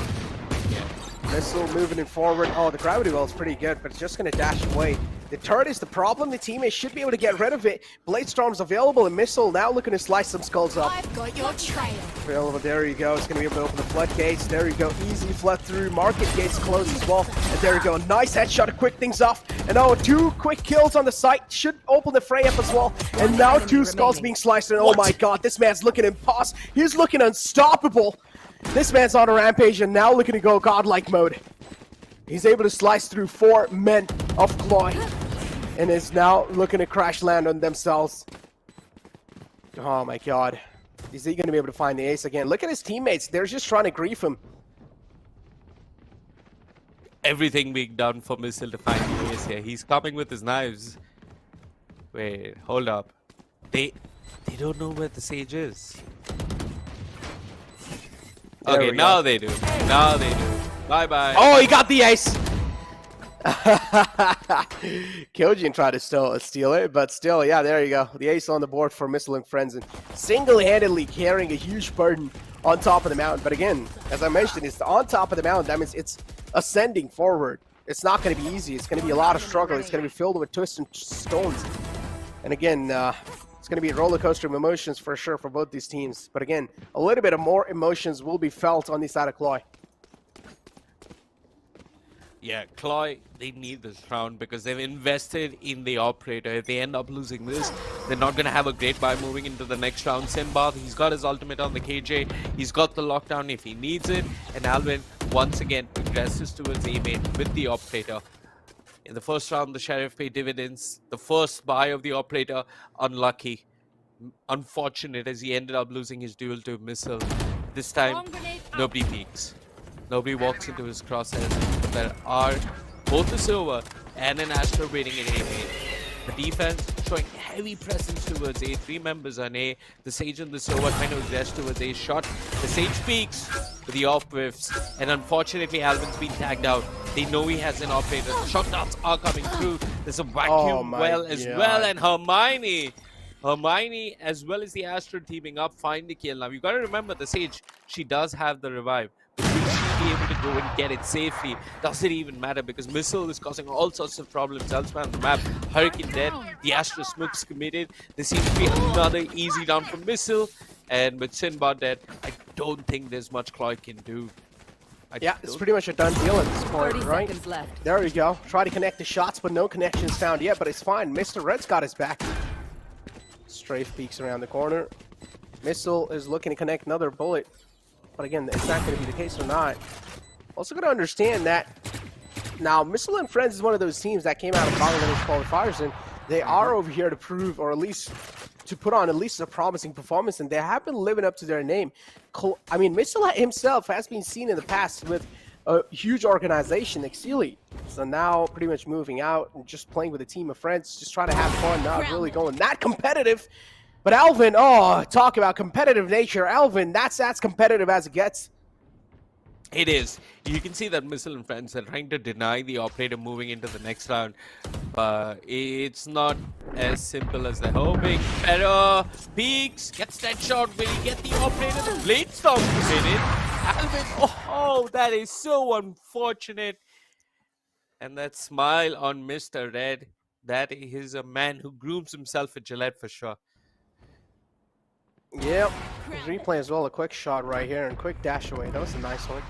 Missile moving it forward. Oh, the gravity well is pretty good, but it's just going to dash away. The turret is the problem. The teammates should be able to get rid of it. Blade Storm's available, and Missile now looking to slice some skulls up. I've got your trail. Available. There you go. It's going to be able to open the floodgates. There you go. Easy flood through. Market gates closed as well. And there you go. Nice headshot to quick things off. And oh, 2 quick kills on the site. Should open the fray up as well. And now 2 skulls being sliced. And oh my god, this man's looking impossible. He's looking unstoppable. This man's on a rampage and now looking to go godlike mode. He's able to slice through 4 men of CLOY and is now looking to crash land on themselves. Oh my god. Is he going to be able to find the ace again? Look at his teammates. They're just trying to grief him. Everything being done for Missile to find the ace here. He's coming with his knives. Wait, hold up. They don't know where the Sage is. Okay, now they do. Now they do. Bye-bye. Oh, he got the ace! Kyojin tried to steal it, but still, yeah, there you go. The ace on the board for Missile and Friends, and single-handedly carrying a huge burden on top of the mountain. But again, as I mentioned, it's on top of the mountain. That means it's ascending forward. It's not going to be easy. It's going to be a lot of struggle. It's going to be filled with twists and stones. And again, it's going to be a roller coaster of emotions for sure for both these teams. But again, a little bit of more emotions will be felt on the side of CLOY. Yeah, CLOY, they need this round because they've invested in the operator. If they end up losing this, they're not going to have a great buy moving into the next round. Sinbath, he's got his ultimate on the KJ. He's got the lockdown if he needs it. And Alvin, once again, progresses towards A-main with the operator. In the first round, the Sheriff paid dividends. The first buy of the operator, unlucky. Unfortunate as he ended up losing his duel to Missile. This time, nobody peeks. Nobody walks into his crosshairs. There are both a Silver and an Astro waiting in A-main. The defense showing heavy presence towards A. 3 members on A. The Sage and the Silver trying to aggress towards A shot. The Sage peeks, but the off whiffs. And unfortunately, Alvin's been tagged out. They know he has an operator. The shot darts are coming through. There's a vacuum well as well. And Hermione as well as the Astro teaming up find the kill. Now, you've got to remember the Sage, she does have the revive. But will she be able to go and get it safely? Does it even matter? Because Missile is causing all sorts of problems elsewhere on the map. Hurricane dead. The Astro Smooks committed. There seems to be another easy down from Missile. And with Sinbad dead, I don't think there's much CLOY can do. Yeah, it's pretty much a done deal at this point, right? There you go. Try to connect the shots, but no connections found yet. But it's fine. Mr. Red's got his back. Strafe peeks around the corner. Missile is looking to connect another bullet. But again, it's not going to be the case or not. Also going to understand that now Missile and Friends is one of those teams that came out of Valorant Qualifiers, and they are over here to prove, or at least to put on at least a promising performance, and they have been living up to their name. I mean, Missile himself has been seen in the past with a huge organization, Exili. So now pretty much moving out and just playing with a team of friends, just trying to have fun, not really going that competitive. But Alvin, oh, talk about competitive nature. Alvin, that's competitive as it gets. It is. You can see that Missile and Friends are trying to deny the operator moving into the next round. But it's not as simple as they're hoping. Pero peeks, gets that shot. Will he get the operator? The Blade Storm committed. Alvin, oh, that is so unfortunate. And that smile on Mr. Red, that is a man who grooms himself at Gillette for sure. Yep, replay as well, a quick shot right here and quick dash away. That was a nice one.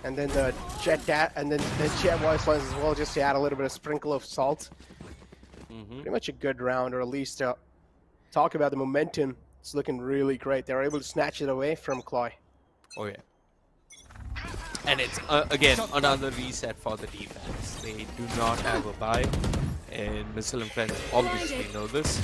And then the jet wise lines as well, just to add a little bit of sprinkle of salt. Pretty much a good round, or at least talk about the momentum. It's looking really great. They were able to snatch it away from CLOY. Oh yeah. And it's again another reset for the defense. They do not have a buy. And Missile and Friends obviously know this.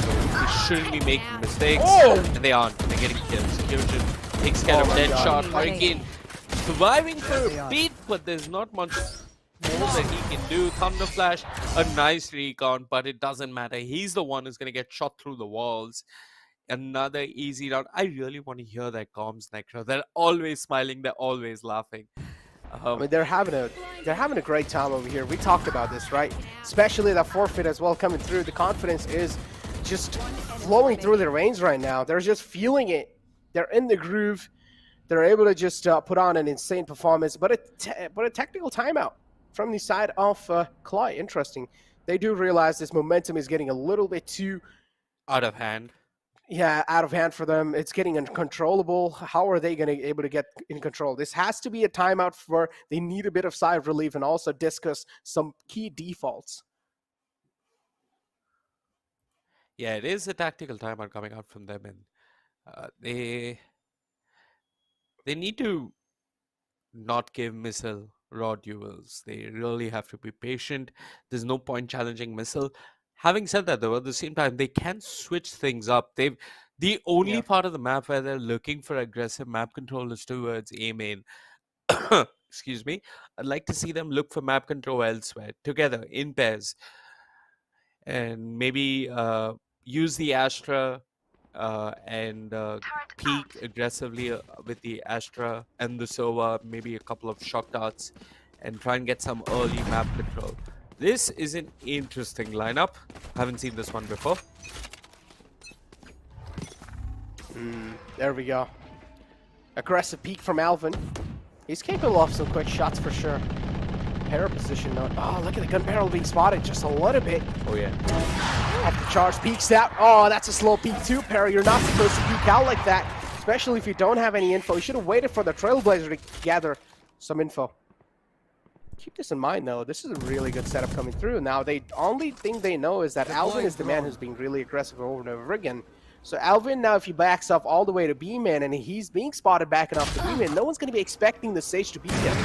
So they shouldn't be making mistakes. And they aren't. They're getting kills. Kyojin takes care of dead shot. Hurricane surviving for a beat, but there's not much more that he can do. Thunder Flash, a nice recon, but it doesn't matter. He's the one who's going to get shot through the walls. Another easy round. I really want to hear their comms, Necro. They're always smiling. They're always laughing. I mean, they're having a great time over here. We talked about this, right? Especially that forfeit as well coming through. The confidence is just flowing through their veins right now. They're just feeling it. They're in the groove. They're able to just put on an insane performance, but a technical timeout from the side of CLOY. Interesting. They do realize this momentum is getting a little bit too out of hand. Yeah, out of hand for them. It's getting uncontrollable. How are they going to be able to get in control? This has to be a timeout for they need a bit of sigh of relief and also discuss some key defaults. Yeah, it is a tactical timeout coming out from them, and they need to not give Missile raw duels. They really have to be patient. There's no point challenging Missile. Having said that, though, at the same time, they can switch things up. The only part of the map where they're looking for aggressive map control is towards A main. Excuse me. I'd like to see them look for map control elsewhere, together, in pairs. And maybe use the Astra and peek aggressively with the Astra and the Sova, maybe a couple of shock darts, and try and get some early map control. This is an interesting lineup. Haven't seen this one before. There we go. Aggressive peek from Alvin. He's capable of some quick shots for sure. Para position note. Oh, look at the gun barrel being spotted just a little bit. Oh yeah. Off the charge, peeks out. Oh, that's a slow peek too, Para. You're not supposed to peek out like that, especially if you don't have any info. You should have waited for the Trailblazer to gather some info. Keep this in mind though, this is a really good setup coming through. Now, the only thing they know is that Alvin is the man who's being really aggressive over and over again. So Alvin, now if he backs off all the way to B-man and he's being spotted backing off to B-man, no one's going to be expecting the Sage to beat him.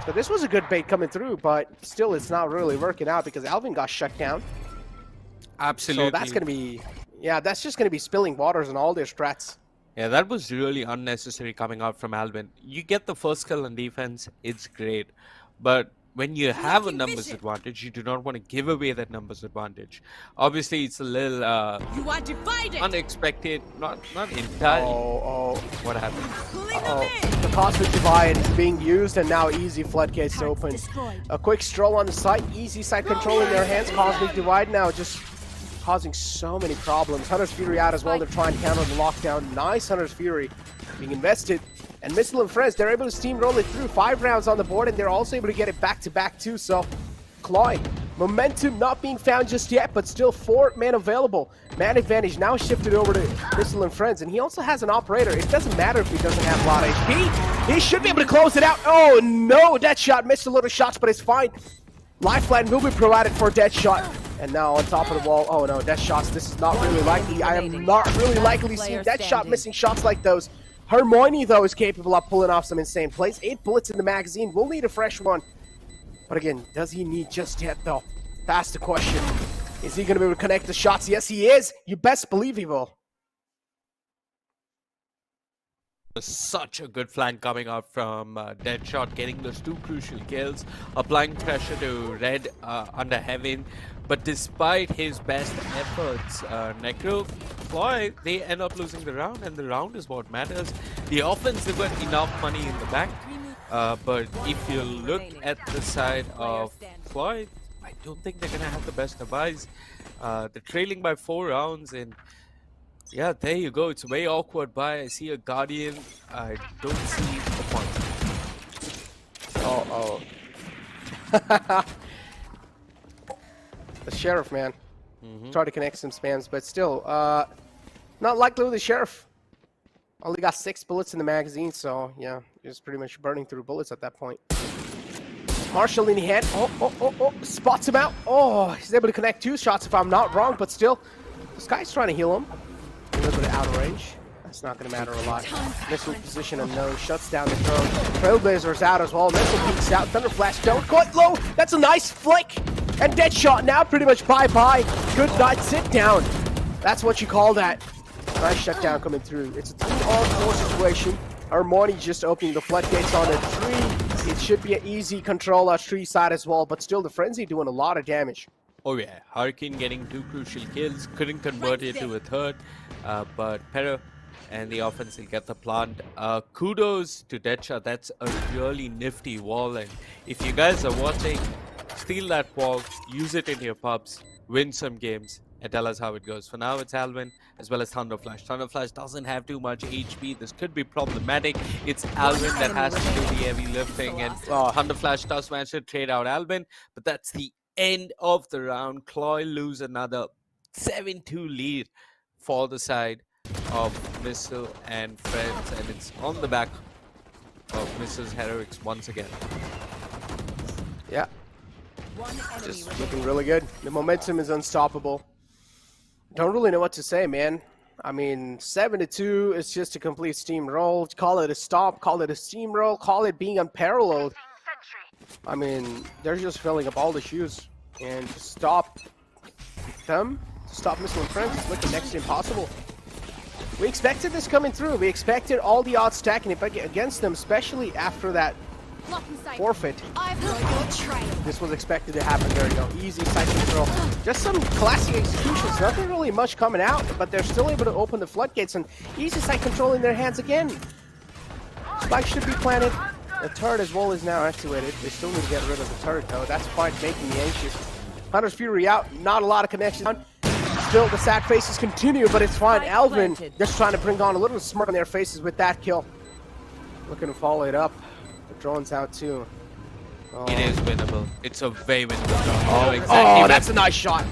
So this was a good bait coming through, but still it's not really working out because Alvin got shut down. Absolutely. So that's going to be, yeah, that's just going to be spilling waters on all their strats. Yeah, that was really unnecessary coming out from Alvin. You get the first kill on defense, it's great. But when you have a numbers advantage, you do not want to give away that numbers advantage. Obviously, it's a little You are divided. unexpected, not entirely. Oh. What happened? The Cosmic Divide is being used, and now easy floodgates open. A quick stroll on the site, easy site control in their hands. Cosmic Divide now just causing so many problems. Hunter's Fury out as well. They're trying to counter the lockdown. Nice Hunter's Fury being invested. And Missile and Friends, they're able to steamroll it through. 5 rounds on the board, and they're also able to get it back-to-back too. So, CLOY, momentum not being found just yet, but still 4 men available. Man advantage now shifted over to Missile and Friends, and he also has an operator. It doesn't matter if he doesn't have a lot of HP. He should be able to close it out. Oh no, Deadshot missed a lot of shots, but it's fine. Lifeline will be provided for Deadshot. And now on top of the wall, oh no, Deadshots, this is not really likely. I am not really likely seeing Deadshot missing shots like those. Hermione, though, is capable of pulling off some insane plays. 8 bullets in the magazine. We'll need a fresh one. But again, does he need just yet, though? That's the question. Is he going to be able to connect the shots? Yes, he is. You best believe he will. Such a good flank coming out from Deadshot, getting those 2 crucial kills, applying pressure to Red under Heaven. But despite his best efforts, Necro, CLOY, they end up losing the round, and the round is what matters. The offense, they've got enough money in the bank, but if you look at the side of CLOY, I don't think they're going to have the best device. They're trailing by 4 rounds, and yeah, there you go. It's a very awkward buy. I see a Guardian. I don't see the point. Oh. The Sheriff, man. Try to connect some spams, but still, not likely with the Sheriff. Only got 6 bullets in the magazine, so yeah, just pretty much burning through bullets at that point. Marshall in the head. Oh, spots him out. Oh, he's able to connect 2 shots if I'm not wrong, but still, this guy's trying to heal him. A little bit of out of range. That's not going to matter a lot. Missile position unknown, shuts down the drone. Trailblazer's out as well. Missile peeks out. Thunder Flash down quite low. That's a nice flick. And Deadshot now pretty much bye-bye. Good night, sit down. That's what you call that. Nice shutdown coming through. It's a 3-on-4 situation. Armani just opening the floodgates on a tree. It should be an easy control on tree side as well, but still the Frenzy doing a lot of damage. Oh yeah, Hurricane getting 2 crucial kills, couldn't convert it to a 3rd, but Pero and the offense will get the plant. Kudos to Deadshot, that's a really nifty wall, and if you guys are watching, steal that wall, use it in your pubs, win some games, and tell us how it goes. For now, it's Alvin as well as Thunder Flash. Thunder Flash doesn't have too much HP. This could be problematic. It's Alvin that has to do the heavy lifting, and Thunder Flash does manage to trade out Alvin, but that's the end of the round. CLOY lose another 7-2 lead for the side of Missile and Friends, and it's on the back of Mrs. Heroics once again. Yeah. Just looking really good. The momentum is unstoppable. Don't really know what to say, man. I mean, 7-2 is just a complete steamroll. Call it a stop, call it a steamroll, call it being unparalleled. I mean, they're just filling up all the shoes. And to stop them, to stop Missile and Friends, is looking next to impossible. We expected this coming through. We expected all the odds stacking up against them, especially after that forfeit. I've got your trail. This was expected to happen. There you go. Easy side control. Just some classic executions. Nothing really much coming out, but they're still able to open the floodgates and easy side control in their hands again. Spike should be planted. The turret as well is now activated. They still need to get rid of the turret though. That's fine, making me anxious. Hunter's Fury out. Not a lot of connection. Still, the sad faces continue, but it's fine. Alvin just trying to bring on a little smirk on their faces with that kill. Looking to follow it up. The drone's out too. Oh. It is winnable. It's a very winnable drone. Oh, exactly. oh, that's a nice shot.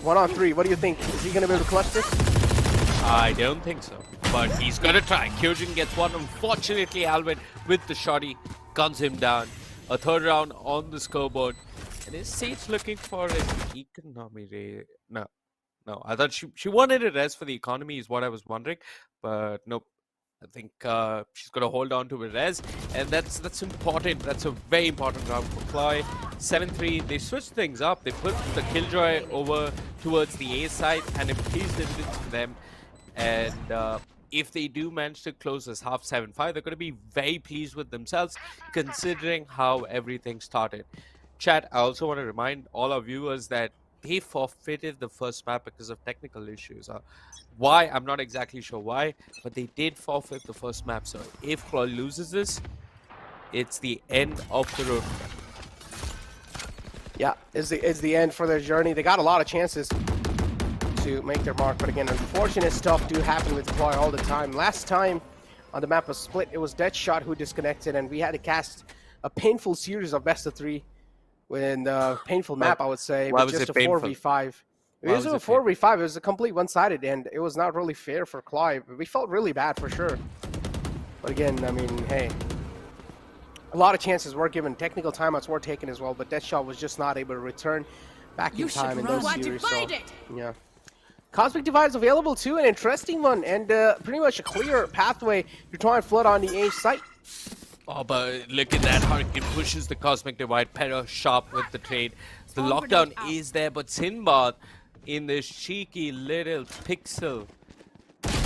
1 on 3. What do you think? Is he going to be able to clutch this? I don't think so. But he's going to try. Kyojin gets one. Unfortunately, Alvin with the shotty guns him down. A third round on the scoreboard. And is Sage looking for an economy ray? No. No. I thought she wanted a res for the economy is what I was wondering. But nope. I think she's going to hold on to a res. And that's important. That's a very important round for CLOY. 7-3. They switched things up. They put the Killjoy over towards the A side and increased distance for them. And if they do manage to close this half 7-5, they're going to be very pleased with themselves considering how everything started. Chat, I also want to remind all our viewers that they forfeited the first map because of technical issues. Why? I'm not exactly sure why, but they did forfeit the first map. So if CLOY loses this, it's the end of the road. Yeah, it's the end for their journey. They got a lot of chances to make their mark, but again, unfortunate stuff do happen with CLOY all the time. Last time on the map of Split, it was Deadshot who disconnected, and we had to cast a painful series of best of 3 with a painful map, I would say, Why with was just it a painful? 4v5. It was a 4v5. It was a complete one-sided, and it was not really fair for CLOY. We felt really bad for sure. But again, I mean, hey, a lot of chances were given. Technical timeouts were taken as well, but Deadshot was just not able to return back in time in those series. So, yeah. Cosmic Divide is available too, an interesting one, and pretty much a clear pathway to try and flood on the A site. Oh, but look at that. Hurricane pushes the Cosmic Divide. Pero sharp with the trade. The lockdown is there, but Sinbad in this cheeky little pixel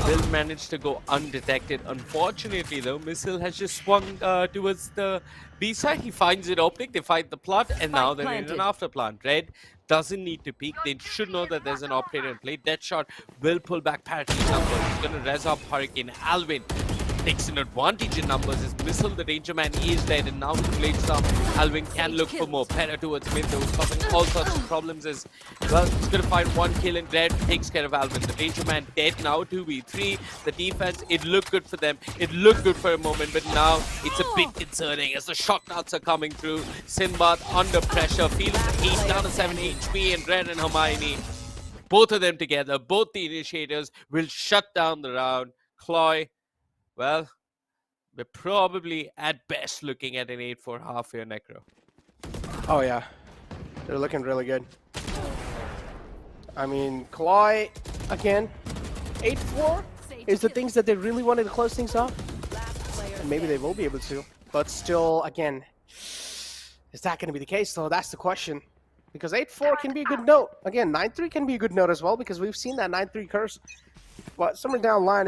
will manage to go undetected. Unfortunately, though, Missile has just swung towards the B side. He finds it opening. They find the plant, and now they're in an after plant. Red doesn't need to peek. They should know that there's an operator in play. Deadshot will pull back Parakeet's numbers. He's going to res up Hurricane. Alvin takes an advantage in numbers. His Missile, the Danger Man, is dead, and now with Blade Storm, Alvin can look for more. Pera towards mid, though, causing all sorts of problems as well. He's going to find one kill, and Red takes care of Alvin. The Danger Man dead now, 2v3. The defense, it looked good for them. It looked good for a moment, but now it's a bit concerning as the shock knots are coming through. Sinbad under pressure, feeling the heat, down to 7 HP, and Red and Hermione, both of them together, both the initiators, will shut down the round. CLOY, well, we're probably at best looking at an 8-4 half here, Necro. Oh yeah, they're looking really good. I mean, CLOY, again, 8-4 is the things that they really wanted to close things off. And maybe they will be able to. But still, again, is that going to be the case, though? That's the question. Because 8-4 can be a good note. Again, 9-3 can be a good note as well, because we've seen that 9-3 curse. But somewhere down the line,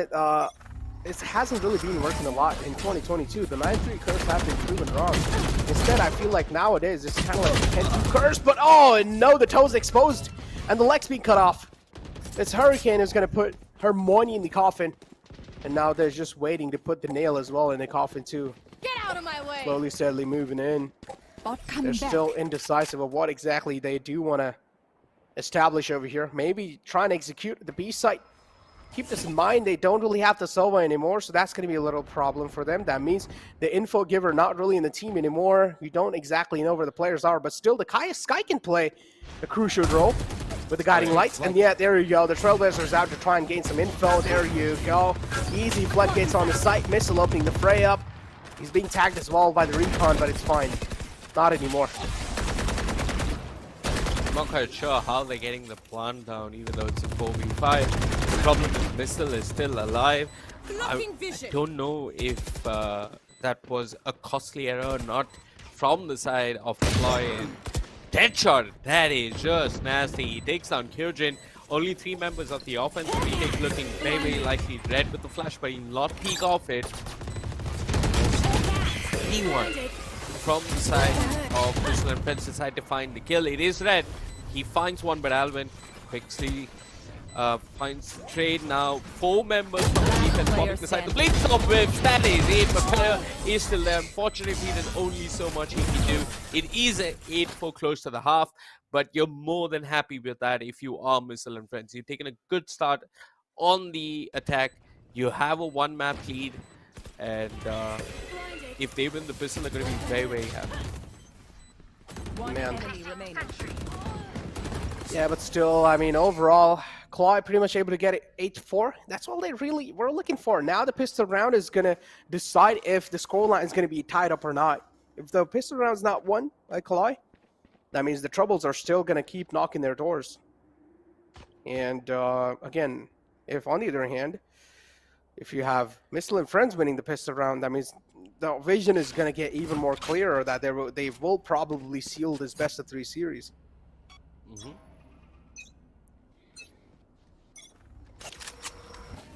it hasn't really been working a lot in 2022. The 9-3 curse has been proven wrong. Instead, I feel like nowadays it's kind of like a 10-2 curse, but oh no, the toe's exposed and the leg's being cut off. It's Hurricane who's going to put Hermione in the coffin, and now they're just waiting to put the nail as well in the coffin too. Get out of my way. Slowly, steadily moving in. They're still indecisive of what exactly they do want to establish over here. Maybe trying to execute the B site. Keep this in mind, they don't really have the Sova anymore, so that's going to be a little problem for them. That means the info giver not really in the team anymore. We don't exactly know where the players are, but still the Sky can play a crucial role with the guiding lights. And yeah, there you go. The Trailblazers out to try and gain some info. There you go. Easy floodgates on the site. Missile opening the fray up. He's being tagged as well by the recon, but it's fine. Not anymore. I'm not quite sure how they're getting the plant down, even though it's a 4v5. The problem is Missile is still alive. I don't know if that was a costly error or not from the side of CLOY. Deadshot, that is just nasty. He takes down Kyojin. Only 3 members of the offensive retake looking very, very likely. Red with the flash, but he'll not peek off it. Anyone from the side of Missile and Friends decide to find the kill. It is Red. He finds one, but Alvin quickly finds the trade now. 4 members from the defense bombing the side. The blade stop whips. That is it. But player is still there. Unfortunately, there's only so much he can do. It is an 8-4 close to the half, but you're more than happy with that if you are Missile and Friends. You've taken a good start on the attack. You have a 1-map lead, and if they win, the Pistol are going to be very, very happy. Man. Yeah, but still, I mean, overall, CLOY pretty much able to get it 8-4. That's all they really were looking for. Now the pistol round is going to decide if the scoreline is going to be tied up or not. If the pistol round is not won by CLOY, that means the Troubles are still going to keep knocking their doors. And again, if on the other hand, if you have Missile and Friends winning the pistol round, that means the vision is going to get even more clearer that they will probably seal this best of 3 series.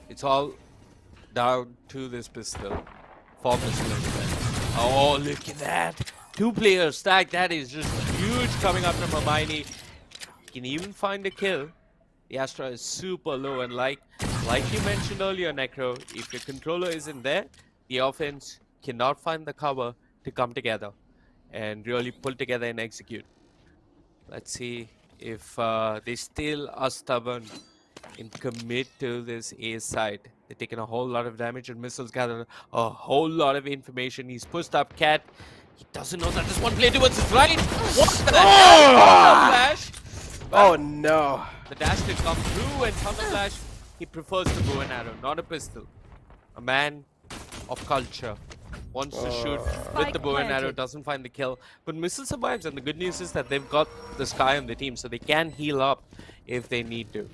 It's all down to this pistol for Missile and Friends. Oh, look at that. 2 players stack. That is just huge coming up from Hermione. Can even find a kill. The Astra is super low, and like you mentioned earlier, Necro, if your controller isn't there, the offense cannot find the cover to come together and really pull together and execute. Let's see if they still are stubborn and commit to this A side. They're taking a whole lot of damage, and Missiles gather a whole lot of information. He's pushed up Cat. He doesn't know that there's one player towards his right. What the hell? Flash. Oh no. The dash did come through, and Thunder Flash, he prefers the bow and arrow, not a pistol. A man of culture. Wants to shoot with the bow and arrow, doesn't find the kill. But Missile survives, and the good news is that they've got the Sky on the team, so they can heal up if they need to.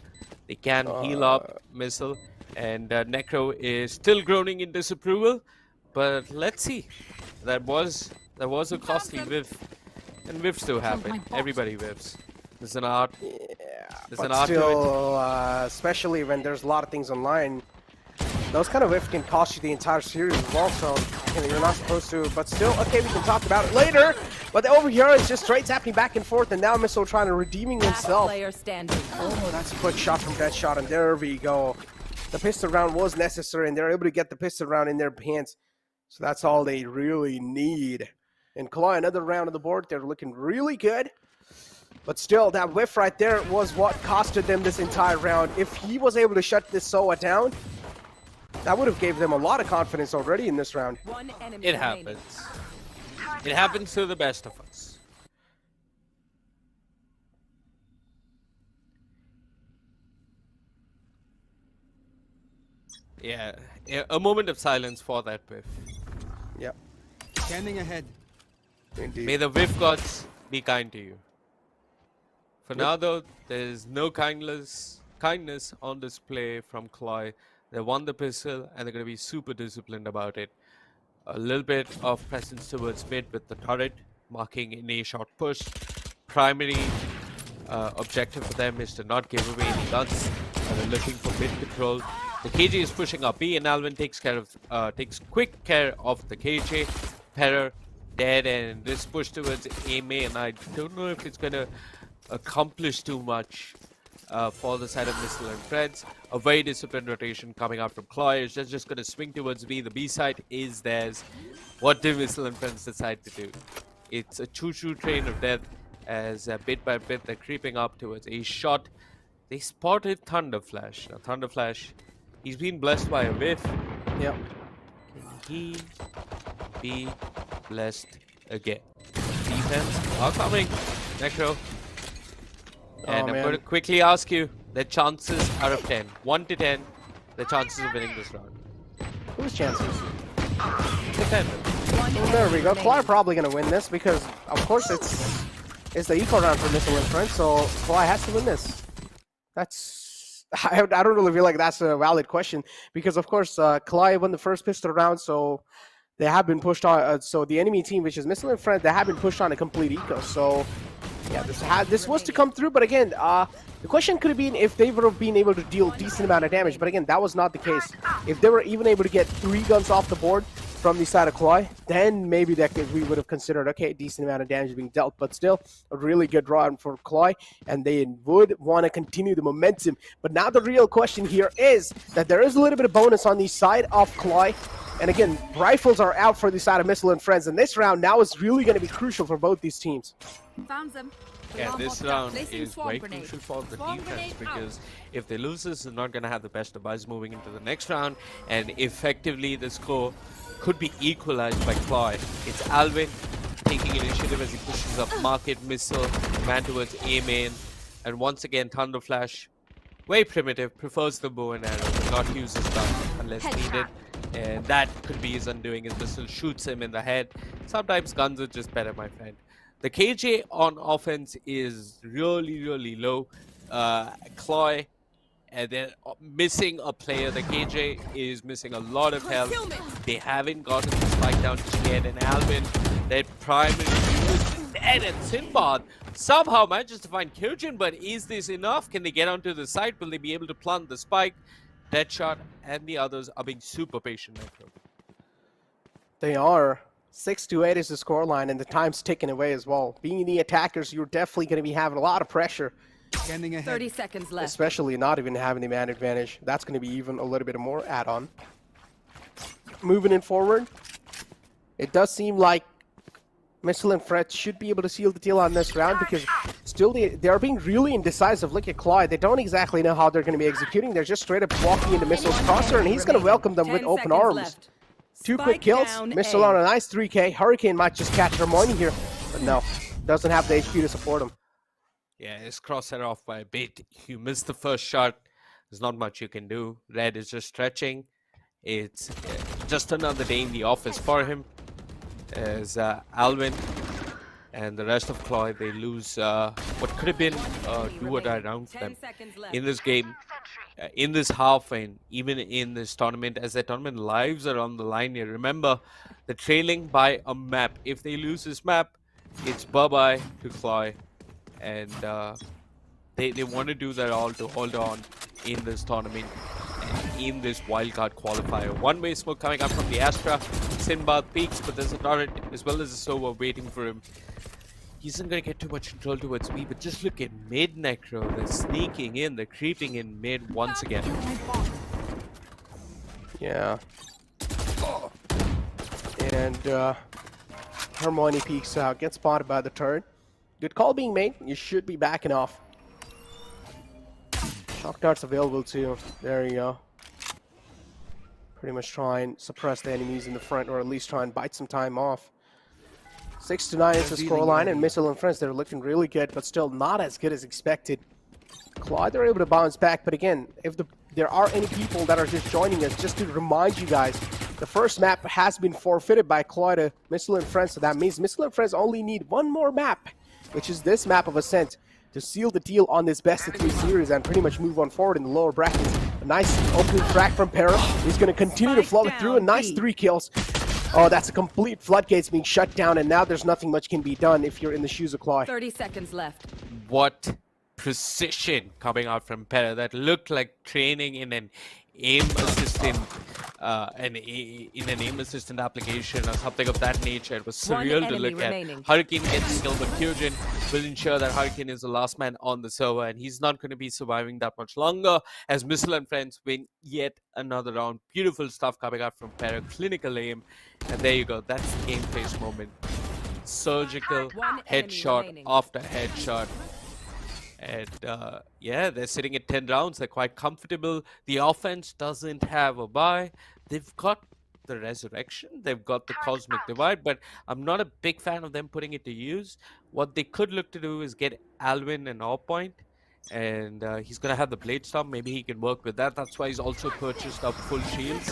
They can heal up Missile, and Necro is still groaning in disapproval. But let's see. That was a costly whiff, and whiffs do happen. Everybody whiffs. There's an art. There's an art to it. Especially when there's a lot of things online, those kind of whiffs can cost you the entire series as well. So you're not supposed to. But still, okay, we can talk about it later. But over here, it's just trades happening back and forth, and now Missile trying to redeeming himself. Oh, that's a quick shot from Deadshot, and there we go. The pistol round was necessary, and they're able to get the pistol round in their pants. So that's all they really need. And CLOY, another round on the board. They're looking really good. But still, that whiff right there was what costed them this entire round. If he was able to shut this SOA down, that would have gave them a lot of confidence already in this round. It happens. It happens to the best of us. Yeah, a moment of silence for that whiff. Yep. Scanning ahead. Indeed. May the whiff gods be kind to you. For now, though, there is no kindness on display from CLOY. They won the pistol, and they're going to be super disciplined about it. A little bit of presence towards mid with the turret, marking an A-shot push. Primary objective for them is to not give away any guns. They're looking for mid control. The KJ is pushing up B, and Alvin takes quick care of the KJ. Perrer dead, and this push towards A main, and I don't know if it's going to accomplish too much for the side of Missile and Friends. A very disciplined rotation coming out from CLOY. It's just going to swing towards B. The B side is theirs. What do Missile and Friends decide to do? It's a choo-choo train of death as bit by bit they're creeping up towards a shot. They spotted Thunder Flash. Now Thunder Flash, he's been blessed by a whiff. Yep. Can he be blessed again? Defense are coming. Necro. And I'm going to quickly ask you, the chances out of 10, 1 to 10, the chances of winning this round. Whose chances? Defender. Well, there we go. CLOY probably going to win this because, of course, it's the eco round for Missile and Friends, so CLOY has to win this. That's... I don't really feel like that's a valid question because, of course, CLOY won the first pistol round, so they have been pushed on. So the enemy team, which is Missile and Friends, they have been pushed on a complete eco. So Yeah, this was to come through, but again, the question could have been if they would have been able to deal decent amount of damage, but again, that was not the case. If they were even able to get 3 guns off the board from the side of CLOY, then maybe we would have considered, okay, decent amount of damage being dealt, but still a really good round for CLOY, and they would want to continue the momentum. But now the real question here is that there is a little bit of bonus on the side of CLOY. And again, rifles are out for the side of Missile and Friends, and this round now is really going to be crucial for both these teams. Found them. Yeah, this round is very grenade. crucial for the Swarm defense grenade because if they lose this, they're not going to have the best of buzz moving into the next round, and effectively the score could be equalized by CLOY. It's Alvin taking initiative as he pushes up Market, Missile, man towards A main, and once again Thunder Flash, very primitive, prefers the bow and arrow, will not use his gun unless needed. And that could be his undoing. His missile shoots him in the head. Sometimes guns are just better, my friend. The KJ on offense is really, really low. CLOY, and they're missing a player. The KJ is missing a lot of health. They haven't gotten the spike down just yet. And Alvin, their primary is dead. And Sinbad somehow manages to find Kyojin, but is this enough? Can they get onto the site? Will they be able to plant the spike? Deadshot and the others are being super patient. They are. 6-8 is the scoreline, and the time's ticking away as well. Being the attackers, you're definitely going to be having a lot of pressure. 30 seconds left. Especially not even having the man advantage. That's going to be even a little bit more add-on. Moving in forward, it does seem like Missile and Fred should be able to seal the deal on this round because still they are being really indecisive. Look at CLOY. They don't exactly know how they're going to be executing. They're just straight up walking into Missile's crosshair, and he's going to welcome them with open arms. Left. 2 quick kills. Missile on a nice 3k. Hurricane might just catch Hermione here, but no. Doesn't have the HP to support him. Yeah, his crosshair off by a bit. You missed the first shot. There's not much you can do. Red is just stretching. It's just another day in the office for him. As Alvin and the rest of CLOY, they lose what could have been a do-or-die round for them in this game, in this half, and even in this tournament, as the tournament lives are on the line here. Remember, they're trailing by a map. If they lose this map, it's bye-bye to CLOY, and they want to do their all to hold on in this tournament, in this wildcard qualifier. One-way smoke coming up from the Astra. Sinbad peaks, but there's a turret as well as a Sova waiting for him. He isn't going to get too much control towards me, but just look at mid, Necro. They're sneaking in, they're creeping in mid once again. Yeah. And Hermione peeks out, gets spotted by the turret. Good call being made. You should be backing off. Shock darts available too. There you go. Pretty much try and suppress the enemies in the front, or at least try and bite some time off. 6-9 is the scoreline, and Missile and Friends, they're looking really good, but still not as good as expected. CLOY, they're able to bounce back, but again, if there are any people that are just joining us, just to remind you guys, the first map has been forfeited by CLOY to Missile and Friends, so that means Missile and Friends only need one more map, which is this map of Ascent, to seal the deal on this best-of-3 series and pretty much move on forward in the lower brackets. A nice opening track from Para. He's going to continue to flow it through. A nice 3 kills. Oh, that's a complete floodgates being shut down, and now there's nothing much can be done if you're in the shoes of CLOY. 30 seconds left. What precision coming out from Para. That looked like training in an aim assistant in an aim assistant application or something of that nature. It was surreal to look at. Hurricane gets killed, but Kyojin will ensure that Hurricane is the last man on the server, and he's not going to be surviving that much longer as Missile and Friends win yet another round. Beautiful stuff coming out from Para. Clinical aim, and there you go. That's the game face moment. Surgical headshot after headshot. And yeah, they're sitting at 10 rounds. They're quite comfortable. The offense doesn't have a buy. They've got the Resurrection. They've got the Cosmic Divide, but I'm not a big fan of them putting it to use. What they could look to do is get Alvin an AW point, and he's going to have the Blade Storm. Maybe he can work with that. That's why he's also purchased up full shields.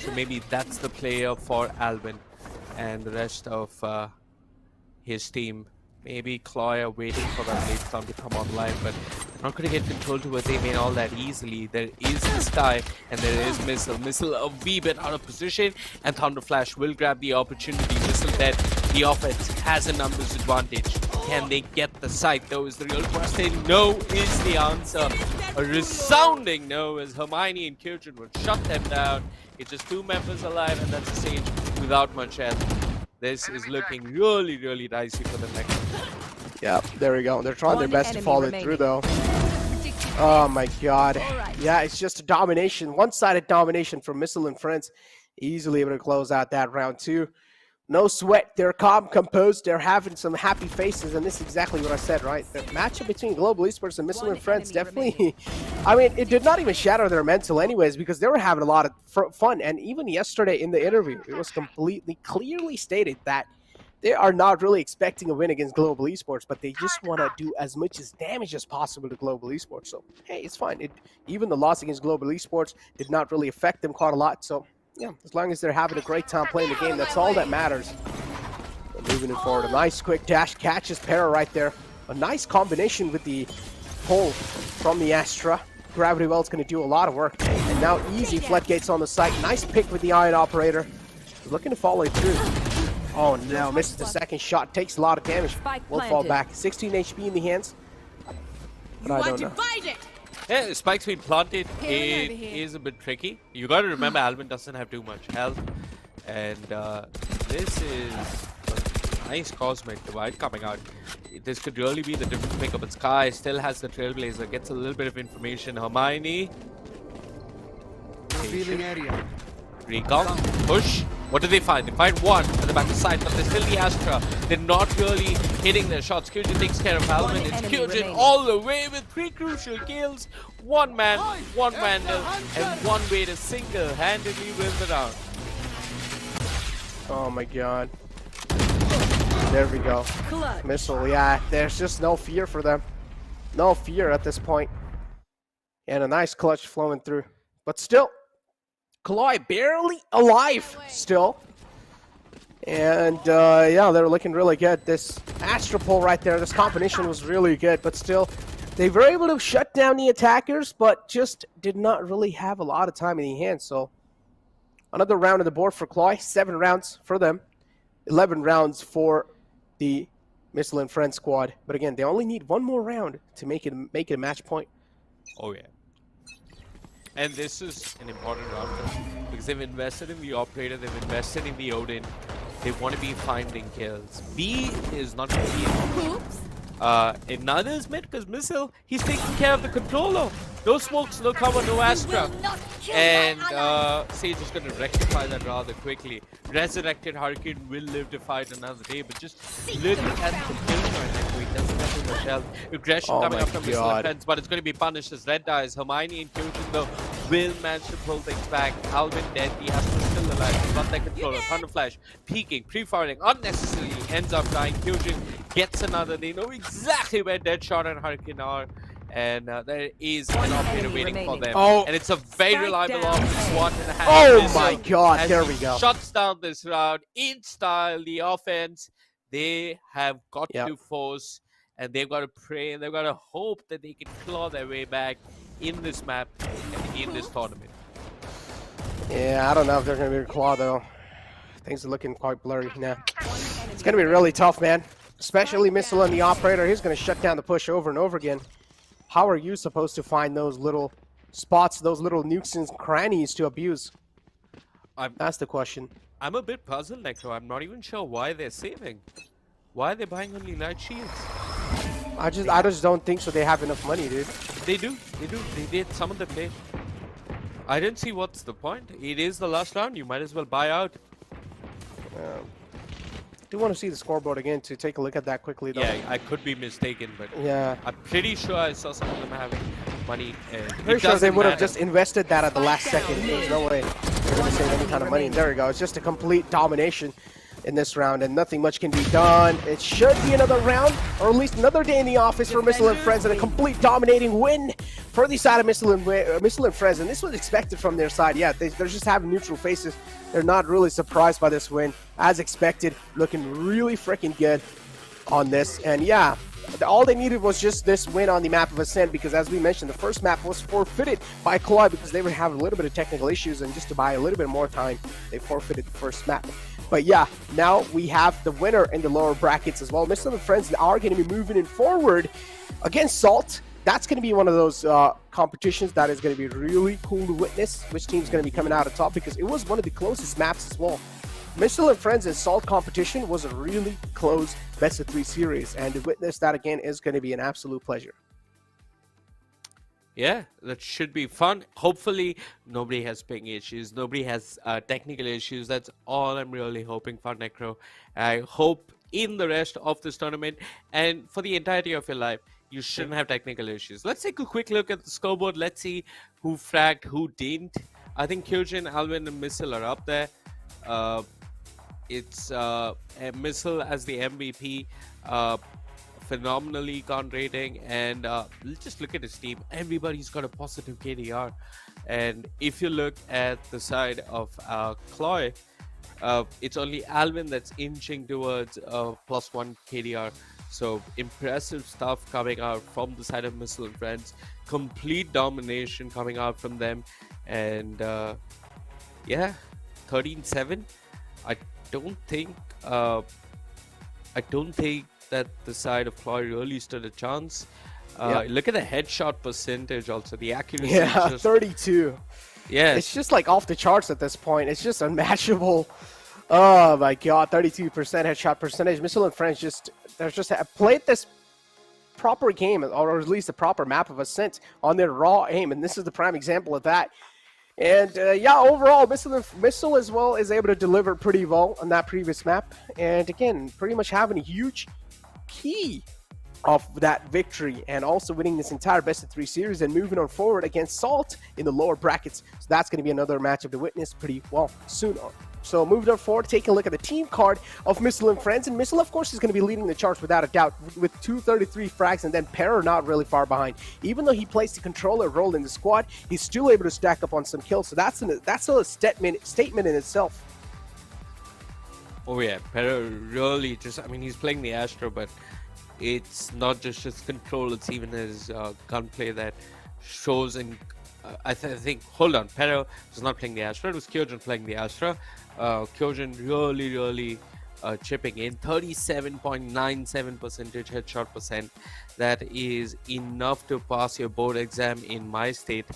So maybe that's the player for Alvin and the rest of his team. Maybe CLOY are waiting for that Blade Storm to come online, but they're not going to get control towards A main all that easily. There is the Sky, and there is Missile. Missile a wee bit out of position, and Thunder Flash will grab the opportunity. Missile dead. The offense has a numbers advantage. Can they get the site though is the real question. No is the answer. A resounding no as Hermione and Kyojin will shut them down. It's just 2 members alive and that's a Sage without much health. This is looking really, really dicey for the next. Yeah, there we go. They're trying their best to follow it through though. Oh my god. Yeah, it's just a domination, one-sided domination from Missile and Friends. Easily able to close out that round 2. No sweat. They're calm, composed. They're having some happy faces, and this is exactly what I said, right? The matchup between Global Esports and Missile and Friends definitely, I mean, it did not even shatter their mental anyways, because they were having a lot of fun. And even yesterday in the interview, it was completely clearly stated that they are not really expecting a win against Global Esports, but they just want to do as much as damage as possible to Global Esports. So, hey, it's fine. Even the loss against Global Esports did not really affect them quite a lot. So, yeah, as long as they're having a great time playing the game, that's all that matters. They're moving it forward. A nice quick dash, catches Para right there. A nice combination with the pull from the Astra. Gravity Well's going to do a lot of work. And now easy floodgates on the site. Nice pick with the Iron Operator. Looking to follow it through. Oh no, misses the second shot. Takes a lot of damage. Will fall back. 16 HP in the hands. But I don't know. Yeah, Spike's been planted. It is a bit tricky. You got to remember, Alvin doesn't have too much health. And this is a nice Cosmic Divide coming out. This could really be the difference maker. But Sky still has the Trailblazer. Gets a little bit of information. Hermione. Revealing area. Recon. Push. What do they find? They find one at the back of the side, but there's still the Astra. They're not really hitting their shots. Kyojin takes care of Alvin. It's Kyojin all the way with 3 crucial kills. One man, one vandal, and one way to single-handedly win the round. Oh my god. There we go. Missile, yeah. There's just no fear for them. No fear at this point. And a nice clutch flowing through. But still, CLOY barely alive still. And yeah, they're looking really good. This Astra pull right there, this combination was really good, but still they were able to shut down the attackers, but just did not really have a lot of time in the hands. So another round on the board for CLOY. 7 rounds for them, 11 rounds for the Missile and Friends squad. But again, they only need 1 more round to make it a match point. Oh yeah. And this is an important round for them because they've invested in the Operator, they've invested in the Odin. They want to be finding kills. B is not going to be and neither is mid because Missile, he's taking care of the controller. No smokes, no cover, no Astra. And Sage is going to rectify that rather quickly. Resurrected Hurricane will live to fight another day, but just looking at the kill right now, he doesn't have too much health. Aggression coming up from Missile and Friends, but it's going to be punished as Red dies. Hermione and Kyojin though will manage to pull things back. Alvin dead, the Astra still alive. He's got that controller. Thunder Flash, peeking, pre-firing, unnecessarily ends up dying. Kyojin gets another. They know exactly where Deadshot and Hurricane are. And there is an operator waiting for them. Oh. And it's a very reliable offense. 1.5. Oh my god, there we go. Shuts down this round in style. The offense, they have got to force, and they've got to pray, and they've got to hope that they can claw their way back in this map and in this tournament. Yeah, I don't know if they're going to be able to claw though. Things are looking quite blurry now. It's going to be really tough, man. Especially Missile and the Operator. He's going to shut down the push over and over again. How are you supposed to find those little spots, those little nukes and crannies to abuse? That's the question. I'm a bit puzzled, Necro. I'm not even sure why they're saving. Why are they buying only light shields? I just don't think so. They have enough money, dude. They do. They do. They did. Some of them did. I didn't see what's the point. It is the last round. You might as well buy out. I do want to see the scoreboard again to take a look at that quickly, though. Yeah, I could be mistaken, but yeah, I'm pretty sure I saw some of them having money. Pretty sure they would have just invested that at the last second. There's no way they're going to save any kind of money. And there we go. It's just a complete domination in this round, and nothing much can be done. It should be another round, or at least another day in the office for Missile and Friends, and a complete dominating win for the side of Missile and Friends. And this was expected from their side. Yeah, they're just having neutral faces. They're not really surprised by this win, as expected. Looking really freaking good on this. And yeah, all they needed was just this win on the map of Ascent, because as we mentioned, the first map was forfeited by CLOY because they were having a little bit of technical issues, and just to buy a little bit more time, they forfeited the first map. But yeah, now we have the winner in the lower brackets as well. Mr. and Friends are going to be moving in forward against Salt. That's going to be one of those competitions that is going to be really cool to witness. Which team's going to be coming out on top, because it was one of the closest maps as well. Mr. and Friends and Salt competition was a really close best-of-3 series, and to witness that again is going to be an absolute pleasure. Yeah, that should be fun. Hopefully, nobody has ping issues. Nobody has technical issues. That's all I'm really hoping for, Necro. I hope in the rest of this tournament and for the entirety of your life, you shouldn't have technical issues. Let's take a quick look at the scoreboard. Let's see who fragged, who didn't. I think Kyojin, Alvin, and Missile are up there. It's a Missile as the MVP. Phenomenally con rating, and let's just look at his team. Everybody's got a positive KDR, and if you look at the side of CLOY, it's only Alvin that's inching towards +1 KDR. So impressive stuff coming out from the side of Missile and Friends. Complete domination coming out from them, and yeah, 13-7. I don't think that the side of CLOY really stood a chance. Look at the headshot percentage also. The accuracy. Yeah, just, 32. Yeah. It's just like off the charts at this point. It's just unmatchable. Oh my god, 32% headshot percentage. Missile and Friends just played this proper game, or at least the proper map of Ascent on their raw aim, and this is the prime example of that. And yeah, overall, Missile as well is able to deliver pretty well on that previous map. And again, pretty much having a huge key of that victory, and also winning this entire best-of-3 series and moving on forward against Salt in the lower brackets. So that's going to be another matchup to witness pretty well soon on. So moving on forward, taking a look at the team card of Missile and Friends. And Missile, of course, is going to be leading the charts without a doubt with 233 frags, and then Perro not really far behind. Even though he plays the controller role in the squad, he's still able to stack up on some kills. So that's a statement in itself. Oh yeah, Perro really just, I mean, he's playing the Astra, but it's not just his control, it's even his gunplay that shows in, I think, hold on, Perro was not playing the Astra, it was Kyojin playing the Astra. Kyojin really chipping in, 37.97% headshot percent. That is enough to pass your board exam in my state.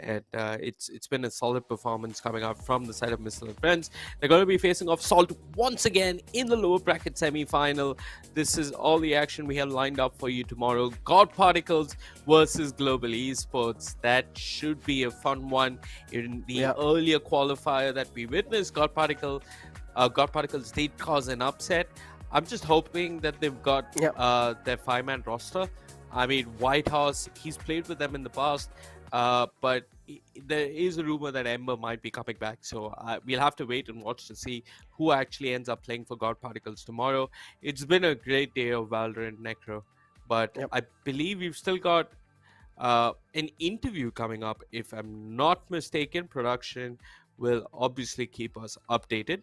And it's been a solid performance coming out from the side of Missile and Friends. They're going to be facing off Salt once again in the lower bracket semi-final. This is all the action we have lined up for you tomorrow. God Particles versus Global Esports. That should be a fun one. In the earlier qualifier that we witnessed, God Particles did cause an upset. I'm just hoping that they've got their 5-man roster. I mean, Whitehorse, he's played with them in the past. But there is a rumor that Ember might be coming back, so we'll have to wait and watch to see who actually ends up playing for God Particles tomorrow. It's been a great day of Valorant, Necro, but I believe we've still got an interview coming up. If I'm not mistaken, production will obviously keep us updated.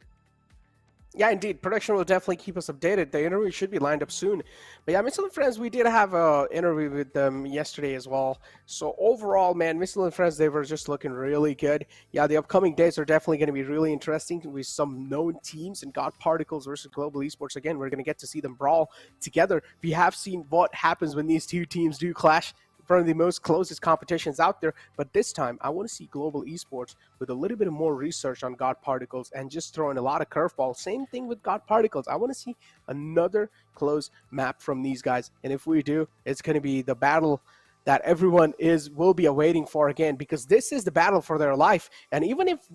Yeah, indeed. Production will definitely keep us updated. The interview should be lined up soon. But yeah, Missile and Friends, we did have an interview with them yesterday as well. So overall, man, Missile and Friends, they were just looking really good. Yeah, the upcoming days are definitely going to be really interesting with some known teams, and God Particles versus Global Esports. Again, we're going to get to see them brawl together. We have seen what happens when these two teams do clash. One of the most closest competitions out there, but this time I want to see Global Esports with a little bit of more research on God Particles and just throwing a lot of curveballs. Same thing with God Particles. I want to see another close map from these guys, and if we do, it's going to be the battle that everyone will be awaiting for again, because this is the battle for their life. And even if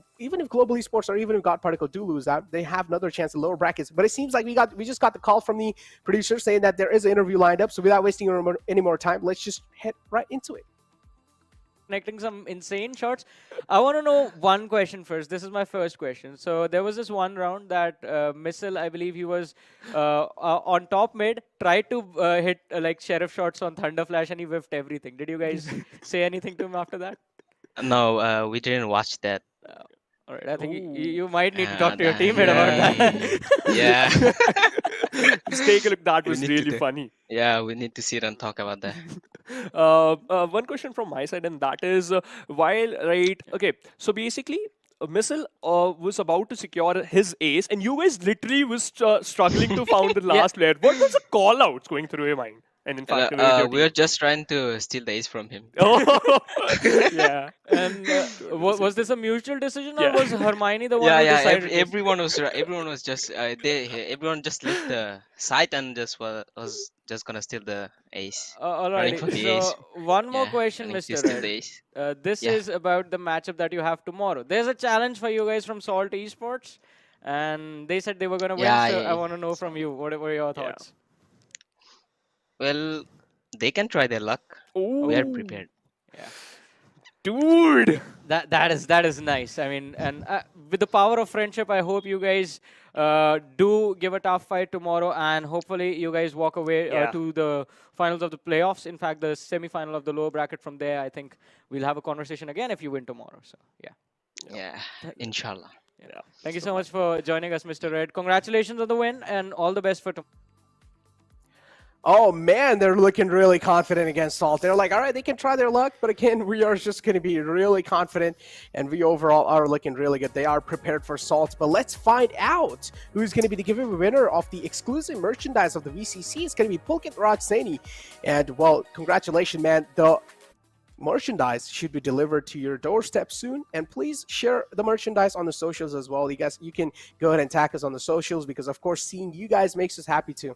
Global Esports or even if God Particle do lose out, they have another chance in lower brackets. But it seems like we just got the call from the producer saying that there is an interview lined up. So without wasting any more time, let's just head right into it. Connecting some insane shots. I want to know one question first. This is my first question. So there was this one round that Missile, I believe he was on top mid, tried to hit like sheriff shots on Thunder Flash, and he whiffed everything. Did you guys say anything to him after that? No, we didn't watch that. All right, I think you might need to talk to your teammate about that. Yeah. Just take a look. That was really funny. Yeah, we need to sit and talk about that. One question from my side, and that is, okay, so basically, Missile was about to secure his ace, and you guys literally was struggling to found the last player. What was the call outs going through your mind? And in fact, We're just trying to steal the ace from him. Oh, yeah. And was this a mutual decision, or Yeah. was Hermione the one Yeah, who yeah. decided this? Everyone was just everyone just left the site and just was just gonna steal the ace. Running Alrighty. for the ace. So one more Yeah, question, running to Mr. steal Red. the ace. This Yeah. is about the matchup that you have tomorrow. There's a challenge for you guys from Salt Esports, and they said they were gonna win. Yeah, So yeah. I want to know from you, what were your thoughts? Well, they can try their luck. We are prepared. Dude. That is nice. I mean, and with the power of friendship, I hope you guys do give a tough fight tomorrow, and hopefully you guys walk away Yeah. to the finals of the playoffs. In fact, the semi-final of the lower bracket. From there, I think we'll have a conversation again if you win tomorrow. So yeah. Yeah, inshallah. Yeah. Thank you so much for joining us, Mr. Red. Congratulations on the win, and all the best for tomorrow. Oh man, they're looking really confident against Salt. They're like, all right, they can try their luck, but again, we are just going to be really confident, and we overall are looking really good. They are prepared for Salt, but let's find out who's going to be the giveaway winner of the exclusive merchandise of the VCC. It's going to be Pulkit Rajseni, and well, congratulations, man. The merchandise should be delivered to your doorstep soon, and please share the merchandise on the socials as well. You guys, you can go ahead and tag us on the socials, because of course, seeing you guys makes us happy too.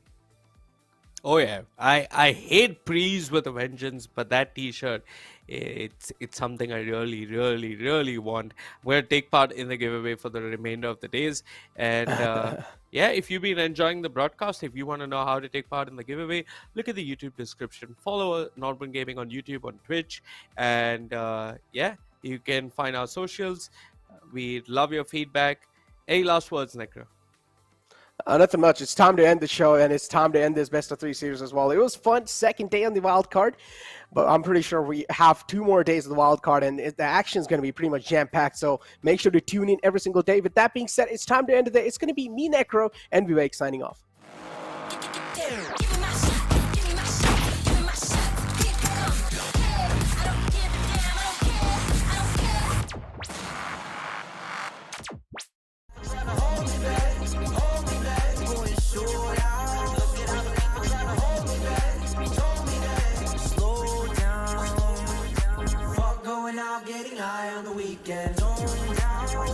Oh yeah, I hate Breeze with a vengeance, but that T-shirt, it's something I really want. I'm gonna take part in the giveaway for the remainder of the days, and yeah, if you've been enjoying the broadcast, if you want to know how to take part in the giveaway, look at the YouTube description. Follow NODWIN Gaming on YouTube, on Twitch, and yeah, you can find our socials. We love your feedback. Any last words, Necro? Nothing much. It's time to end the show, and it's time to end this best of 3 series as well. It was fun, second day on the wild card, but I'm pretty sure we have 2 more days of the wild card, and the action is going to be pretty much jam-packed, so make sure to tune in every single day. With that being said, it's time to end the day. It's going to be me, Necro, and Vivek signing off. Going out, getting high on the weekend. Going down, slow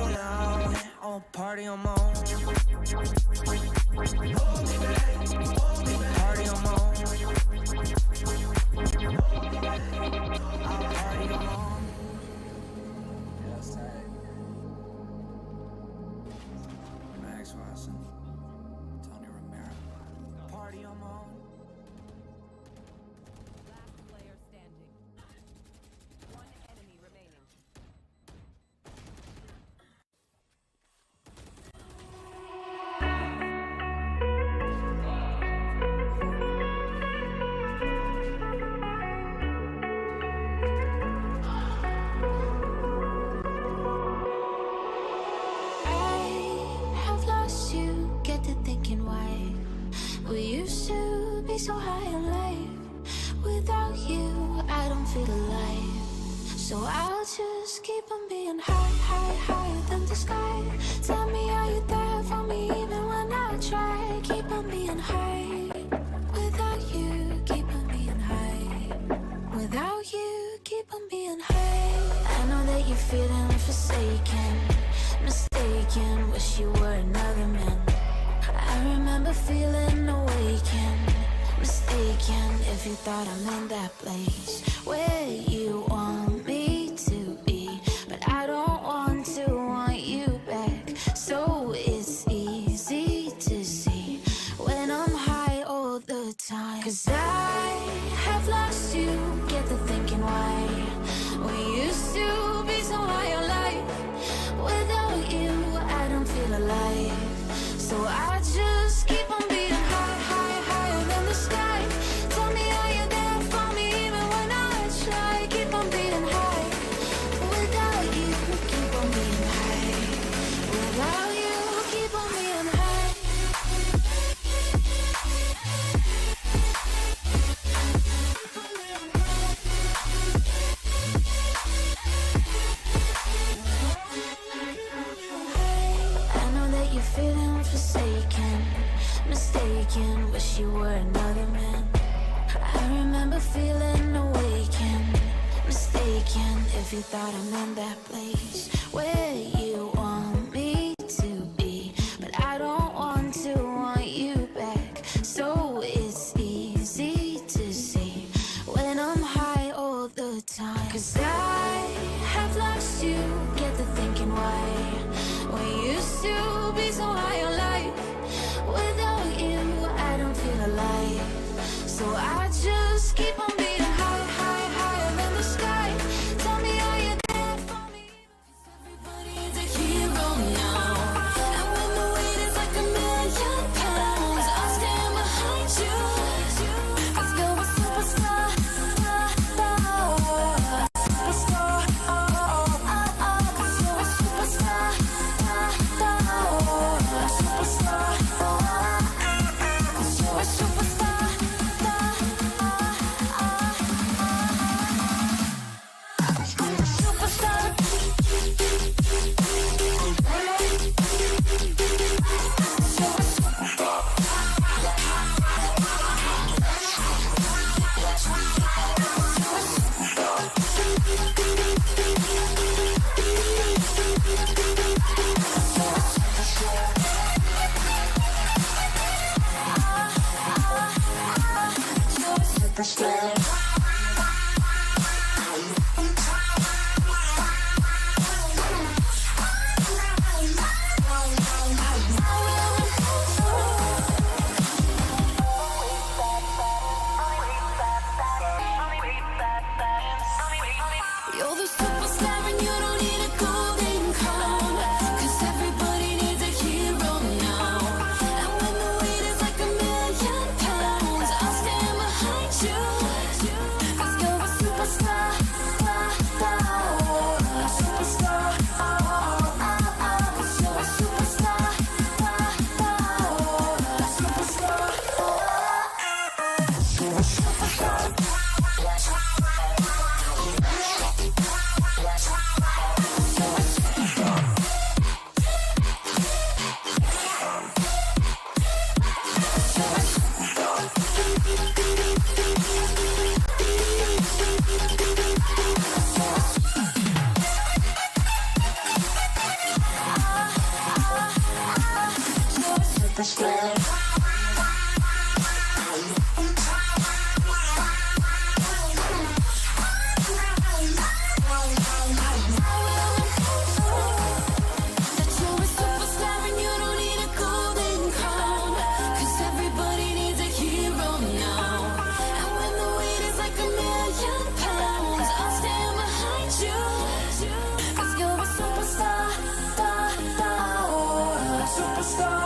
down. Oh, party on my own. Party on my own. I'll party on my own. That's tight. Max Watson, Tony Romero. Party on my own. So high in life, without you, I don't feel alive. So I'll just keep on being higher than the sky. Tell me, are you there for me even when I try? Keep on being high, without you, keep on being high. Without you, keep on being high. I know that you're feeling forsaken, mistaken, wish you were another man. I remember feeling awakened, mistaken if you thought I'm in that place where you want me to be, but I don't want you back. So it's easy to see when I'm high all the time, 'cause I have lost you. Get the thinking why we used to be so high on life. Without you, I don't feel alive. So I just keep on being higher than the sky. Tell me, are you there for me even when I try? Keep on being high. Without you, keep on being high. Without you, keep on being high. feeling forsaken, mistaken, wish you were another man. I remember feeling awakened, mistaken, if you thought I'm in that place where you want me to be, but I don't want to want you back. So it's easy to see when I'm high all the time, 'cause I have lost you, get the thinking why we used to be so high on life. Without you I don't feel alive, so I just keep on beating high, high, higher than the sky. Tell me, are you there for me? 'Cause everybody's a hero now, and when the weight is like a million pounds, I'll stand behind you, 'cause you're a superstar, superstar, 'cause you're a superstar, superstar, 'cause you're a superstar. You're the superstar and you don't need a golden crown, 'cause everybody needs a hero now, and when the weight is like a million pounds, I'll stand behind you, 'cause you're a superstar, superstar, 'cause you're a superstar, superstar. Superstar,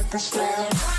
superstar.